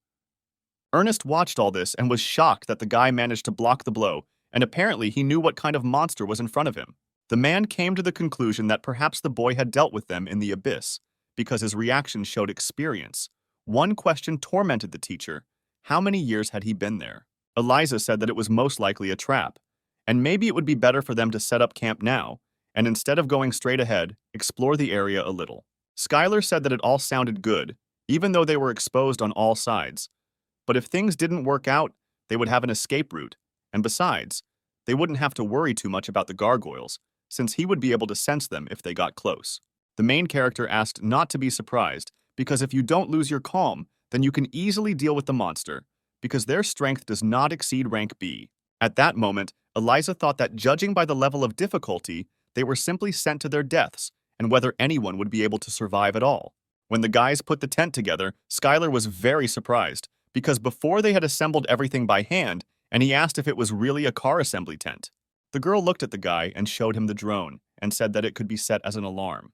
Ernest watched all this and was shocked that the guy managed to block the blow, and apparently he knew what kind of monster was in front of him. The man came to the conclusion that perhaps the boy had dealt with them in the abyss, because his reaction showed experience. One question tormented the teacher: how many years had he been there? Eliza said that it was most likely a trap, and maybe it would be better for them to set up camp now, and instead of going straight ahead, explore the area a little. Skylar said that it all sounded good, even though they were exposed on all sides. But if things didn't work out, they would have an escape route, and besides, they wouldn't have to worry too much about the gargoyles, since he would be able to sense them if they got close. The main character asked not to be surprised, because if you don't lose your calm, then you can easily deal with the monster, because their strength does not exceed rank B. At that moment, Eliza thought that judging by the level of difficulty, they were simply sent to their deaths, and whether anyone would be able to survive at all. When the guys put the tent together, Skylar was very surprised, because before they had assembled everything by hand, and he asked if it was really a car assembly tent. The girl looked at the guy and showed him the drone, and said that it could be set as an alarm.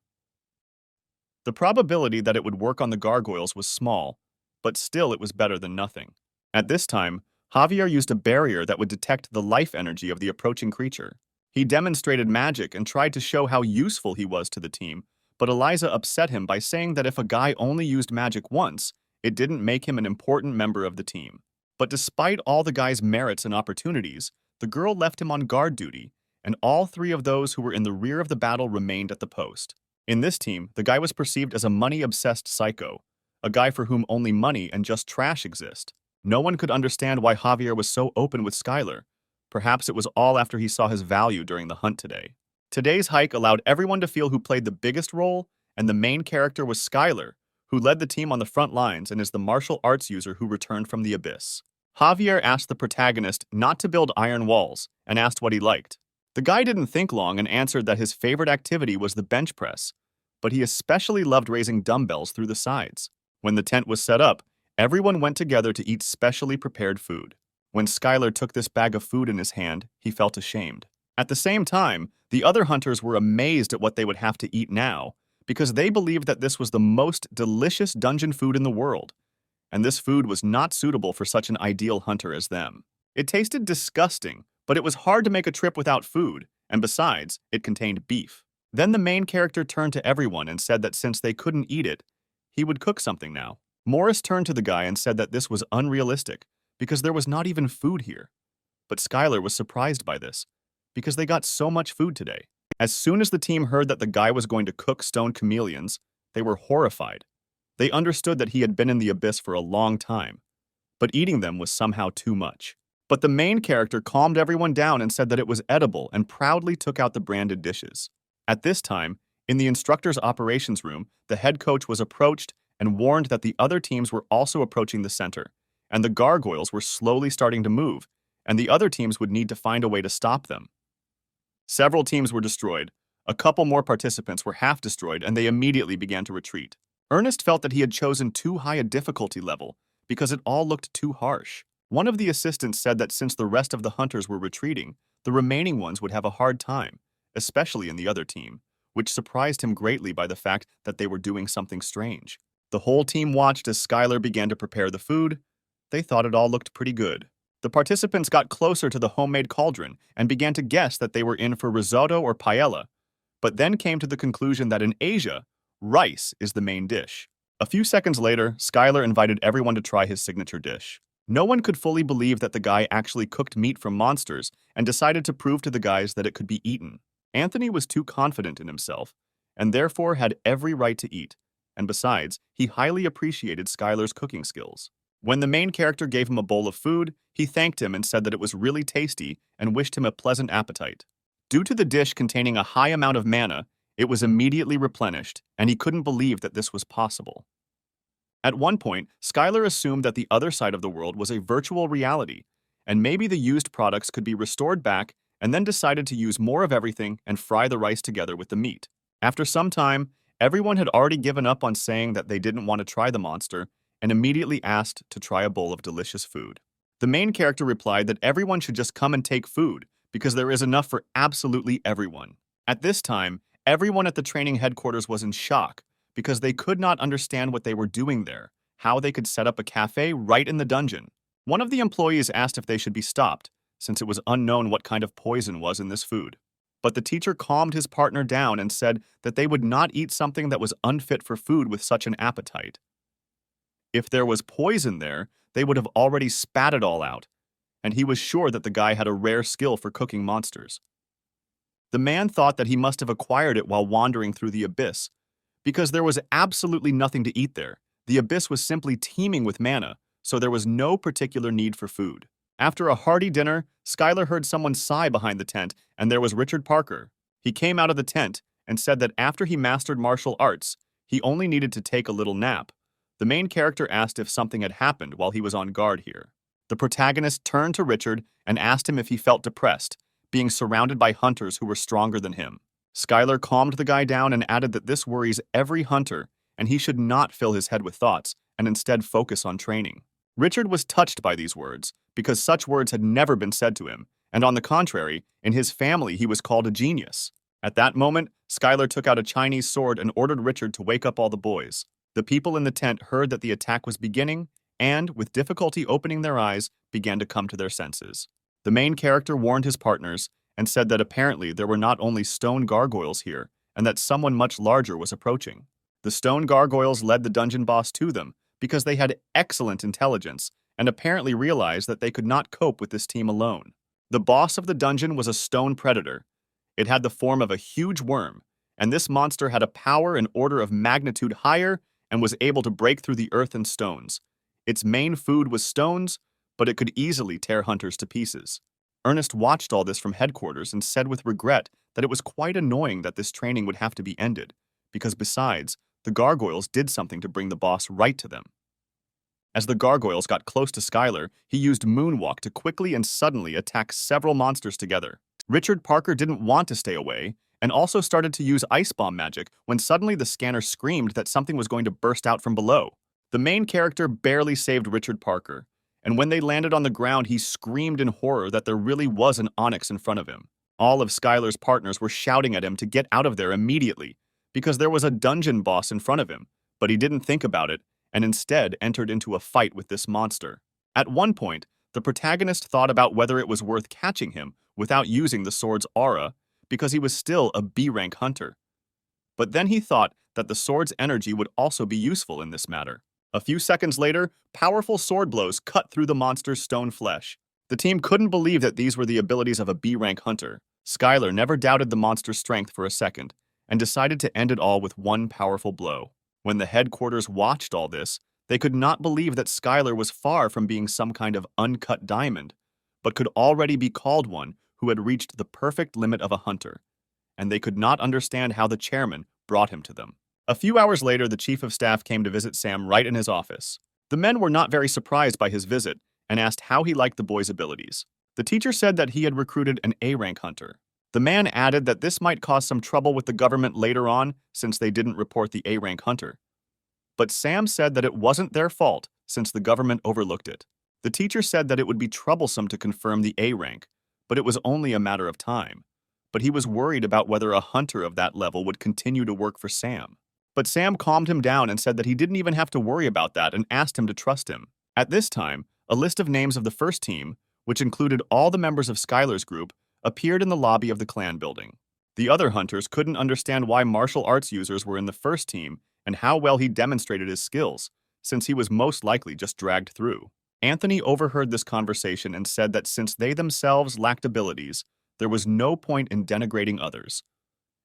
The probability that it would work on the gargoyles was small, but still it was better than nothing. At this time, Javier used a barrier that would detect the life energy of the approaching creature. He demonstrated magic and tried to show how useful he was to the team, but Eliza upset him by saying that if a guy only used magic once, it didn't make him an important member of the team. But despite all the guy's merits and opportunities, the girl left him on guard duty, and all three of those who were in the rear of the battle remained at the post. In this team, the guy was perceived as a money-obsessed psycho, a guy for whom only money and just trash exist. No one could understand why Javier was so open with Skylar. Perhaps it was all after he saw his value during the hunt today. Today's hike allowed everyone to feel who played the biggest role, and the main character was Skylar, who led the team on the front lines and is the martial arts user who returned from the abyss. Javier asked the protagonist not to build iron walls and asked what he liked. The guy didn't think long and answered that his favorite activity was the bench press, but he especially loved raising dumbbells through the sides. When the tent was set up, everyone went together to eat specially prepared food. When Skylar took this bag of food in his hand, he felt ashamed. At the same time, the other hunters were amazed at what they would have to eat now, because they believed that this was the most delicious dungeon food in the world, and this food was not suitable for such an ideal hunter as them. It tasted disgusting, but it was hard to make a trip without food, and besides, it contained beef. Then the main character turned to everyone and said that since they couldn't eat it, he would cook something now. Morris turned to the guy and said that this was unrealistic, because there was not even food here. But Skylar was surprised by this, because they got so much food today. As soon as the team heard that the guy was going to cook stone chameleons, they were horrified. They understood that he had been in the abyss for a long time, but eating them was somehow too much. But the main character calmed everyone down and said that it was edible and proudly took out the branded dishes. At this time, in the instructor's operations room, the head coach was approached and warned that the other teams were also approaching the center, and the gargoyles were slowly starting to move, and the other teams would need to find a way to stop them. Several teams were destroyed. A couple more participants were half destroyed, and they immediately began to retreat. Ernest felt that he had chosen too high a difficulty level because it all looked too harsh. One of the assistants said that since the rest of the hunters were retreating, the remaining ones would have a hard time, especially in the other team, which surprised him greatly by the fact that they were doing something strange. The whole team watched as Skylar began to prepare the food. They thought it all looked pretty good. The participants got closer to the homemade cauldron and began to guess that they were in for risotto or paella, but then came to the conclusion that in Asia, rice is the main dish. A few seconds later, Skylar invited everyone to try his signature dish. No one could fully believe that the guy actually cooked meat from monsters and decided to prove to the guys that it could be eaten. Anthony was too confident in himself and therefore had every right to eat, and besides, he highly appreciated Skylar's cooking skills. When the main character gave him a bowl of food, he thanked him and said that it was really tasty and wished him a pleasant appetite. Due to the dish containing a high amount of mana, it was immediately replenished, and he couldn't believe that this was possible. At one point, Skylar assumed that the other side of the world was a virtual reality, and maybe the used products could be restored back, and then decided to use more of everything and fry the rice together with the meat. After some time, everyone had already given up on saying that they didn't want to try the monster, and immediately asked to try a bowl of delicious food. The main character replied that everyone should just come and take food, because there is enough for absolutely everyone. At this time, everyone at the training headquarters was in shock, because they could not understand what they were doing there, how they could set up a cafe right in the dungeon. One of the employees asked if they should be stopped, since it was unknown what kind of poison was in this food. But the teacher calmed his partner down and said that they would not eat something that was unfit for food with such an appetite. If there was poison there, they would have already spat it all out, and he was sure that the guy had a rare skill for cooking monsters. The man thought that he must have acquired it while wandering through the abyss, because there was absolutely nothing to eat there. The abyss was simply teeming with mana, so there was no particular need for food. After a hearty dinner, Skylar heard someone sigh behind the tent, and there was Richard Parker. He came out of the tent and said that after he mastered martial arts, he only needed to take a little nap. The main character asked if something had happened while he was on guard here. The protagonist turned to Richard and asked him if he felt depressed, being surrounded by hunters who were stronger than him. Skylar calmed the guy down and added that this worries every hunter, and he should not fill his head with thoughts and instead focus on training. Richard was touched by these words, because such words had never been said to him, and on the contrary, in his family he was called a genius. At that moment, Skylar took out a Chinese sword and ordered Richard to wake up all the boys. The people in the tent heard that the attack was beginning, and, with difficulty opening their eyes, began to come to their senses. The main character warned his partners and said that apparently there were not only stone gargoyles here, and that someone much larger was approaching. The stone gargoyles led the dungeon boss to them, because they had excellent intelligence and apparently realized that they could not cope with this team alone. The boss of the dungeon was a stone predator. It had the form of a huge worm, and this monster had a power and order of magnitude higher and was able to break through the earth and stones. Its main food was stones, but it could easily tear hunters to pieces. Ernest watched all this from headquarters and said with regret that it was quite annoying that this training would have to be ended, because besides, the gargoyles did something to bring the boss right to them. As the gargoyles got close to Skylar, he used Moonwalk to quickly and suddenly attack several monsters together. Richard Parker didn't want to stay away, and also started to use Ice Bomb magic when suddenly the scanner screamed that something was going to burst out from below. The main character barely saved Richard Parker, and when they landed on the ground, he screamed in horror that there really was an onyx in front of him. All of Skylar's partners were shouting at him to get out of there immediately, because there was a dungeon boss in front of him, but he didn't think about it, and instead entered into a fight with this monster. At one point, the protagonist thought about whether it was worth catching him without using the sword's aura, because he was still a B-rank hunter. But then he thought that the sword's energy would also be useful in this matter. A few seconds later, powerful sword blows cut through the monster's stone flesh. The team couldn't believe that these were the abilities of a B-rank hunter. Skylar never doubted the monster's strength for a second, and decided to end it all with one powerful blow. When the headquarters watched all this, they could not believe that Skylar was far from being some kind of uncut diamond, but could already be called one who had reached the perfect limit of a hunter, and they could not understand how the chairman brought him to them. A few hours later, the chief of staff came to visit Sam right in his office. The men were not very surprised by his visit and asked how he liked the boy's abilities. The teacher said that he had recruited an A-rank hunter. The man added that this might cause some trouble with the government later on since they didn't report the A-rank hunter. But Sam said that it wasn't their fault since the government overlooked it. The teacher said that it would be troublesome to confirm the A-rank, but it was only a matter of time. But he was worried about whether a hunter of that level would continue to work for Sam. But Sam calmed him down and said that he didn't even have to worry about that and asked him to trust him. At this time, a list of names of the first team, which included all the members of Skylar's group, appeared in the lobby of the clan building. The other hunters couldn't understand why martial arts users were in the first team and how well he demonstrated his skills, since he was most likely just dragged through. Anthony overheard this conversation and said that since they themselves lacked abilities, there was no point in denigrating others.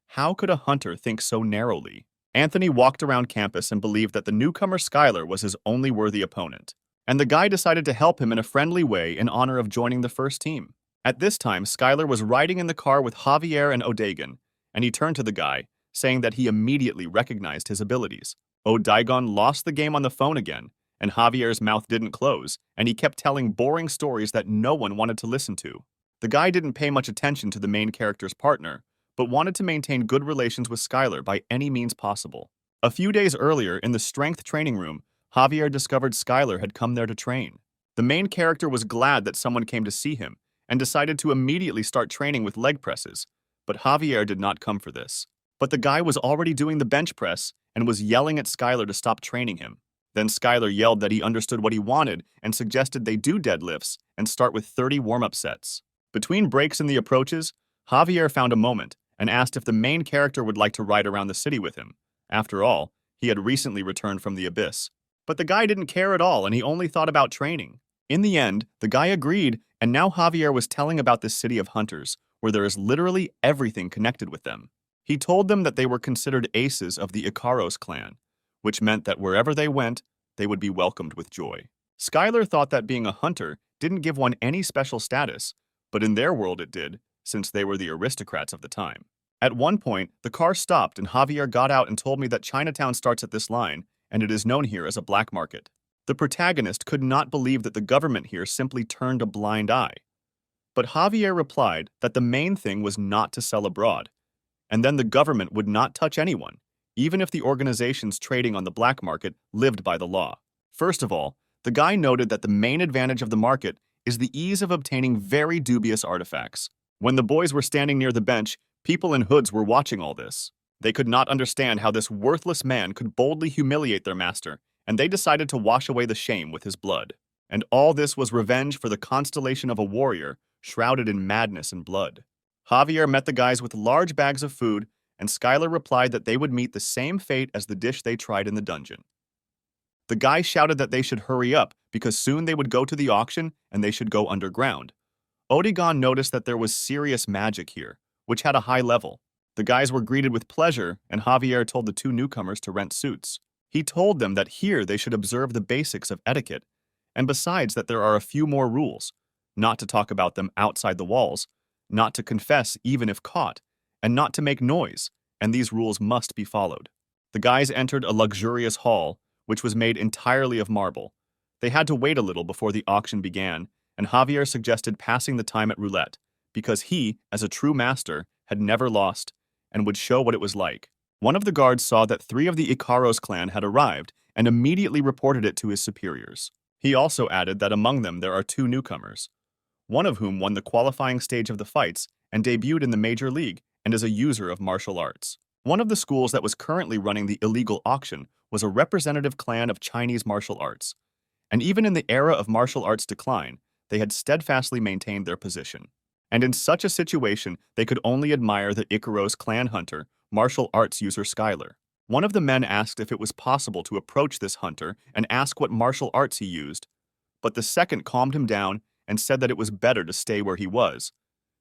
How could a hunter think so narrowly? Anthony walked around campus and believed that the newcomer Skylar was his only worthy opponent, and the guy decided to help him in a friendly way in honor of joining the first team. At this time, Skylar was riding in the car with Javier and O'Dagon, and he turned to the guy, saying that he immediately recognized his abilities. O'Dagon lost the game on the phone again, and Javier's mouth didn't close, and he kept telling boring stories that no one wanted to listen to. The guy didn't pay much attention to the main character's partner, but wanted to maintain good relations with Skylar by any means possible. A few days earlier, in the strength training room, Javier discovered Skylar had come there to train. The main character was glad that someone came to see him, and decided to immediately start training with leg presses, but Javier did not come for this. But the guy was already doing the bench press and was yelling at Skylar to stop training him. Then Skylar yelled that he understood what he wanted and suggested they do deadlifts and start with 30 warm-up sets. Between breaks in the approaches, Javier found a moment and asked if the main character would like to ride around the city with him. After all, he had recently returned from the abyss. But the guy didn't care at all and he only thought about training. In the end, the guy agreed, and now Javier was telling about this city of hunters, where there is literally everything connected with them. He told them that they were considered aces of the Icaros clan, which meant that wherever they went, they would be welcomed with joy. Skylar thought that being a hunter didn't give one any special status, but in their world it did, since they were the aristocrats of the time. At one point, the car stopped and Javier got out and told me that Chinatown starts at this line, and it is known here as a black market. The protagonist could not believe that the government here simply turned a blind eye. But Javier replied that the main thing was not to sell abroad, and then the government would not touch anyone, even if the organizations trading on the black market lived by the law. First of all, the guy noted that the main advantage of the market is the ease of obtaining very dubious artifacts. When the boys were standing near the bench, people in hoods were watching all this. They could not understand how this worthless man could boldly humiliate their master, and they decided to wash away the shame with his blood. And all this was revenge for the constellation of a warrior shrouded in madness and blood. Javier met the guys with large bags of food, and Skylar replied that they would meet the same fate as the dish they tried in the dungeon. The guy shouted that they should hurry up because soon they would go to the auction and they should go underground. Odigon noticed that there was serious magic here, which had a high level. The guys were greeted with pleasure, and Javier told the two newcomers to rent suits. He told them that here they should observe the basics of etiquette, and besides that there are a few more rules: not to talk about them outside the walls, not to confess even if caught, and not to make noise, and these rules must be followed. The guys entered a luxurious hall, which was made entirely of marble. They had to wait a little before the auction began, and Javier suggested passing the time at roulette, because he, as a true master, had never lost, and would show what it was like. One of the guards saw that 3 of the Icaros clan had arrived, and immediately reported it to his superiors. He also added that among them there are 2 newcomers, one of whom won the qualifying stage of the fights and debuted in the major league and is a user of martial arts. One of the schools that was currently running the illegal auction was a representative clan of Chinese martial arts, and even in the era of martial arts decline, they had steadfastly maintained their position. And in such a situation, they could only admire the Icaros clan hunter, martial arts user Skylar. One of the men asked if it was possible to approach this hunter and ask what martial arts he used, but the second calmed him down and said that it was better to stay where he was,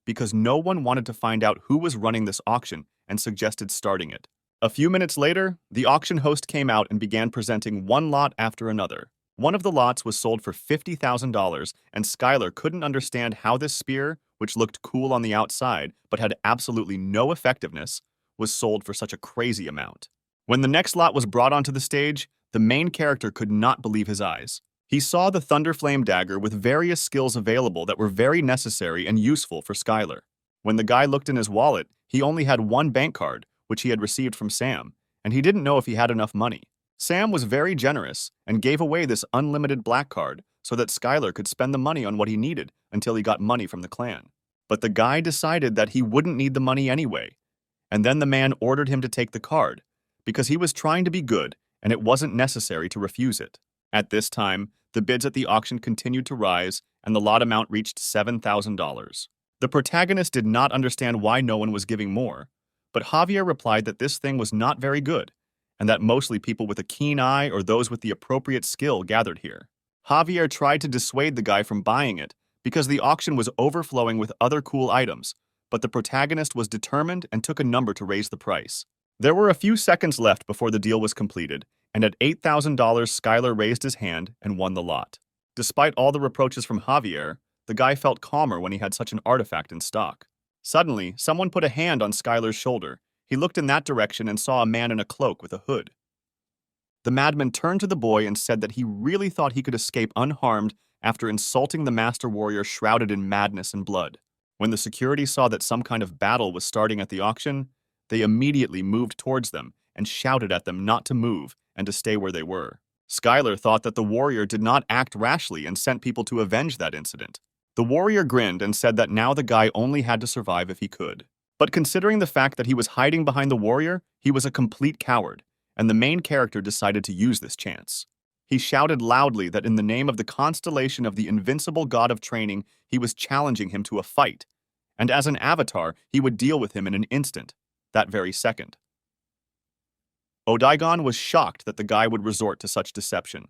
because no one wanted to find out who was running this auction and suggested starting it. A few minutes later, the auction host came out and began presenting one lot after another. One of the lots was sold for $50,000, and Skylar couldn't understand how this spear, which looked cool on the outside but had absolutely no effectiveness, was sold for such a crazy amount. When the next lot was brought onto the stage, the main character could not believe his eyes. He saw the Thunderflame dagger with various skills available that were very necessary and useful for Skylar. When the guy looked in his wallet, he only had 1 bank card, which he had received from Sam, and he didn't know if he had enough money. Sam was very generous and gave away this unlimited black card so that Skylar could spend the money on what he needed until he got money from the clan. But the guy decided that he wouldn't need the money anyway, and then the man ordered him to take the card, because he was trying to be good and it wasn't necessary to refuse it. At this time, the bids at the auction continued to rise, and the lot amount reached $7,000. The protagonist did not understand why no one was giving more, but Javier replied that this thing was not very good, and that mostly people with a keen eye or those with the appropriate skill gathered here. Javier tried to dissuade the guy from buying it, because the auction was overflowing with other cool items, but the protagonist was determined and took a number to raise the price. There were a few seconds left before the deal was completed, and at $8,000 Skylar raised his hand and won the lot. Despite all the reproaches from Javier, the guy felt calmer when he had such an artifact in stock. Suddenly, someone put a hand on Skylar's shoulder. He looked in that direction and saw a man in a cloak with a hood. The madman turned to the boy and said that he really thought he could escape unharmed after insulting the master warrior shrouded in madness and blood. When the security saw that some kind of battle was starting at the auction, they immediately moved towards them and shouted at them not to move and to stay where they were. Skylar thought that the warrior did not act rashly and sent people to avenge that incident. The warrior grinned and said that now the guy only had to survive if he could. But considering the fact that he was hiding behind the warrior, he was a complete coward, and the main character decided to use this chance. He shouted loudly that in the name of the constellation of the invincible god of training, he was challenging him to a fight, and as an avatar, he would deal with him in an instant, that very second. Odaigon was shocked that the guy would resort to such deception.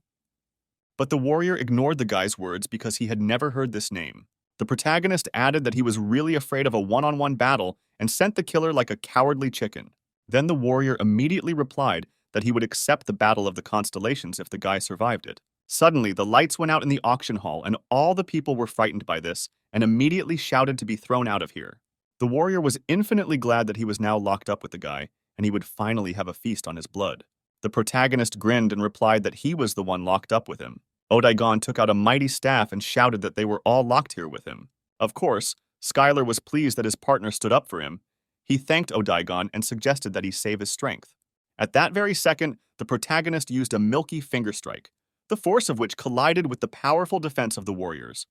But the warrior ignored the guy's words because he had never heard this name. The protagonist added that he was really afraid of a one-on-one battle and sent the killer like a cowardly chicken. Then the warrior immediately replied that he would accept the battle of the constellations if the guy survived it. Suddenly, the lights went out in the auction hall and all the people were frightened by this and immediately shouted to be thrown out of here. The warrior was infinitely glad that he was now locked up with the guy and he would finally have a feast on his blood. The protagonist grinned and replied that he was the one locked up with him. Odaigon took out a mighty staff and shouted that they were all locked here with him. Of course, Skylar was pleased that his partner stood up for him. He thanked Odaigon and suggested that he save his strength. At that very second, the protagonist used a milky finger strike, the force of which collided with the powerful defense of the warriors.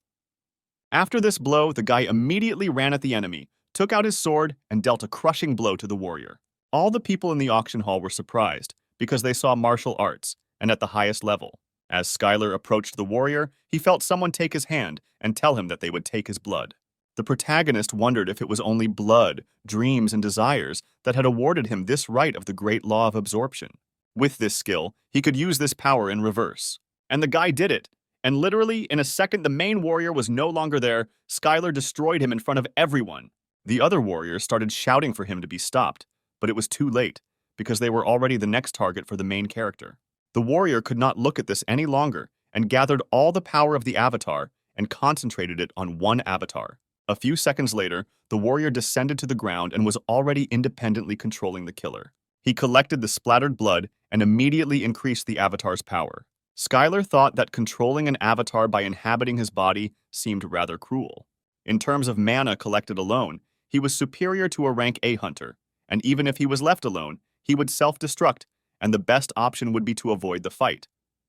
After this blow, the guy immediately ran at the enemy, took out his sword, and dealt a crushing blow to the warrior. All the people in the auction hall were surprised because they saw martial arts, and at the highest level. As Skylar approached the warrior, he felt someone take his hand and tell him that they would take his blood. The protagonist wondered if it was only blood, dreams, and desires that had awarded him this right of the great law of absorption. With this skill, he could use this power in reverse. And the guy did it. And literally, in a second the main warrior was no longer there, Skylar destroyed him in front of everyone. The other warriors started shouting for him to be stopped, but it was too late, because they were already the next target for the main character. The warrior could not look at this any longer and gathered all the power of the avatar and concentrated it on one avatar. A few seconds later, the warrior descended to the ground and was already independently controlling the killer. He collected the splattered blood and immediately increased the avatar's power. Skylar thought that controlling an avatar by inhabiting his body seemed rather cruel. In terms of mana collected alone, he was superior to a rank A hunter, and even if he was left alone, he would self-destruct, and the best option would be to avoid the fight.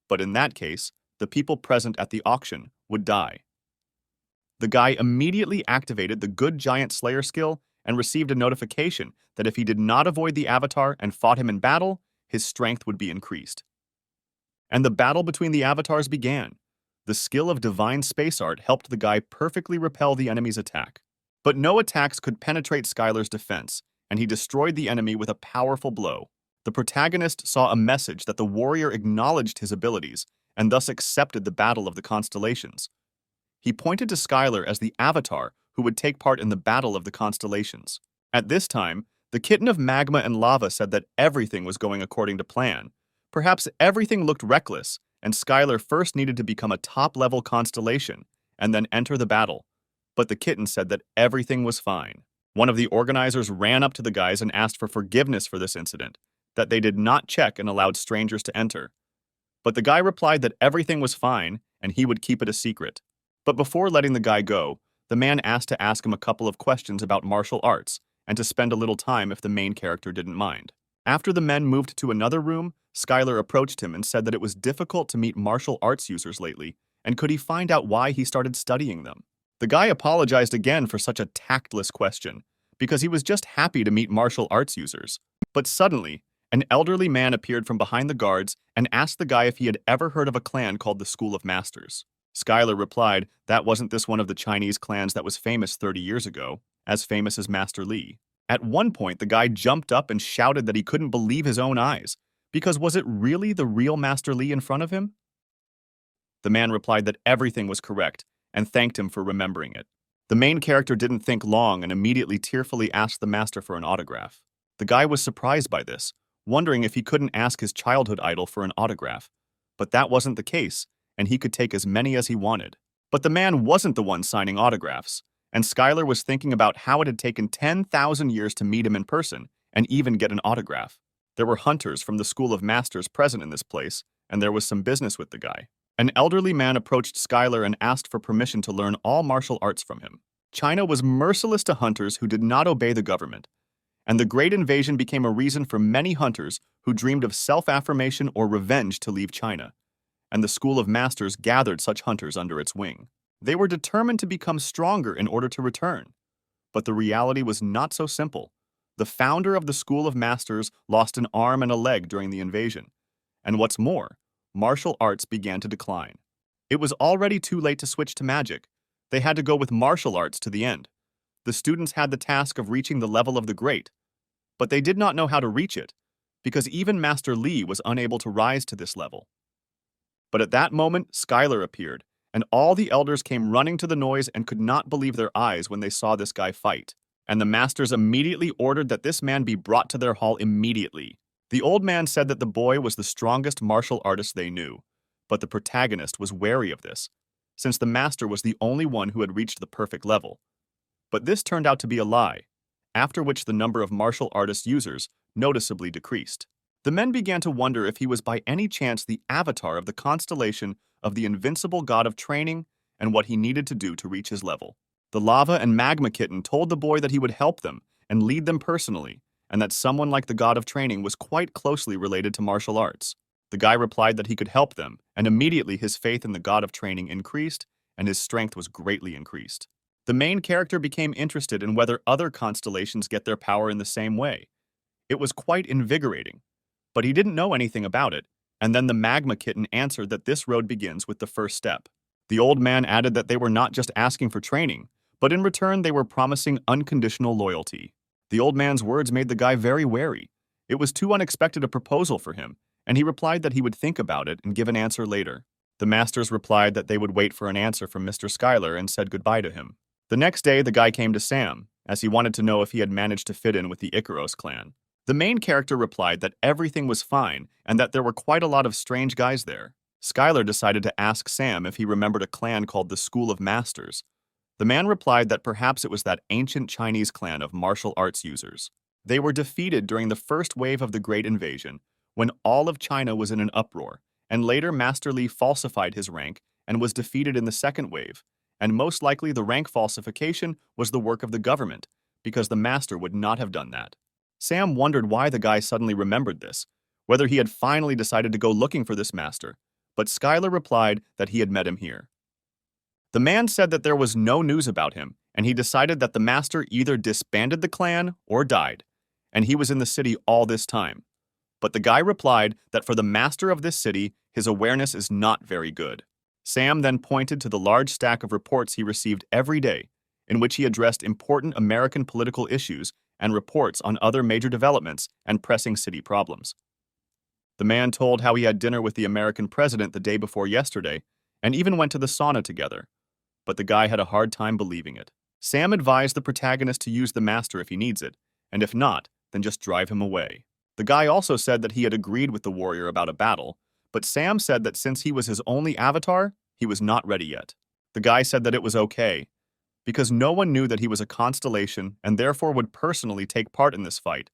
But in that case, the people present at the auction would die. The guy immediately activated the Good Giant Slayer skill and received a notification that if he did not avoid the avatar and fought him in battle, his strength would be increased. And the battle between the avatars began. The skill of Divine Space Art helped the guy perfectly repel the enemy's attack. But no attacks could penetrate Skylar's defense, and he destroyed the enemy with a powerful blow. The protagonist saw a message that the warrior acknowledged his abilities and thus accepted the battle of the constellations. He pointed to Skylar as the avatar who would take part in the battle of the constellations. At this time, the kitten of magma and lava said that everything was going according to plan. Perhaps everything looked reckless, and Skylar first needed to become a top-level constellation and then enter the battle. But the kitten said that everything was fine. One of the organizers ran up to the guys and asked for forgiveness for this incident, that they did not check and allowed strangers to enter. But the guy replied that everything was fine and he would keep it a secret. But before letting the guy go, the man asked to ask him a couple of questions about martial arts and to spend a little time if the main character didn't mind. After the men moved to another room, Skylar approached him and said that it was difficult to meet martial arts users lately, and could he find out why he started studying them? The guy apologized again for such a tactless question, because he was just happy to meet martial arts users. But suddenly, an elderly man appeared from behind the guards and asked the guy if he had ever heard of a clan called the School of Masters. Skylar replied that wasn't this one of the Chinese clans that was famous 30 years ago, as famous as Master Li. At one point, the guy jumped up and shouted that he couldn't believe his own eyes, because was it really the real Master Li in front of him? The man replied that everything was correct and thanked him for remembering it. The main character didn't think long and immediately tearfully asked the master for an autograph. The guy was surprised by this, wondering if he couldn't ask his childhood idol for an autograph. But that wasn't the case, and he could take as many as he wanted. But the man wasn't the one signing autographs, and Skylar was thinking about how it had taken 10,000 years to meet him in person and even get an autograph. There were hunters from the School of Masters present in this place, and there was some business with the guy. An elderly man approached Skylar and asked for permission to learn all martial arts from him. China was merciless to hunters who did not obey the government, and the Great Invasion became a reason for many hunters who dreamed of self-affirmation or revenge to leave China, and the School of Masters gathered such hunters under its wing. They were determined to become stronger in order to return. But the reality was not so simple. The founder of the School of Masters lost an arm and a leg during the invasion. And what's more, martial arts began to decline. It was already too late to switch to magic. They had to go with martial arts to the end. The students had the task of reaching the level of the great, but they did not know how to reach it, because even Master Li was unable to rise to this level. But at that moment, Skylar appeared, and all the elders came running to the noise and could not believe their eyes when they saw this guy fight. And the masters immediately ordered that this man be brought to their hall immediately. The old man said that the boy was the strongest martial artist they knew, but the protagonist was wary of this, since the master was the only one who had reached the perfect level. But this turned out to be a lie, after which the number of martial artist users noticeably decreased. The men began to wonder if he was by any chance the avatar of the constellation of the invincible god of training and what he needed to do to reach his level. The lava and magma kitten told the boy that he would help them and lead them personally, and that someone like the god of training was quite closely related to martial arts. The guy replied that he could help them, and immediately his faith in the god of training increased, and his strength was greatly increased. The main character became interested in whether other constellations get their power in the same way. It was quite invigorating, but he didn't know anything about it, and then the magma kitten answered that this road begins with the first step. The old man added that they were not just asking for training, but in return they were promising unconditional loyalty. The old man's words made the guy very wary. It was too unexpected a proposal for him, and he replied that he would think about it and give an answer later. The masters replied that they would wait for an answer from Mr. Schuyler and said goodbye to him. The next day, the guy came to Sam, as he wanted to know if he had managed to fit in with the Icaros clan. The main character replied that everything was fine and that there were quite a lot of strange guys there. Schuyler decided to ask Sam if he remembered a clan called the School of Masters. The man replied that perhaps it was that ancient Chinese clan of martial arts users. They were defeated during the first wave of the Great Invasion, when all of China was in an uproar, and later Master Li falsified his rank and was defeated in the second wave, and most likely the rank falsification was the work of the government, because the master would not have done that. Sam wondered why the guy suddenly remembered this, whether he had finally decided to go looking for this master, but Schuyler replied that he had met him here. The man said that there was no news about him, and he decided that the master either disbanded the clan or died, and he was in the city all this time. But the guy replied that for the master of this city, his awareness is not very good. Sam then pointed to the large stack of reports he received every day, in which he addressed important American political issues and reports on other major developments and pressing city problems. The man told how he had dinner with the American president the day before yesterday, and even went to the sauna together. But the guy had a hard time believing it. Sam advised the protagonist to use the master if he needs it, and if not, then just drive him away. The guy also said that he had agreed with the warrior about a battle, but Sam said that since he was his only avatar, he was not ready yet. The guy said that it was okay, because no one knew that he was a constellation and therefore would personally take part in this fight,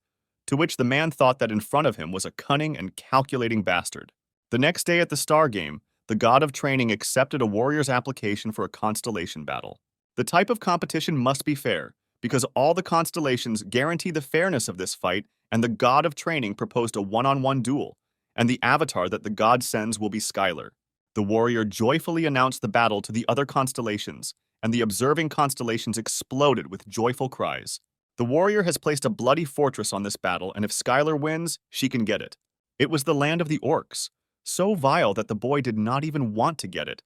to which the man thought that in front of him was a cunning and calculating bastard. The next day at the Star Game, the god of training accepted a warrior's application for a constellation battle. The type of competition must be fair, because all the constellations guarantee the fairness of this fight, and the god of training proposed a one-on-one duel, and the avatar that the god sends will be Schuyler. The warrior joyfully announced the battle to the other constellations, and the observing constellations exploded with joyful cries. The warrior has placed a bloody fortress on this battle, and if Schuyler wins, she can get it. It was the land of the orcs, so vile that the boy did not even want to get it.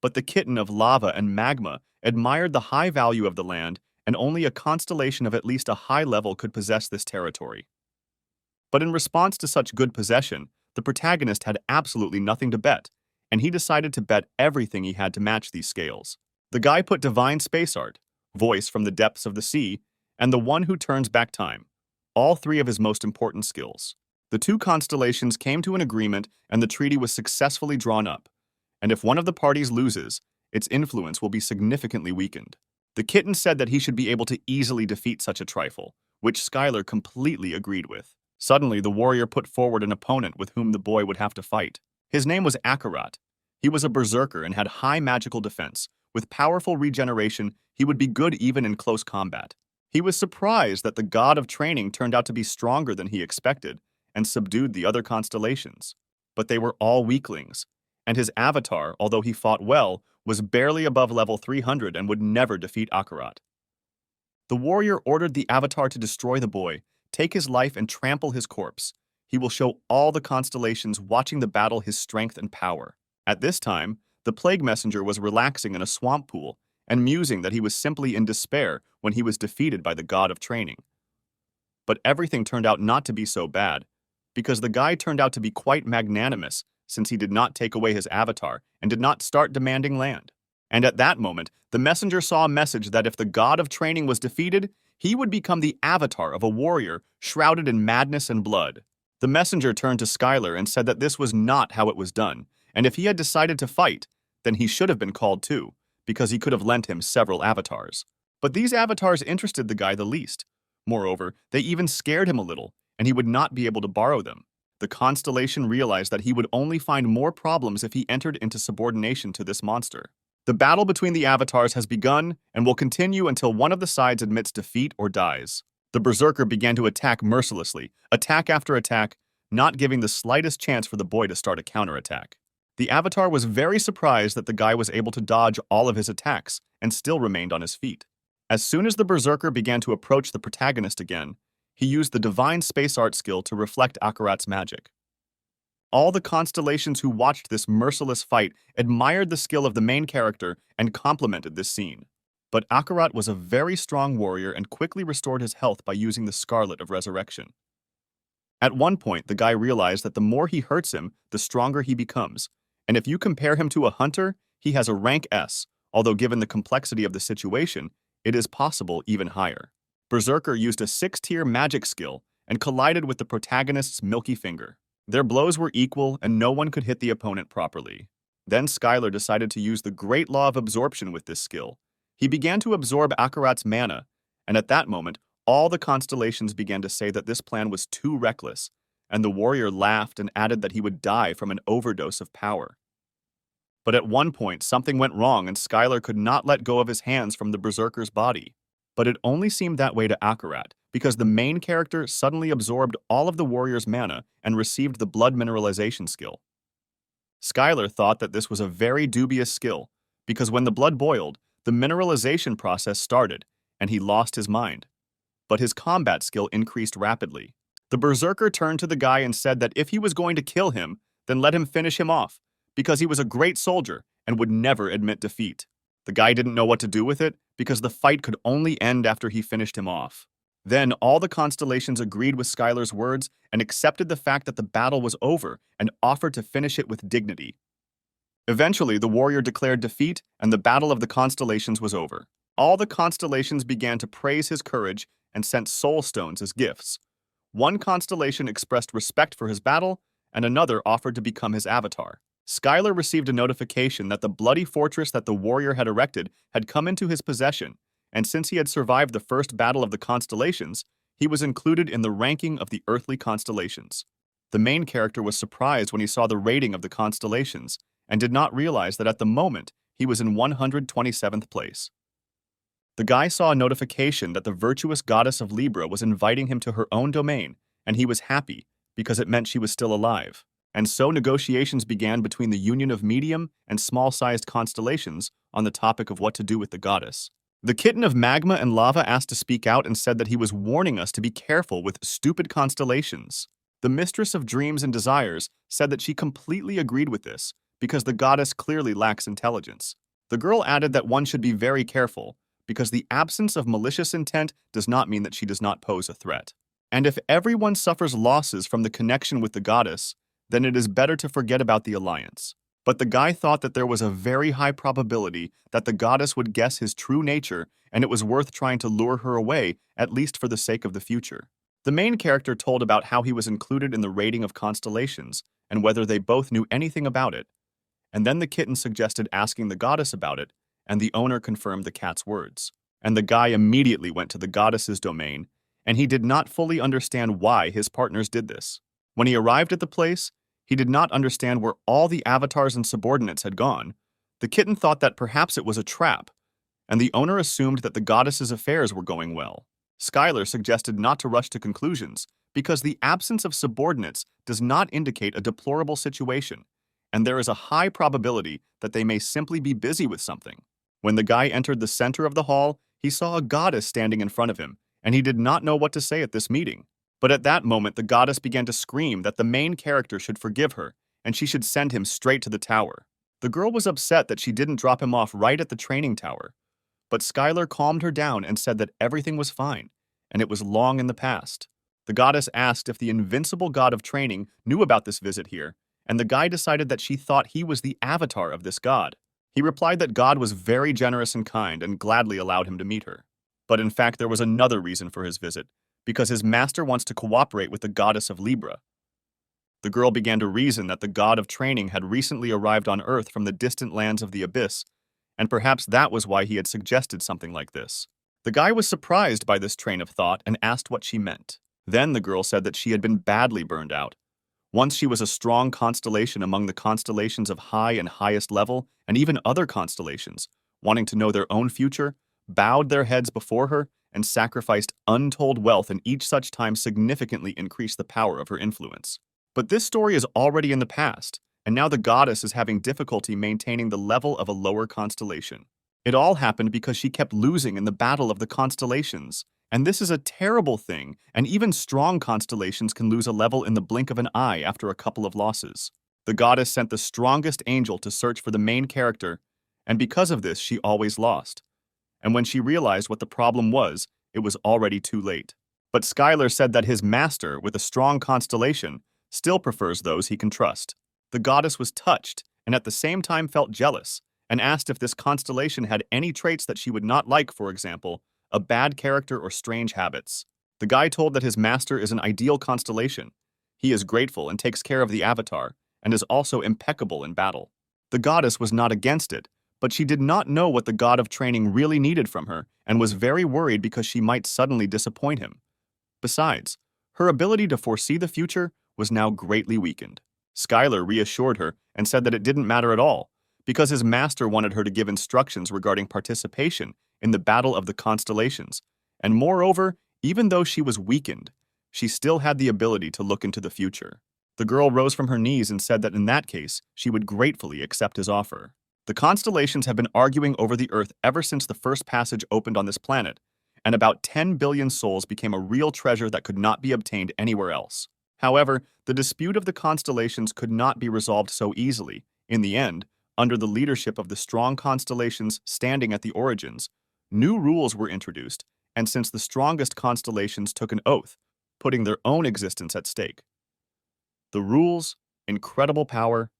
But the kitten of lava and magma admired the high value of the land, and only a constellation of at least a high level could possess this territory. But in response to such good possession, the protagonist had absolutely nothing to bet, and he decided to bet everything he had to match these scales. The guy put divine space art, voice from the depths of the sea, and the one who turns back time, all three of his most important skills. The two constellations came to an agreement, and the treaty was successfully drawn up, and if one of the parties loses, its influence will be significantly weakened. The kitten said that he should be able to easily defeat such a trifle, which Schuyler completely agreed with. Suddenly, the warrior put forward an opponent with whom the boy would have to fight. His name was Akarat. He was a berserker and had high magical defense. With powerful regeneration, he would be good even in close combat. He was surprised that the god of training turned out to be stronger than he expected and subdued the other constellations. But they were all weaklings, and his avatar, although he fought well, was barely above level 300 and would never defeat Akarat. The warrior ordered the avatar to destroy the boy, take his life and trample his corpse. he will show all the constellations watching the battle his strength and power. At this time, the plague messenger was relaxing in a swamp pool and musing that he was simply in despair when he was defeated by the god of training. But everything turned out not to be so bad, because the guy turned out to be quite magnanimous since he did not take away his avatar and did not start demanding land. And at that moment, the messenger saw a message that if the god of training was defeated, he would become the avatar of a warrior shrouded in madness and blood. The messenger turned to Skylar and said that this was not how it was done, and if he had decided to fight, then he should have been called too, because he could have lent him several avatars. But these avatars interested the guy the least. Moreover, they even scared him a little, and he would not be able to borrow them. The constellation realized that he would only find more problems if he entered into subordination to this monster. The battle between the avatars has begun and will continue until one of the sides admits defeat or dies. The berserker began to attack mercilessly, attack after attack, not giving the slightest chance for the boy to start a counterattack. The avatar was very surprised that the guy was able to dodge all of his attacks and still remained on his feet. As soon as the berserker began to approach the protagonist again, he used the divine space art skill to reflect Akarat's magic. All the constellations who watched this merciless fight admired the skill of the main character and complimented this scene. But Akarat was a very strong warrior and quickly restored his health by using the Scarlet of Resurrection. At one point, the guy realized that the more he hurts him, the stronger he becomes, and if you compare him to a hunter, he has a rank S, although given the complexity of the situation, it is possible even higher. Berserker used a 6-tier magic skill and collided with the protagonist's milky finger. Their blows were equal and no one could hit the opponent properly. Then Skylar decided to use the great law of absorption with this skill. He began to absorb Akarat's mana, and at that moment, all the constellations began to say that this plan was too reckless, and the warrior laughed and added that he would die from an overdose of power. But at one point, something went wrong and Skylar could not let go of his hands from the berserker's body. But it only seemed that way to Akarat, because the main character suddenly absorbed all of the warrior's mana and received the blood mineralization skill. Skylar thought that this was a very dubious skill, because when the blood boiled, the mineralization process started, and he lost his mind. But his combat skill increased rapidly. The berserker turned to the guy and said that if he was going to kill him, then let him finish him off, because he was a great soldier and would never admit defeat. The guy didn't know what to do with it, because the fight could only end after he finished him off. Then all the constellations agreed with Skylar's words and accepted the fact that the battle was over and offered to finish it with dignity. Eventually, the warrior declared defeat and the battle of the constellations was over. All the constellations began to praise his courage and sent soul stones as gifts. One constellation expressed respect for his battle, and another offered to become his avatar. Skylar received a notification that the bloody fortress that the warrior had erected had come into his possession, and since he had survived the first battle of the constellations, he was included in the ranking of the earthly constellations. The main character was surprised when he saw the rating of the constellations, and did not realize that at the moment he was in 127th place. The guy saw a notification that the virtuous goddess of Libra was inviting him to her own domain, and he was happy because it meant she was still alive. And so negotiations began between the union of medium and small-sized constellations on the topic of what to do with the goddess. The kitten of magma and lava asked to speak out and said that he was warning us to be careful with stupid constellations. The mistress of dreams and desires said that she completely agreed with this, because the goddess clearly lacks intelligence. The girl added that one should be very careful, because the absence of malicious intent does not mean that she does not pose a threat. And if everyone suffers losses from the connection with the goddess, then it is better to forget about the alliance. But the guy thought that there was a very high probability that the goddess would guess his true nature, and it was worth trying to lure her away, at least for the sake of the future. The main character told about how he was included in the rating of constellations, and whether they both knew anything about it. And then the kitten suggested asking the goddess about it, and the owner confirmed the cat's words. And the guy immediately went to the goddess's domain, and he did not fully understand why his partners did this. When he arrived at the place, he did not understand where all the avatars and subordinates had gone. The kitten thought that perhaps it was a trap, and the owner assumed that the goddess's affairs were going well. Skylar suggested not to rush to conclusions, because the absence of subordinates does not indicate a deplorable situation, and there is a high probability that they may simply be busy with something. When the guy entered the center of the hall, he saw a goddess standing in front of him, and he did not know what to say at this meeting. But at that moment, the goddess began to scream that the main character should forgive her and she should send him straight to the tower. The girl was upset that she didn't drop him off right at the training tower, but Skylar calmed her down and said that everything was fine, and it was long in the past. The goddess asked if the invincible god of training knew about this visit here, and the guy decided that she thought he was the avatar of this god. He replied that God was very generous and kind and gladly allowed him to meet her. But in fact, there was another reason for his visit, because his master wants to cooperate with the goddess of Libra. The girl began to reason that the god of training had recently arrived on Earth from the distant lands of the abyss, and perhaps that was why he had suggested something like this. The guy was surprised by this train of thought and asked what she meant. Then the girl said that she had been badly burned out. Once she was a strong constellation among the constellations of high and highest level, and even other constellations, wanting to know their own future, bowed their heads before her and sacrificed untold wealth, and each such time significantly increased the power of her influence. But this story is already in the past, and now the goddess is having difficulty maintaining the level of a lower constellation. It all happened because she kept losing in the battle of the constellations. And this is a terrible thing, and even strong constellations can lose a level in the blink of an eye after a couple of losses. The goddess sent the strongest angel to search for the main character, and because of this, she always lost. And when she realized what the problem was, it was already too late. But Skylar said that his master, with a strong constellation, still prefers those he can trust. The goddess was touched, and at the same time felt jealous, and asked if this constellation had any traits that she would not like, for example, a bad character or strange habits. The guy told that his master is an ideal constellation. He is grateful and takes care of the avatar, and is also impeccable in battle. The goddess was not against it, but she did not know what the god of training really needed from her, and was very worried because she might suddenly disappoint him. Besides, her ability to foresee the future was now greatly weakened. Skylar reassured her and said that it didn't matter at all, because his master wanted her to give instructions regarding participation in the battle of the constellations, and moreover, even though she was weakened, she still had the ability to look into the future. The girl rose from her knees and said that in that case, she would gratefully accept his offer. The constellations have been arguing over the Earth ever since the first passage opened on this planet, and about 10 billion souls became a real treasure that could not be obtained anywhere else. However, the dispute of the constellations could not be resolved so easily. In the end, under the leadership of the strong constellations standing at the origins, new rules were introduced, and since the strongest constellations took an oath, putting their own existence at stake. The rules, incredible power,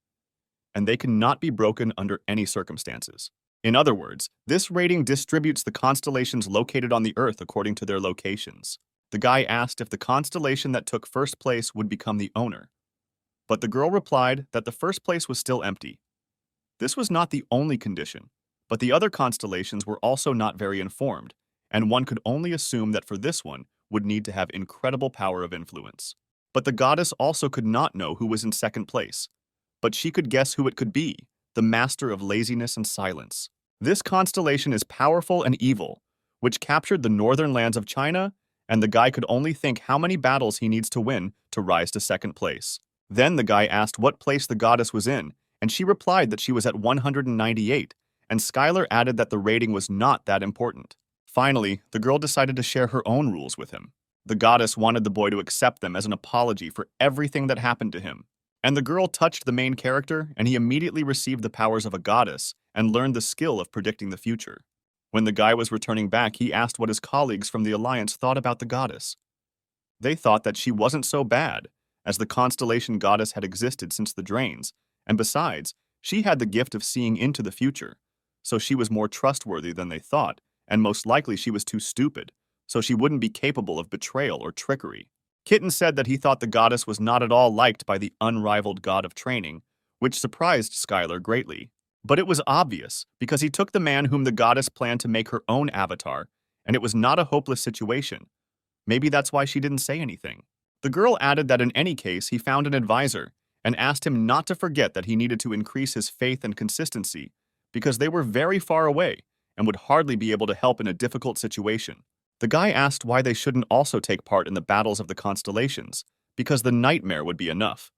and they cannot be broken under any circumstances. In other words, this rating distributes the constellations located on the Earth according to their locations. The guy asked if the constellation that took first place would become the owner, but the girl replied that the first place was still empty. This was not the only condition, but the other constellations were also not very informed, and one could only assume that for this one would need to have incredible power of influence. But the goddess also could not know who was in second place, but she could guess who it could be, the master of laziness and silence. This constellation is powerful and evil, which captured the northern lands of China, and the guy could only think how many battles he needs to win to rise to second place. Then the guy asked what place the goddess was in, and she replied that she was at 198, and Skylar added that the rating was not that important. Finally, the girl decided to share her own rules with him. The goddess wanted the boy to accept them as an apology for everything that happened to him. And the girl touched the main character, and he immediately received the powers of a goddess and learned the skill of predicting the future. When the guy was returning back, he asked what his colleagues from the Alliance thought about the goddess. They thought that she wasn't so bad, as the constellation goddess had existed since the Drains, and besides, she had the gift of seeing into the future, so she was more trustworthy than they thought, and most likely she was too stupid, so she wouldn't be capable of betrayal or trickery. Kitten said that he thought the goddess was not at all liked by the unrivaled god of training, which surprised Skylar greatly. But it was obvious, because he took the man whom the goddess planned to make her own avatar, and it was not a hopeless situation. Maybe that's why she didn't say anything. The girl added that in any case he found an advisor, and asked him not to forget that he needed to increase his faith and consistency, because they were very far away, and would hardly be able to help in a difficult situation. The guy asked why they shouldn't also take part in the battles of the constellations, because the nightmare would be enough.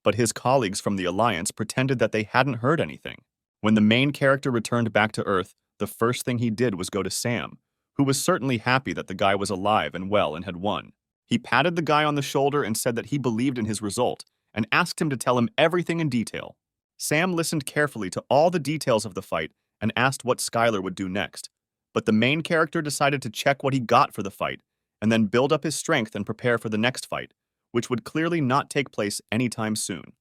But his colleagues from the Alliance pretended that they hadn't heard anything. When the main character returned back to Earth, the first thing he did was go to Sam, who was certainly happy that the guy was alive and well and had won. He patted the guy on the shoulder and said that he believed in his result and asked him to tell him everything in detail. Sam listened carefully to all the details of the fight and asked what Skylar would do next. But the main character decided to check what he got for the fight and then build up his strength and prepare for the next fight, which would clearly not take place anytime soon.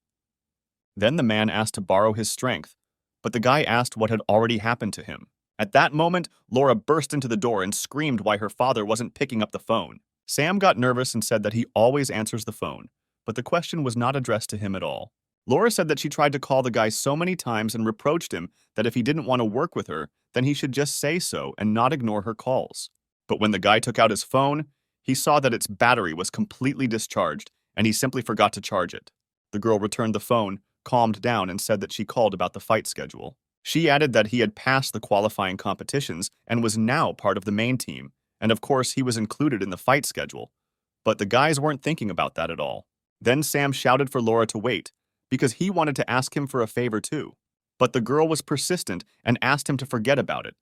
Then the man asked to borrow his strength, but the guy asked what had already happened to him. At that moment, Laura burst into the door and screamed why her father wasn't picking up the phone. Sam got nervous and said that he always answers the phone, but the question was not addressed to him at all. Laura said that she tried to call the guy so many times and reproached him that if he didn't want to work with her, then he should just say so and not ignore her calls. But when the guy took out his phone, he saw that its battery was completely discharged and he simply forgot to charge it. The girl returned the phone, calmed down, and said that she called about the fight schedule. She added that he had passed the qualifying competitions and was now part of the main team, and of course he was included in the fight schedule. But the guys weren't thinking about that at all. Then Sam shouted for Laura to wait, because he wanted to ask him for a favor too. But the girl was persistent and asked him to forget about it,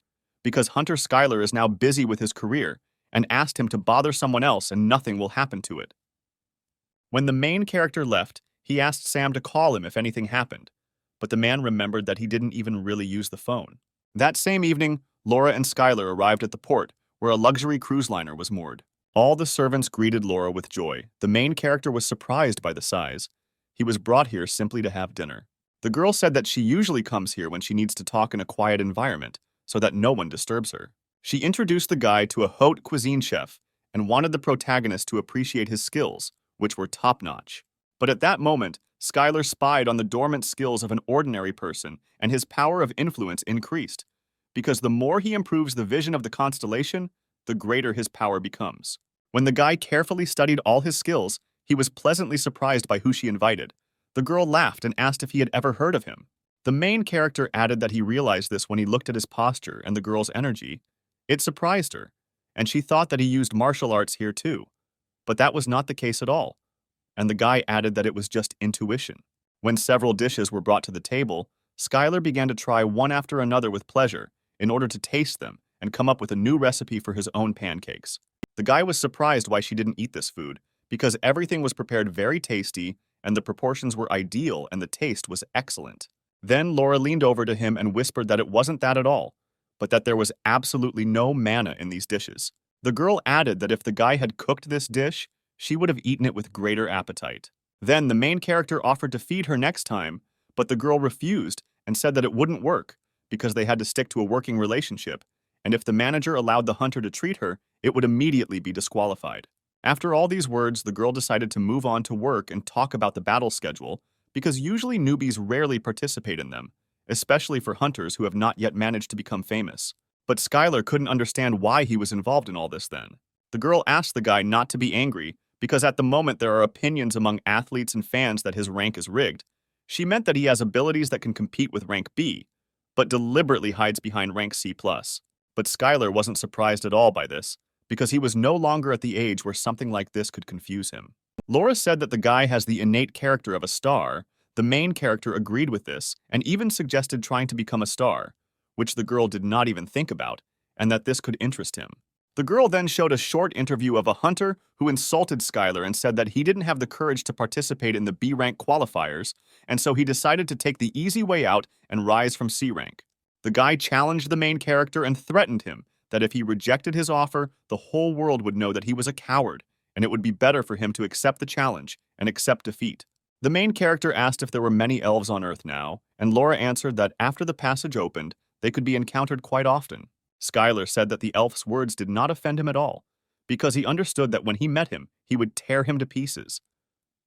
because Hunter Skylar is now busy with his career, and asked him to bother someone else and nothing will happen to it. When the main character left, he asked Sam to call him if anything happened, but the man remembered that he didn't even really use the phone. That same evening, Laura and Skylar arrived at the port, where a luxury cruise liner was moored. All the servants greeted Laura with joy. The main character was surprised by the size. He was brought here simply to have dinner. The girl said that she usually comes here when she needs to talk in a quiet environment, so that no one disturbs her. She introduced the guy to a haute cuisine chef and wanted the protagonist to appreciate his skills, which were top-notch. But at that moment, Skylar spied on the dormant skills of an ordinary person, and his power of influence increased, because the more he improves the vision of the constellation, the greater his power becomes. When the guy carefully studied all his skills, he was pleasantly surprised by who she invited. The girl laughed and asked if he had ever heard of him. The main character added that he realized this when he looked at his posture and the girl's energy. It surprised her, and she thought that he used martial arts here too. But that was not the case at all, and the guy added that it was just intuition. When several dishes were brought to the table, Skylar began to try one after another with pleasure in order to taste them and come up with a new recipe for his own pancakes. The guy was surprised why she didn't eat this food, because everything was prepared very tasty and the proportions were ideal and the taste was excellent. Then Laura leaned over to him and whispered that it wasn't that at all, but that there was absolutely no manna in these dishes. The girl added that if the guy had cooked this dish, she would have eaten it with greater appetite. Then the main character offered to feed her next time, but the girl refused and said that it wouldn't work because they had to stick to a working relationship, and if the manager allowed the hunter to treat her, it would immediately be disqualified. After all these words, the girl decided to move on to work and talk about the battle schedule, because usually newbies rarely participate in them, especially for hunters who have not yet managed to become famous. But Skylar couldn't understand why he was involved in all this then. The girl asked the guy not to be angry, because at the moment there are opinions among athletes and fans that his rank is rigged. She meant that he has abilities that can compete with rank B, but deliberately hides behind rank C+. But Skylar wasn't surprised at all by this, because he was no longer at the age where something like this could confuse him. Laura said that the guy has the innate character of a star. The main character agreed with this and even suggested trying to become a star, which the girl did not even think about, and that this could interest him. The girl then showed a short interview of a hunter who insulted Skylar and said that he didn't have the courage to participate in the B rank qualifiers, and so he decided to take the easy way out and rise from C rank. The guy challenged the main character and threatened him that if he rejected his offer, the whole world would know that he was a coward, and it would be better for him to accept the challenge and accept defeat. The main character asked if there were many elves on Earth now, and Laura answered that after the passage opened, they could be encountered quite often. Skylar said that the elf's words did not offend him at all, because he understood that when he met him, he would tear him to pieces.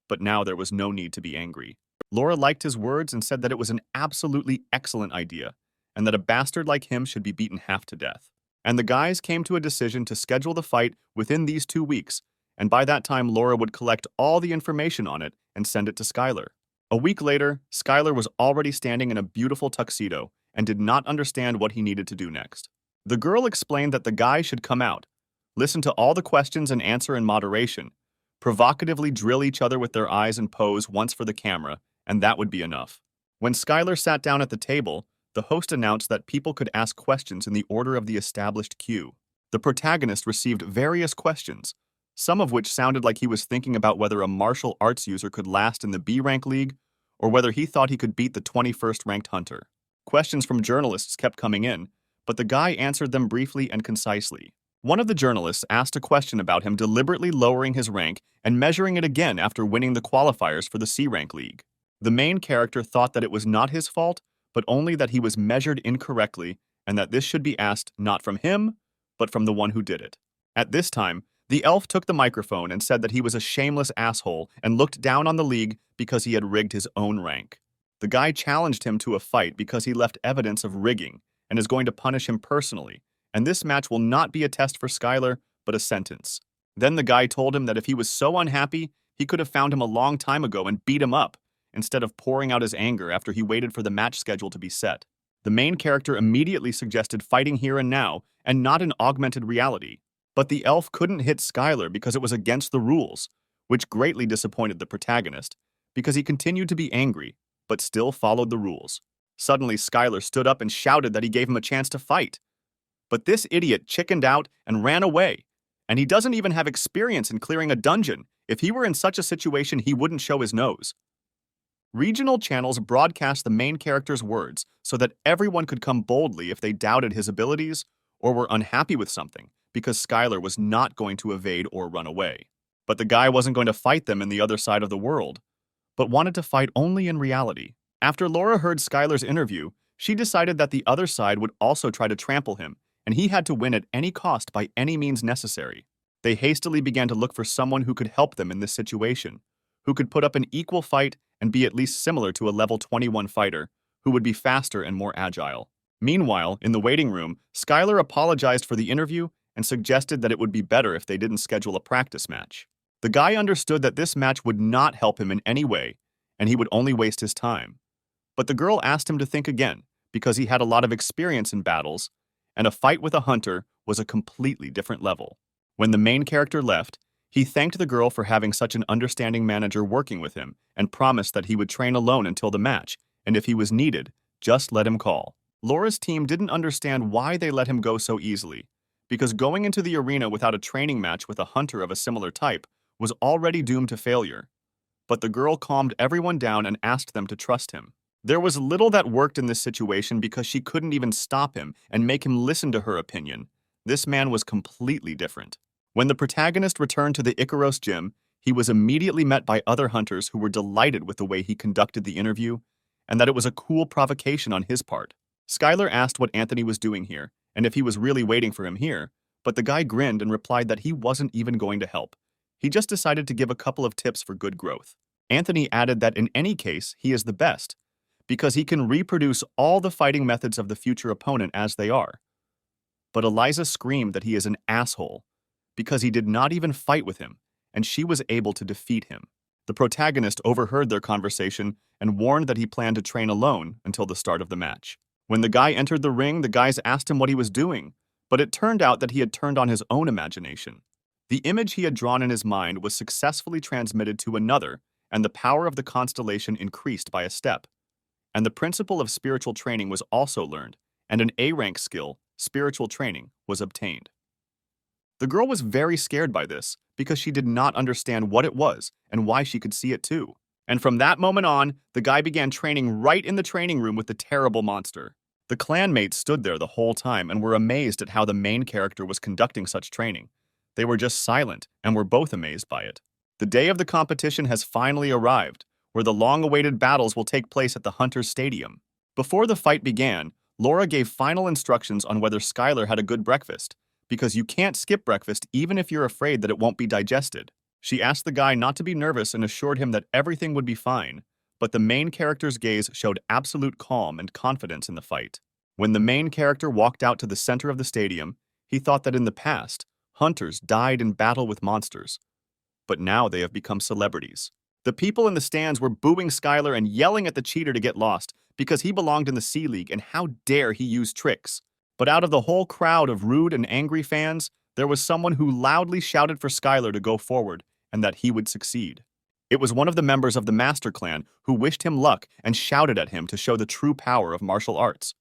But now there was no need to be angry. Laura liked his words and said that it was an absolutely excellent idea, and that a bastard like him should be beaten half to death. And the guys came to a decision to schedule the fight within these 2 weeks, and by that time Laura would collect all the information on it and send it to Skylar. A week later, Skylar was already standing in a beautiful tuxedo and did not understand what he needed to do next. The girl explained that the guy should come out, listen to all the questions and answer in moderation, provocatively drill each other with their eyes and pose once for the camera, and that would be enough. When Skylar sat down at the table, the host announced that people could ask questions in the order of the established queue. The protagonist received various questions, some of which sounded like he was thinking about whether a martial arts user could last in the B rank league or whether he thought he could beat the 21st ranked hunter. Questions from journalists kept coming in, but the guy answered them briefly and concisely. One of the journalists asked a question about him deliberately lowering his rank and measuring it again after winning the qualifiers for the C rank league. The main character thought that it was not his fault, but only that he was measured incorrectly and that this should be asked not from him, but from the one who did it. At this time, the elf took the microphone and said that he was a shameless asshole and looked down on the league because he had rigged his own rank. The guy challenged him to a fight because he left evidence of rigging and is going to punish him personally, and this match will not be a test for Skylar, but a sentence. Then the guy told him that if he was so unhappy, he could have found him a long time ago and beat him up, instead of pouring out his anger after he waited for the match schedule to be set. The main character immediately suggested fighting here and now, and not in augmented reality. But the elf couldn't hit Skylar because it was against the rules, which greatly disappointed the protagonist, because he continued to be angry, but still followed the rules. Suddenly, Skylar stood up and shouted that he gave him a chance to fight. But this idiot chickened out and ran away, and he doesn't even have experience in clearing a dungeon. If he were in such a situation, he wouldn't show his nose. Regional channels broadcast the main character's words so that everyone could come boldly if they doubted his abilities or were unhappy with something, because Skylar was not going to evade or run away. But the guy wasn't going to fight them in the other side of the world, but wanted to fight only in reality. After Laura heard Skylar's interview, she decided that the other side would also try to trample him, and he had to win at any cost by any means necessary. They hastily began to look for someone who could help them in this situation, who could put up an equal fight and be at least similar to a level 21 fighter, who would be faster and more agile. Meanwhile, in the waiting room, Skylar apologized for the interview and suggested that it would be better if they didn't schedule a practice match. The guy understood that this match would not help him in any way, and he would only waste his time. But the girl asked him to think again, because he had a lot of experience in battles, and a fight with a hunter was a completely different level. When the main character left, he thanked the girl for having such an understanding manager working with him and promised that he would train alone until the match, and if he was needed, just let him call. Laura's team didn't understand why they let him go so easily, because going into the arena without a training match with a hunter of a similar type was already doomed to failure. But the girl calmed everyone down and asked them to trust him. There was little that worked in this situation because she couldn't even stop him and make him listen to her opinion. This man was completely different. When the protagonist returned to the Icaros gym, he was immediately met by other hunters who were delighted with the way he conducted the interview and that it was a cool provocation on his part. Skylar asked what Anthony was doing here and if he was really waiting for him here, but the guy grinned and replied that he wasn't even going to help. He just decided to give a couple of tips for good growth. Anthony added that in any case, he is the best, because he can reproduce all the fighting methods of the future opponent as they are. But Eliza screamed that he is an asshole, because he did not even fight with him, and she was able to defeat him. The protagonist overheard their conversation and warned that he planned to train alone until the start of the match. When the guy entered the ring, the guys asked him what he was doing, but it turned out that he had turned on his own imagination. The image he had drawn in his mind was successfully transmitted to another, and the power of the constellation increased by a step. And the principle of spiritual training was also learned, and an A-rank skill, spiritual training, was obtained. The girl was very scared by this because she did not understand what it was and why she could see it too. And from that moment on, the guy began training right in the training room with the terrible monster. The clanmates stood there the whole time and were amazed at how the main character was conducting such training. They were just silent and were both amazed by it. The day of the competition has finally arrived, where the long-awaited battles will take place at the Hunters Stadium. Before the fight began, Laura gave final instructions on whether Skylar had a good breakfast, because you can't skip breakfast even if you're afraid that it won't be digested. She asked the guy not to be nervous and assured him that everything would be fine, but the main character's gaze showed absolute calm and confidence in the fight. When the main character walked out to the center of the stadium, he thought that in the past, hunters died in battle with monsters, but now they have become celebrities. The people in the stands were booing Skylar and yelling at the cheater to get lost because he belonged in the C League and how dare he use tricks. But out of the whole crowd of rude and angry fans, there was someone who loudly shouted for Skylar to go forward and that he would succeed. It was one of the members of the Master Clan who wished him luck and shouted at him to show the true power of martial arts.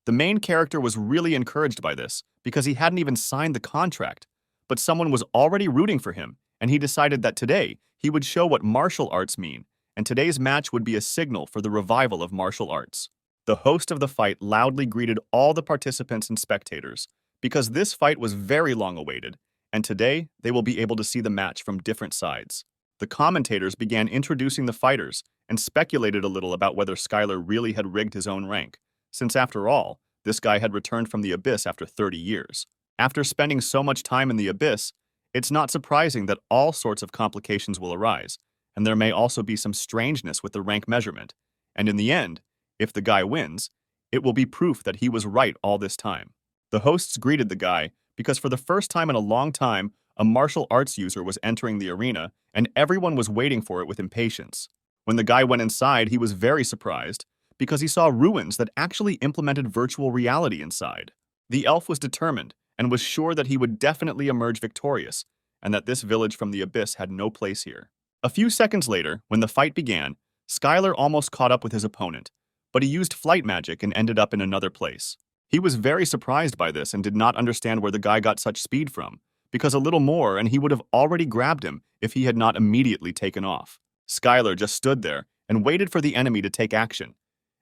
The main character was really encouraged by this because he hadn't even signed the contract, but someone was already rooting for him, and he decided that today he would show what martial arts mean, and today's match would be a signal for the revival of martial arts. The host of the fight loudly greeted all the participants and spectators, because this fight was very long awaited, and today they will be able to see the match from different sides. The commentators began introducing the fighters and speculated a little about whether Skylar really had rigged his own rank, since after all, this guy had returned from the abyss after 30 years. After spending so much time in the abyss, it's not surprising that all sorts of complications will arise, and there may also be some strangeness with the rank measurement. And in the end, if the guy wins, it will be proof that he was right all this time. The hosts greeted the guy because for the first time in a long time, a martial arts user was entering the arena, and everyone was waiting for it with impatience. When the guy went inside, he was very surprised because he saw ruins that actually implemented virtual reality inside. The elf was determined and was sure that he would definitely emerge victorious, and that this village from the abyss had no place here. A few seconds later, when the fight began, Skylar almost caught up with his opponent, but he used flight magic and ended up in another place. He was very surprised by this and did not understand where the guy got such speed from, because a little more and he would have already grabbed him if he had not immediately taken off. Skylar just stood there and waited for the enemy to take action,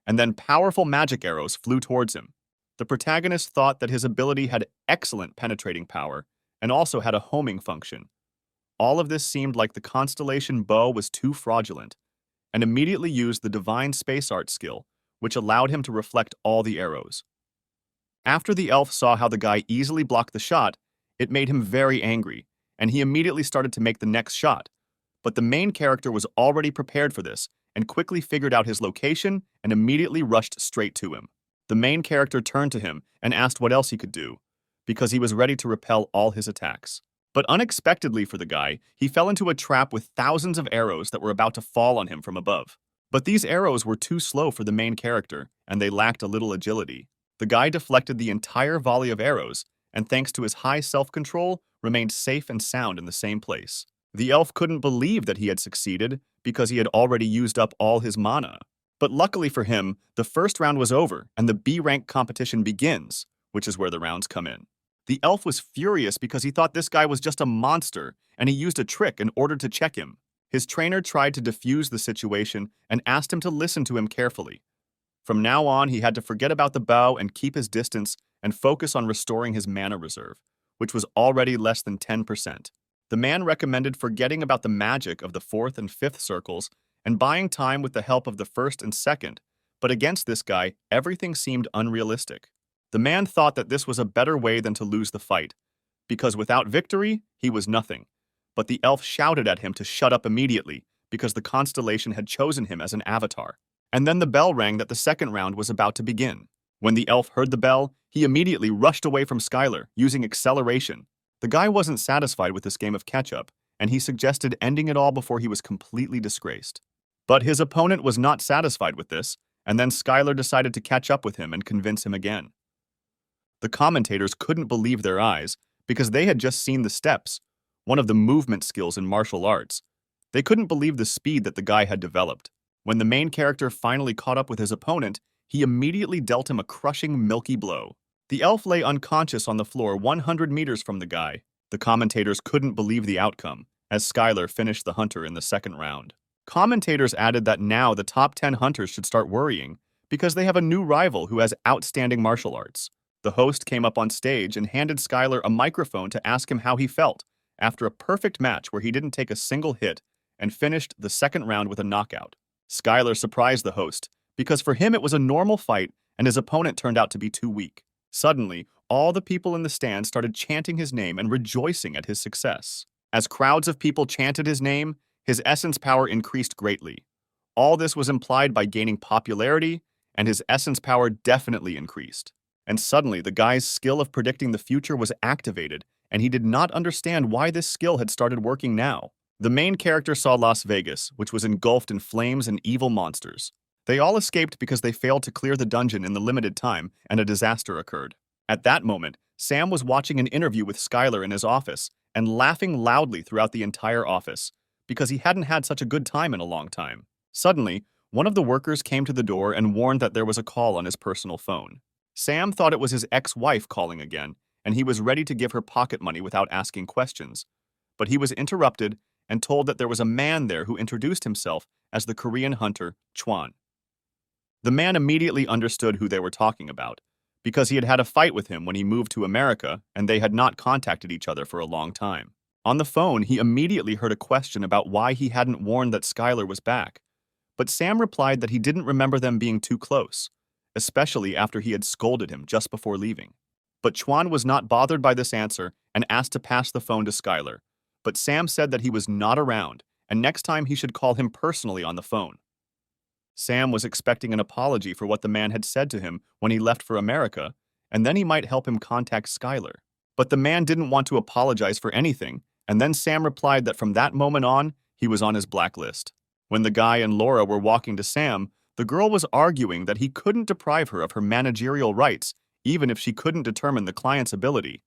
and then powerful magic arrows flew towards him. The protagonist thought that his ability had excellent penetrating power and also had a homing function. All of this seemed like the constellation bow was too fraudulent, and immediately used the divine space art skill, which allowed him to reflect all the arrows. After the elf saw how the guy easily blocked the shot, it made him very angry, and he immediately started to make the next shot. But the main character was already prepared for this and quickly figured out his location and immediately rushed straight to him. The main character turned to him and asked what else he could do, because he was ready to repel all his attacks. But unexpectedly for the guy, he fell into a trap with thousands of arrows that were about to fall on him from above. But these arrows were too slow for the main character, and they lacked a little agility. The guy deflected the entire volley of arrows, and thanks to his high self-control, remained safe and sound in the same place. The elf couldn't believe that he had succeeded because he had already used up all his mana. But luckily for him, the first round was over and the B-rank competition begins, which is where the rounds come in. The elf was furious because he thought this guy was just a monster and he used a trick in order to check him. His trainer tried to defuse the situation and asked him to listen to him carefully. From now on, he had to forget about the bow and keep his distance and focus on restoring his mana reserve, which was already less than 10%. The man recommended forgetting about the magic of the 4th and 5th circles and buying time with the help of the 1st and 2nd, but against this guy, everything seemed unrealistic. The man thought that this was a better way than to lose the fight, because without victory, he was nothing. But the elf shouted at him to shut up immediately, because the constellation had chosen him as an avatar. And then the bell rang that the second round was about to begin. When the elf heard the bell, he immediately rushed away from Skylar, using acceleration. The guy wasn't satisfied with this game of catch-up, and he suggested ending it all before he was completely disgraced. But his opponent was not satisfied with this, and then Skylar decided to catch up with him and convince him again. The commentators couldn't believe their eyes, because they had just seen the steps, one of the movement skills in martial arts. They couldn't believe the speed that the guy had developed. When the main character finally caught up with his opponent, he immediately dealt him a crushing milky blow. The elf lay unconscious on the floor 100 meters from the guy. The commentators couldn't believe the outcome, as Skylar finished the hunter in the second round. Commentators added that now the top 10 hunters should start worrying, because they have a new rival who has outstanding martial arts. The host came up on stage and handed Skylar a microphone to ask him how he felt after a perfect match where he didn't take a single hit and finished the second round with a knockout. Skylar surprised the host, because for him it was a normal fight and his opponent turned out to be too weak. Suddenly, all the people in the stand started chanting his name and rejoicing at his success. As crowds of people chanted his name, his essence power increased greatly. All this was implied by gaining popularity, and his essence power definitely increased. And suddenly, the guy's skill of predicting the future was activated, and he did not understand why this skill had started working now. The main character saw Las Vegas, which was engulfed in flames and evil monsters. They all escaped because they failed to clear the dungeon in the limited time, and a disaster occurred. At that moment, Sam was watching an interview with Skylar in his office and laughing loudly throughout the entire office, because he hadn't had such a good time in a long time. Suddenly, one of the workers came to the door and warned that there was a call on his personal phone. Sam thought it was his ex-wife calling again, and he was ready to give her pocket money without asking questions. But he was interrupted and told that there was a man there who introduced himself as the Korean hunter, Chwan. The man immediately understood who they were talking about, because he had had a fight with him when he moved to America and they had not contacted each other for a long time. On the phone, he immediately heard a question about why he hadn't warned that Skylar was back, but Sam replied that he didn't remember them being too close, especially after he had scolded him just before leaving. But Chwan was not bothered by this answer and asked to pass the phone to Skylar, but Sam said that he was not around and next time he should call him personally on the phone. Sam was expecting an apology for what the man had said to him when he left for America, and then he might help him contact Skylar. But the man didn't want to apologize for anything, and then Sam replied that from that moment on, he was on his blacklist. When the guy and Laura were walking to Sam, the girl was arguing that he couldn't deprive her of her managerial rights even if she couldn't determine the client's ability.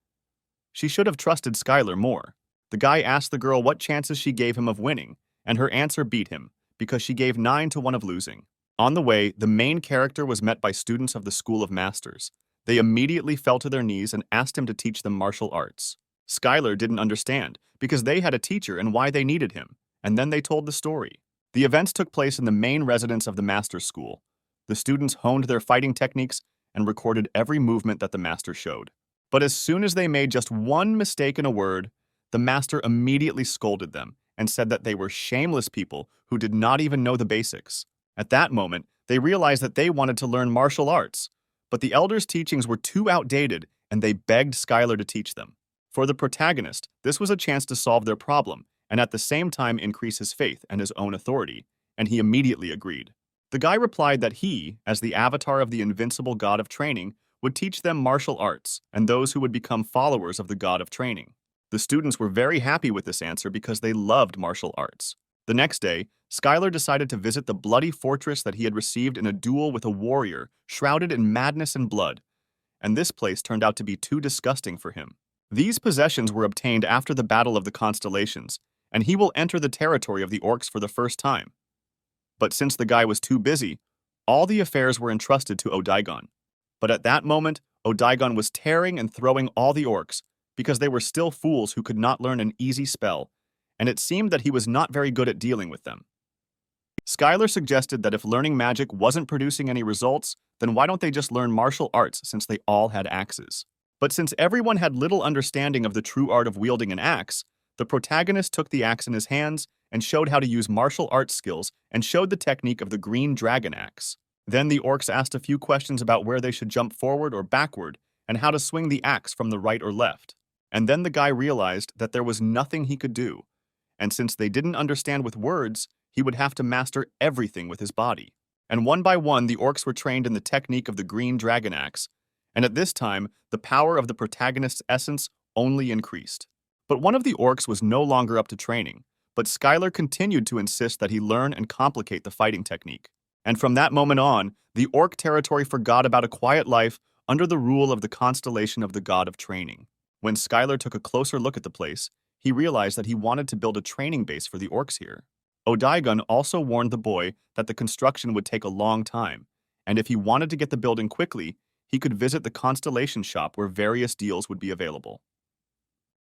She should have trusted Skylar more. The guy asked the girl what chances she gave him of winning, and her answer beat him, because she gave 9 to 1 of losing. On the way, the main character was met by students of the School of Masters. They immediately fell to their knees and asked him to teach them martial arts. Skylar didn't understand, because they had a teacher and why they needed him, and then they told the story. The events took place in the main residence of the Master's School. The students honed their fighting techniques and recorded every movement that the Master showed. But as soon as they made just one mistake in a word, the Master immediately scolded them and said that they were shameless people who did not even know the basics. At that moment, they realized that they wanted to learn martial arts, but the elders' teachings were too outdated and they begged Skylar to teach them. For the protagonist, this was a chance to solve their problem and at the same time increase his faith and his own authority, and he immediately agreed. The guy replied that he, as the avatar of the invincible god of training, would teach them martial arts and those who would become followers of the god of training. The students were very happy with this answer because they loved martial arts. The next day, Skylar decided to visit the bloody fortress that he had received in a duel with a warrior shrouded in madness and blood, and this place turned out to be too disgusting for him. These possessions were obtained after the Battle of the Constellations, and he will enter the territory of the orcs for the first time. But since the guy was too busy, all the affairs were entrusted to Odaigon. But at that moment, Odaigon was tearing and throwing all the orcs, because they were still fools who could not learn an easy spell, and it seemed that he was not very good at dealing with them. Skylar suggested that if learning magic wasn't producing any results, then why don't they just learn martial arts since they all had axes? But since everyone had little understanding of the true art of wielding an axe, the protagonist took the axe in his hands and showed how to use martial arts skills and showed the technique of the green dragon axe. Then the orcs asked a few questions about where they should jump forward or backward and how to swing the axe from the right or left. And then the guy realized that there was nothing he could do, and since they didn't understand with words, he would have to master everything with his body. And one by one, the orcs were trained in the technique of the green dragon axe, and at this time, the power of the protagonist's essence only increased. But one of the orcs was no longer up to training, but Skylar continued to insist that he learn and complicate the fighting technique. And from that moment on, the orc territory forgot about a quiet life under the rule of the constellation of the god of training. When Skylar took a closer look at the place, he realized that he wanted to build a training base for the orcs here. Odaigon also warned the boy that the construction would take a long time, and if he wanted to get the building quickly, he could visit the constellation shop where various deals would be available.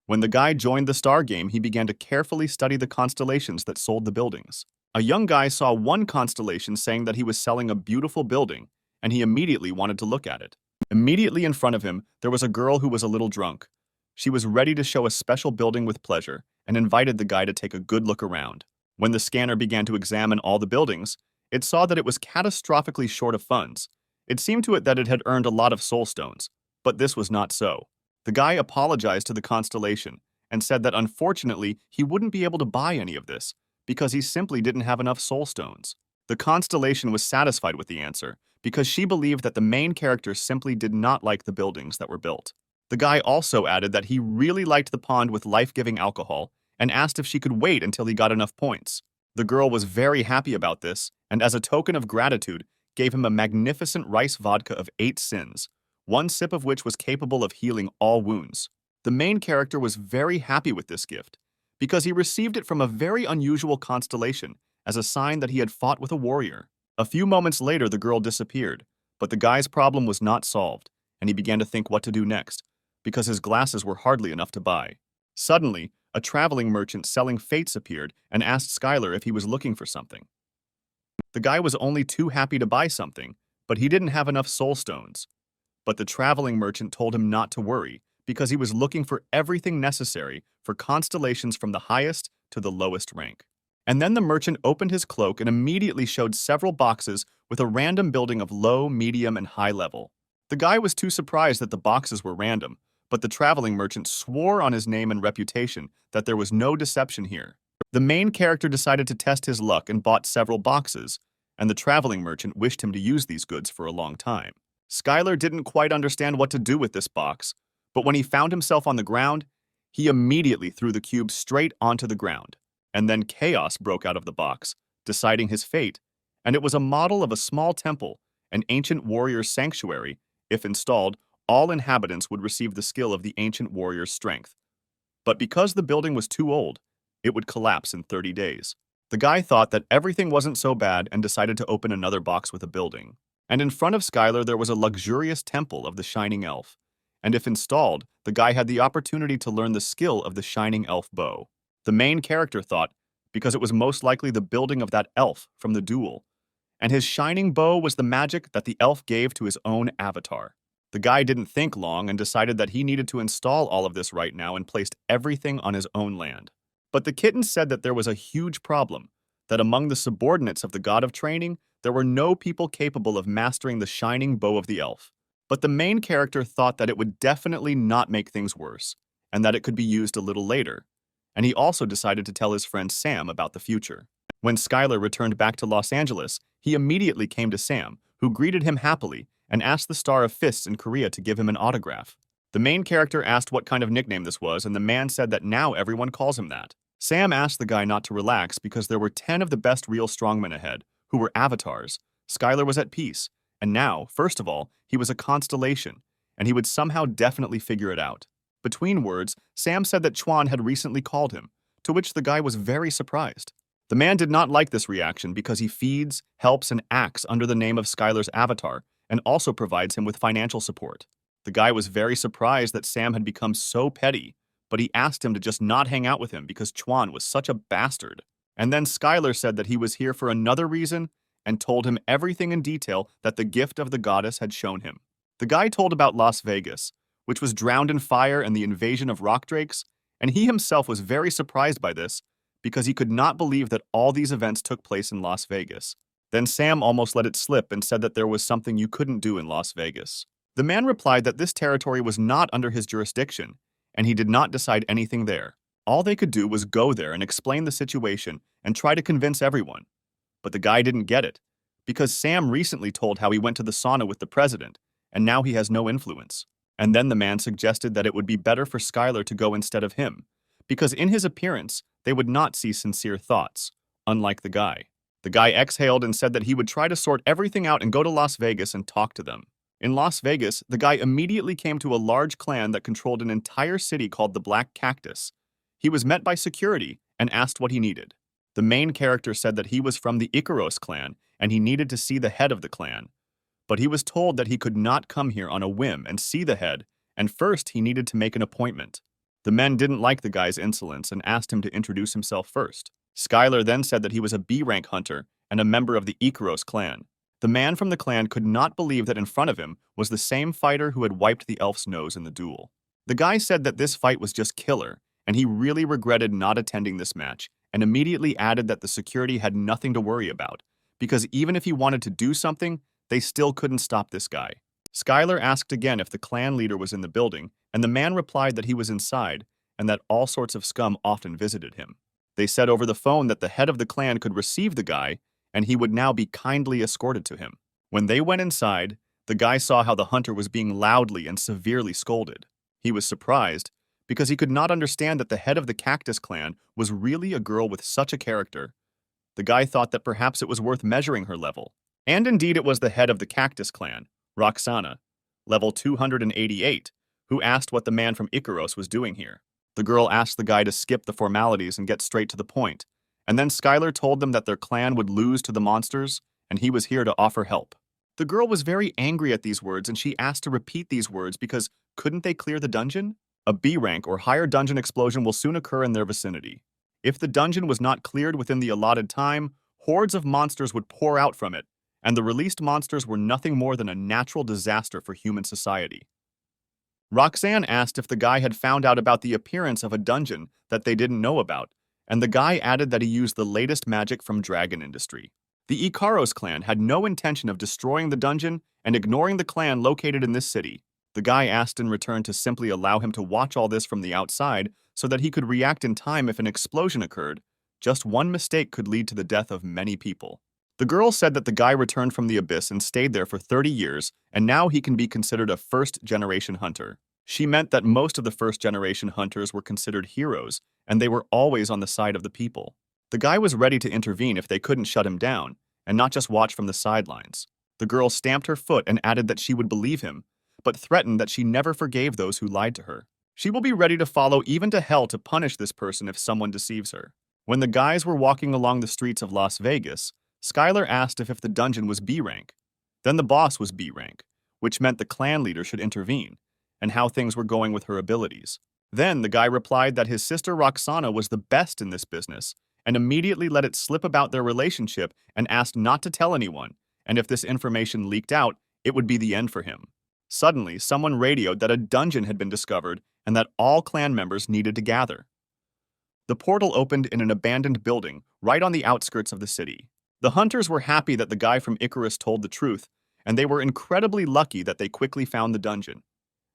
When the guy joined the Star Game, he began to carefully study the constellations that sold the buildings. A young guy saw one constellation saying that he was selling a beautiful building, and he immediately wanted to look at it. Immediately in front of him, there was a girl who was a little drunk. She was ready to show a special building with pleasure and invited the guy to take a good look around. When the scanner began to examine all the buildings, it saw that it was catastrophically short of funds. It seemed to it that it had earned a lot of soul stones, but this was not so. The guy apologized to the constellation and said that unfortunately he wouldn't be able to buy any of this because he simply didn't have enough soul stones. The constellation was satisfied with the answer because she believed that the main character simply did not like the buildings that were built. The guy also added that he really liked the pond with life-giving alcohol and asked if she could wait until he got enough points. The girl was very happy about this and as a token of gratitude gave him a magnificent rice vodka of 8 sins, one sip of which was capable of healing all wounds. The main character was very happy with this gift because he received it from a very unusual constellation as a sign that he had fought with a warrior. A few moments later, the girl disappeared, but the guy's problem was not solved, and he began to think what to do next, because his glasses were hardly enough to buy. Suddenly, a traveling merchant selling fates appeared and asked Skylar if he was looking for something. The guy was only too happy to buy something, but he didn't have enough soul stones. But the traveling merchant told him not to worry, because he was looking for everything necessary for constellations from the highest to the lowest rank. And then the merchant opened his cloak and immediately showed several boxes with a random building of low, medium, and high level. The guy was too surprised that the boxes were random, but the traveling merchant swore on his name and reputation that there was no deception here. The main character decided to test his luck and bought several boxes, and the traveling merchant wished him to use these goods for a long time. Skylar didn't quite understand what to do with this box, but when he found himself on the ground, he immediately threw the cube straight onto the ground. And then chaos broke out of the box, deciding his fate, and it was a model of a small temple, an ancient warrior's sanctuary. If installed, all inhabitants would receive the skill of the ancient warrior's strength. But because the building was too old, it would collapse in 30 days. The guy thought that everything wasn't so bad and decided to open another box with a building. And in front of Skylar there was a luxurious temple of the Shining Elf. And if installed, the guy had the opportunity to learn the skill of the Shining Elf bow. The main character thought, because it was most likely the building of that elf from the duel, and his shining bow was the magic that the elf gave to his own avatar. The guy didn't think long and decided that he needed to install all of this right now and placed everything on his own land. But the kitten said that there was a huge problem, that among the subordinates of the god of training, there were no people capable of mastering the shining bow of the elf. But the main character thought that it would definitely not make things worse, and that it could be used a little later. And he also decided to tell his friend Sam about the future. When Skylar returned back to Los Angeles, he immediately came to Sam, who greeted him happily and asked the Star of Fists in Korea to give him an autograph. The main character asked what kind of nickname this was, and the man said that now everyone calls him that. Sam asked the guy not to relax because there were 10 of the best real strongmen ahead, who were avatars. Skylar was at peace, and now, first of all, he was a constellation, and he would somehow definitely figure it out. Between words, Sam said that Chuan had recently called him, to which the guy was very surprised. The man did not like this reaction because he feeds, helps, and acts under the name of Skylar's avatar, and also provides him with financial support. The guy was very surprised that Sam had become so petty, but he asked him to just not hang out with him because Chuan was such a bastard. And then Skylar said that he was here for another reason and told him everything in detail that the gift of the goddess had shown him. The guy told about Las Vegas, which was drowned in fire and the invasion of rock drakes, and he himself was very surprised by this because he could not believe that all these events took place in Las Vegas. Then Sam almost let it slip and said that there was something you couldn't do in Las Vegas. The man replied that this territory was not under his jurisdiction, and he did not decide anything there. All they could do was go there and explain the situation and try to convince everyone. But the guy didn't get it, because Sam recently told how he went to the sauna with the president, and now he has no influence. And then the man suggested that it would be better for Skylar to go instead of him, because in his appearance, they would not see sincere thoughts, unlike the guy. The guy exhaled and said that he would try to sort everything out and go to Las Vegas and talk to them. In Las Vegas, the guy immediately came to a large clan that controlled an entire city called the Black Cactus. He was met by security and asked what he needed. The main character said that he was from the Icaros clan and he needed to see the head of the clan. But he was told that he could not come here on a whim and see the head, and first he needed to make an appointment. The men didn't like the guy's insolence and asked him to introduce himself first. Skylar then said that he was a B-rank hunter and a member of the Icaros clan. The man from the clan could not believe that in front of him was the same fighter who had wiped the elf's nose in the duel. The guy said that this fight was just killer, and he really regretted not attending this match, and immediately added that the security had nothing to worry about, because even if he wanted to do something, they still couldn't stop this guy. Skylar asked again if the clan leader was in the building, and the man replied that he was inside, and that all sorts of scum often visited him. They said over the phone that the head of the clan could receive the guy, and he would now be kindly escorted to him. When they went inside, the guy saw how the hunter was being loudly and severely scolded. He was surprised, because he could not understand that the head of the Cactus clan was really a girl with such a character. The guy thought that perhaps it was worth measuring her level. And indeed it was the head of the Cactus clan, Roxana, level 288, who asked what the man from Icaros was doing here. The girl asked the guy to skip the formalities and get straight to the point, and then Skylar told them that their clan would lose to the monsters, and he was here to offer help. The girl was very angry at these words, and she asked to repeat these words because couldn't they clear the dungeon? A B rank or higher dungeon explosion will soon occur in their vicinity. If the dungeon was not cleared within the allotted time, hordes of monsters would pour out from it, and the released monsters were nothing more than a natural disaster for human society. Roxanne asked if the guy had found out about the appearance of a dungeon that they didn't know about, and the guy added that he used the latest magic from Dragon Industry. The Ikaros clan had no intention of destroying the dungeon and ignoring the clan located in this city. The guy asked in return to simply allow him to watch all this from the outside so that he could react in time if an explosion occurred. Just one mistake could lead to the death of many people. The girl said that the guy returned from the abyss and stayed there for 30 years, and now he can be considered a first-generation hunter. She meant that most of the first-generation hunters were considered heroes, and they were always on the side of the people. The guy was ready to intervene if they couldn't shut him down, and not just watch from the sidelines. The girl stamped her foot and added that she would believe him, but threatened that she never forgave those who lied to her. She will be ready to follow even to hell to punish this person if someone deceives her. When the guys were walking along the streets of Las Vegas, Skylar asked if the dungeon was B rank. Then the boss was B rank, which meant the clan leader should intervene, and how things were going with her abilities. Then the guy replied that his sister Roxana was the best in this business, and immediately let it slip about their relationship and asked not to tell anyone, and if this information leaked out, it would be the end for him. Suddenly, someone radioed that a dungeon had been discovered and that all clan members needed to gather. The portal opened in an abandoned building right on the outskirts of the city. The hunters were happy that the guy from Icarus told the truth, and they were incredibly lucky that they quickly found the dungeon.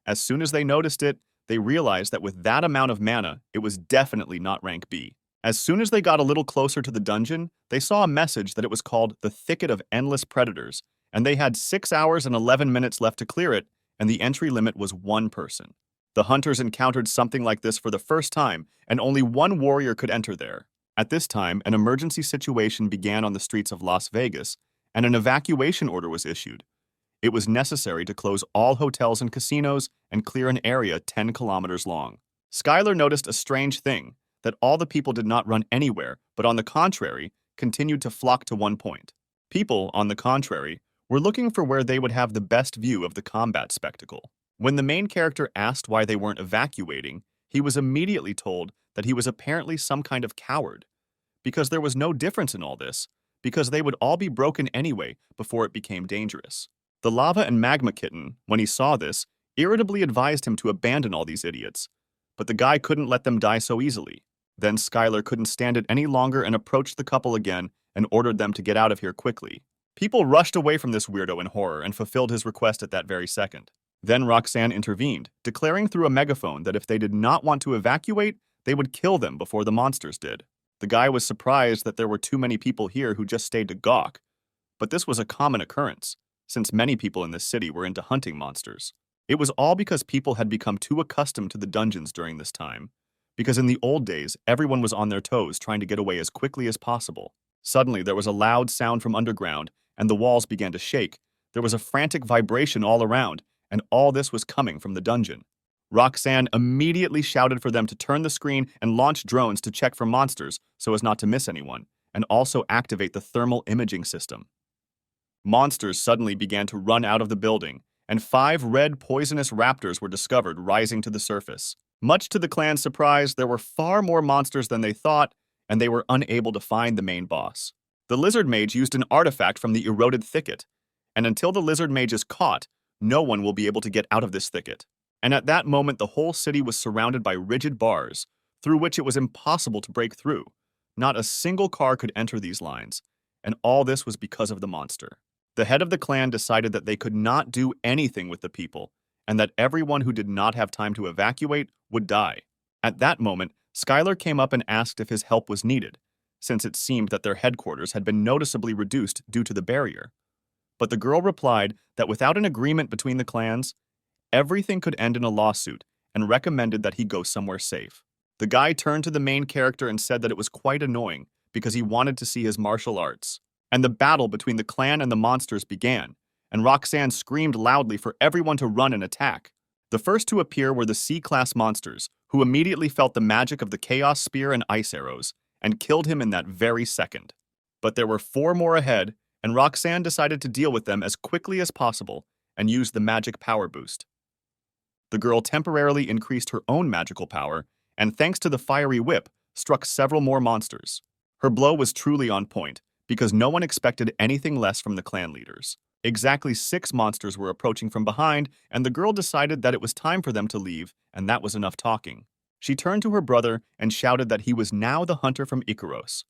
As soon as they noticed it, they realized that with that amount of mana, it was definitely not rank B. As soon as they got a little closer to the dungeon, they saw a message that it was called the Thicket of Endless Predators, and they had 6 hours and 11 minutes left to clear it, and the entry limit was 1 person. The hunters encountered something like this for the first time, and only one warrior could enter there. At this time, an emergency situation began on the streets of Las Vegas, and an evacuation order was issued. It was necessary to close all hotels and casinos and clear an area 10 kilometers long. Skylar noticed a strange thing, that all the people did not run anywhere, but on the contrary, continued to flock to one point. People, on the contrary, were looking for where they would have the best view of the combat spectacle. When the main character asked why they weren't evacuating, he was immediately told that he was apparently some kind of coward, because there was no difference in all this, because they would all be broken anyway before it became dangerous. The lava and magma kitten, when he saw this, irritably advised him to abandon all these idiots, but the guy couldn't let them die so easily. Then Skylar couldn't stand it any longer and approached the couple again and ordered them to get out of here quickly. People rushed away from this weirdo in horror and fulfilled his request at that very second. Then Roxanne intervened, declaring through a megaphone that if they did not want to evacuate, they would kill them before the monsters did. The guy was surprised that there were too many people here who just stayed to gawk, but this was a common occurrence, since many people in this city were into hunting monsters. It was all because people had become too accustomed to the dungeons during this time, because in the old days, everyone was on their toes trying to get away as quickly as possible. Suddenly, there was a loud sound from underground, and the walls began to shake. There was a frantic vibration all around, and all this was coming from the dungeon. Roxanne immediately shouted for them to turn the screen and launch drones to check for monsters so as not to miss anyone, and also activate the thermal imaging system. Monsters suddenly began to run out of the building, and 5 red poisonous raptors were discovered rising to the surface. Much to the clan's surprise, there were far more monsters than they thought, and they were unable to find the main boss. The lizard mage used an artifact from the eroded thicket, and until the lizard mage is caught, no one will be able to get out of this thicket. And at that moment, the whole city was surrounded by rigid bars, through which it was impossible to break through. Not a single car could enter these lines, and all this was because of the monster. The head of the clan decided that they could not do anything with the people, and that everyone who did not have time to evacuate would die. At that moment, Skylar came up and asked if his help was needed, since it seemed that their headquarters had been noticeably reduced due to the barrier. But the girl replied that without an agreement between the clans, everything could end in a lawsuit, and recommended that he go somewhere safe. The guy turned to the main character and said that it was quite annoying because he wanted to see his martial arts. And the battle between the clan and the monsters began, and Roxanne screamed loudly for everyone to run and attack. The first to appear were the C-class monsters, who immediately felt the magic of the Chaos Spear and Ice Arrows, and killed him in that very second. But there were 4 more ahead, and Roxanne decided to deal with them as quickly as possible and use the magic power boost. The girl temporarily increased her own magical power, and thanks to the fiery whip, struck several more monsters. Her blow was truly on point, because no one expected anything less from the clan leaders. Exactly 6 monsters were approaching from behind, and the girl decided that it was time for them to leave, and that was enough talking. She turned to her brother and shouted that he was now the hunter from Icaros.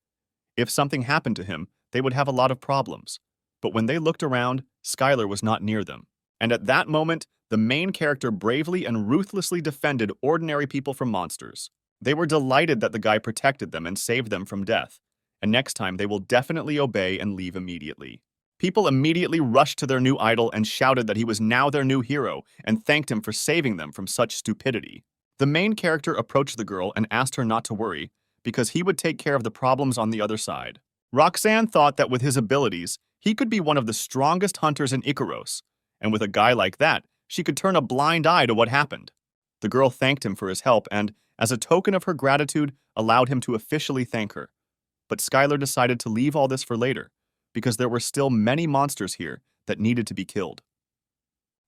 If something happened to him, they would have a lot of problems. But when they looked around, Skylar was not near them. And at that moment, the main character bravely and ruthlessly defended ordinary people from monsters. They were delighted that the guy protected them and saved them from death, and next time they will definitely obey and leave immediately. People immediately rushed to their new idol and shouted that he was now their new hero and thanked him for saving them from such stupidity. The main character approached the girl and asked her not to worry, because he would take care of the problems on the other side. Roxanne thought that with his abilities, he could be one of the strongest hunters in Icaros, and with a guy like that, she could turn a blind eye to what happened. The girl thanked him for his help and, as a token of her gratitude, allowed him to officially thank her. But Skylar decided to leave all this for later, because there were still many monsters here that needed to be killed.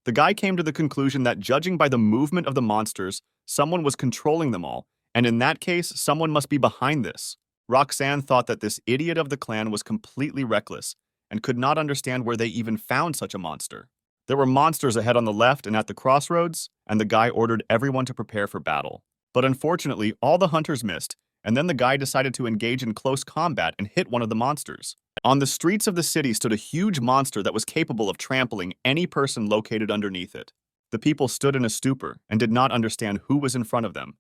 The guy came to the conclusion that judging by the movement of the monsters, someone was controlling them all, and in that case, someone must be behind this. Roxanne thought that this idiot of the clan was completely reckless and could not understand where they even found such a monster. There were monsters ahead on the left and at the crossroads, and the guy ordered everyone to prepare for battle. But unfortunately, all the hunters missed, and then the guy decided to engage in close combat and hit one of the monsters. On the streets of the city stood a huge monster that was capable of trampling any person located underneath it. The people stood in a stupor and did not understand who was in front of them,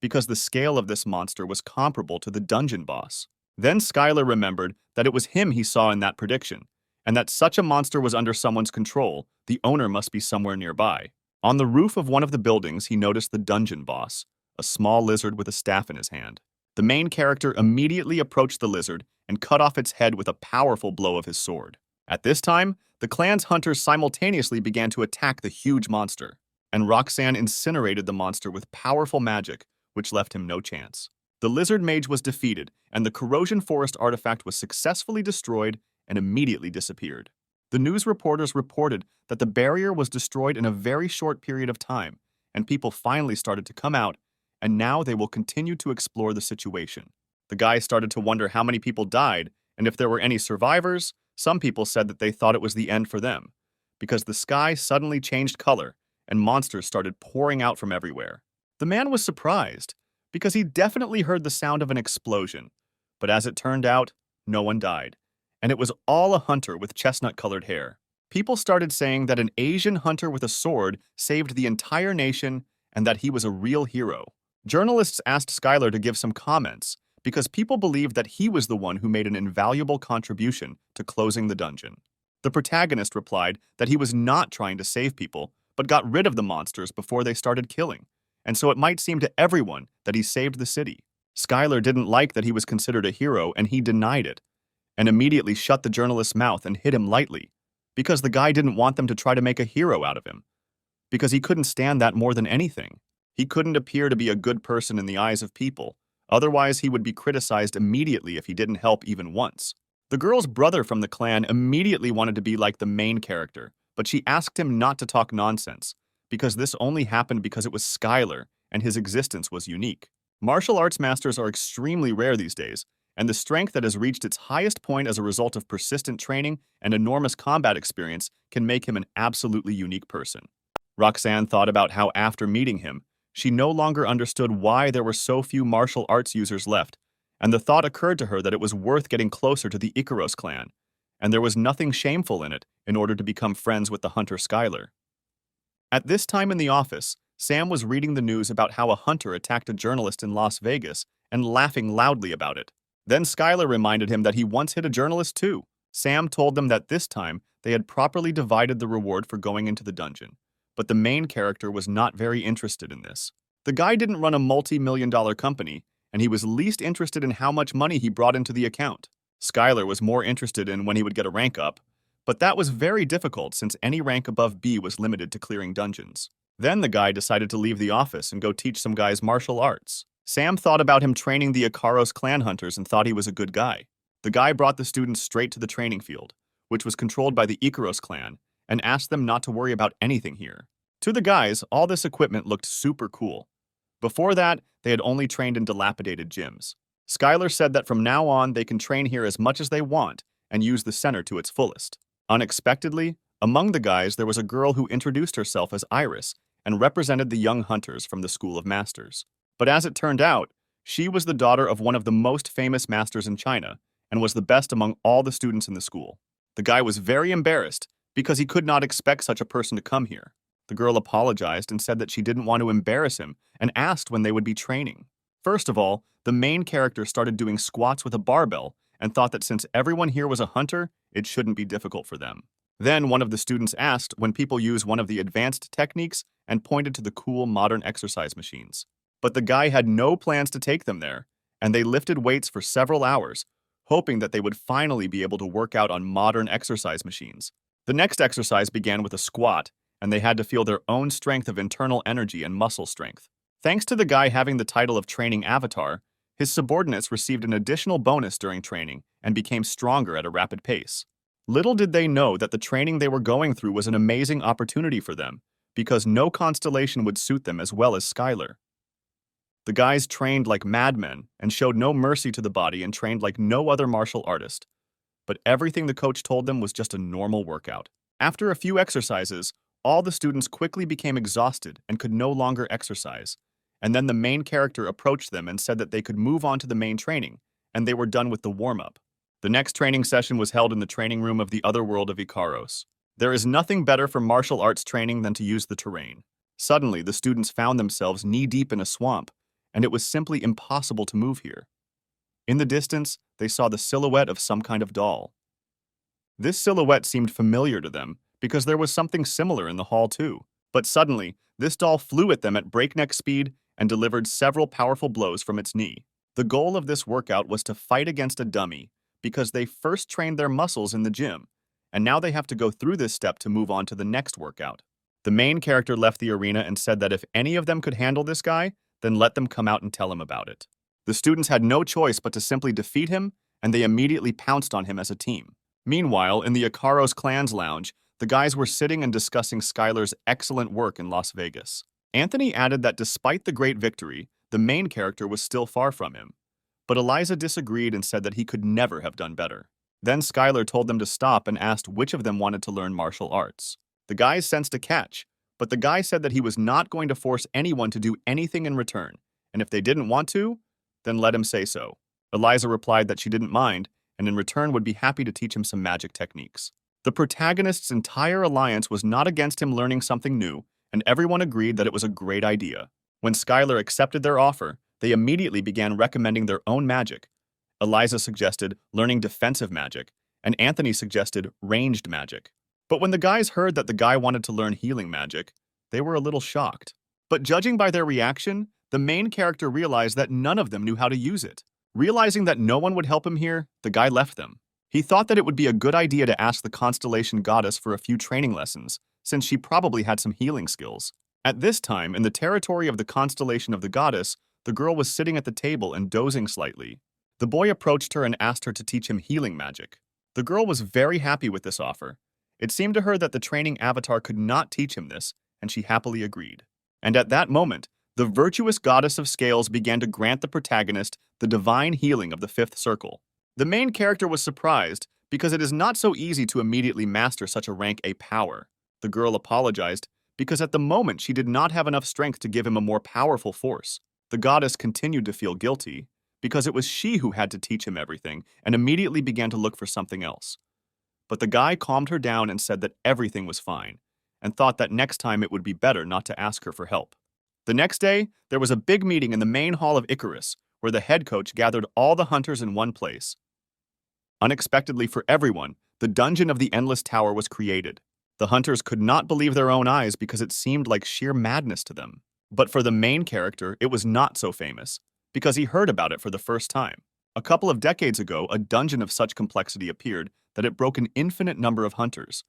because the scale of this monster was comparable to the dungeon boss. Then Skylar remembered that it was him he saw in that prediction, and that such a monster was under someone's control, the owner must be somewhere nearby. On the roof of one of the buildings, he noticed the dungeon boss, a small lizard with a staff in his hand. The main character immediately approached the lizard and cut off its head with a powerful blow of his sword. At this time, the clan's hunters simultaneously began to attack the huge monster, and Roxanne incinerated the monster with powerful magic, which left him no chance. The lizard mage was defeated, and the corrosion forest artifact was successfully destroyed and immediately disappeared. The news reporters reported that the barrier was destroyed in a very short period of time, and people finally started to come out, and now they will continue to explore the situation. The guy started to wonder how many people died, and if there were any survivors. Some people said that they thought it was the end for them, because the sky suddenly changed color, and monsters started pouring out from everywhere. The man was surprised, because he definitely heard the sound of an explosion, but as it turned out, no one died, and it was all a hunter with chestnut-colored hair. People started saying that an Asian hunter with a sword saved the entire nation and that he was a real hero. Journalists asked Skylar to give some comments, because people believed that he was the one who made an invaluable contribution to closing the dungeon. The protagonist replied that he was not trying to save people, but got rid of the monsters before they started killing, and so it might seem to everyone that he saved the city. Skylar didn't like that he was considered a hero, and he denied it, and immediately shut the journalist's mouth and hit him lightly, because the guy didn't want them to try to make a hero out of him, because he couldn't stand that more than anything. He couldn't appear to be a good person in the eyes of people. Otherwise, he would be criticized immediately if he didn't help even once. The girl's brother from the clan immediately wanted to be like the main character, but she asked him not to talk nonsense, because this only happened because it was Skylar, and his existence was unique. Martial arts masters are extremely rare these days, and the strength that has reached its highest point as a result of persistent training and enormous combat experience can make him an absolutely unique person. Roxanne thought about how after meeting him, she no longer understood why there were so few martial arts users left, and the thought occurred to her that it was worth getting closer to the Icaros clan, and there was nothing shameful in it in order to become friends with the hunter Skylar. At this time in the office, Sam was reading the news about how a hunter attacked a journalist in Las Vegas and laughing loudly about it. Then Skylar reminded him that he once hit a journalist too. Sam told them that this time they had properly divided the reward for going into the dungeon, but the main character was not very interested in this. The guy didn't run a multi-million-dollar company, and he was least interested in how much money he brought into the account. Skylar was more interested in when he would get a rank up, but that was very difficult since any rank above B was limited to clearing dungeons. Then the guy decided to leave the office and go teach some guys martial arts. Sam thought about him training the Icaros clan hunters and thought he was a good guy. The guy brought the students straight to the training field, which was controlled by the Icaros clan, and asked them not to worry about anything here. To the guys, all this equipment looked super cool. Before that, they had only trained in dilapidated gyms. Skylar said that from now on, they can train here as much as they want and use the center to its fullest. Unexpectedly, among the guys, there was a girl who introduced herself as Iris and represented the young hunters from the School of Masters. But as it turned out, she was the daughter of one of the most famous masters in China and was the best among all the students in the school. The guy was very embarrassed because he could not expect such a person to come here. The girl apologized and said that she didn't want to embarrass him and asked when they would be training. First of all, the main character started doing squats with a barbell and thought that since everyone here was a hunter, it shouldn't be difficult for them. Then one of the students asked when people use one of the advanced techniques and pointed to the cool modern exercise machines. But the guy had no plans to take them there, and they lifted weights for several hours, hoping that they would finally be able to work out on modern exercise machines. The next exercise began with a squat, and they had to feel their own strength of internal energy and muscle strength. Thanks to the guy having the title of training avatar, his subordinates received an additional bonus during training and became stronger at a rapid pace. Little did they know that the training they were going through was an amazing opportunity for them, because no constellation would suit them as well as Skylar. The guys trained like madmen and showed no mercy to the body and trained like no other martial artist. But everything the coach told them was just a normal workout. After a few exercises, all the students quickly became exhausted and could no longer exercise. And then the main character approached them and said that they could move on to the main training, and they were done with the warm-up. The next training session was held in the training room of the other world of Ikaros. There is nothing better for martial arts training than to use the terrain. Suddenly, the students found themselves knee-deep in a swamp, and it was simply impossible to move here. In the distance, they saw the silhouette of some kind of doll. This silhouette seemed familiar to them because there was something similar in the hall too. But suddenly, this doll flew at them at breakneck speed and delivered several powerful blows from its knee. The goal of this workout was to fight against a dummy because they first trained their muscles in the gym, and now they have to go through this step to move on to the next workout. The main character left the arena and said that if any of them could handle this guy, then let them come out and tell him about it. The students had no choice but to simply defeat him, and they immediately pounced on him as a team. Meanwhile, in the Ikaros Clans Lounge, the guys were sitting and discussing Skylar's excellent work in Las Vegas. Anthony added that despite the great victory, the main character was still far from him. But Eliza disagreed and said that he could never have done better. Then Skylar told them to stop and asked which of them wanted to learn martial arts. The guys sensed a catch, but the guy said that he was not going to force anyone to do anything in return, and if they didn't want to, then let him say so. Eliza replied that she didn't mind, and in return would be happy to teach him some magic techniques. The protagonist's entire alliance was not against him learning something new, and everyone agreed that it was a great idea. When Skylar accepted their offer, they immediately began recommending their own magic. Eliza suggested learning defensive magic, and Anthony suggested ranged magic. But when the guys heard that the guy wanted to learn healing magic, they were a little shocked. But judging by their reaction, the main character realized that none of them knew how to use it. Realizing that no one would help him here, the guy left them. He thought that it would be a good idea to ask the constellation goddess for a few training lessons, since she probably had some healing skills. At this time, in the territory of the constellation of the goddess, the girl was sitting at the table and dozing slightly. The boy approached her and asked her to teach him healing magic. The girl was very happy with this offer. It seemed to her that the training avatar could not teach him this, and she happily agreed. And at that moment, the virtuous goddess of scales began to grant the protagonist the divine healing of the fifth circle. The main character was surprised because it is not so easy to immediately master such a rank A power. The girl apologized because at the moment she did not have enough strength to give him a more powerful force. The goddess continued to feel guilty because it was she who had to teach him everything and immediately began to look for something else. But the guy calmed her down and said that everything was fine and thought that next time it would be better not to ask her for help. The next day, there was a big meeting in the main hall of Icarus where the head coach gathered all the hunters in one place. Unexpectedly for everyone, the dungeon of the Endless Tower was created. The hunters could not believe their own eyes because it seemed like sheer madness to them. But for the main character, it was not so famous, because he heard about it for the first time. A couple of decades ago, a dungeon of such complexity appeared that it broke an infinite number of hunters.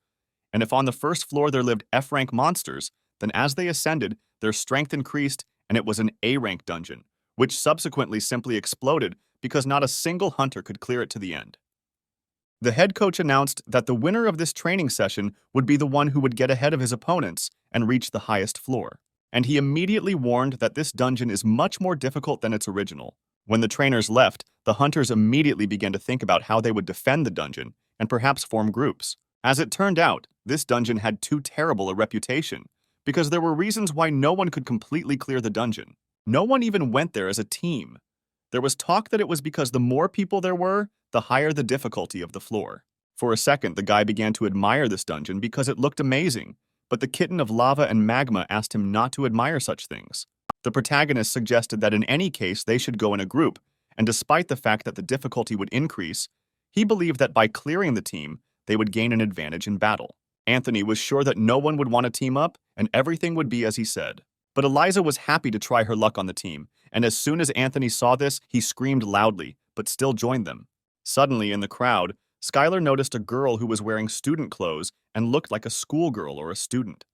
And if on the first floor there lived F-rank monsters, then as they ascended, their strength increased and it was an A-rank dungeon, which subsequently simply exploded because not a single hunter could clear it to the end. The head coach announced that the winner of this training session would be the one who would get ahead of his opponents and reach the highest floor. And he immediately warned that this dungeon is much more difficult than its original. When the trainers left, the hunters immediately began to think about how they would defend the dungeon and perhaps form groups. As it turned out, this dungeon had too terrible a reputation because there were reasons why no one could completely clear the dungeon. No one even went there as a team. There was talk that it was because the more people there were, the higher the difficulty of the floor. For a second, the guy began to admire this dungeon because it looked amazing, but the kitten of lava and magma asked him not to admire such things. The protagonist suggested that in any case they should go in a group, and despite the fact that the difficulty would increase, he believed that by clearing the team, they would gain an advantage in battle. Anthony was sure that no one would want to team up, and everything would be as he said. But Eliza was happy to try her luck on the team, and as soon as Anthony saw this, he screamed loudly, but still joined them. Suddenly, in the crowd, Skylar noticed a girl who was wearing student clothes and looked like a schoolgirl or a student.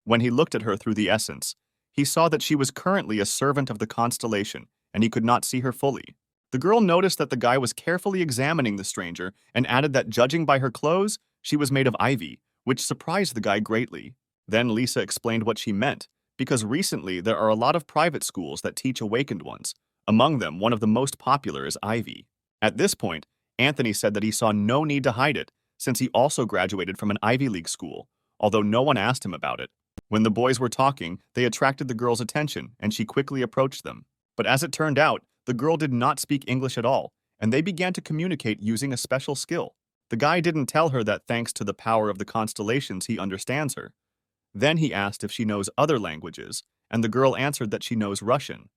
When he looked at her through the essence, he saw that she was currently a servant of the constellation, and he could not see her fully. The girl noticed that the guy was carefully examining the stranger and added that judging by her clothes, she was made of ivy, which surprised the guy greatly. Then Lisa explained what she meant, because recently there are a lot of private schools that teach awakened ones. Among them, one of the most popular is Ivy. At this point, Anthony said that he saw no need to hide it, since he also graduated from an Ivy League school, although no one asked him about it. When the boys were talking, they attracted the girl's attention, and she quickly approached them. But as it turned out, the girl did not speak English at all, and they began to communicate using a special skill. The guy didn't tell her that thanks to the power of the constellations he understands her. Then he asked if she knows other languages, and the girl answered that she knows Russian.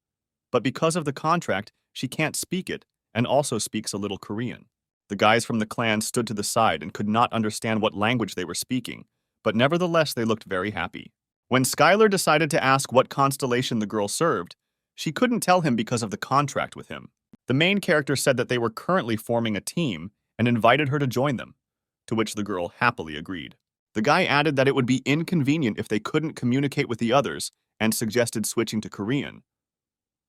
But because of the contract, she can't speak it, and also speaks a little Korean. The guys from the clan stood to the side and could not understand what language they were speaking, but nevertheless they looked very happy. When Skylar decided to ask what constellation the girl served, she couldn't tell him because of the contract with him. The main character said that they were currently forming a team and invited her to join them, to which the girl happily agreed. The guy added that it would be inconvenient if they couldn't communicate with the others and suggested switching to Korean.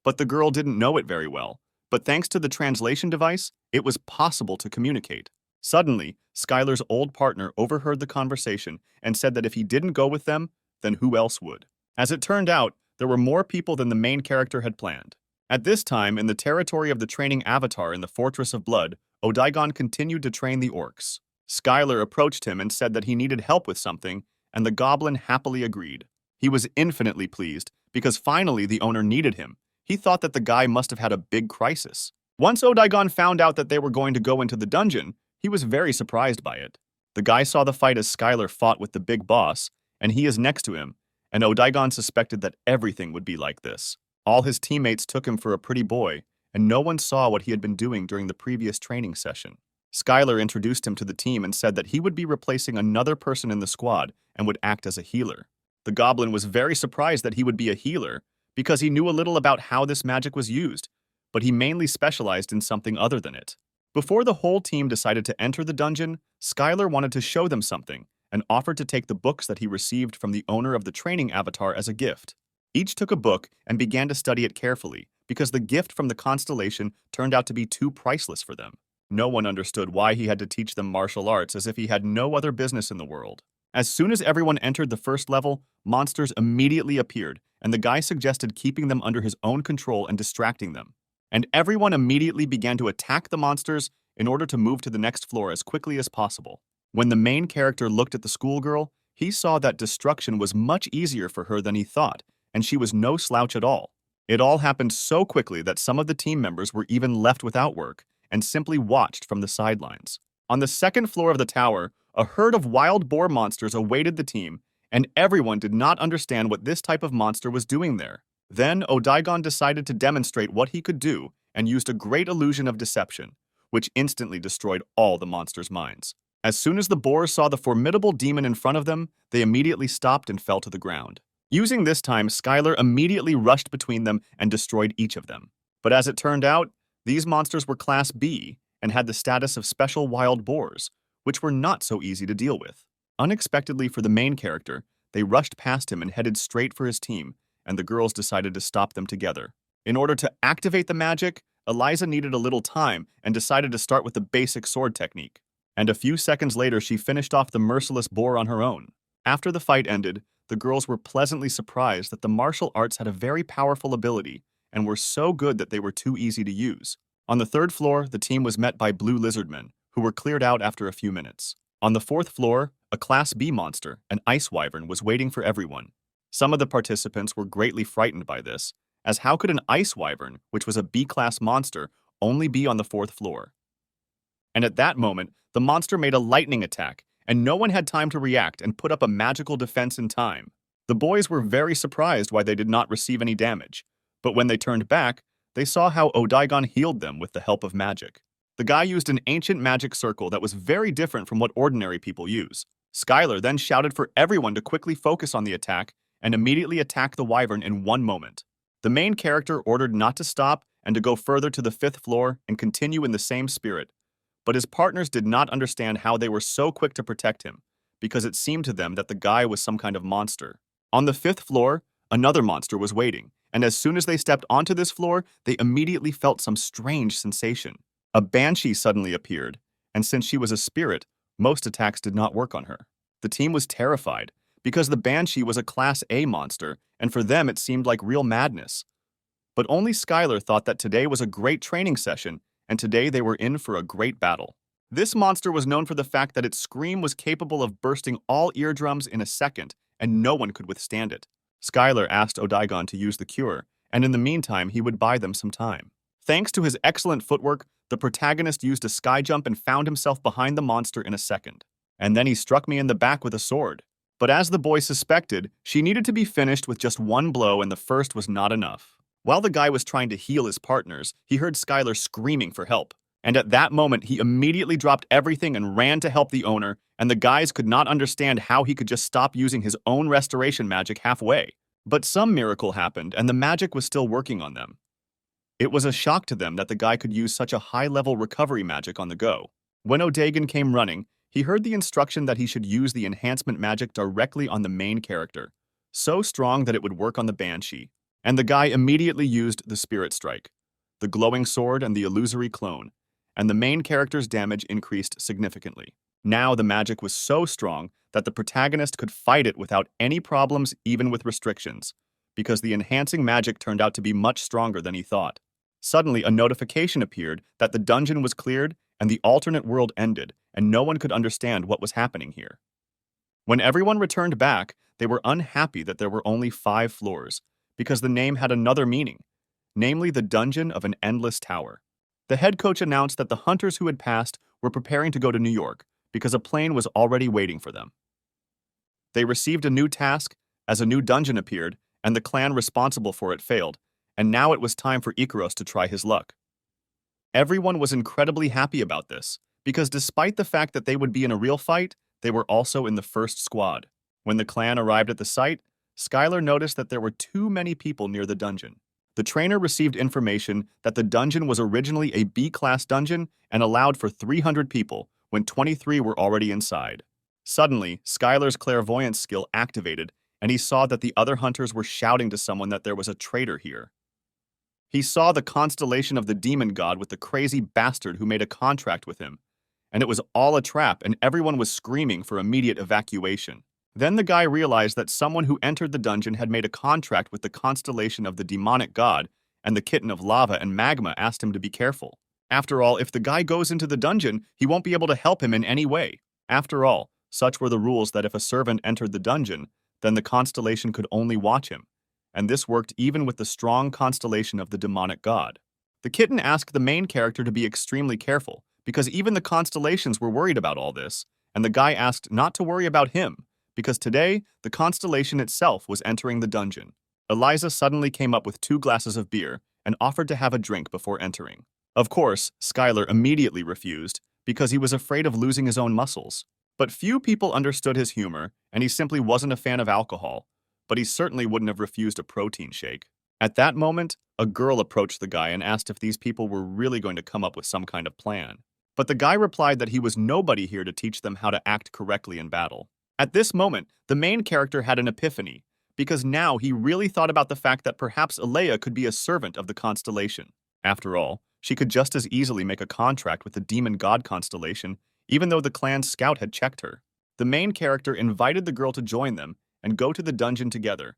But the girl didn't know it very well, but thanks to the translation device, it was possible to communicate. Suddenly, Skylar's old partner overheard the conversation and said that if he didn't go with them, then who else would? As it turned out, there were more people than the main character had planned. At this time, in the territory of the training avatar in the Fortress of Blood, Odaigon continued to train the orcs. Skylar approached him and said that he needed help with something, and the goblin happily agreed. He was infinitely pleased, because finally the owner needed him. He thought that the guy must have had a big crisis. Once Odaigon found out that they were going to go into the dungeon, he was very surprised by it. The guy saw the fight as Skylar fought with the big boss, and he is next to him, and Odaigon suspected that everything would be like this. All his teammates took him for a pretty boy, and no one saw what he had been doing during the previous training session. Skylar introduced him to the team and said that he would be replacing another person in the squad and would act as a healer. The goblin was very surprised that he would be a healer, because he knew a little about how this magic was used, but he mainly specialized in something other than it. Before the whole team decided to enter the dungeon, Skylar wanted to show them something and offered to take the books that he received from the owner of the training avatar as a gift. Each took a book and began to study it carefully, because the gift from the constellation turned out to be too priceless for them. No one understood why he had to teach them martial arts as if he had no other business in the world. As soon as everyone entered the first level, monsters immediately appeared, and the guy suggested keeping them under his own control and distracting them. And everyone immediately began to attack the monsters in order to move to the next floor as quickly as possible. When the main character looked at the schoolgirl, he saw that destruction was much easier for her than he thought, and she was no slouch at all. It all happened so quickly that some of the team members were even left without work and simply watched from the sidelines. On the second floor of the tower, a herd of wild boar monsters awaited the team, and everyone did not understand what this type of monster was doing there. Then Odaigon decided to demonstrate what he could do and used a great illusion of deception, which instantly destroyed all the monsters' minds. As soon as the boars saw the formidable demon in front of them, they immediately stopped and fell to the ground. Using this time, Skylar immediately rushed between them and destroyed each of them. But as it turned out, these monsters were Class B and had the status of special wild boars, which were not so easy to deal with. Unexpectedly for the main character, they rushed past him and headed straight for his team, and the girls decided to stop them together. In order to activate the magic, Eliza needed a little time and decided to start with the basic sword technique. and a few seconds later she finished off the merciless boar on her own. After the fight ended, the girls were pleasantly surprised that the martial arts had a very powerful ability and were so good that they were too easy to use. On the third floor, the team was met by blue lizardmen, who were cleared out after a few minutes. On the fourth floor, a Class B monster, an ice wyvern, was waiting for everyone. Some of the participants were greatly frightened by this, as how could an ice wyvern, which was a B-class monster, only be on the fourth floor? And at that moment, the monster made a lightning attack, and no one had time to react and put up a magical defense in time. The boys were very surprised why they did not receive any damage, but when they turned back, they saw how Odaigon healed them with the help of magic. The guy used an ancient magic circle that was very different from what ordinary people use. Skylar then shouted for everyone to quickly focus on the attack and immediately attack the wyvern in one moment. The main character ordered not to stop and to go further to the fifth floor and continue in the same spirit, but his partners did not understand how they were so quick to protect him, because it seemed to them that the guy was some kind of monster. On the fifth floor, another monster was waiting, and as soon as they stepped onto this floor, they immediately felt some strange sensation. A banshee suddenly appeared, and since she was a spirit, most attacks did not work on her. The team was terrified, because the banshee was a Class A monster, and for them it seemed like real madness. But only Skylar thought that today was a great training session, and today they were in for a great battle. This monster was known for the fact that its scream was capable of bursting all eardrums in a second, and no one could withstand it. Skylar asked Odaigon to use the cure, and in the meantime he would buy them some time. Thanks to his excellent footwork, the protagonist used a sky jump and found himself behind the monster in a second. And then he struck me in the back with a sword. But as the boy suspected, she needed to be finished with just one blow, and the first was not enough. While the guy was trying to heal his partners, he heard Skylar screaming for help. And at that moment, he immediately dropped everything and ran to help the owner, and the guys could not understand how he could just stop using his own restoration magic halfway. But some miracle happened, and the magic was still working on them. It was a shock to them that the guy could use such a high-level recovery magic on the go. When Odaigon came running, he heard the instruction that he should use the enhancement magic directly on the main character, so strong that it would work on the banshee. And the guy immediately used the spirit strike, the glowing sword and the illusory clone, and the main character's damage increased significantly. Now the magic was so strong that the protagonist could fight it without any problems, even with restrictions, because the enhancing magic turned out to be much stronger than he thought. Suddenly, a notification appeared that the dungeon was cleared and the alternate world ended, and no one could understand what was happening here. When everyone returned back, they were unhappy that there were only 5 floors, because the name had another meaning, namely the Dungeon of an Endless Tower. The head coach announced that the hunters who had passed were preparing to go to New York, because a plane was already waiting for them. They received a new task as a new dungeon appeared, and the clan responsible for it failed, and now it was time for Ikaros to try his luck. Everyone was incredibly happy about this, because despite the fact that they would be in a real fight, they were also in the first squad. When the clan arrived at the site, Skylar noticed that there were too many people near the dungeon. The trainer received information that the dungeon was originally a B-class dungeon and allowed for 300 people, when 23 were already inside. Suddenly, Skylar's clairvoyance skill activated, and he saw that the other hunters were shouting to someone that there was a traitor here. He saw the constellation of the demon god with the crazy bastard who made a contract with him, and it was all a trap, and everyone was screaming for immediate evacuation. Then the guy realized that someone who entered the dungeon had made a contract with the constellation of the demonic god, and the kitten of lava and magma asked him to be careful. After all, if the guy goes into the dungeon, he won't be able to help him in any way. After all, such were the rules that if a servant entered the dungeon, then the constellation could only watch him, and this worked even with the strong constellation of the demonic god. The kitten asked the main character to be extremely careful, because even the constellations were worried about all this, and the guy asked not to worry about him, because today, the constellation itself was entering the dungeon. Eliza suddenly came up with 2 glasses of beer and offered to have a drink before entering. Of course, Skylar immediately refused, because he was afraid of losing his own muscles. But few people understood his humor, and he simply wasn't a fan of alcohol, but he certainly wouldn't have refused a protein shake. At that moment, a girl approached the guy and asked if these people were really going to come up with some kind of plan. But the guy replied that he was nobody here to teach them how to act correctly in battle. At this moment, the main character had an epiphany, because now he really thought about the fact that perhaps Alea could be a servant of the constellation. After all, she could just as easily make a contract with the demon god constellation, even though the clan's scout had checked her. The main character invited the girl to join them and go to the dungeon together,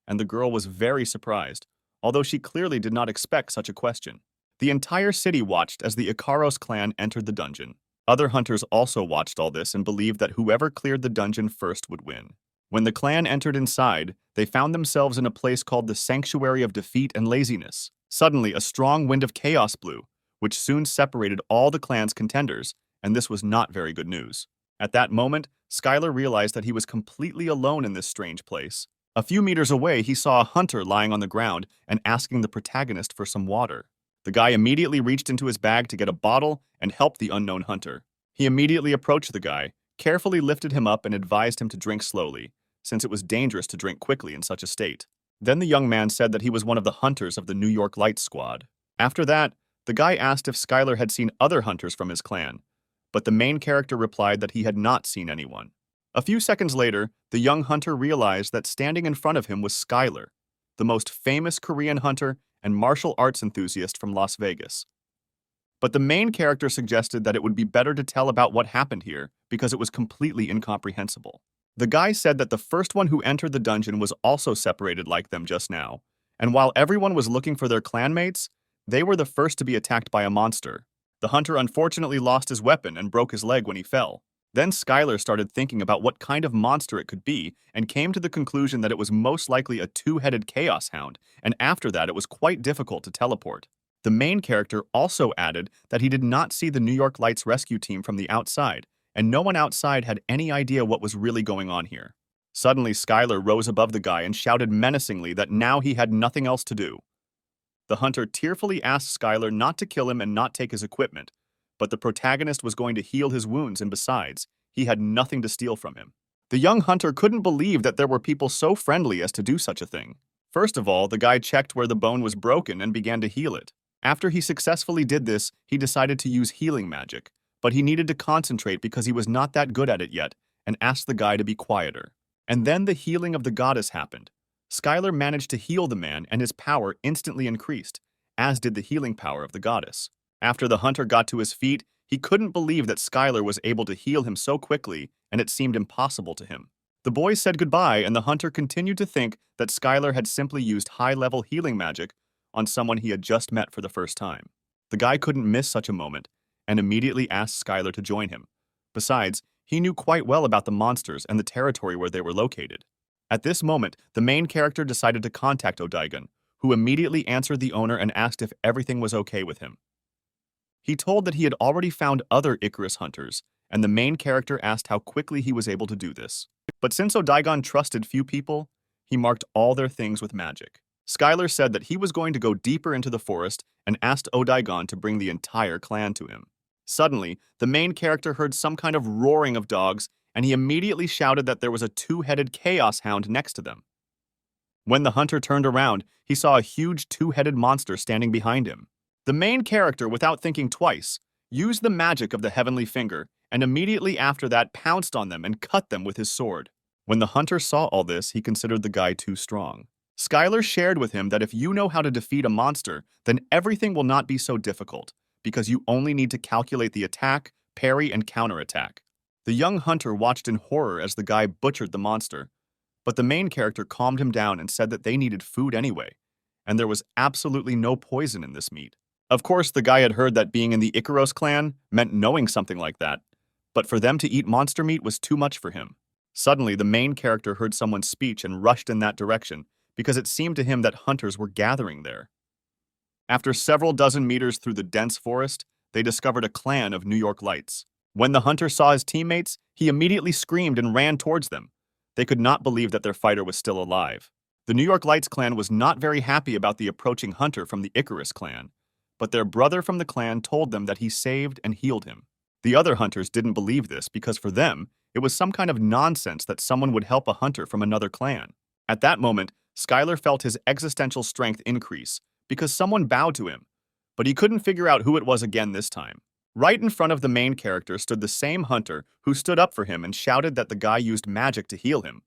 and the girl was very surprised, although she clearly did not expect such a question. The entire city watched as the Ikaros clan entered the dungeon. Other hunters also watched all this and believed that whoever cleared the dungeon first would win. When the clan entered inside, they found themselves in a place called the Sanctuary of Defeat and Laziness. Suddenly, a strong wind of chaos blew, which soon separated all the clan's contenders, and this was not very good news. At that moment, Skylar realized that he was completely alone in this strange place. A few meters away, he saw a hunter lying on the ground and asking the protagonist for some water. The guy immediately reached into his bag to get a bottle and helped the unknown hunter. He immediately approached the guy, carefully lifted him up and advised him to drink slowly, since it was dangerous to drink quickly in such a state. Then the young man said that he was one of the hunters of the New York Lights squad. After that, the guy asked if Skylar had seen other hunters from his clan, but the main character replied that he had not seen anyone. A few seconds later, the young hunter realized that standing in front of him was Skylar, the most famous Korean hunter and martial arts enthusiast from Las Vegas. But the main character suggested that it would be better to tell about what happened here because it was completely incomprehensible. The guy said that the first one who entered the dungeon was also separated like them just now, and while everyone was looking for their clanmates, they were the first to be attacked by a monster. The hunter unfortunately lost his weapon and broke his leg when he fell. Then Skylar started thinking about what kind of monster it could be and came to the conclusion that it was most likely a two-headed chaos hound, and after that it was quite difficult to teleport. The main character also added that he did not see the New York Lights rescue team from the outside, and no one outside had any idea what was really going on here. Suddenly, Skylar rose above the guy and shouted menacingly that now he had nothing else to do. The hunter tearfully asked Skylar not to kill him and not take his equipment, but the protagonist was going to heal his wounds, and besides, he had nothing to steal from him. The young hunter couldn't believe that there were people so friendly as to do such a thing. First of all, the guy checked where the bone was broken and began to heal it. After he successfully did this, he decided to use healing magic, but he needed to concentrate because he was not that good at it yet, and asked the guy to be quieter. And then the healing of the goddess happened. Skylar managed to heal the man, and his power instantly increased, as did the healing power of the goddess. After the hunter got to his feet, he couldn't believe that Skylar was able to heal him so quickly, and it seemed impossible to him. The boys said goodbye, and the hunter continued to think that Skylar had simply used high-level healing magic on someone he had just met for the first time. The guy couldn't miss such a moment, and immediately asked Skylar to join him. Besides, he knew quite well about the monsters and the territory where they were located. At this moment, the main character decided to contact Odaigon, who immediately answered the owner and asked if everything was okay with him. He told that he had already found other Icarus hunters, and the main character asked how quickly he was able to do this. But since Odaigon trusted few people, he marked all their things with magic. Skylar said that he was going to go deeper into the forest and asked Odaigon to bring the entire clan to him. Suddenly, the main character heard some kind of roaring of dogs, and he immediately shouted that there was a two-headed chaos hound next to them. When the hunter turned around, he saw a huge two-headed monster standing behind him. The main character, without thinking twice, used the magic of the heavenly finger, and immediately after that pounced on them and cut them with his sword. When the hunter saw all this, he considered the guy too strong. Skylar shared with him that if you know how to defeat a monster, then everything will not be so difficult, because you only need to calculate the attack, parry, and counterattack. The young hunter watched in horror as the guy butchered the monster, but the main character calmed him down and said that they needed food anyway, and there was absolutely no poison in this meat. Of course, the guy had heard that being in the Ikaros clan meant knowing something like that, but for them to eat monster meat was too much for him. Suddenly, the main character heard someone's speech and rushed in that direction, because it seemed to him that hunters were gathering there. After several dozen meters through the dense forest, they discovered a clan of New York Lights. When the hunter saw his teammates, he immediately screamed and ran towards them. They could not believe that their fighter was still alive. The New York Lights clan was not very happy about the approaching hunter from the Icarus clan, but their brother from the clan told them that he saved and healed him. The other hunters didn't believe this because for them, it was some kind of nonsense that someone would help a hunter from another clan. At that moment, Skylar felt his existential strength increase because someone bowed to him, but he couldn't figure out who it was again this time. Right in front of the main character stood the same hunter who stood up for him and shouted that the guy used magic to heal him,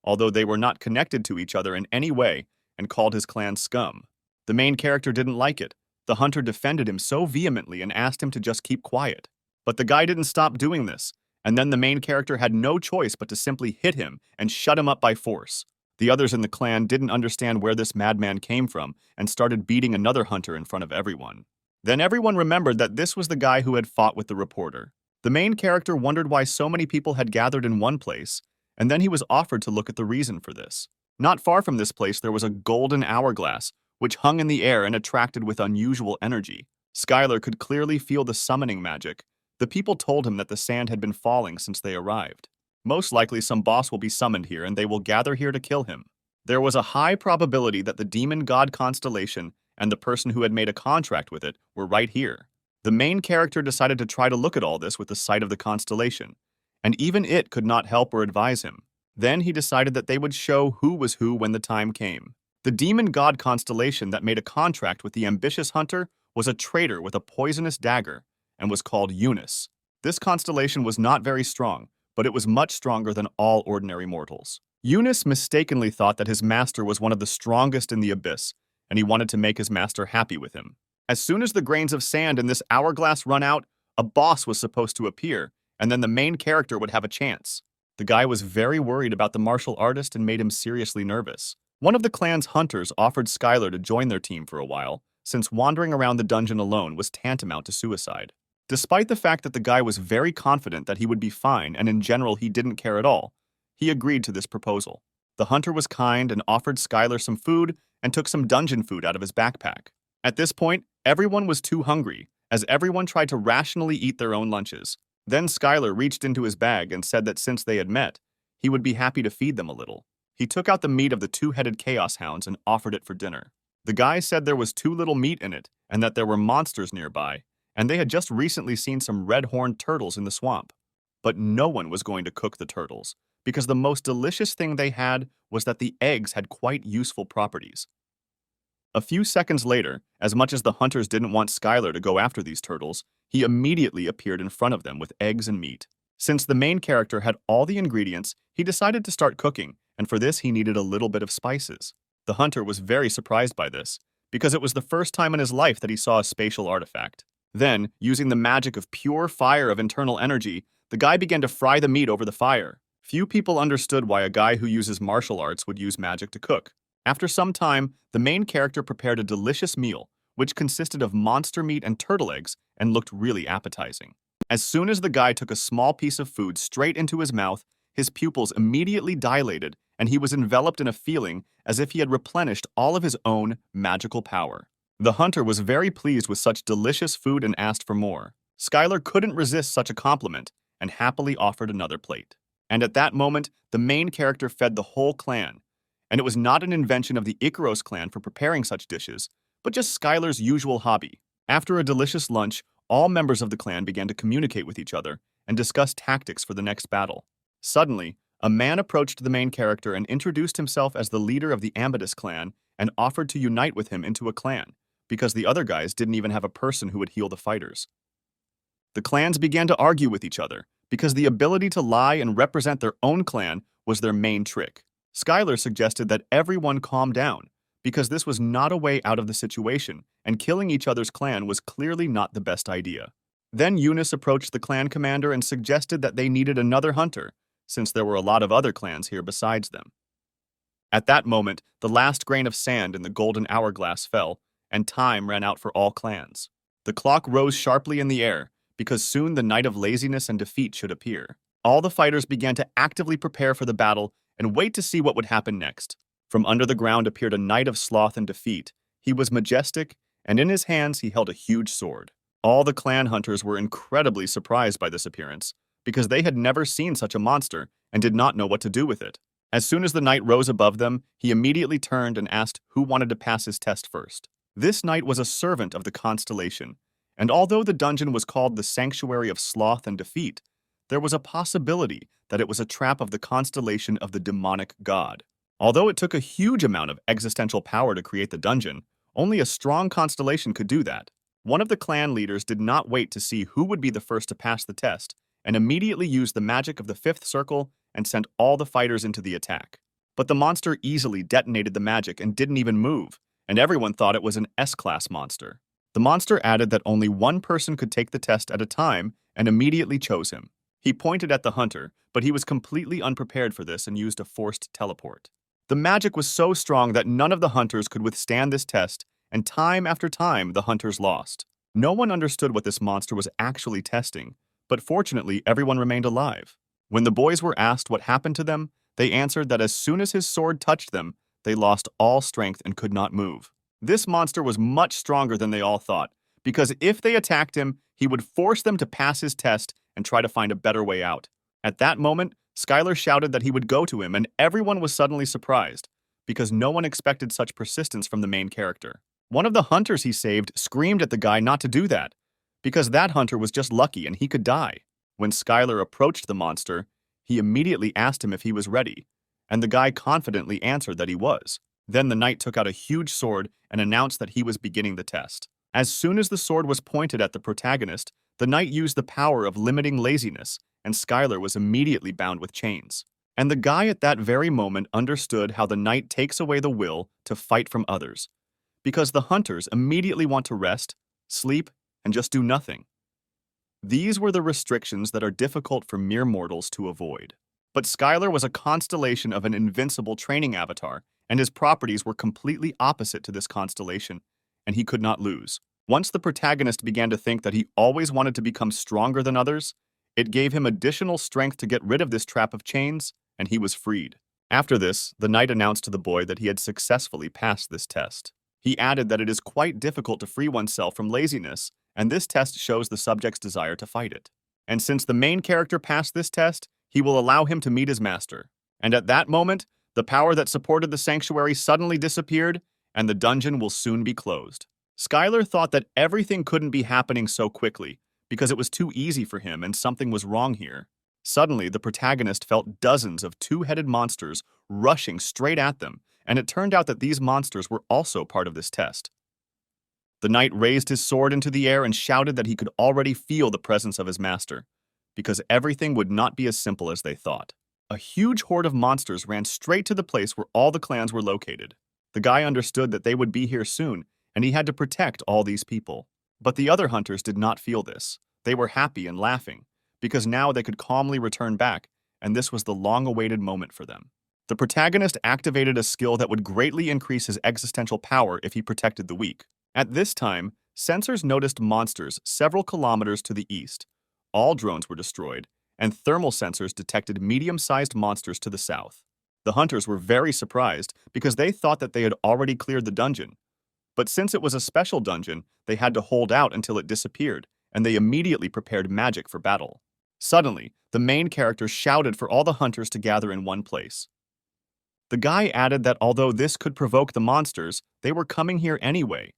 although they were not connected to each other in any way, and called his clan scum. The main character didn't like it. The hunter defended him so vehemently and asked him to just keep quiet. But the guy didn't stop doing this, and then the main character had no choice but to simply hit him and shut him up by force. The others in the clan didn't understand where this madman came from and started beating another hunter in front of everyone. Then everyone remembered that this was the guy who had fought with the reporter. The main character wondered why so many people had gathered in one place, and then he was offered to look at the reason for this. Not far from this place there was a golden hourglass, which hung in the air and attracted with unusual energy. Skylar could clearly feel the summoning magic. The people told him that the sand had been falling since they arrived. Most likely some boss will be summoned here and they will gather here to kill him. There was a high probability that the demon god constellation and the person who had made a contract with it were right here. The main character decided to try to look at all this with the sight of the constellation, and even it could not help or advise him. Then he decided that they would show who was who when the time came. The demon god constellation that made a contract with the ambitious hunter was a traitor with a poisonous dagger and was called Eunice. This constellation was not very strong, but it was much stronger than all ordinary mortals. Eunice mistakenly thought that his master was one of the strongest in the abyss, and he wanted to make his master happy with him. As soon as the grains of sand in this hourglass run out, a boss was supposed to appear, and then the main character would have a chance. The guy was very worried about the martial artist and made him seriously nervous. One of the clan's hunters offered Skylar to join their team for a while, since wandering around the dungeon alone was tantamount to suicide. Despite the fact that the guy was very confident that he would be fine and in general he didn't care at all, he agreed to this proposal. The hunter was kind and offered Skylar some food and took some dungeon food out of his backpack. At this point, everyone was too hungry, as everyone tried to rationally eat their own lunches. Then Skylar reached into his bag and said that since they had met, he would be happy to feed them a little. He took out the meat of the two-headed chaos hounds and offered it for dinner. The guy said there was too little meat in it and that there were monsters nearby, and they had just recently seen some red-horned turtles in the swamp. But no one was going to cook the turtles, because the most delicious thing they had was that the eggs had quite useful properties. A few seconds later, as much as the hunters didn't want Skylar to go after these turtles, he immediately appeared in front of them with eggs and meat. Since the main character had all the ingredients, he decided to start cooking, and for this he needed a little bit of spices. The hunter was very surprised by this, because it was the first time in his life that he saw a spatial artifact. Then, using the magic of pure fire of internal energy, the guy began to fry the meat over the fire. Few people understood why a guy who uses martial arts would use magic to cook. After some time, the main character prepared a delicious meal, which consisted of monster meat and turtle eggs and looked really appetizing. As soon as the guy took a small piece of food straight into his mouth, his pupils immediately dilated and he was enveloped in a feeling as if he had replenished all of his own magical power. The hunter was very pleased with such delicious food and asked for more. Skylar couldn't resist such a compliment and happily offered another plate. And at that moment, the main character fed the whole clan. And it was not an invention of the Icaros clan for preparing such dishes, but just Skylar's usual hobby. After a delicious lunch, all members of the clan began to communicate with each other and discuss tactics for the next battle. Suddenly, a man approached the main character and introduced himself as the leader of the Ambidus clan and offered to unite with him into a clan, because the other guys didn't even have a person who would heal the fighters. The clans began to argue with each other, because the ability to lie and represent their own clan was their main trick. Skylar suggested that everyone calm down, because this was not a way out of the situation, and killing each other's clan was clearly not the best idea. Then Eunice approached the clan commander and suggested that they needed another hunter, since there were a lot of other clans here besides them. At that moment, the last grain of sand in the golden hourglass fell, and time ran out for all clans. The clock rose sharply in the air, because soon the night of laziness and defeat should appear. All the fighters began to actively prepare for the battle and wait to see what would happen next. From under the ground appeared a knight of sloth and defeat. He was majestic, and in his hands he held a huge sword. All the clan hunters were incredibly surprised by this appearance, because they had never seen such a monster and did not know what to do with it. As soon as the knight rose above them, he immediately turned and asked who wanted to pass his test first. This knight was a servant of the constellation, and although the dungeon was called the Sanctuary of Sloth and Defeat, there was a possibility that it was a trap of the constellation of the demonic god. Although it took a huge amount of existential power to create the dungeon, only a strong constellation could do that. One of the clan leaders did not wait to see who would be the first to pass the test, and immediately used the magic of the fifth circle and sent all the fighters into the attack. But the monster easily detonated the magic and didn't even move, and everyone thought it was an S-class monster. The monster added that only one person could take the test at a time and immediately chose him. He pointed at the hunter, but he was completely unprepared for this and used a forced teleport. The magic was so strong that none of the hunters could withstand this test, and time after time the hunters lost. No one understood what this monster was actually testing, but fortunately everyone remained alive. When the boys were asked what happened to them, they answered that as soon as his sword touched them, they lost all strength and could not move. This monster was much stronger than they all thought, because if they attacked him, he would force them to pass his test and try to find a better way out. At that moment, Skylar shouted that he would go to him, and everyone was suddenly surprised, because no one expected such persistence from the main character. One of the hunters he saved screamed at the guy not to do that, because that hunter was just lucky and he could die. When Skylar approached the monster, he immediately asked him if he was ready, and the guy confidently answered that he was. Then the knight took out a huge sword and announced that he was beginning the test. As soon as the sword was pointed at the protagonist, the knight used the power of limiting laziness, and Skylar was immediately bound with chains. And the guy at that very moment understood how the knight takes away the will to fight from others, because the hunters immediately want to rest, sleep, and just do nothing. These were the restrictions that are difficult for mere mortals to avoid. But Skylar was a constellation of an invincible training avatar, and his properties were completely opposite to this constellation, and he could not lose. Once the protagonist began to think that he always wanted to become stronger than others, it gave him additional strength to get rid of this trap of chains, and he was freed. After this, the knight announced to the boy that he had successfully passed this test. He added that it is quite difficult to free oneself from laziness, and this test shows the subject's desire to fight it. And since the main character passed this test, he will allow him to meet his master. And at that moment, the power that supported the sanctuary suddenly disappeared, and the dungeon will soon be closed. Skylar thought that everything couldn't be happening so quickly, because it was too easy for him and something was wrong here. Suddenly, the protagonist felt dozens of two-headed monsters rushing straight at them, and it turned out that these monsters were also part of this test. The knight raised his sword into the air and shouted that he could already feel the presence of his master, because everything would not be as simple as they thought. A huge horde of monsters ran straight to the place where all the clans were located. The guy understood that they would be here soon, and he had to protect all these people. But the other hunters did not feel this. They were happy and laughing, because now they could calmly return back, and this was the long-awaited moment for them. The protagonist activated a skill that would greatly increase his existential power if he protected the weak. At this time, sensors noticed monsters several kilometers to the east. All drones were destroyed, and thermal sensors detected medium-sized monsters to the south. The hunters were very surprised because they thought that they had already cleared the dungeon. But since it was a special dungeon, they had to hold out until it disappeared, and they immediately prepared magic for battle. Suddenly, the main character shouted for all the hunters to gather in one place. The guy added that although this could provoke the monsters, they were coming here anyway,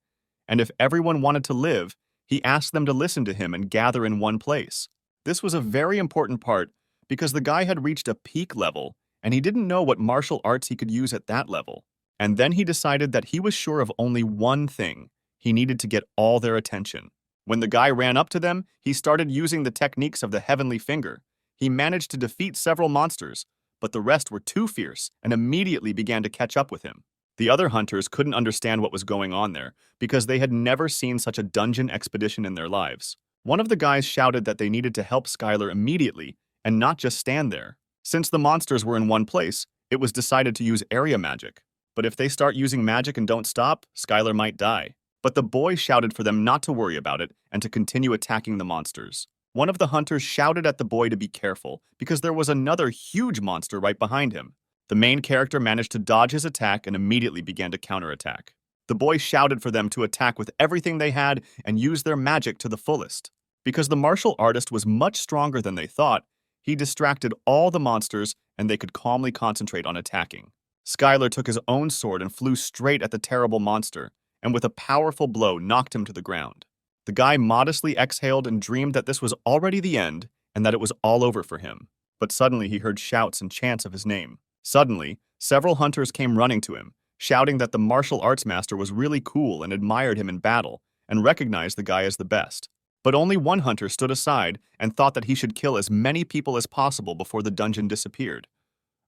and if everyone wanted to live, he asked them to listen to him and gather in one place. This was a very important part because the guy had reached a peak level, and he didn't know what martial arts he could use at that level. And then he decided that he was sure of only one thing. He needed to get all their attention. When the guy ran up to them, he started using the techniques of the heavenly finger. He managed to defeat several monsters, but the rest were too fierce and immediately began to catch up with him. The other hunters couldn't understand what was going on there because they had never seen such a dungeon expedition in their lives. One of the guys shouted that they needed to help Skylar immediately and not just stand there. Since the monsters were in one place, it was decided to use area magic. But if they start using magic and don't stop, Skylar might die. But the boy shouted for them not to worry about it and to continue attacking the monsters. One of the hunters shouted at the boy to be careful because there was another huge monster right behind him. The main character managed to dodge his attack and immediately began to counterattack. The boy shouted for them to attack with everything they had and use their magic to the fullest. Because the martial artist was much stronger than they thought, he distracted all the monsters and they could calmly concentrate on attacking. Skylar took his own sword and flew straight at the terrible monster, and with a powerful blow knocked him to the ground. The guy modestly exhaled and dreamed that this was already the end and that it was all over for him. But suddenly he heard shouts and chants of his name. Suddenly, several hunters came running to him, shouting that the martial arts master was really cool and admired him in battle and recognized the guy as the best. But only one hunter stood aside and thought that he should kill as many people as possible before the dungeon disappeared.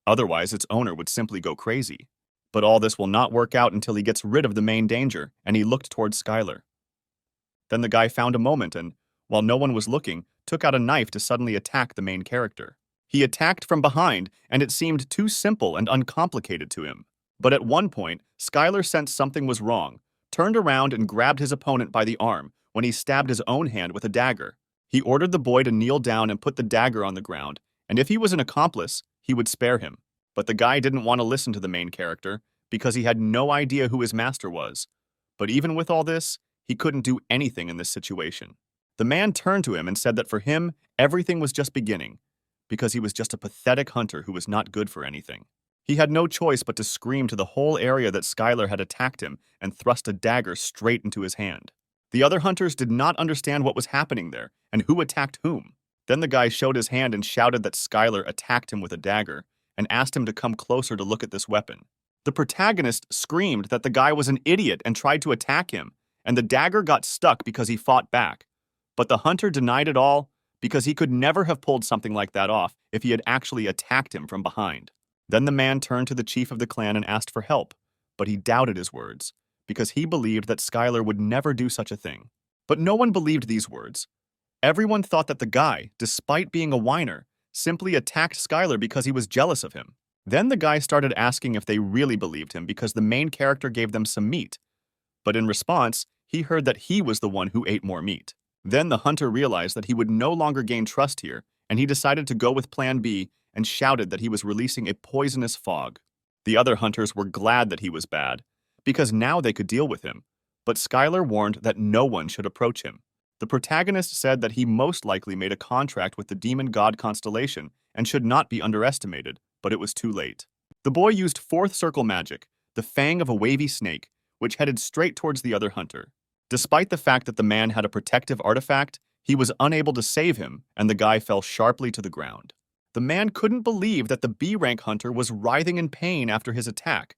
Otherwise, its owner would simply go crazy. But all this will not work out until he gets rid of the main danger, and he looked towards Skylar. Then the guy found a moment and, while no one was looking, took out a knife to suddenly attack the main character. He attacked from behind, and it seemed too simple and uncomplicated to him. But at one point, Skylar sensed something was wrong, turned around and grabbed his opponent by the arm when he stabbed his own hand with a dagger. He ordered the boy to kneel down and put the dagger on the ground, and if he was an accomplice, he would spare him. But the guy didn't want to listen to the main character because he had no idea who his master was. But even with all this, he couldn't do anything in this situation. The man turned to him and said that for him, everything was just beginning, because he was just a pathetic hunter who was not good for anything. He had no choice but to scream to the whole area that Skylar had attacked him and thrust a dagger straight into his hand. The other hunters did not understand what was happening there and who attacked whom. Then the guy showed his hand and shouted that Skylar attacked him with a dagger and asked him to come closer to look at this weapon. The protagonist screamed that the guy was an idiot and tried to attack him, and the dagger got stuck because he fought back. But the hunter denied it all because he could never have pulled something like that off if he had actually attacked him from behind. Then the man turned to the chief of the clan and asked for help, but he doubted his words because he believed that Skylar would never do such a thing. But no one believed these words. Everyone thought that the guy, despite being a whiner, simply attacked Skylar because he was jealous of him. Then the guy started asking if they really believed him because the main character gave them some meat. But in response, he heard that he was the one who ate more meat. Then the hunter realized that he would no longer gain trust here, and he decided to go with Plan B and shouted that he was releasing a poisonous fog. The other hunters were glad that he was bad, because now they could deal with him. But Skylar warned that no one should approach him. The protagonist said that he most likely made a contract with the demon god constellation and should not be underestimated, but it was too late. The boy used fourth circle magic, the fang of a wavy snake, which headed straight towards the other hunter. Despite the fact that the man had a protective artifact, he was unable to save him, and the guy fell sharply to the ground. The man couldn't believe that the B-rank hunter was writhing in pain after his attack,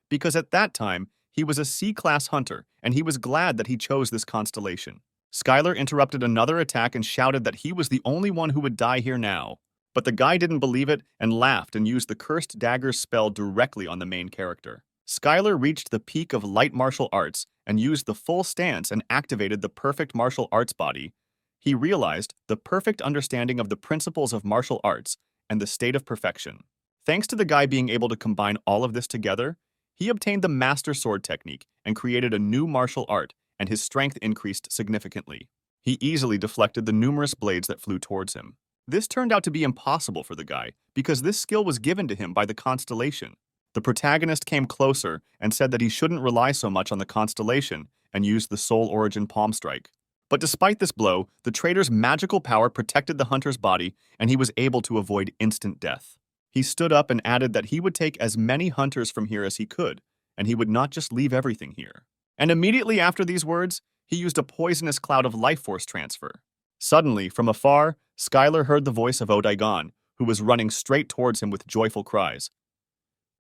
because at that time, he was a C-class hunter, and he was glad that he chose this constellation. Skylar interrupted another attack and shouted that he was the only one who would die here now. But the guy didn't believe it and laughed and used the cursed dagger spell directly on the main character. Skylar reached the peak of light martial arts and used the full stance and activated the perfect martial arts body. He realized the perfect understanding of the principles of martial arts and the state of perfection. Thanks to the guy being able to combine all of this together, he obtained the master sword technique and created a new martial art, and his strength increased significantly. He easily deflected the numerous blades that flew towards him. This turned out to be impossible for the guy because this skill was given to him by the constellation. The protagonist came closer and said that he shouldn't rely so much on the constellation and used the Soul Origin Palm Strike. But despite this blow, the trader's magical power protected the hunter's body and he was able to avoid instant death. He stood up and added that he would take as many hunters from here as he could, and he would not just leave everything here. And immediately after these words, he used a poisonous cloud of life force transfer. Suddenly, from afar, Skylar heard the voice of Odaigon, who was running straight towards him with joyful cries.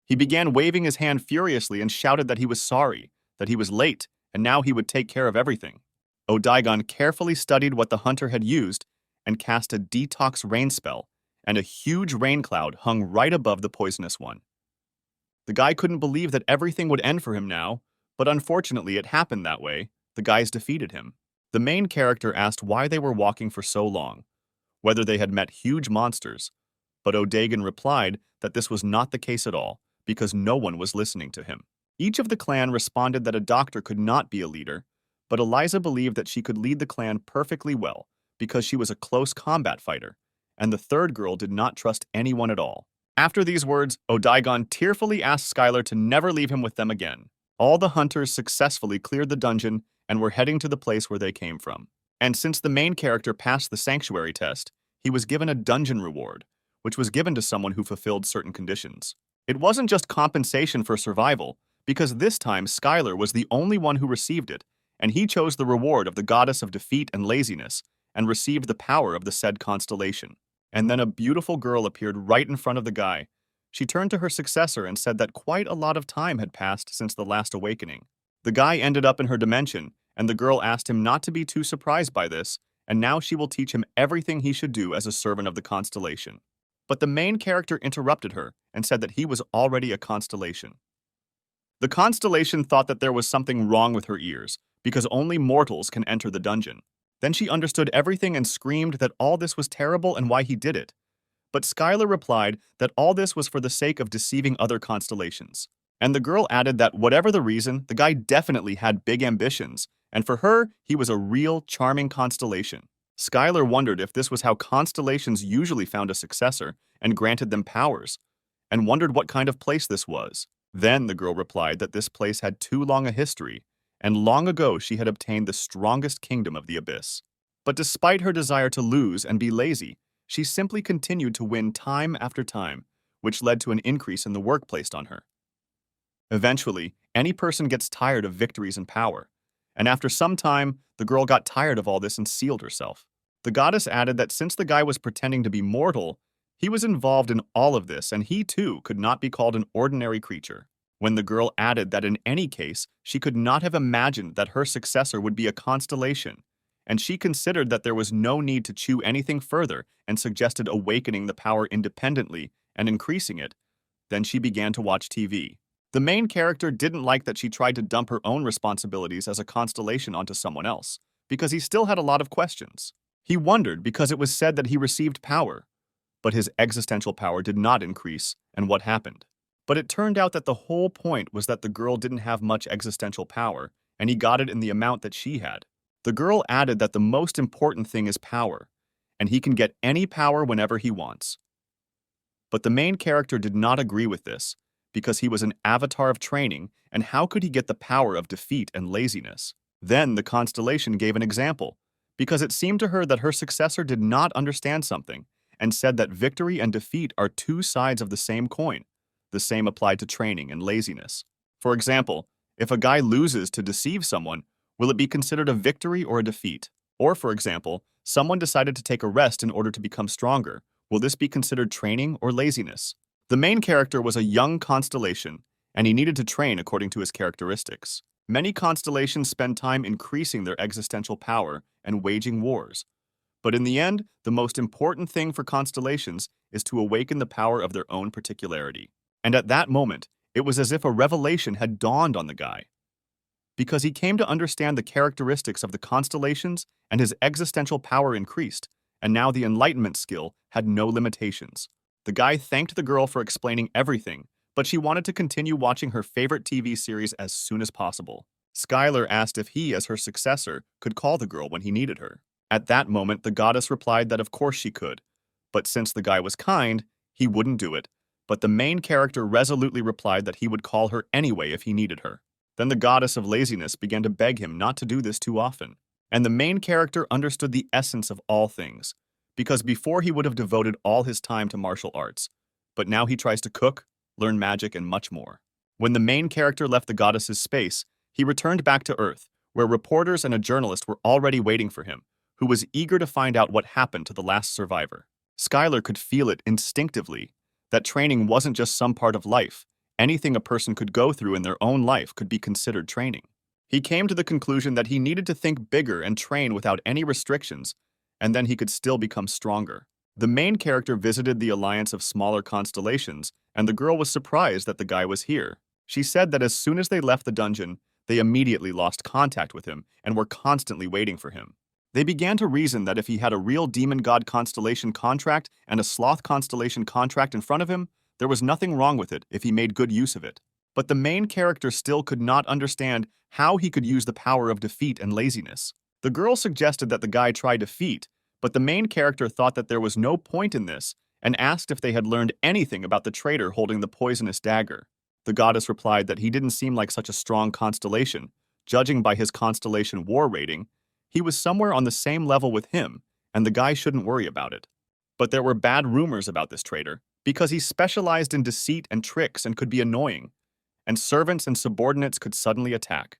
He began waving his hand furiously and shouted that he was sorry, that he was late, and now he would take care of everything. Odaigon carefully studied what the hunter had used and cast a detox rain spell, and a huge rain cloud hung right above the poisonous one. The guy couldn't believe that everything would end for him now, but unfortunately it happened that way. The guys defeated him. The main character asked why they were walking for so long, whether they had met huge monsters, but Odaigon replied that this was not the case at all, because no one was listening to him. Each of the clan responded that a doctor could not be a leader, but Eliza believed that she could lead the clan perfectly well because she was a close combat fighter, and the third girl did not trust anyone at all. After these words, Odaigon tearfully asked Skylar to never leave him with them again. All the hunters successfully cleared the dungeon and were heading to the place where they came from. And since the main character passed the sanctuary test, he was given a dungeon reward, which was given to someone who fulfilled certain conditions. It wasn't just compensation for survival, because this time Skylar was the only one who received it, and he chose the reward of the goddess of defeat and laziness, and received the power of the said constellation. And then a beautiful girl appeared right in front of the guy. She turned to her successor and said that quite a lot of time had passed since the last awakening. The guy ended up in her dimension, and the girl asked him not to be too surprised by this, and now she will teach him everything he should do as a servant of the constellation. But the main character interrupted her and said that he was already a constellation. The constellation thought that there was something wrong with her ears, because only mortals can enter the dungeon. Then she understood everything and screamed that all this was terrible and why he did it. But Skylar replied that all this was for the sake of deceiving other constellations. And the girl added that whatever the reason, the guy definitely had big ambitions, and for her, he was a real, charming constellation. Skylar wondered if this was how constellations usually found a successor and granted them powers, and wondered what kind of place this was. Then the girl replied that this place had too long a history, and long ago she had obtained the strongest kingdom of the abyss. But despite her desire to lose and be lazy, she simply continued to win time after time, which led to an increase in the work placed on her. Eventually, any person gets tired of victories and power, and after some time, the girl got tired of all this and sealed herself. The goddess added that since the guy was pretending to be mortal, he was involved in all of this and he too could not be called an ordinary creature. When the girl added that in any case, she could not have imagined that her successor would be a constellation, and she considered that there was no need to chew anything further and suggested awakening the power independently and increasing it, then she began to watch TV. The main character didn't like that she tried to dump her own responsibilities as a constellation onto someone else, because he still had a lot of questions. He wondered because it was said that he received power, but his existential power did not increase, and what happened? But it turned out that the whole point was that the girl didn't have much existential power, and he got it in the amount that she had. The girl added that the most important thing is power, and he can get any power whenever he wants. But the main character did not agree with this, because he was an avatar of training, and how could he get the power of defeat and laziness? Then the constellation gave an example, because it seemed to her that her successor did not understand something, and said that victory and defeat are two sides of the same coin. The same applied to training and laziness. For example, if a guy loses to deceive someone, will it be considered a victory or a defeat? Or, for example, someone decided to take a rest in order to become stronger. Will this be considered training or laziness? The main character was a young constellation, and he needed to train according to his characteristics. Many constellations spend time increasing their existential power and waging wars. But in the end, the most important thing for constellations is to awaken the power of their own particularity. And at that moment, it was as if a revelation had dawned on the guy. Because he came to understand the characteristics of the constellations and his existential power increased, and now the enlightenment skill had no limitations. The guy thanked the girl for explaining everything, but she wanted to continue watching her favorite TV series as soon as possible. Skylar asked if he, as her successor, could call the girl when he needed her. At that moment, the goddess replied that of course she could, but since the guy was kind, he wouldn't do it. But the main character resolutely replied that he would call her anyway if he needed her. Then the goddess of laziness began to beg him not to do this too often. And the main character understood the essence of all things, because before he would have devoted all his time to martial arts, but now he tries to cook, learn magic, and much more. When the main character left the goddess's space, he returned back to Earth, where reporters and a journalist were already waiting for him, who was eager to find out what happened to the last survivor. Skylar could feel it instinctively, that training wasn't just some part of life. Anything a person could go through in their own life could be considered training. He came to the conclusion that he needed to think bigger and train without any restrictions, and then he could still become stronger. The main character visited the alliance of smaller constellations, and the girl was surprised that the guy was here. She said that as soon as they left the dungeon, they immediately lost contact with him and were constantly waiting for him. They began to reason that if he had a real demon god constellation contract and a sloth constellation contract in front of him, there was nothing wrong with it if he made good use of it. But the main character still could not understand how he could use the power of defeat and laziness. The girl suggested that the guy try defeat, but the main character thought that there was no point in this and asked if they had learned anything about the traitor holding the poisonous dagger. The goddess replied that he didn't seem like such a strong constellation. Judging by his constellation war rating, he was somewhere on the same level with him, and the guy shouldn't worry about it. But there were bad rumors about this traitor, because he specialized in deceit and tricks and could be annoying, and servants and subordinates could suddenly attack.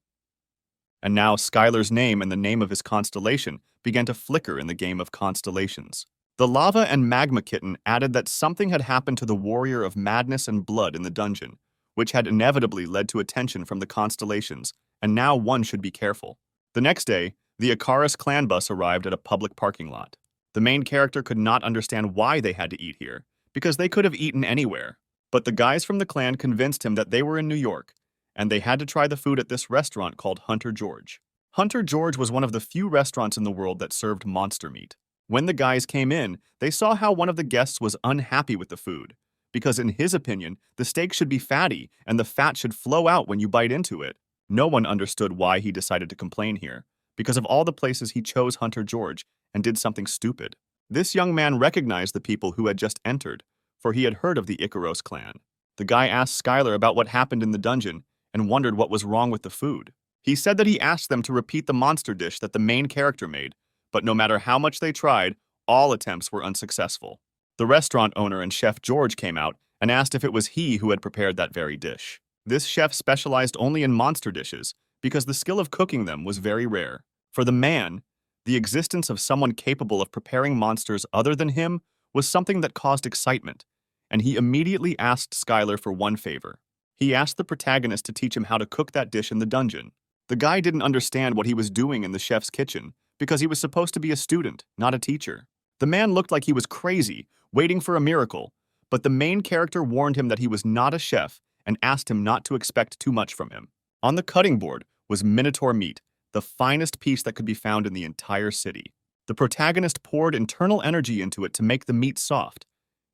And now Skylar's name and the name of his constellation began to flicker in the game of constellations. The lava and magma kitten added that something had happened to the warrior of madness and blood in the dungeon, which had inevitably led to attention from the constellations, and now one should be careful. The next day, the Icarus clan bus arrived at a public parking lot. The main character could not understand why they had to eat here, because they could have eaten anywhere. But the guys from the clan convinced him that they were in New York, and they had to try the food at this restaurant called Hunter George. Hunter George was one of the few restaurants in the world that served monster meat. When the guys came in, they saw how one of the guests was unhappy with the food, because in his opinion, the steak should be fatty and the fat should flow out when you bite into it. No one understood why he decided to complain here, because of all the places he chose Hunter George and did something stupid. This young man recognized the people who had just entered, for he had heard of the Icaros clan. The guy asked Skylar about what happened in the dungeon and wondered what was wrong with the food. He said that he asked them to repeat the monster dish that the main character made, but no matter how much they tried, all attempts were unsuccessful. The restaurant owner and chef George came out and asked if it was he who had prepared that very dish. This chef specialized only in monster dishes because the skill of cooking them was very rare. For the man, the existence of someone capable of preparing monsters other than him was something that caused excitement, and he immediately asked Skylar for one favor. He asked the protagonist to teach him how to cook that dish in the dungeon. The guy didn't understand what he was doing in the chef's kitchen because he was supposed to be a student, not a teacher. The man looked like he was crazy, waiting for a miracle, but the main character warned him that he was not a chef and asked him not to expect too much from him. On the cutting board was minotaur meat, the finest piece that could be found in the entire city. The protagonist poured internal energy into it to make the meat soft.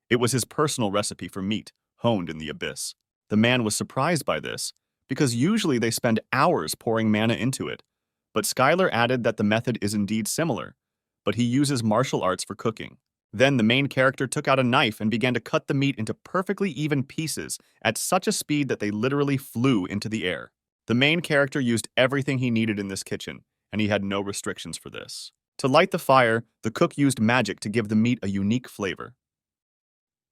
It was his personal recipe for meat, honed in the abyss. The man was surprised by this, because usually they spend hours pouring mana into it. But Skylar added that the method is indeed similar, but he uses martial arts for cooking. Then the main character took out a knife and began to cut the meat into perfectly even pieces at such a speed that they literally flew into the air. The main character used everything he needed in this kitchen, and he had no restrictions for this. To light the fire, the cook used magic to give the meat a unique flavor.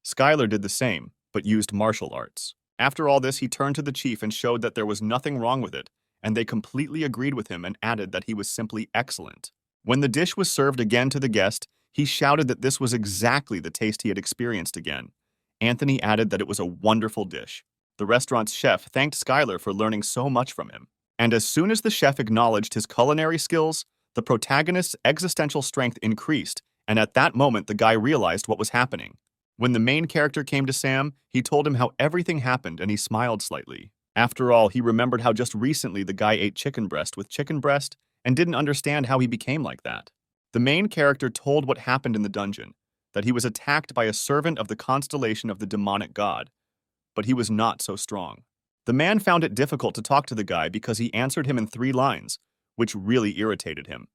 Skylar did the same, but used martial arts. After all this, he turned to the chief and showed that there was nothing wrong with it, and they completely agreed with him and added that he was simply excellent. When the dish was served again to the guest, he shouted that this was exactly the taste he had experienced again. Anthony added that it was a wonderful dish. The restaurant's chef thanked Skylar for learning so much from him. And as soon as the chef acknowledged his culinary skills, the protagonist's existential strength increased, and at that moment the guy realized what was happening. When the main character came to Sam, he told him how everything happened and he smiled slightly. After all, he remembered how just recently the guy ate chicken breast with chicken breast and didn't understand how he became like that. The main character told what happened in the dungeon, that he was attacked by a servant of the constellation of the demonic god, but he was not so strong. The man found it difficult to talk to the guy because he answered him in 3 lines, which really irritated him.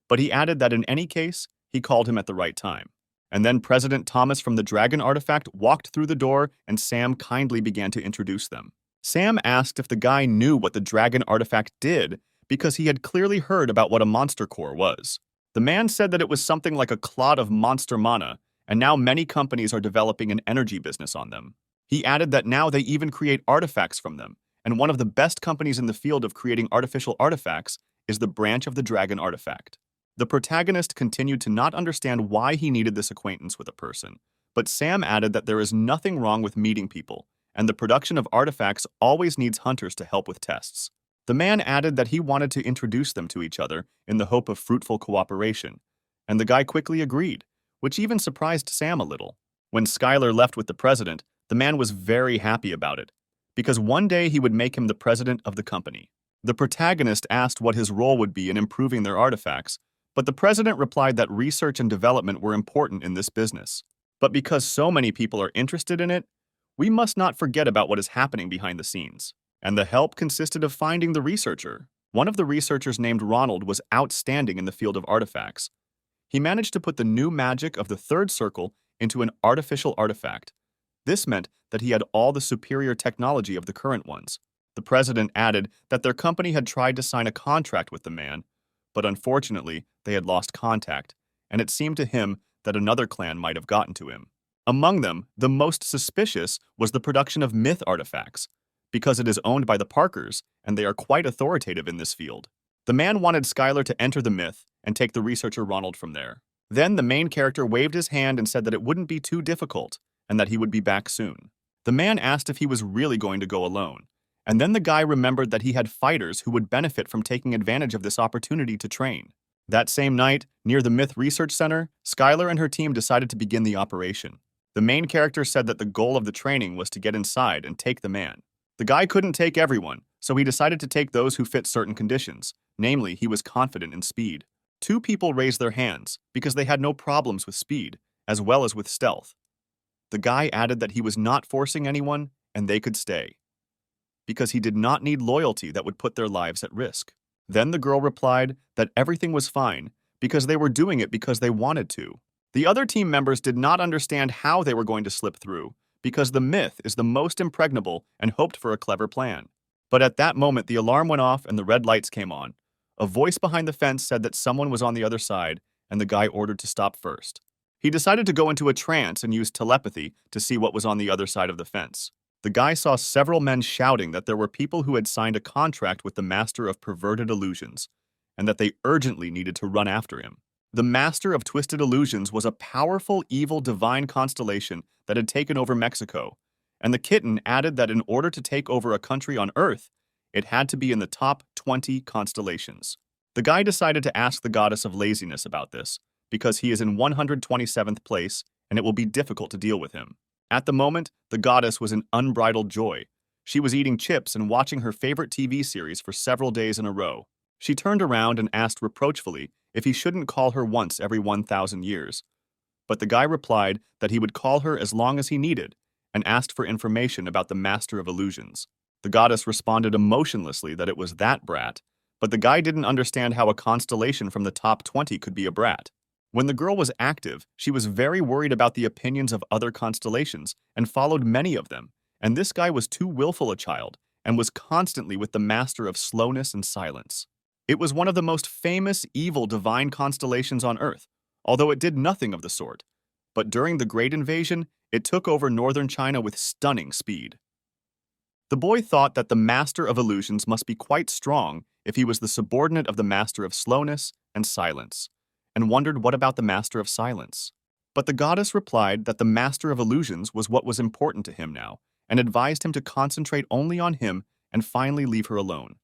But he added that in any case, he called him at the right time. And then President Thomas from the Dragon Artifact walked through the door and Sam kindly began to introduce them. Sam asked if the guy knew what the Dragon Artifact did because he had clearly heard about what a monster core was. The man said that it was something like a clot of monster mana, and now many companies are developing an energy business on them. He added that now they even create artifacts from them, and one of the best companies in the field of creating artificial artifacts is the branch of the Dragon Artifact. The protagonist continued to not understand why he needed this acquaintance with a person, but Sam added that there is nothing wrong with meeting people, and the production of artifacts always needs hunters to help with tests. The man added that he wanted to introduce them to each other in the hope of fruitful cooperation, and the guy quickly agreed, which even surprised Sam a little. When Skylar left with the president, the man was very happy about it, because one day he would make him the president of the company. The protagonist asked what his role would be in improving their artifacts, but the president replied that research and development were important in this business. But because so many people are interested in it, we must not forget about what is happening behind the scenes. And the help consisted of finding the researcher. One of the researchers named Ronald was outstanding in the field of artifacts. He managed to put the new magic of the third circle into an artificial artifact. This meant that he had all the superior technology of the current ones. The president added that their company had tried to sign a contract with the man, but unfortunately, they had lost contact, and it seemed to him that another clan might have gotten to him. Among them, the most suspicious was the production of myth artifacts, because it is owned by the Parkers, and they are quite authoritative in this field. The man wanted Skylar to enter the myth and take the researcher Ronald from there. Then the main character waved his hand and said that it wouldn't be too difficult, and that he would be back soon. The man asked if he was really going to go alone, and then the guy remembered that he had fighters who would benefit from taking advantage of this opportunity to train. That same night, near the Myth Research Center, Skylar and her team decided to begin the operation. The main character said that the goal of the training was to get inside and take the man. The guy couldn't take everyone, so he decided to take those who fit certain conditions, Namely, he was confident in speed. Two people raised their hands because they had no problems with speed, as well as with stealth. The guy added that he was not forcing anyone and they could stay, because he did not need loyalty that would put their lives at risk. Then the girl replied that everything was fine because they were doing it because they wanted to. The other team members did not understand how they were going to slip through because the myth is the most impregnable and hoped for a clever plan. But at that moment, the alarm went off and the red lights came on. A voice behind the fence said that someone was on the other side, and the guy ordered to stop first. He decided to go into a trance and use telepathy to see what was on the other side of the fence. The guy saw several men shouting that there were people who had signed a contract with the Master of Perverted Illusions, and that they urgently needed to run after him. The Master of Twisted Illusions was a powerful, evil, divine constellation that had taken over Mexico, and the kitten added that in order to take over a country on Earth, it had to be in the top 20 constellations. The guy decided to ask the goddess of laziness about this, because he is in 127th place and it will be difficult to deal with him. At the moment, the goddess was in unbridled joy. She was eating chips and watching her favorite TV series for several days in a row. She turned around and asked reproachfully if he shouldn't call her once every 1,000 years. But the guy replied that he would call her as long as he needed and asked for information about the Master of Illusions. The goddess responded emotionlessly that it was that brat, but the guy didn't understand how a constellation from the top 20 could be a brat. When the girl was active, she was very worried about the opinions of other constellations and followed many of them, and this guy was too willful a child and was constantly with the Master of Slowness and Silence. It was one of the most famous evil divine constellations on Earth, although it did nothing of the sort. But during the Great Invasion, it took over northern China with stunning speed. The boy thought that the Master of Illusions must be quite strong if he was the subordinate of the Master of Slowness and Silence, and wondered what about the Master of Silence. But the goddess replied that the Master of Illusions was what was important to him now, and advised him to concentrate only on him and finally leave her alone.